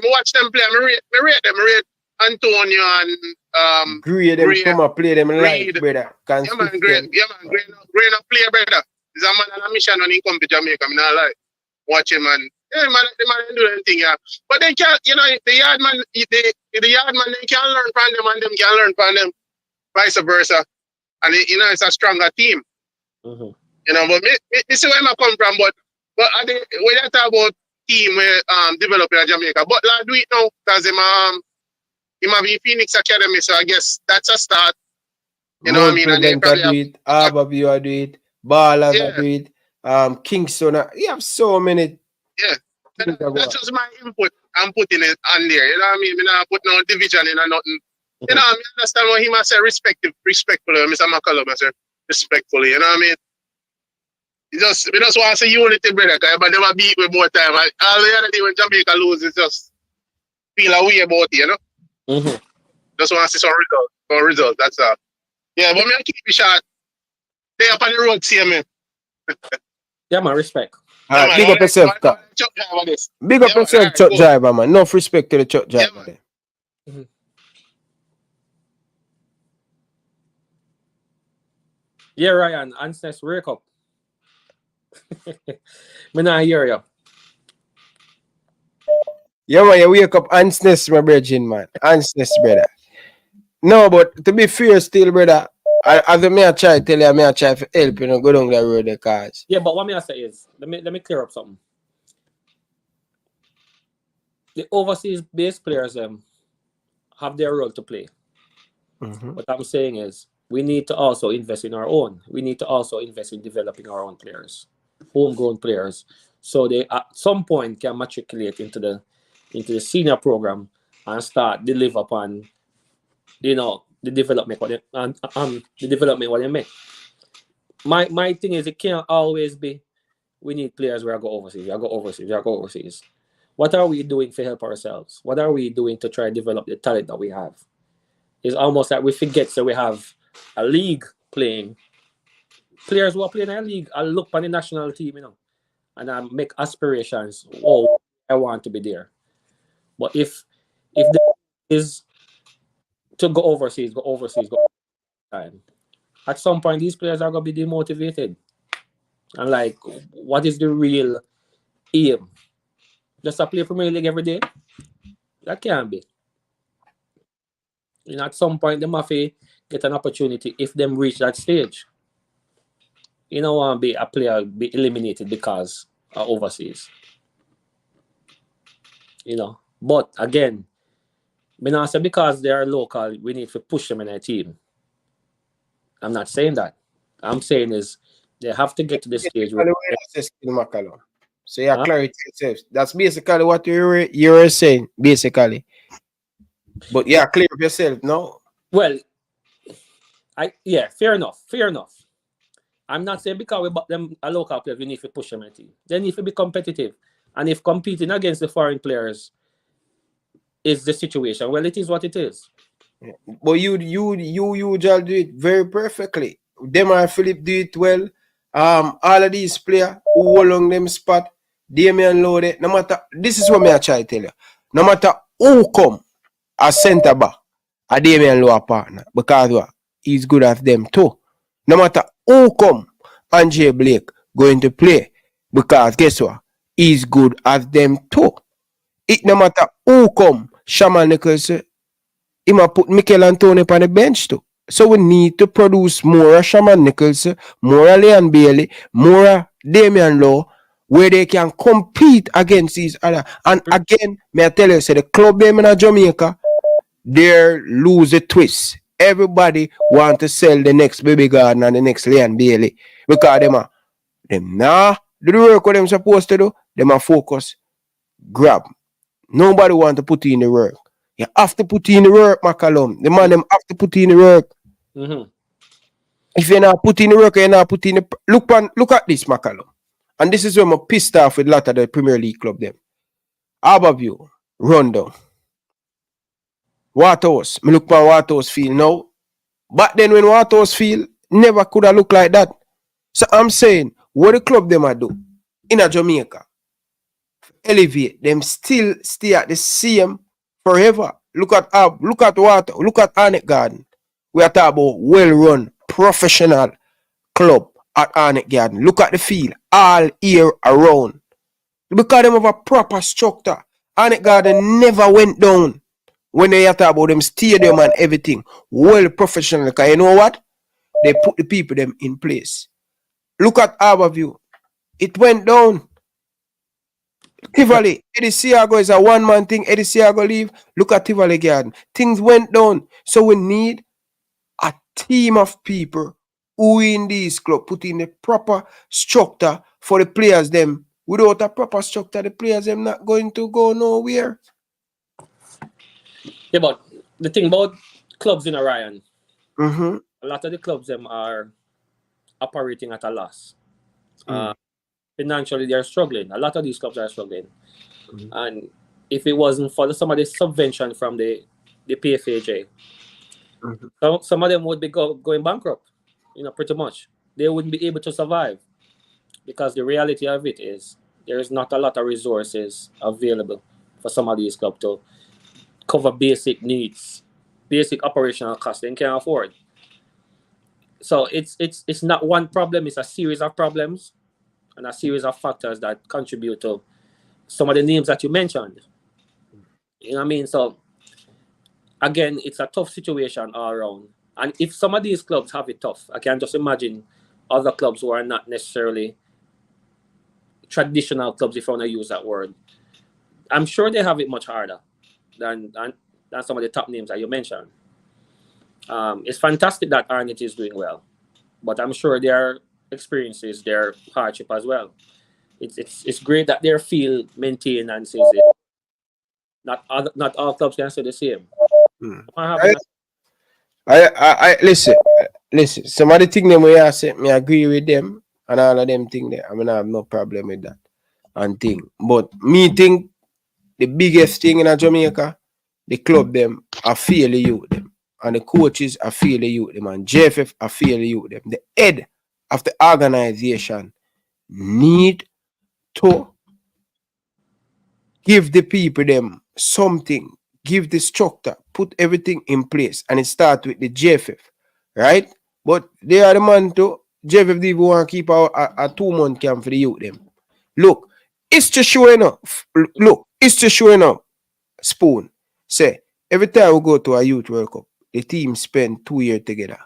watch them play. I rate them. I rate Antonio and grade them, come and play them live, brother. Yeah, man, great enough play, brother. He's a man on a mission when he come to Jamaica. I mean, I like watch him, man. Yeah, man, the man do anything, yeah. But they can't, the yard man, they can learn from them and them can learn from them, vice versa. And, it's a stronger team. But this is where I come from. But when you talk about team developing in Jamaica, but do it now because he might be Phoenix Academy, so I guess that's a start. You know what I mean? And they probably do it, Abbeville do it, Ballers do it, Kingston. You have so many. Yeah, that's just my input. I'm putting it on there. You know what I mean? I'm not putting no division in or nothing. You know, I understand what he must say respectfully, Mr. McCallum, I say respectfully. You know what I mean? We just want to say unity, brother, but never beat with more time. All the other day when Jamaica loses, just feel a way about it, you know? Just want to see some results, that's all. Yeah, but me I keep it short. They up on the road, see me. Yeah, man, respect. All right, big up yourself, Cap. Big up yourself, truck driver, man. Enough respect to the truck driver. Yeah, Ryan, Ansness, wake up. Me not hear you. Yeah, man, you wake up Ansness, my brethren, man. Ansness, brother. No, but to be fair still, brother, as I try to tell you, I try to help you, go down the road the cars. Yeah, but what I say is, let me clear up something. The overseas based players have their role to play. What I'm saying is we need to also invest in our own. We need to also invest in developing our own players, homegrown players, so they at some point can matriculate into the senior program and start deliver upon the development what they, the development what they make. My thing is it can't always be we need players where I go overseas, I go overseas, I go overseas. What are we doing to help ourselves? What are we doing to try to develop the talent that we have? It's almost like we forget that we have a league playing. Players who are playing in a league, I look on the national team, and I make aspirations. Oh, I want to be there. But if the is to go overseas, go overseas, go overseas, at some point these players are gonna be demotivated. And like, what is the real aim? Just to play Premier League every day? That can't be. At some point, they must get an opportunity if them reach that stage. You don't want to be a player be eliminated because of overseas. But again, me not say because they are local, we need to push them in a team. I'm not saying that. I'm saying is they have to get to the stage where McCallum. So you clarity yourself. That's basically what you're saying, basically. But yeah, clear up yourself, no? Well, fair enough. I'm not saying because we bought them a local player, we need to push them in a team. They need to be competitive. And if competing against the foreign players is the situation, well, it is what it is. Yeah. But you just do it very perfectly. Them and Philip do it well. All of these players who along them spot, Damian Lode, no matter, this is what me I try to tell you. No matter who come a centre back, a Damian Lowe partner, because what? He's good at them too. No matter who come, Andre Blake going to play, because guess what? He's good at them too. It no matter who come, Shaman Nichols, he might put Mikel Antonio on the bench too. So we need to produce more Shaman Nichols, more Leon Bailey, more Damian Lowe, where they can compete against each other. And again, may I tell you, the club them in Jamaica, they lose the twist. Everybody want to sell the next Baby Garden and the next Leon Bailey. Because them do the work what them supposed to do. Them are focus, grab. Nobody want to put in the work. You have to put in the work, McCallum. The man them have to put in the work. Mm-hmm. If you're not putting the work, you're not putting the look at this, McCallum. And this is where I'm pissed off with a lot of the Premier League club them. Aberview, Rundown. Waterhouse. Me look for Waterhouse field now. But then when Waterhouse field never could have looked like that. So I'm saying, what the club them are do in a Jamaica, elevate them still stay at the same forever. Look at Water, look at Arnett Garden. We are talking about well-run professional club at Arnett Garden. Look at the field all year around. Because them have a proper structure. Arnett Garden never went down when they talk about them stadium and everything. Well professional. Because you know what? They put the people them in place. Look at Aberview. It went down. Tivoli, Eddie Siago is a one-man thing. Eddie Siago leave. Look at Tivoli Garden. Things went down. So we need a team of people who in this club put in a proper structure for the players them. Without a proper structure, the players them not going to go nowhere. Yeah, but the thing about clubs in Orion, Mm-hmm. a lot of the clubs them are operating at a loss. Financially, they are struggling. A lot of these clubs are struggling. And if it wasn't for some of the subvention from the PFAJ, some of them would be going bankrupt, pretty much. They wouldn't be able to survive because the reality of it is there is not a lot of resources available for some of these clubs to cover basic needs, basic operational costs they can't afford. So it's not one problem, it's a series of problems and a series of factors that contribute to some of the names that you mentioned. You know what I mean? So again, it's a tough situation all around. And if some of these clubs have it tough, I can just imagine other clubs who are not necessarily traditional clubs, if I want to use that word. I'm sure they have it much harder than some of the top names that you mentioned. It's fantastic that Arnett is doing well, but I'm sure their experiences, their hardship as well. It's great that their field maintenance is it. Not all clubs can say the same. I listen. Some of the things them way I say, me agree with them, and all of them thing there. I mean, I have no problem with that and thing. But me think the biggest thing in Jamaica, the club them are fail the youth them, and the coaches are fail the youth them, and JFF are fail the youth them. The head of the organization need to give the people them something, give the structure, put everything in place, and it start with the JFF, right? But they are the man to JFF they want to keep a 2-month camp for the youth them. Look, it's just showing up. Look, it's just showing up. Spoon say every time we go to a youth World Cup, the team spend 2 years together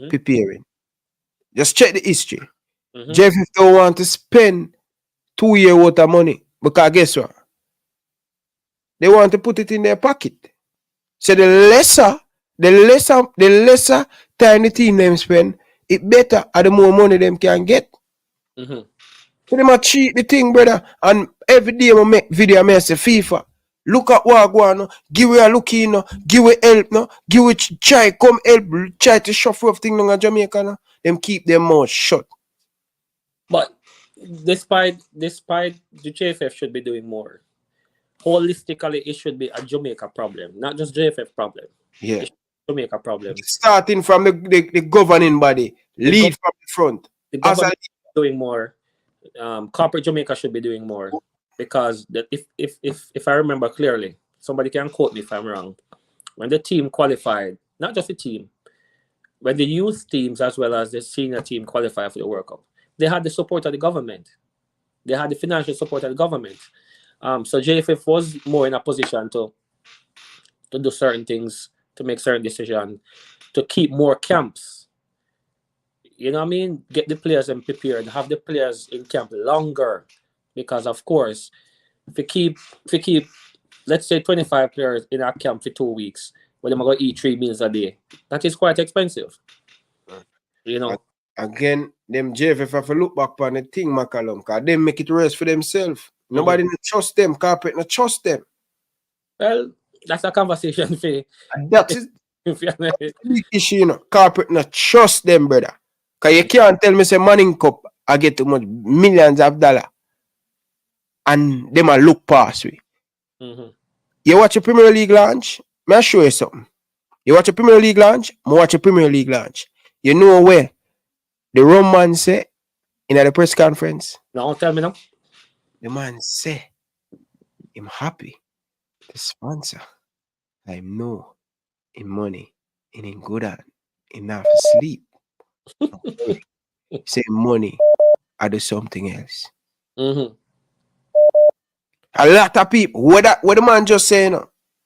preparing. Just check the history. JFF don't want to spend 2 years worth of money because guess what? They want to put it in their pocket. So the lesser time the team them spend, it better and the more money them can get. So they might cheat the thing, brother. And every day I make video, I say FIFA. Look at what I go on, give it a look in, give it help, no, give it try, come help, try to shuffle up things in Jamaica, no. Them keep their mouth shut. But despite the JFF should be doing more. Holistically, it should be a Jamaica problem, not just JFF problem. Yeah, Jamaica problem. Starting from the governing body, lead from the front. The government is doing more. Corporate Jamaica should be doing more because if I remember clearly, somebody can quote me if I'm wrong. When the team qualified, not just the team, when the youth teams as well as the senior team qualified for the World Cup, they had the support of the government. They had the financial support of the government. So JFF was more in a position to do certain things, to make certain decisions, to keep more camps. You know what I mean? Get the players and prepared, have the players in camp longer. Because of course, if you keep let's say 25 players in our camp for 2 weeks, where they're going to eat 3 meals a day, that is quite expensive. You know. Again, them JFF have to look back on the thing, McCallum, because they make it worse for themselves. Nobody trust them, corporate not trust them. Well, that's a conversation for that is the big issue, you know. Corporate not trust them, brother. Because you can't tell me say Manning Cup I get too much millions of dollars and them a look past me. You watch a Premier League launch, may I show you something. You watch a Premier League launch, I watch a Premier League launch. You know where the rum man say in the press conference? No, tell me now. The man say I'm happy to sponsor. I know in money and in good and enough sleep. Say money, I do something else. A lot of people, what the man just saying,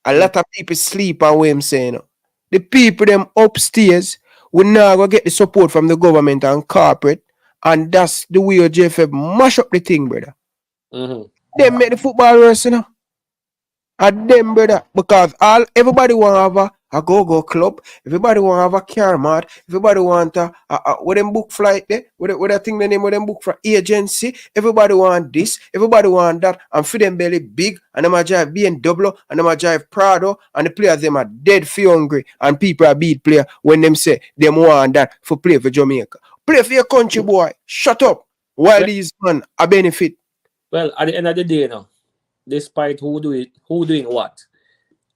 a lot of people sleep on what I'm saying. The people them upstairs will now go get the support from the government and corporate, and that's the way JFF mash up the thing, brother. They make the football worse, you know. And them, brother, because everybody want to have a go-go club, everybody want to have a car mart, everybody want what them book flight there, what I think the name of them book for agency, everybody want this, everybody want that, and for them belly big, and them a drive BMW, and them a drive Prado, and the players them are dead for hungry, and people are beat player when them say them want that for play for Jamaica. Play for your country, boy. Shut up. While these man a benefit. Well, at the end of the day, now, despite who doing what,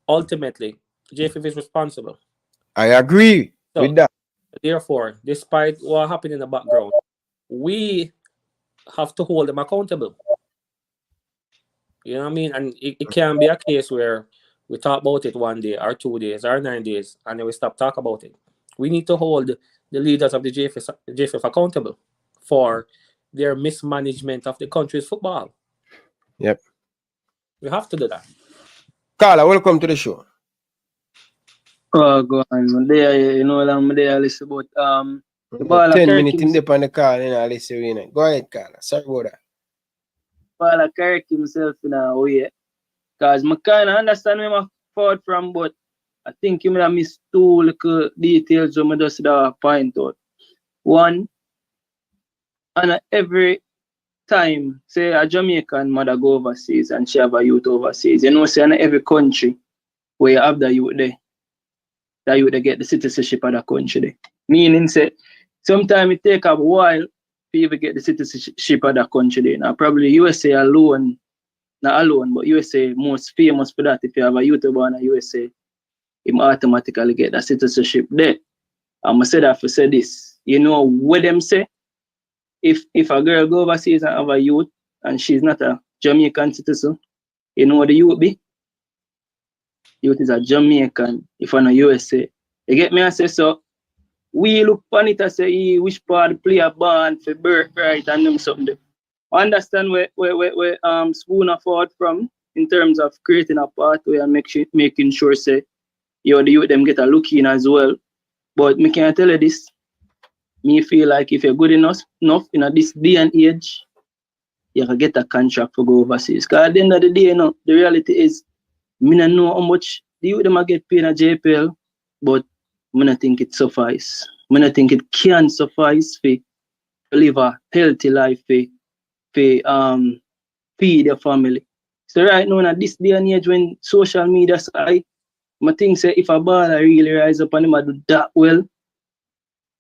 ultimately, JFF is responsible. I agree with that. Therefore, despite what happened in the background, we have to hold them accountable. You know what I mean? And it can be a case where we talk about it 1 day or 2 days or 9 days and then we stop talking about it. We need to hold the leaders of the JFF accountable for their mismanagement of the country's football. Yep. We have to do that. Carla, welcome to the show. Oh, go on. There, you know, I'm there. Listen about the ball. 10 minutes in the on the call, and I listen. You know. Go ahead, Carla. Sorry about that. Ball correct himself in a way, cause I kind of understand where I fought from, but I think you may have missed two little details when I just point out. One, and every time, say a Jamaican mother go overseas and she have a youth overseas, you know, say in every country where you have the youth there, that youth they get the citizenship of the country there. Meaning, say, sometimes it take a while for you to get the citizenship of the country there. Now, probably USA alone, not alone, but USA most famous for that. If you have a youth born in USA, you automatically get the citizenship there. I'm going to say that for say this. You know what them say? If a girl go overseas and have a youth and she's not a Jamaican citizen, you know what the youth be? Youth is a Jamaican if I'm a USA. You get me? I say so. We look on it and say, which part the player born for birthright and them something. I understand where Spoon afford from in terms of creating a pathway and making sure say the youth them get a look in as well. But me can tell you this. Me feel like if you're good enough in this day and age, you can get a contract for go overseas. Because at the end of the day, you know, the reality is, me don't know how much the youth them get paid in a JPL, but I don't think it suffice. I don't think it can suffice for live a healthy life, for feed your family. So right now, in this day and age when social media side, I think say if a baller really rise up and him do that well,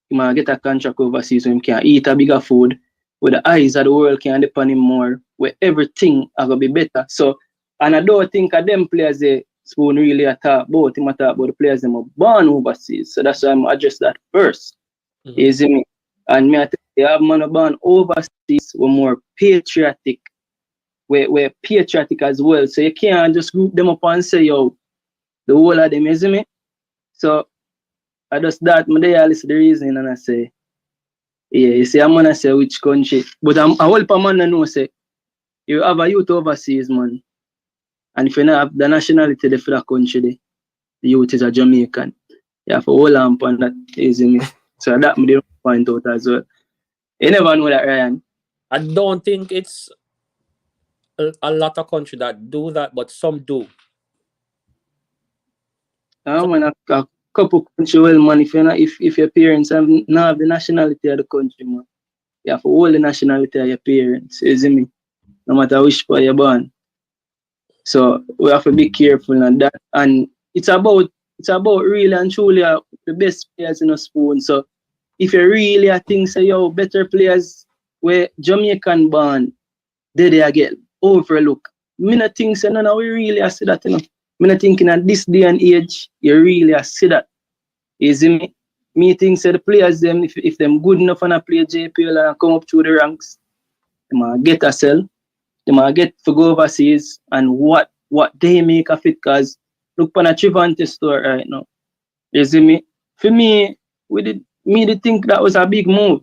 he might get a contract overseas so he can eat a bigger food, where the eyes of the world can depend him more, where everything are gonna be better. So, and I don't think of them players they Spoon really talk about. Him talk about the players that are born overseas. So that's why I'm address that first. You see me? And me I think they have man born overseas were more patriotic. We're patriotic as well. So you can't just group them up and say, yo, the whole of them, you see me? So I just that my day I listen the reason and I say, yeah, you see I'm gonna say which country. But I hope a man know say you have a youth overseas, man. And if you don't have the nationality for that country, the youth is a Jamaican. You have to hold on upon that, you see me? So that me point out as well. You never know that, Ryan. I don't think it's a lot of countries that do that, but some do. Man, a couple country, well, man, if your parents have not have the nationality of the country, man, you have to hold the nationality of your parents, you see me? No matter which part you're born. So we have to be careful on that. And it's about really and truly the best players in a Spoon. So if you really think say yo better players where Jamaican born, they get overlooked. Me not think say no, we really see that, you know. Me not thinking at this day and age, you really see that. You see me? Me think say the players them if them good enough and play JPL and come up through the ranks, they might get a sell. They might get to go overseas and what they make of it, because look on a Trivante store right now. You see me? For me, did think that was a big move.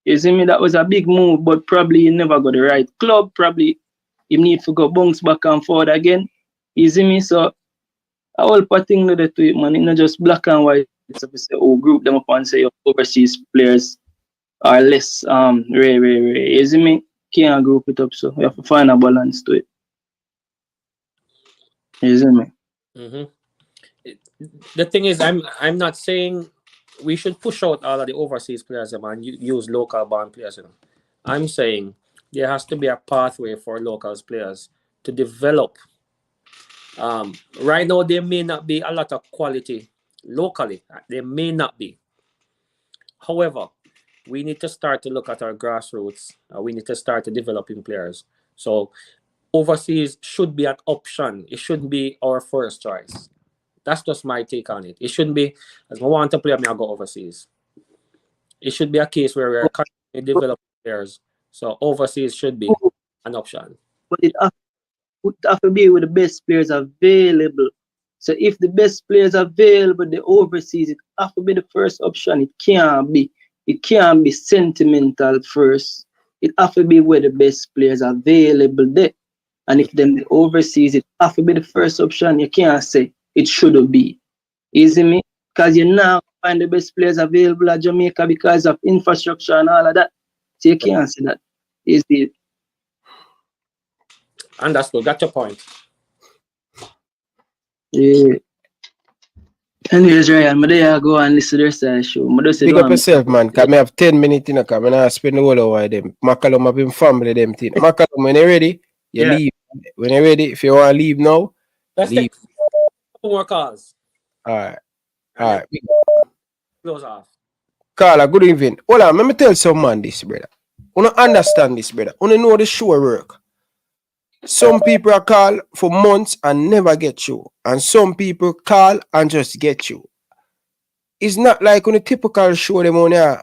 You see me? That was a big move, but probably he never got the right club. Probably he need to go bounce back and forward again. You see me? So I will put things to it, man. It's not just black and white. So we say, oh, group them up and say overseas players are less rare. You see me? Can't group it up, so we have to find a balance to it. You see me? The thing is, I'm not saying we should push out all of the overseas players and use local born players. You know. I'm saying there has to be a pathway for local players to develop. Right now, there may not be a lot of quality locally. There may not be. However, we need to start to look at our grassroots. We need to start to developing players. So overseas should be an option. It shouldn't be our first choice. That's just my take on it. It shouldn't be, as I want to play, I'll go overseas. It should be a case where we're constantly developing players. So overseas should be an option. But it have to be with the best players available. So if the best players available, the overseas, it have to be the first option. It can't be sentimental first. It have to be where the best players are available there. And if them the overseas, it have to be the first option. You can't say it should be. Easy me? Because you now find the best players available at Jamaica because of infrastructure and all of that. So you can't say that. Easy. Understood. Got your point. Yeah. Anyways, Ryan, I go and listen to the rest of the show. Big up yourself, man, because I have 10 minutes in a car. I spend the whole hour with them. McCallum have been family them thing. McCallum, when you're ready, you leave. When you're ready, if you want to leave now, Let's leave. take 2 more calls. Alright. Alright. Close off. Carla, good evening. Hold on, let me tell some man this, brother. You don't understand this, brother. You don't know the show work. Some people are call for months and never get you. And some people call and just get you. It's not like on a typical show them on here,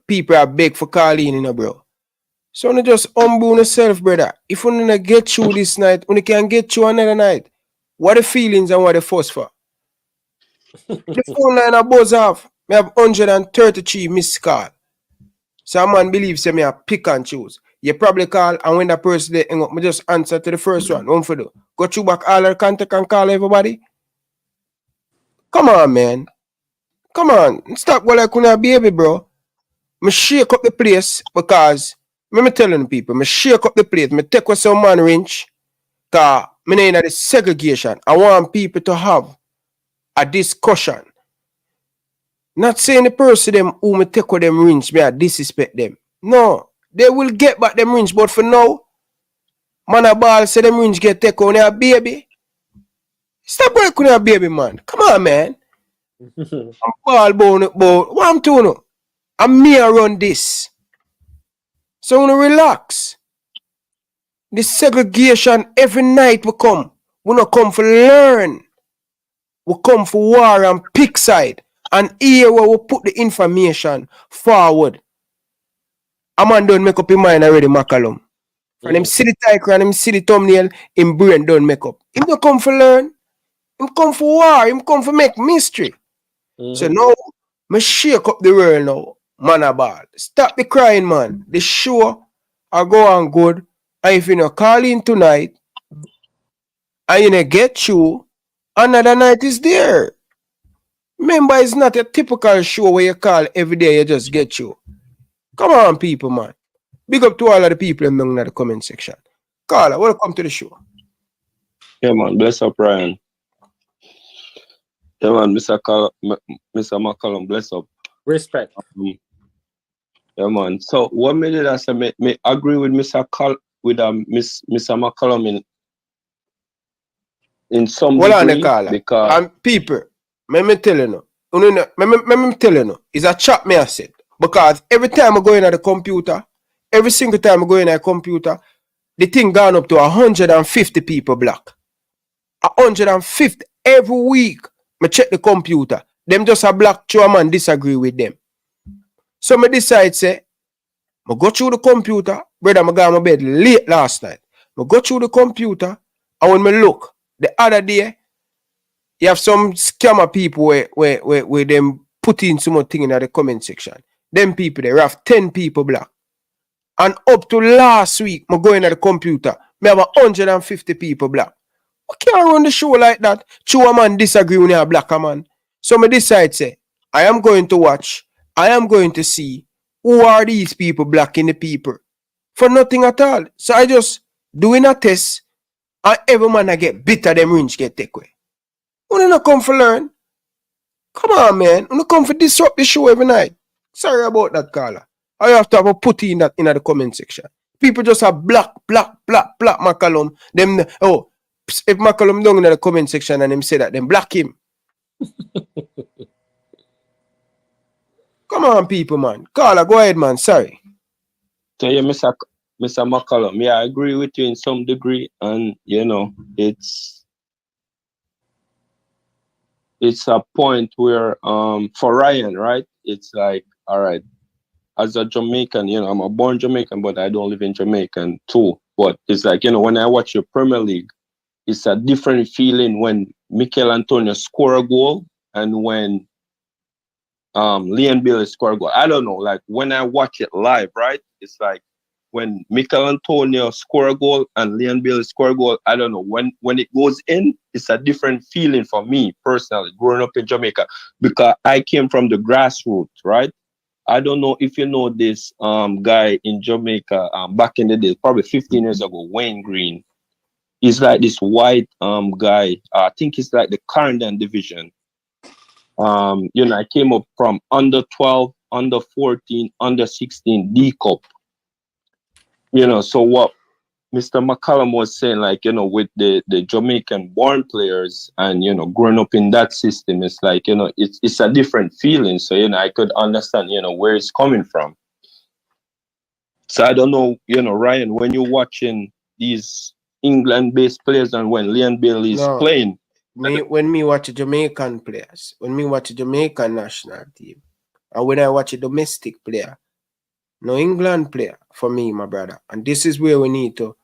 people are beg for calling, you know, bro. So you just humble yourself, brother. If you don't get you this night, you can get you another night. What the feelings and what the fuss for? The phone line a buzz off. Me have 133 missed call. Some man believes me a pick and choose. You probably call and when the person they hang up, me just answer to the first one. What for do? Go through back all our contact and call everybody. Come on, man. Come on. Stop what like a baby, bro. Me shake up the place because me telling people, me shake up the place. Me take with some man wrench. Cause me in the segregation. I want people to have a discussion. Not saying the person them who me take with them wrench, me I disrespect them. No. They will get back them wrench, but for now, man a ball say them wrench get take on their baby. Stop working on a baby, man. Come on, man. I'm ball bone. What I'm doing? I'm me around this. So we relax. The segregation every night we come. We not come for learn. We come for war and pick side. And here where we put the information forward. A man don't make up his mind already, McCallum. From him see the title and him see the thumbnail, him brain don't make up. Him don't come for learn. Him come for war. Him come for make mystery. So now, me shake up the world now. Man a ball. Stop the crying, man. The show are go on good. And if you not call in tonight, and you not get you, another night is there. Remember, it's not a typical show where you call every day, you just get you. Come on, people, man. Big up to all of the people in the comment section. Carla, welcome to the show. Yeah, man. Bless up, Ryan. Yeah, man. Mr. McCallum, bless up. Respect. Yeah, man. So what made it? I said, me agree with Mr. McCallum in some degree, because and people, me telling you, it's a chat me I said. Because every time I go in at the computer, every single time I go in at the computer, the thing gone up to 150 people black. 150 every week. I check the computer. Them just a black two man disagree with them. So I decide say, I go through the computer. Brother, I got my bed late last night. I go through the computer, and when I look, the other day, you have some scammer people where them put in some thing in the comment section. Them people, they have 10 people black. And up to last week, I go in at the computer, I have 150 people black. I can't run the show like that. Two man disagree with a black man. So I decide, say, I am going to watch, I am going to see who are these people blacking the people. For nothing at all. So I just doing a test, and every man I get bitter, them rings get take away. You not come for learn. Come on, man. You not come for disrupt the show every night. Sorry about that, Carla. I have to have a put in that in the comment section. People just have black McCallum. Them if McCallum down in the comment section and them say that, then black him. Come on, people, man. Carla, go ahead, man. Sorry. So yeah, Mr. McCallum, yeah, I agree with you in some degree, and you know, it's a point where for Ryan, right? It's like, all right, as a Jamaican, you know, I'm a born Jamaican, but I don't live in Jamaica too. But it's like, you know, when I watch your Premier League, it's a different feeling when Mikel Antonio score a goal and when Leon Bailey score a goal. I don't know, like when I watch it live, right? It's like when Mikel Antonio score a goal and Leon Bailey score a goal, I don't know. When it goes in, it's a different feeling for me personally, growing up in Jamaica, because I came from the grassroots, right? I don't know if you know this guy in Jamaica back in the day, probably 15 years ago, Wayne Green. He's like this white guy. I think he's like the Clarendon division. I came up from under 12, under 14, under 16 D Cup. So what Mr. McCallum was saying, like, with the Jamaican born players and, growing up in that system, it's like, it's a different feeling. So, I could understand, where it's coming from. So I don't know, Ryan, when you're watching these England-based players and when Leon Bailey is playing. When me watch Jamaican players, when me watch a Jamaican national team, and when I watch a domestic player, no England player for me, my brother. And this is where we need to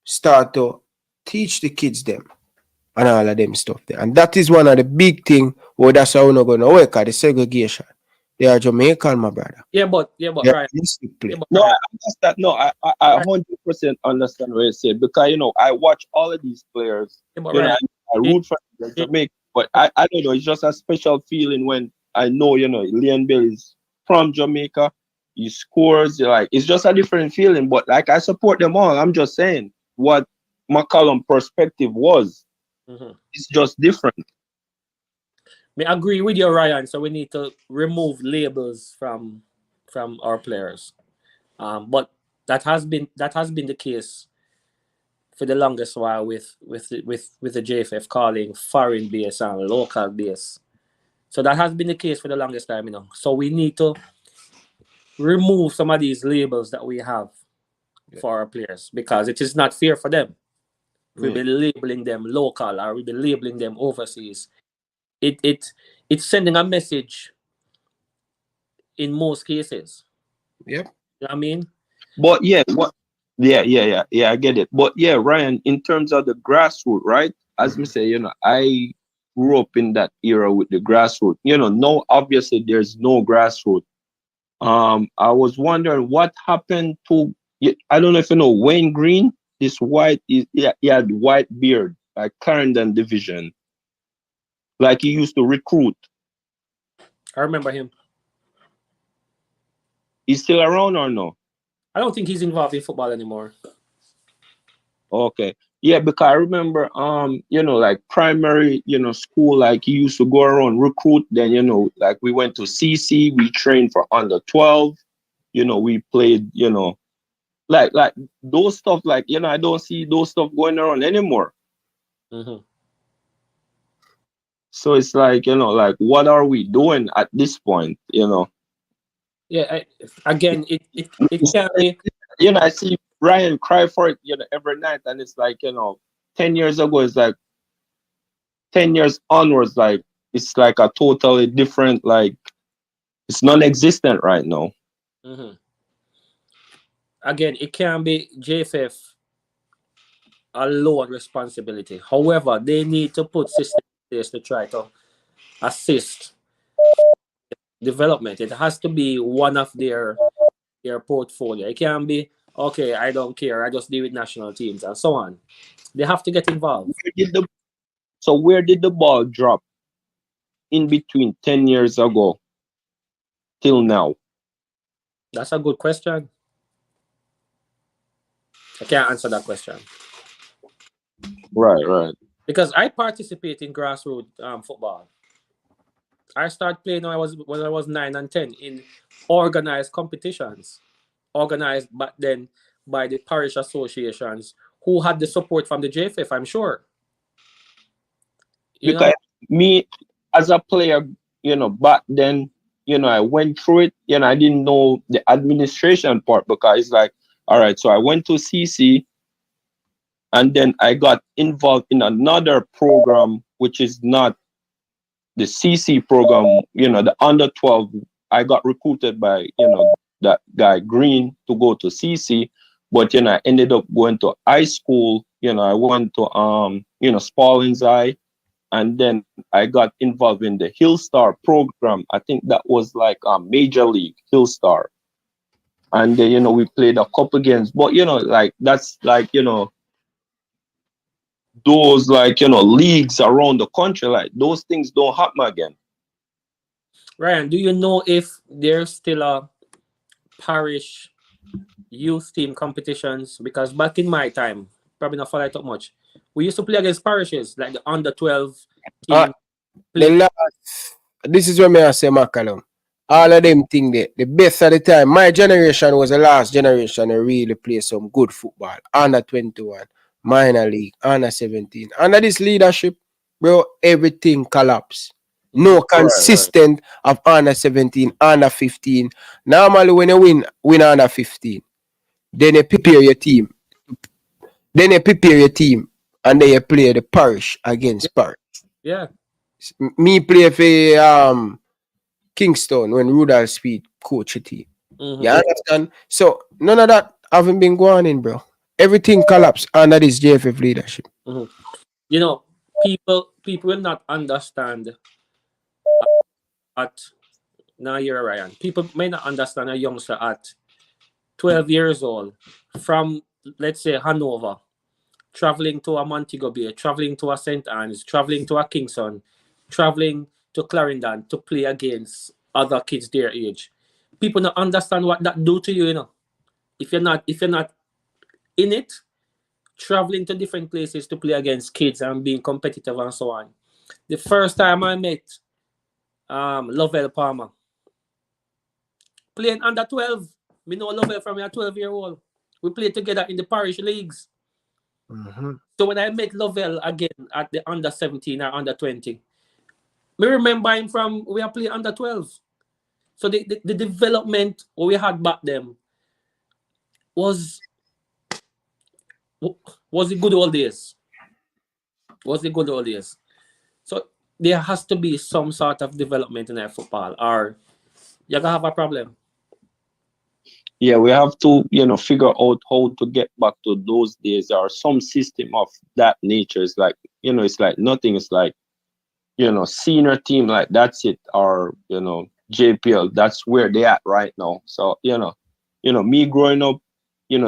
start to teach the kids them and all of them stuff there. And that is one of the big thing where that's how we're not gonna work at the segregation. They are Jamaican, my brother. Yeah, but right. No, I understand. No, I 100% understand what you said because I watch all of these players. I root for Jamaica, but I don't know. It's just a special feeling when I know Leon Bell is from Jamaica. He scores. It's just a different feeling. But I support them all. I'm just saying what McCallum perspective was. It's just different. I agree with you, Ryan. So we need to remove labels from our players. But that has been the case for the longest while with the JFF calling foreign base and local base. So that has been the case for the longest time, So we need to remove some of these labels that we have for our players because it is not fair for them. We've been labeling them local or we've been labeling them overseas. It's sending a message in most cases. Yep. You know what I mean? But yeah, I get it. But yeah, Ryan, in terms of the grassroots, right? As me say, I grew up in that era with the grassroots. No, obviously there's no grassroots. I was wondering what happened to, I don't know if you know Wayne Green, this white, he had white beard, like Clarendon Division. Like he used to recruit. I remember him. He's still around or no? I don't think he's involved in football anymore. Okay. Yeah, because I remember like primary, school, like he used to go around recruit. Then, like we went to CC, we trained for under 12, we played, like those stuff, like, I don't see those stuff going around anymore. So it's like, like what are we doing at this point, Yeah, again, it can't be. I see Ryan cry for it, every night, and it's like, 10 years ago, it's like 10 years onwards, like it's like a totally different, like it's non-existent right now. Again, it can be JFF alone responsibility. However, they need to put systems in place to try to assist development. It has to be one of their portfolio. It can't be, okay, I don't care, I just deal with national teams and so on. They have to get involved. So where did the ball drop in between 10 years ago till now? That's a good question. I can't answer that question. Right. Because I participate in grassroots football. I started playing when I was 9 and 10 in organized competitions, organized back then by the parish associations who had the support from the JFF, I'm sure. Because me as a player, back then, I went through it, I didn't know the administration part because it's like, all right, so I went to CC and then I got involved in another program, which is not the CC program, the under 12. I got recruited by, that guy Green to go to CC, but, I ended up going to high school, I went to, Spalding's High, and then I got involved in the Hillstar program. I think that was like a major league, Hillstar. And then, we played a couple games, but, like, that's like, those like, leagues around the country, like those things don't happen again. Ryan, do you know if there's still a parish youth team competitions? Because back in my time, probably not follow it up much, we used to play against parishes, like the under 12 team. The last, this is what me I say, McCallum. All of them thing there, the best at the time. My generation was the last generation to really play some good football. Under 21, minor league, under 17. Under this leadership, bro, everything collapsed. No consistent of under 17, under 15. Normally, when you win under 15, then you prepare your team. Then you prepare your team, and then you play the parish against parish. Yeah. Me play for Kingston when Rudolph Speed coach the team. You understand? So none of that haven't been going in, bro. Everything collapsed under this JFF leadership. You know, people will not understand at now you're Ryan. People may not understand a youngster at 12 years old from, let's say, Hanover, traveling to a Montego Bay, traveling to a St. Anne's, traveling to a Kingston, traveling to Clarendon to play against other kids their age. People don't understand what that do to you, you know. If you're not in it, traveling to different places to play against kids and being competitive and so on. The first time I met Lovell Palmer, playing under 12. Me know Lovell from a 12-year-old. We played together in the parish leagues. So when I met Lovell again at the under 17 or under 20, me remember him from we are playing under 12. So the development we had back then was the good old days. Was the good old days. So there has to be some sort of development in our football, or you're gonna have a problem. Yeah, we have to, figure out how to get back to those days or some system of that nature. It's like, it's like nothing. It's like, senior team, like that's it. Or, JPL, that's where they at right now. So, me growing up,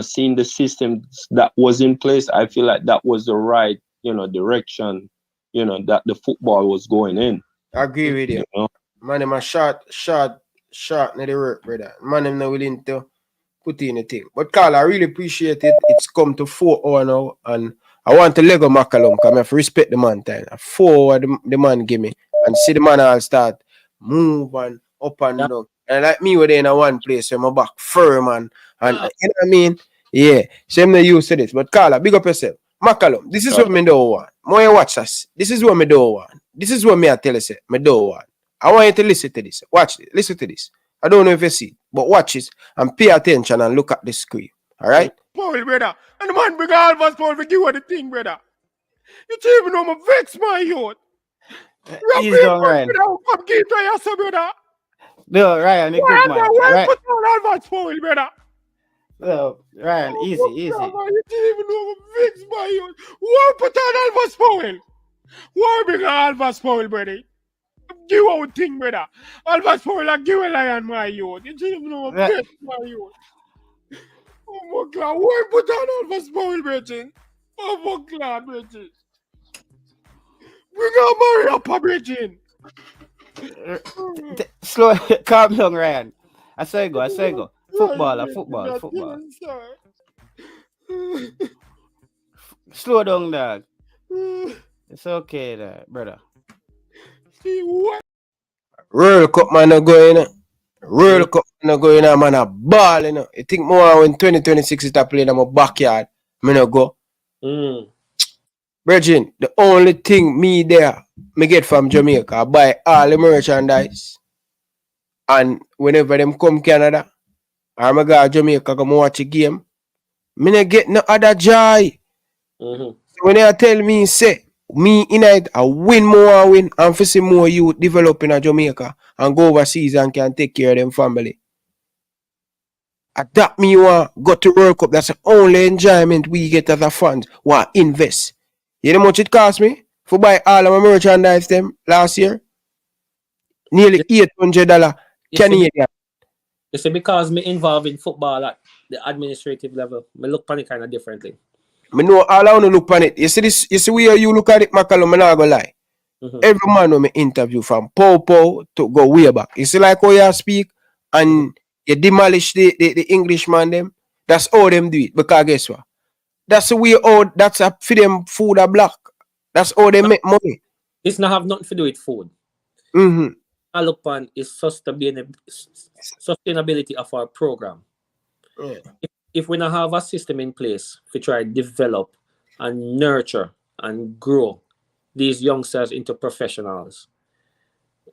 seeing the systems that was in place, I feel like that was the right, direction, that the football was going in. I agree with you. Man, I'm a short near the work, brother. Man, I'm not willing to put in a thing. But Carl, I really appreciate it. It's come to 4 hours now, and I want to Lego McCallum because I have to respect the man time. 4 hours the man give me, and see the man all start move and up and down. And like me, we're in a one place, so my back firm and you know what I mean? Yeah, so I'm not used to this. But Carla, big up yourself. McCallum, this is what me don't want. More watch us. This is what me don't want. This is what me I tell you, say, me don't want. I want you to listen to this. Watch it. Listen to this. I don't know if you see, but watch it and pay attention and look at the screen. All right? Paul, brother. And the man bring all of us, Paul, for give her the thing, brother. You don't even know my vex, my youth. He's done, Ryan. Come give to yourself, brother. No, Ryan, a good man. Why put on all of us, Paul, brother? No, Ryan, easy. You don't even know my vex, my youth. Why put on all of us, Paul? Why bring all of us, Paul, brother? Give out thing, brother. All of us, Paul, I give a lion, my youth. You don't even know my vex, my youth. Oh my God, why put on all of us, Paul, brother? Oh my God, brother. We got marry up a bridging. Slow, calm down, Ryan. I say go. Football. Slow down, dog. It's okay, there, brother. See what? World Cup man not going. World Cup not going. Man a ball, you know. You think more when 2026 is playing in my backyard? Me not go. Virgin, the only thing me get from Jamaica, I buy all the merchandise. And whenever them come Canada, or I go to Jamaica, come watch a game, me not get no other joy. So when they tell me, say, me in it, I win and for see more youth develop in Jamaica and go overseas and can take care of them family. That me want go to World Cup. That's the only enjoyment we get as a fans. Want invest. You know how much it cost me for buy all of my merchandise them last year? Nearly $800 Canadian. You see, because me involved in football at the administrative level, me look on it kind of differently. Me know all I want to look on it. You see this? You see where you look at it, McCallum, I'm not gonna lie. Every man who me interview from Popo to go way back. You see like how you speak and you demolish the Englishman them. That's how them do it. Because guess what? That's the way how that's a for them food a black. That's how they make money. It's not have nothing to do with food. Mm-hmm. I look upon is sustainability of our program. Yeah. If we not have a system in place to try to develop and nurture and grow these youngsters into professionals,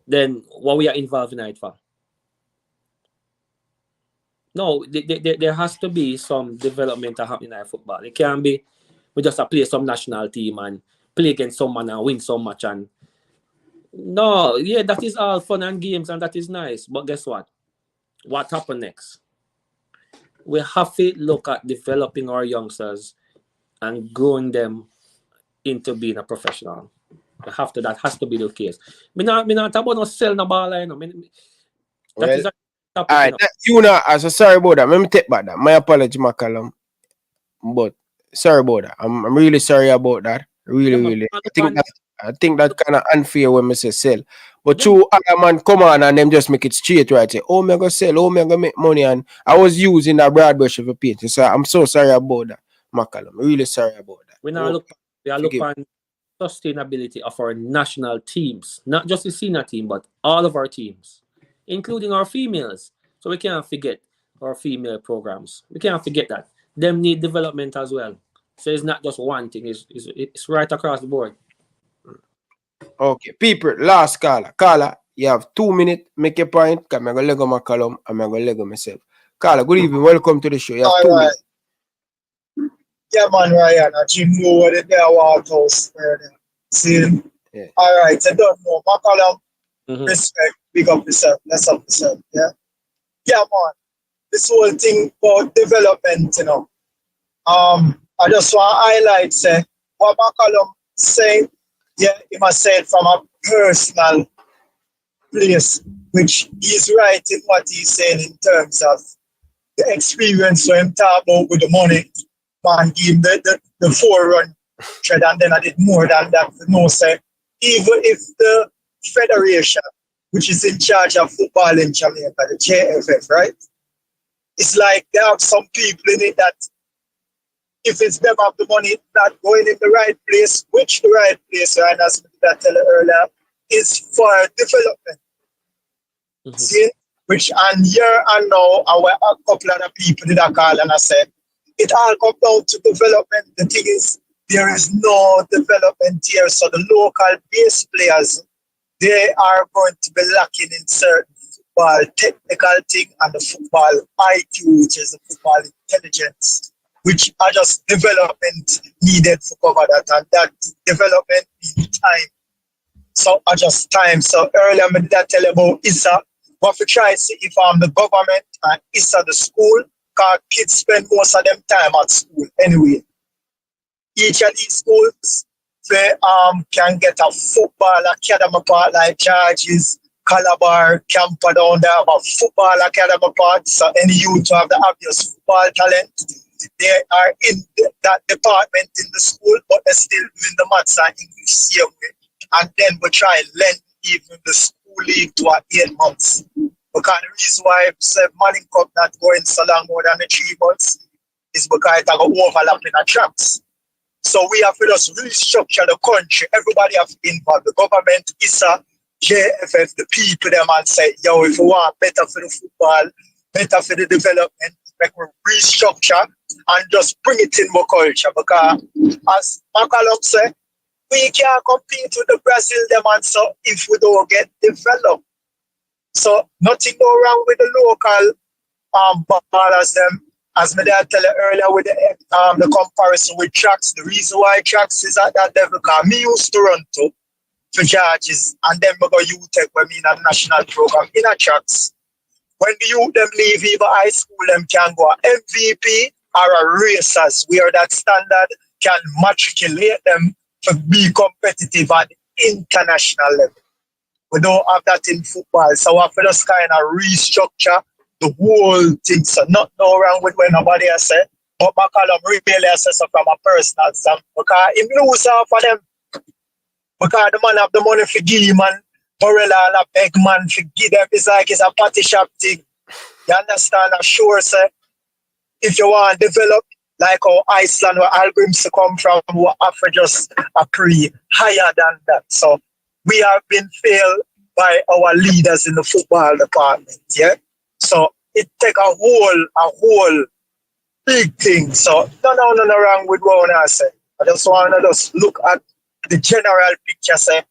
then what we are involved in it for? No, there has to be some development happening in football. It can't be we just play some national team and play against someone and win so much. And no, yeah, that is all fun and games and that is nice. But guess what? What happened next? We have to look at developing our youngsters and growing them into being a professional. That has to be the case. Me not talk about no sell no ball, you know. That is a topic. All right, you know, so sorry about that. Let me take back that. My apology, McCallum. But sorry about that. I'm really sorry about that. Really. I think that kind of unfair when me say sell. But two other man come on and them just make it straight right. Say, oh, me go sell, oh, me go make money. And I was using that broad brush of a paint. So I'm so sorry about that, McCallum. Really sorry about that. We are looking at sustainability of our national teams, not just the senior team, but all of our teams, including our females. So we can't forget our female programs. We can't forget that. Them need development as well. So it's not just one thing, it's right across the board. Okay, people, last caller. Caller, you have 2 minutes, make a point, because I'm going to Lego McCallum, and I'm going to Lego myself. Caller, good evening, welcome to the show. You have 2 minutes. Yeah, man, Ryan, I Jim know what they are Waterhouse. See? Yeah. All right, I don't know. McCallum, respect, big up yourself, less up yourself, yeah? Yeah, man, this whole thing about development, you know. I just want to highlight, say, what McCallum saying, yeah, he must say it from a personal place, which he's right in what he's saying in terms of the experience for him talk about with the money. Man, give him the 4-run tread, and then I did more than that. No, say, even if the federation, which is in charge of football in Jamaica, the JFF, right? It's like there are some people in it that if it's them have the money not going in the right place, which the right place, right, as I tell you earlier, is for development. See? Which and here and now, a couple of the people did a call and I said, it all comes down to development. The thing is, there is no development here. So the local base players, they are going to be lacking in certain football technical thing and the football IQ, which is the football intelligence, which are just development needed to cover that. And that development needs time. So I just time. So earlier I did tell you about ISA. But we try to see if the government and ISA the school, because kids spend most of them time at school anyway. Each of these schools they can get a football academy part like George's, Calabar, Camper down there have a football academy part. So any youth who have the obvious football talent, they are in that department in the school, but they're still doing the maths and English same way. And then we try and lend even the school league to 8 months. Because the reason why Manning Cup not going so long more than the 3 months is because it has overlap in the tracks. So we have to just restructure the country. Everybody have to involve the government, ISA, JFF, the people them and say, yo, if we want better for the football, better for the development, like we restructure and just bring it in more culture. Because as McCallum said, we can't compete with the Brazil them and so if we don't get developed. So nothing go wrong with the local ballers them. As I tell you earlier with the comparison with tracks, the reason why tracks is at that level, because me used to run for charges and then we go UTech when me in a national program in a tracks. When the youth them leave even high school, them can go MVP or a racers where that standard can matriculate them to be competitive at the international level. We don't have that in football, so we have to just kind of restructure the whole thing. So not no wrong with what nobody has said, but McCallum really says so from a personal standpoint. Because he lose half of them. Because the man have the money for give him and Borrella and a beg man for give them. It's like it's a party shop thing. You understand? I'm sure, sir. If you want to develop, like how Iceland where algorithms come from, we offer just a pre higher than that. So we have been failed by our leaders in the football department, yeah? So it take a whole big thing. So nothing wrong with what I say. I just want to just look at the general picture, say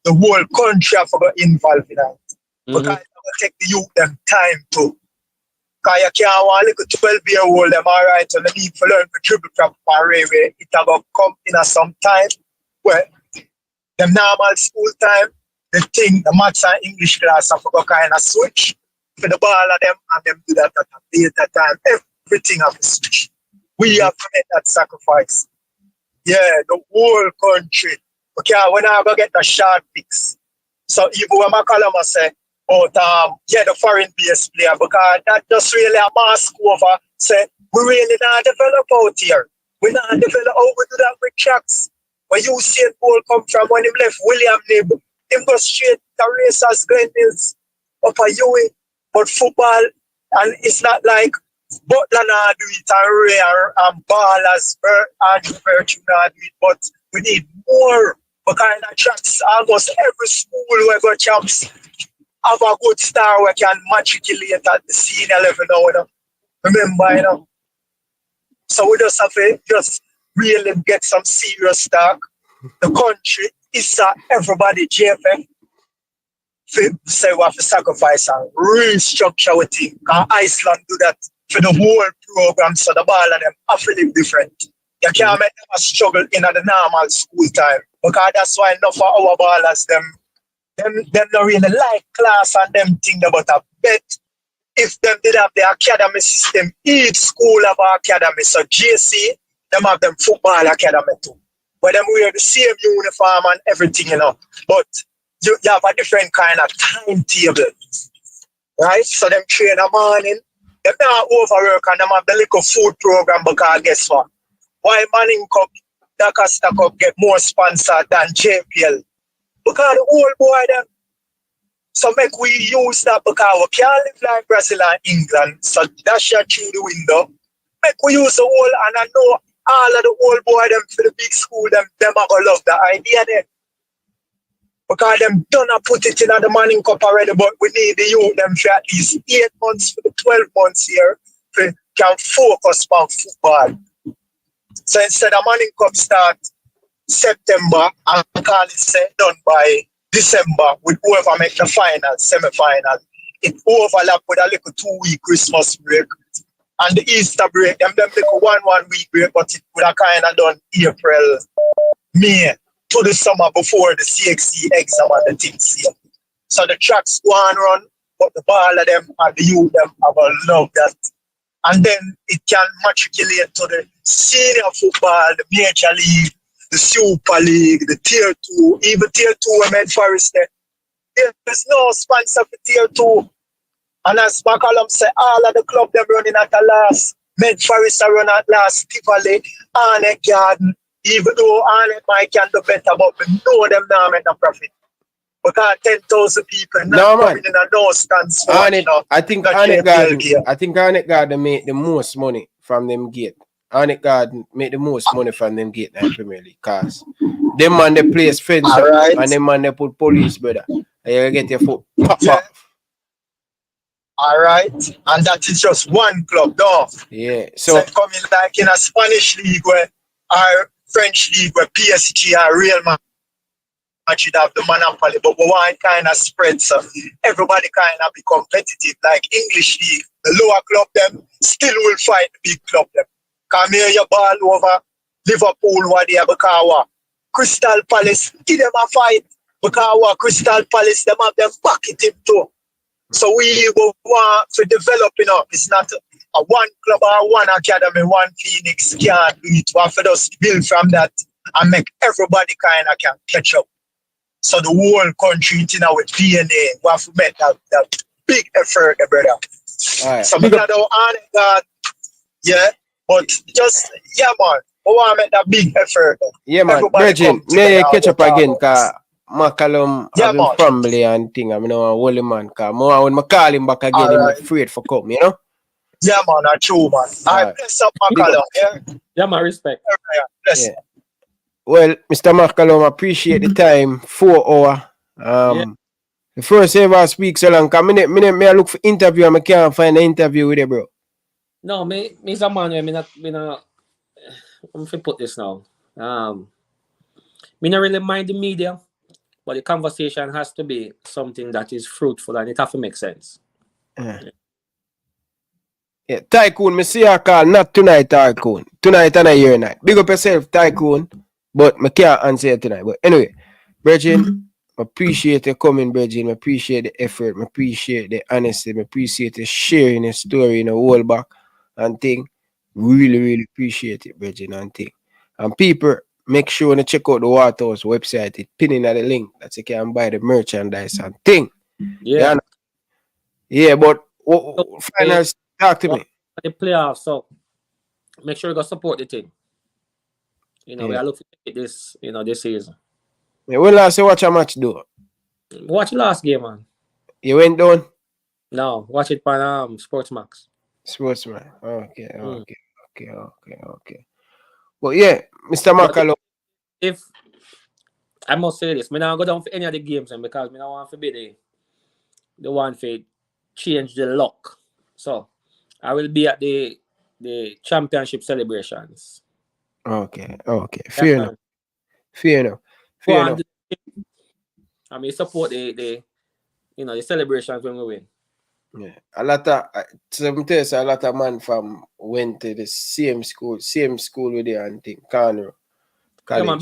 the whole country have to get involved in that. Because it will take the youth them time to. Because you can't want a little 12-year-old them alright, and they need to learn to dribble from railway. It will come in at some time where the normal school time, the thing, the maths and English class have to go kind of switch for the ball of them, and them do that at a later time. Everything have to switch. We have to make that sacrifice. Yeah, the whole country. Okay, when I go get the short picks. So even when McCallum say, the foreign base player, because that just really a mask over, say, we really not develop out here. We not develop how we do that with tracks. When you see a ball come from when him left William Nib, him go straight to racers Glenn Mills up a UE. But football, and it's not like Butler not do it and Ray and Ballers and Virtue not do it, but we need more. Because that tracks almost every school where go champs have a good star where can matriculate at the senior level now, you know. Remember, you know. So we just have to just really get some serious talk. The country is everybody JFF. Say we have to sacrifice and restructure with things. Because Iceland do that for the whole program, so the ball of them have to live different. You can't make them a struggle in the normal school time. Because that's why enough of our ballers, them don't really like class and them think about a bet. If them did have the academy system, each school have an academy. So JC, them have them football academy too. Where them wear the same uniform and everything, you know. But you have a different kind of timetable. Right? So them train in the morning, them not overwork and them have the little food program because guess what? Why Manning Cup, Doncaster Cup get more sponsored than JPL? Because the old boy them. So make we use that because we can't live like Brazil and England. So dash you through the window. Make we use the whole, and I know all of the old boy them for the big school, them are gonna love the idea there. Because them done put it in the Manning Cup already, but we need the youth them for at least 8 months for the 12 months here to can focus on football. So instead of Manning Cup start September and call it done by December with whoever make the final, semi-final, it overlap with a little 2-week Christmas break and the Easter break. Them take a 1 week break, but it would have kind of done April, May to the summer before the CXC exam and the things here. So the tracks go on run, but the ball of them and the youth them have a love that. And then it can matriculate to the senior football, the major league, the Super League, the Tier 2, even Tier 2 we made Forest there. There's no sponsor for Tier 2. And as McCallum said, all of the club them running at the last. Med Forest are run at last, Tivoli, Arnett Garden. Even though Arnett might can do better, but we know them now make no profit. Because 10,000 people not coming in a no stands for Arnett, I think Arnett Garden made the most money from them gate. Arnett Garden made the most money from them gate in Premier League. Cause them man they place fence up, and them man they put police, brother. And you get your foot pop up. Alright. And that is just one club, though. Yeah. So coming like in a Spanish league where our French league where PSG are Real Madrid have the monopoly, but we want kind of spread, so everybody kind of be competitive. Like English league, the lower club them still will fight the big club them. Come here your ball over Liverpool what they have because Crystal Palace give them a fight because Crystal Palace them have them bucket too. So we want to develop, you know, it's not a one club or one academy, one Phoenix can't do it. We have to just build from that and make everybody kind of can catch up. So the whole country, you know, with DNA, we have to make that big effort, brother. Right. So we got on that, yeah, but just, yeah, man, we want to make that big effort. Yeah, man, Virgin, may you catch up again, because McCallum have his family and thing. I mean, a holy man, because when I call him back again, I'm afraid for come, you know? Yeah, man, that's true, man. I bless up McCallum, yeah? Yeah, my respect. Yeah, bless. Yeah. Well, Mr. McCallum, appreciate the time. 4 hour. The first ever speak so long. Cause me I look for interview and I can't find an interview with you, bro. No, me's a man where me not I'm gonna put this now. Me not really mind the media, but the conversation has to be something that is fruitful and it have to make sense. Yeah, Tycoon, me see your call, not tonight, Tycoon. Tonight and a year night. Big up yourself, Tycoon. But I can't answer it tonight. But anyway, Bridgin, appreciate you coming, Bridgin. I appreciate the effort. I appreciate the honesty. I appreciate the sharing the story in the whole back and thing. Really, really appreciate it, Bridgin and thing. And people, make sure to check out the Waterhouse website. It's pinning at the link that you can buy the merchandise and thing. Yeah. Yeah, but finals, talk to me. The playoffs, so make sure you go support the team. You know, we are looking at this, this season. Yeah, when last you watch a match though? Watch the last game, man. You went down? No, watch it on Sportsmax. Sportsman. Okay. But yeah, Mr. McCallum. If I must say this, I don't go down for any of the games because I don't want to be the one for change the luck. So I will be at the championship celebrations. Okay. Fair enough. I mean, support the celebrations when we win. Yeah, a lot of man from went to the same school with you and think Conroe College. Yeah, man,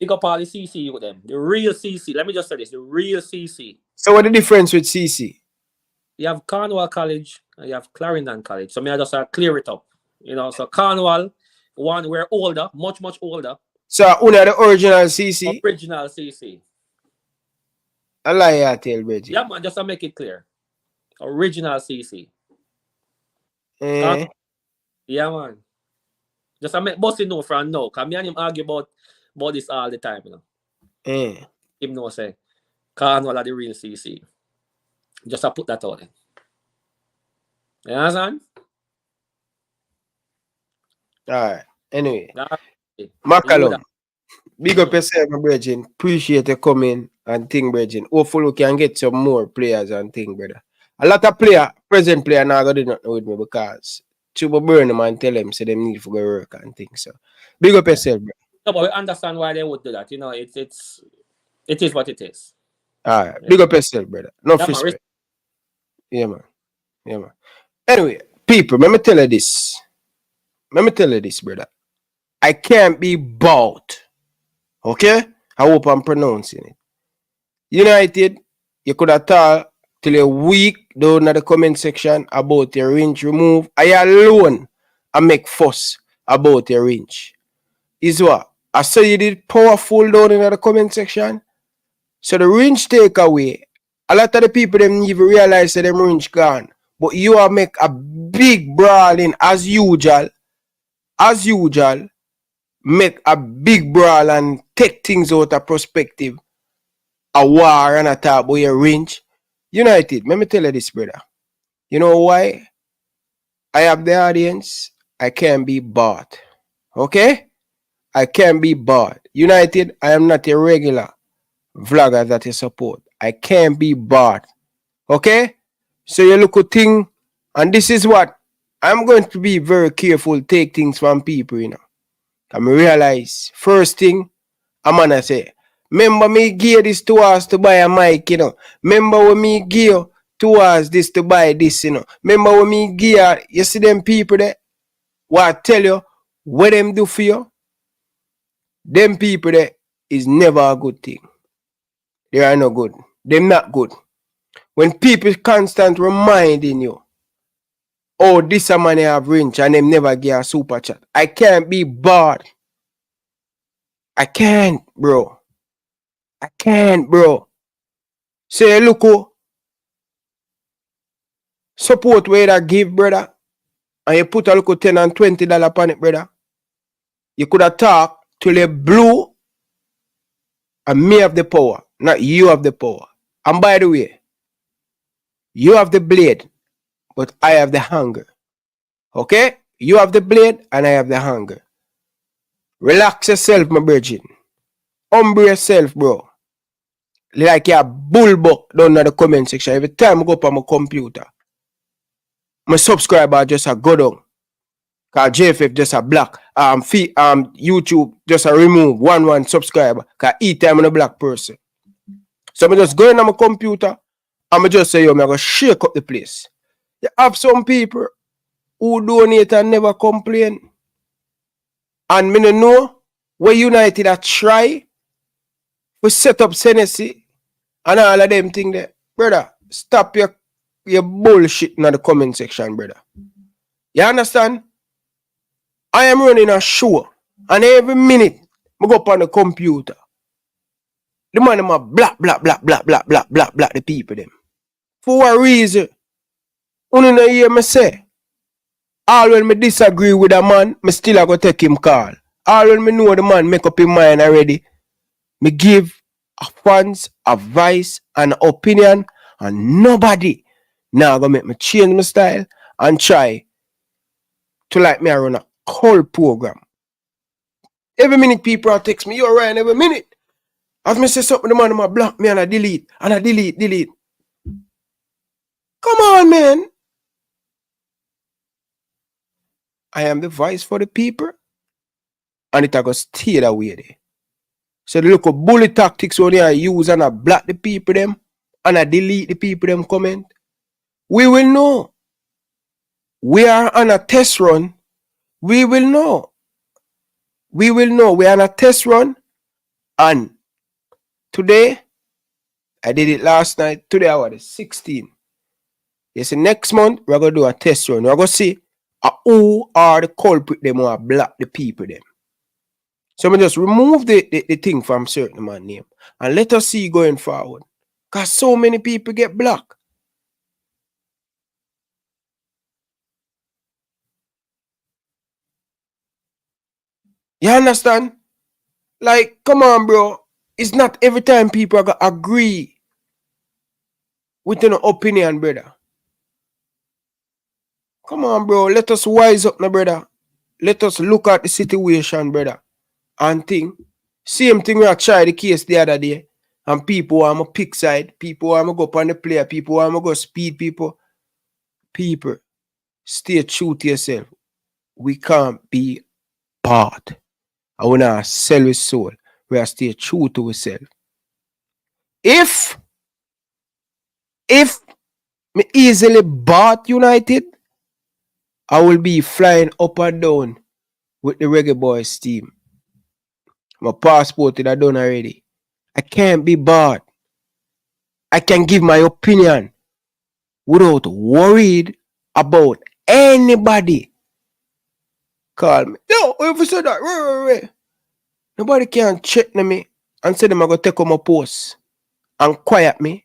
big up all the CC with them. The real CC. Let me just say this: the real CC. So what the difference with CC? You have Cornwall College and you have Clarendon College. So I just clear it up. So Cornwall, one we're older, much older. So una the original CC? Original CC. I lie I tell Reggie. Yeah, man, just to make it clear. Original CC. Yeah, man. Just to make Bossy know from now. Because me and him argue about this all the time, Him know say, Cornwall are the real CC. Just to put that out there. You understand? Alright. Anyway. McCallum. Big up yourself, my brethren. Appreciate you coming and thing, brethren. Hopefully we can get some more players and thing, brother. A lot of present player now got nothing with me because Chuba burn them and tell them so them need to go work and things. So big up yourself, bro. No, but we understand why they would do that. It is what it is. Alright, big up yourself, brother. No respect. Yeah, man. Anyway, people, let me tell you this, brother. I can't be bought. Okay? I hope I'm pronouncing it. United, you could have talked till a week down in the comment section about your range remove. I alone I make fuss about your range. Is what? I saw you did powerful down in the comment section. So the range take away. A lot of the people them even realize that them range gone. But you are make a big brawling as usual. Make a big brawl and take things out of perspective. A war and a talk about your range. United, let me tell you this, brother. You know why? I have the audience. I can't be bought. Okay? I can't be bought. United, I am not a regular vlogger that you support. I can't be bought. Okay? So you look at thing, and this is what I'm going to be very careful, take things from people, And I realize, first thing, I'm gonna say, remember me give this to us to buy a mic, Remember when me give to us this to buy this, Remember when me give, you see them people there, what I tell you, what them do for you, them people there is never a good thing. They are not good. They're not good. When people constant reminding you, oh, this a money have range and them never give a super chat. I can't be bought. I can't, bro. Say, look, support where that give, brother, and you put a look $10 and $20 upon it, brother. You could have talked till you blew, and me have the power, not you have the power. And by the way, you have the blade, but I have the hunger. Okay? You have the blade, and I have the hunger. Relax yourself, my virgin. humble yourself, bro. Like you're bullbuck down in the comment section. Every time I go up on my computer, my subscriber just a go down. Cause JFF just a black. YouTube just a remove one subscriber. Cause each time I'm a black person. So I just go in on my computer and I just say, yo, I'm gonna shake up the place. You have some people who donate and never complain. And me no know where United a try to set up Tennessee and all of them thing there. Brother, stop your bullshit in the comment section, brother. You understand? I am running a show and every minute I go up on the computer. The man them a black the people them. For what reason? You know hear me say? All when me disagree with a man, me still a go take him call. All when me know the man make up his mind already, me give a fans advice and opinion, and nobody now gonna make me change my style and try to like me run a cult program. Every minute people are text me, you're right, every minute. As me say something, the man in my block me and I delete. Come on, man. I am the voice for the people, and it a go stay that way there. So the look of bully tactics when I use and I block the people them and I delete the people them comment. We will know. We are on a test run. We will know. We are on a test run. And today, I did it last night. Today I was 16. Yes, next month we're gonna do a test run. We're gonna see who are the culprit them who are block the people them. So we just remove the thing from certain man name and let us see going forward. Because so many people get blocked. You understand? Like, come on, bro. It's not every time people are going to agree with an opinion, brother. Come on, bro. Let us wise up, my brother. Let us look at the situation, brother. And think. Same thing we tried the case the other day. And people want to pick side. People want to go up on the player. People want to go speed people. People, stay true to yourself. We can't be bought. I want to sell his soul. We are stay true to ourselves. If me easily bought United, I will be flying up and down with the Reggae Boyz team. My passport is done already. I can't be bought. I can give my opinion without worried about anybody. Call me. Yo, if you say that, wait. Nobody can check me and say them I go take on my post and quiet me.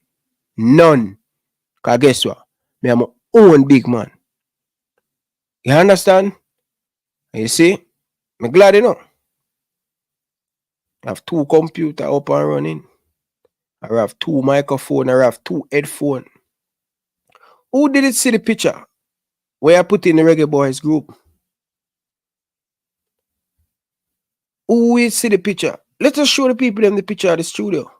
None. Because guess what? Me am my own big man. You understand? You see? I'm glad you know. I have 2 computers up and running. I have 2 microphones. I have 2 headphones. Who did it see the picture where I put in the Reggae Boyz group? Who will see the picture? Let us show the people in the picture of the studio.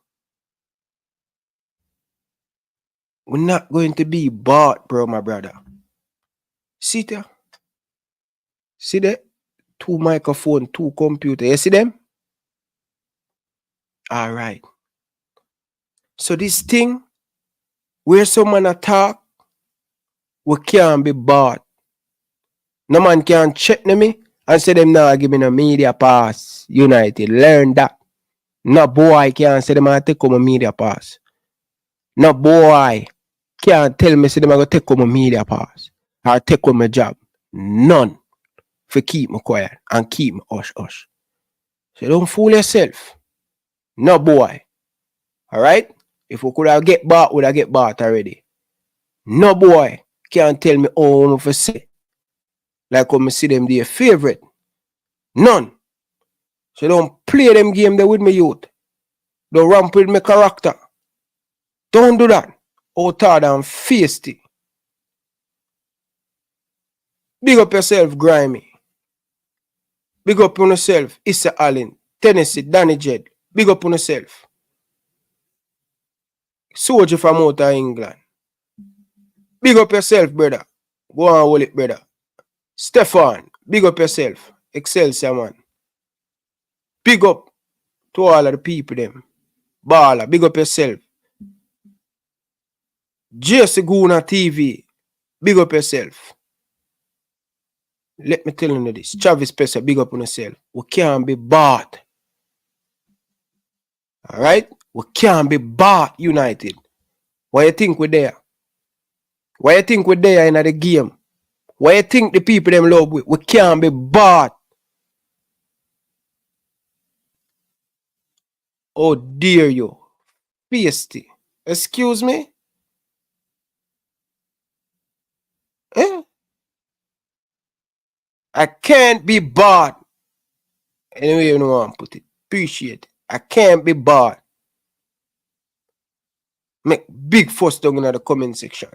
We're not going to be bought, bro, my brother. See there? See there? 2 microphones, 2 computers. You see them? All right. So this thing, where someone attack, we can't be bought. No man can check me and say them now give me a media pass. United, learn that. No boy can't say them I take on a media pass. No boy can't tell me say them I go take on a media pass or take on my job. None. For keep me quiet and keep me hush. So don't fool yourself. No boy. Alright? If we could have get bought, would have get bought already. No boy can't tell me all of a say. Like when I see them their favorite. None. So don't play them game there with me youth. Don't ramp with my character. Don't do that. Out hard and feisty. Big up yourself, Grimy. Big up on yourself, Issa Allen, Tennessee, Danny Jed, Big up on yourself. Soldier from out of England. Big up yourself, brother. Go on, hold it, brother. Stefan, big up yourself. Excelsior, man. Big up to all of the people, them. Baller, big up yourself. JC Guna TV, big up yourself. Let me tell you this. Travis Pesser, big up on yourself. We can't be bought. Alright? We can't be bought, United. Why you think we're there? Why you think we're there in the game? Why you think the people them love we can't be bought? Oh dear you. Pasty. Excuse me? Eh? I can't be bought. Anyway, you know want to put it. Appreciate it. I can't be bought. Make big fuss down in the comment section.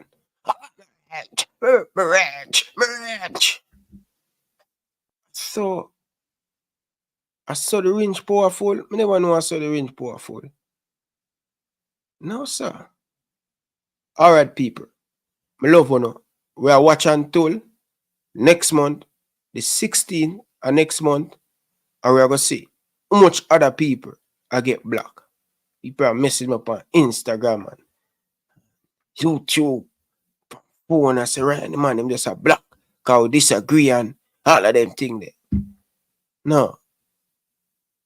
So I saw the range powerful. I never know I saw the range powerful. No, sir. Alright, people. I love you. We are watching until next month, the 16th, and next month, and we are going to see how much other people I get blocked. People are messing up on Instagram and YouTube. Phone and say, right, the man, them just a block. Because we disagree and all of them things there. No.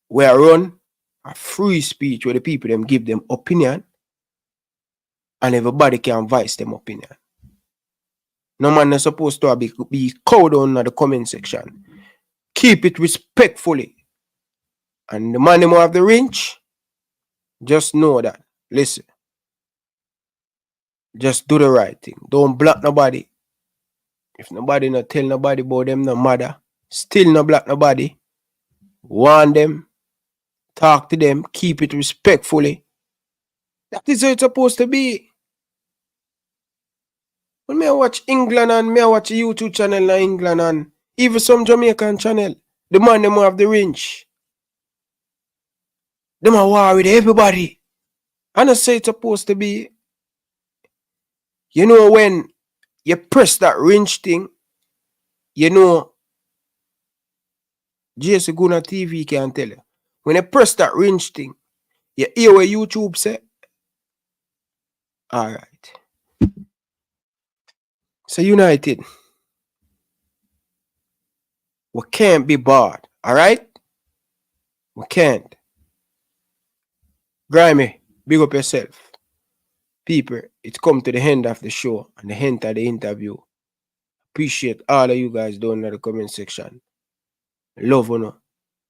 We are run a free speech where the people them give them opinion and everybody can voice them opinion. No man is supposed to be cowed on in the comment section. Keep it respectfully. And the man who have the range, just know that. Listen. Just do the right thing. Don't block nobody. If nobody not tell nobody about them, no matter. Still no block nobody. Warn them. Talk to them. Keep it respectfully. That is how it's supposed to be. When I watch England and I watch a YouTube channel in England and even some Jamaican channel, the man them have the range. Them are war with everybody. And I say it's supposed to be. You know when you press that range thing, you know JC Guna TV can tell you. When you press that range thing, you hear what YouTube say. Alright. So United, we can't be barred. Alright? We can't. Grimy, big up yourself. People, it's come to the end of the show and the end of the interview. Appreciate all of you guys down in the comment section. Love you know.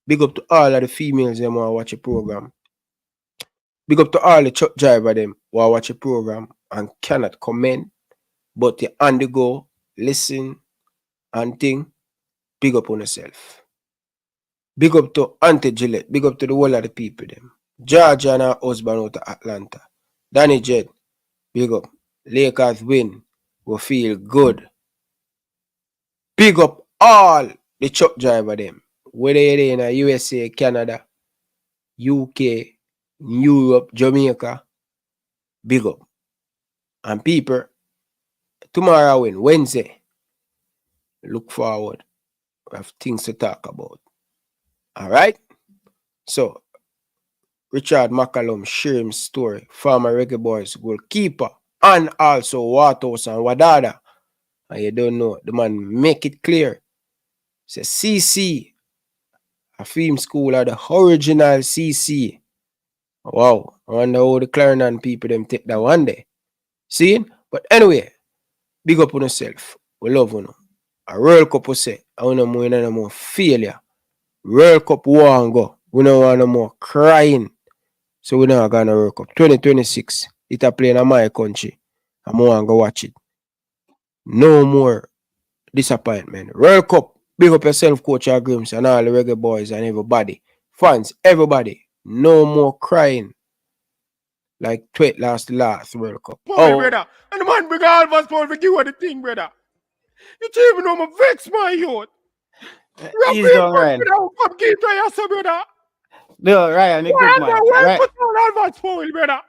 Big up to all of the females them who watch the program. Big up to all the truck driver them who watch the program and cannot comment, but you on the go, listen, and think. Big up on yourself. Big up to Auntie Gillette. Big up to the whole of the people them. Georgia and her husband out of Atlanta. Danny Jed. Big up. Lakers win. We feel good. Big up all the truck driver them. Whether you're in the USA, Canada, UK, Europe, Jamaica. Big up. And people, tomorrow win, Wednesday. Look forward. We have things to talk about. Alright? So, Richard McCallum share his story. Former Reggae Boyz goalkeeper. And also Waterhouse and Wadadah. And you don't know. The man make it clear. Say CC. A film school are the original CC. Wow. I wonder how the Clarendon people them take that one day. See? But anyway, big up on yourself. We love you. A World Cup we say. I want no more failure. World Cup won't go. We don't want no more crying. So we're not gonna World Cup. 2026. It a play in my country. I'm going to go watch it. No more disappointment. World Cup. Big up yourself, Coach Agrims, and all the Reggae Boys and everybody. Fans, everybody. No more crying. Like last World Cup. Oh, brother. And the man bring all of us for give you the thing, brother. You don't even know my vex, my youth. He's done, Ryan. Come keep to yourself, brother. No, Ryan, a good man. Why put on Alvarez foul, brother?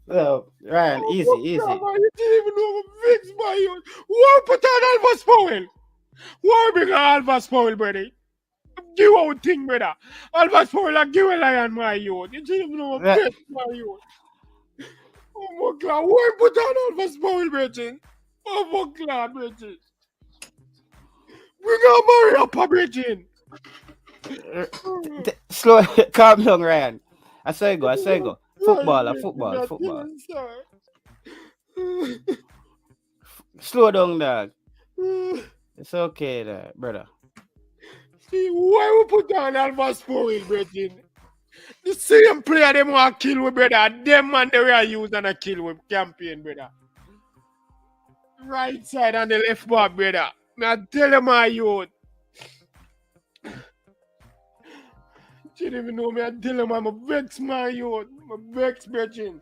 No, Ryan, easy. God, man, you didn't even know I'm fixed by you. Why put on Alvarez foul? Why bring Alvarez foul, brother? Give out thing, brother. Alvarez foul and give a lion my youth. You didn't even know I'm fixed by you. Oh my God, why put on Alvarez foul, brother? Oh my God, brother. Bring on Mario up, brother. Slow, calm down, Ryan. I say go. Football. Slow down, dog. It's okay, brother. See, why we put on Alvarez foul, brother? The same player them want to kill with, brother. Them man they were use and a kill with campaign, brother. Right side and the left back, brother. I tell them my youth. You didn't even know me. I tell them I'm a vex, my youth. I'm a vex, brother.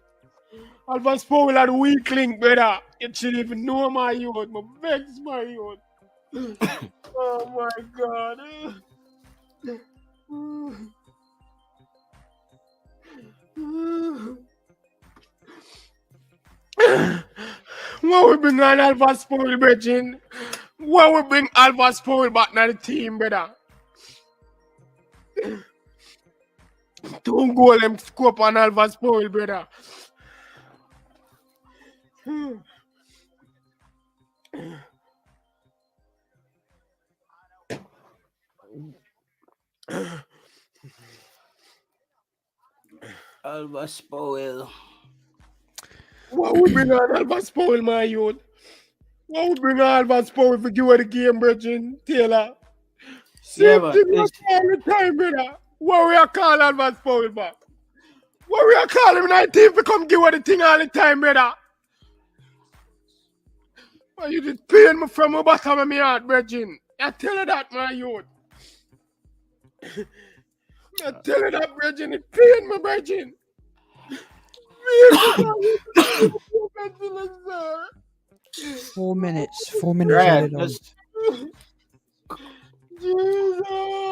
Alvarez foul and weak link, brother. You shouldn't even know my youth. I'm a vex, my youth. Oh my God. Why we bring on Alvarez foul, brother? Why we bring Alvarez foul back to the team, brother? Don't go them scope on Alvarez foul, brother. Alvarez foul. Why we bring on Alvarez foul, my youth? Why we bring on Alvarez foul if we give away the game, brother? Taylor. Same thing we all the time, brother. Why we are call Alvarez foul back? Why we are call him 19 to come give away the thing all the time, brother? Why you just pain me from the bottom of my heart, brother? I tell you that, my youth. I tell you that, brother. It pain me, brother. 4 minutes. 4 minutes. Ryan, just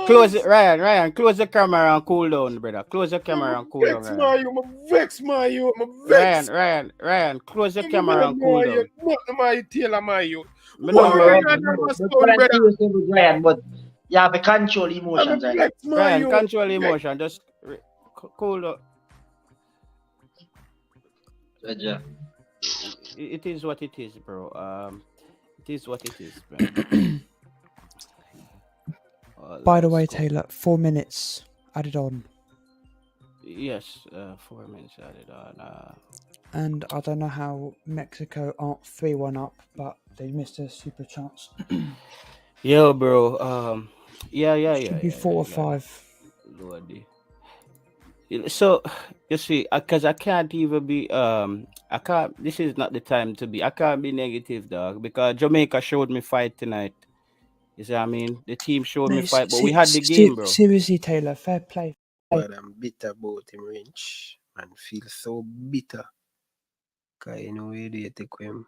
close it, Ryan. Close the camera and cool down, brother. Close the camera and cool down. Vex my you. Vex. Ryan. Close the camera and cool down. Not my tailor, my you. But you have to control emotions. Ryan, control emotion. Just cool down. It is what it is, bro. It is what it is, man. By the way, Taylor, 4 minutes added on. Yes, 4 minutes added on. And I don't know how Mexico aren't 3-1 up, but they missed a super chance. Yo, bro. Yeah. Should be 4 or 5. Lordy. So you see, because I can't even be this is not the time to be. I can't be negative, dog, because Jamaica showed me fight tonight. You see what I mean? The team showed me fight, but we had the game, bro. Seriously, Taylor, fair play. But I'm bitter about him range and feel so bitter. Because you know where they take him.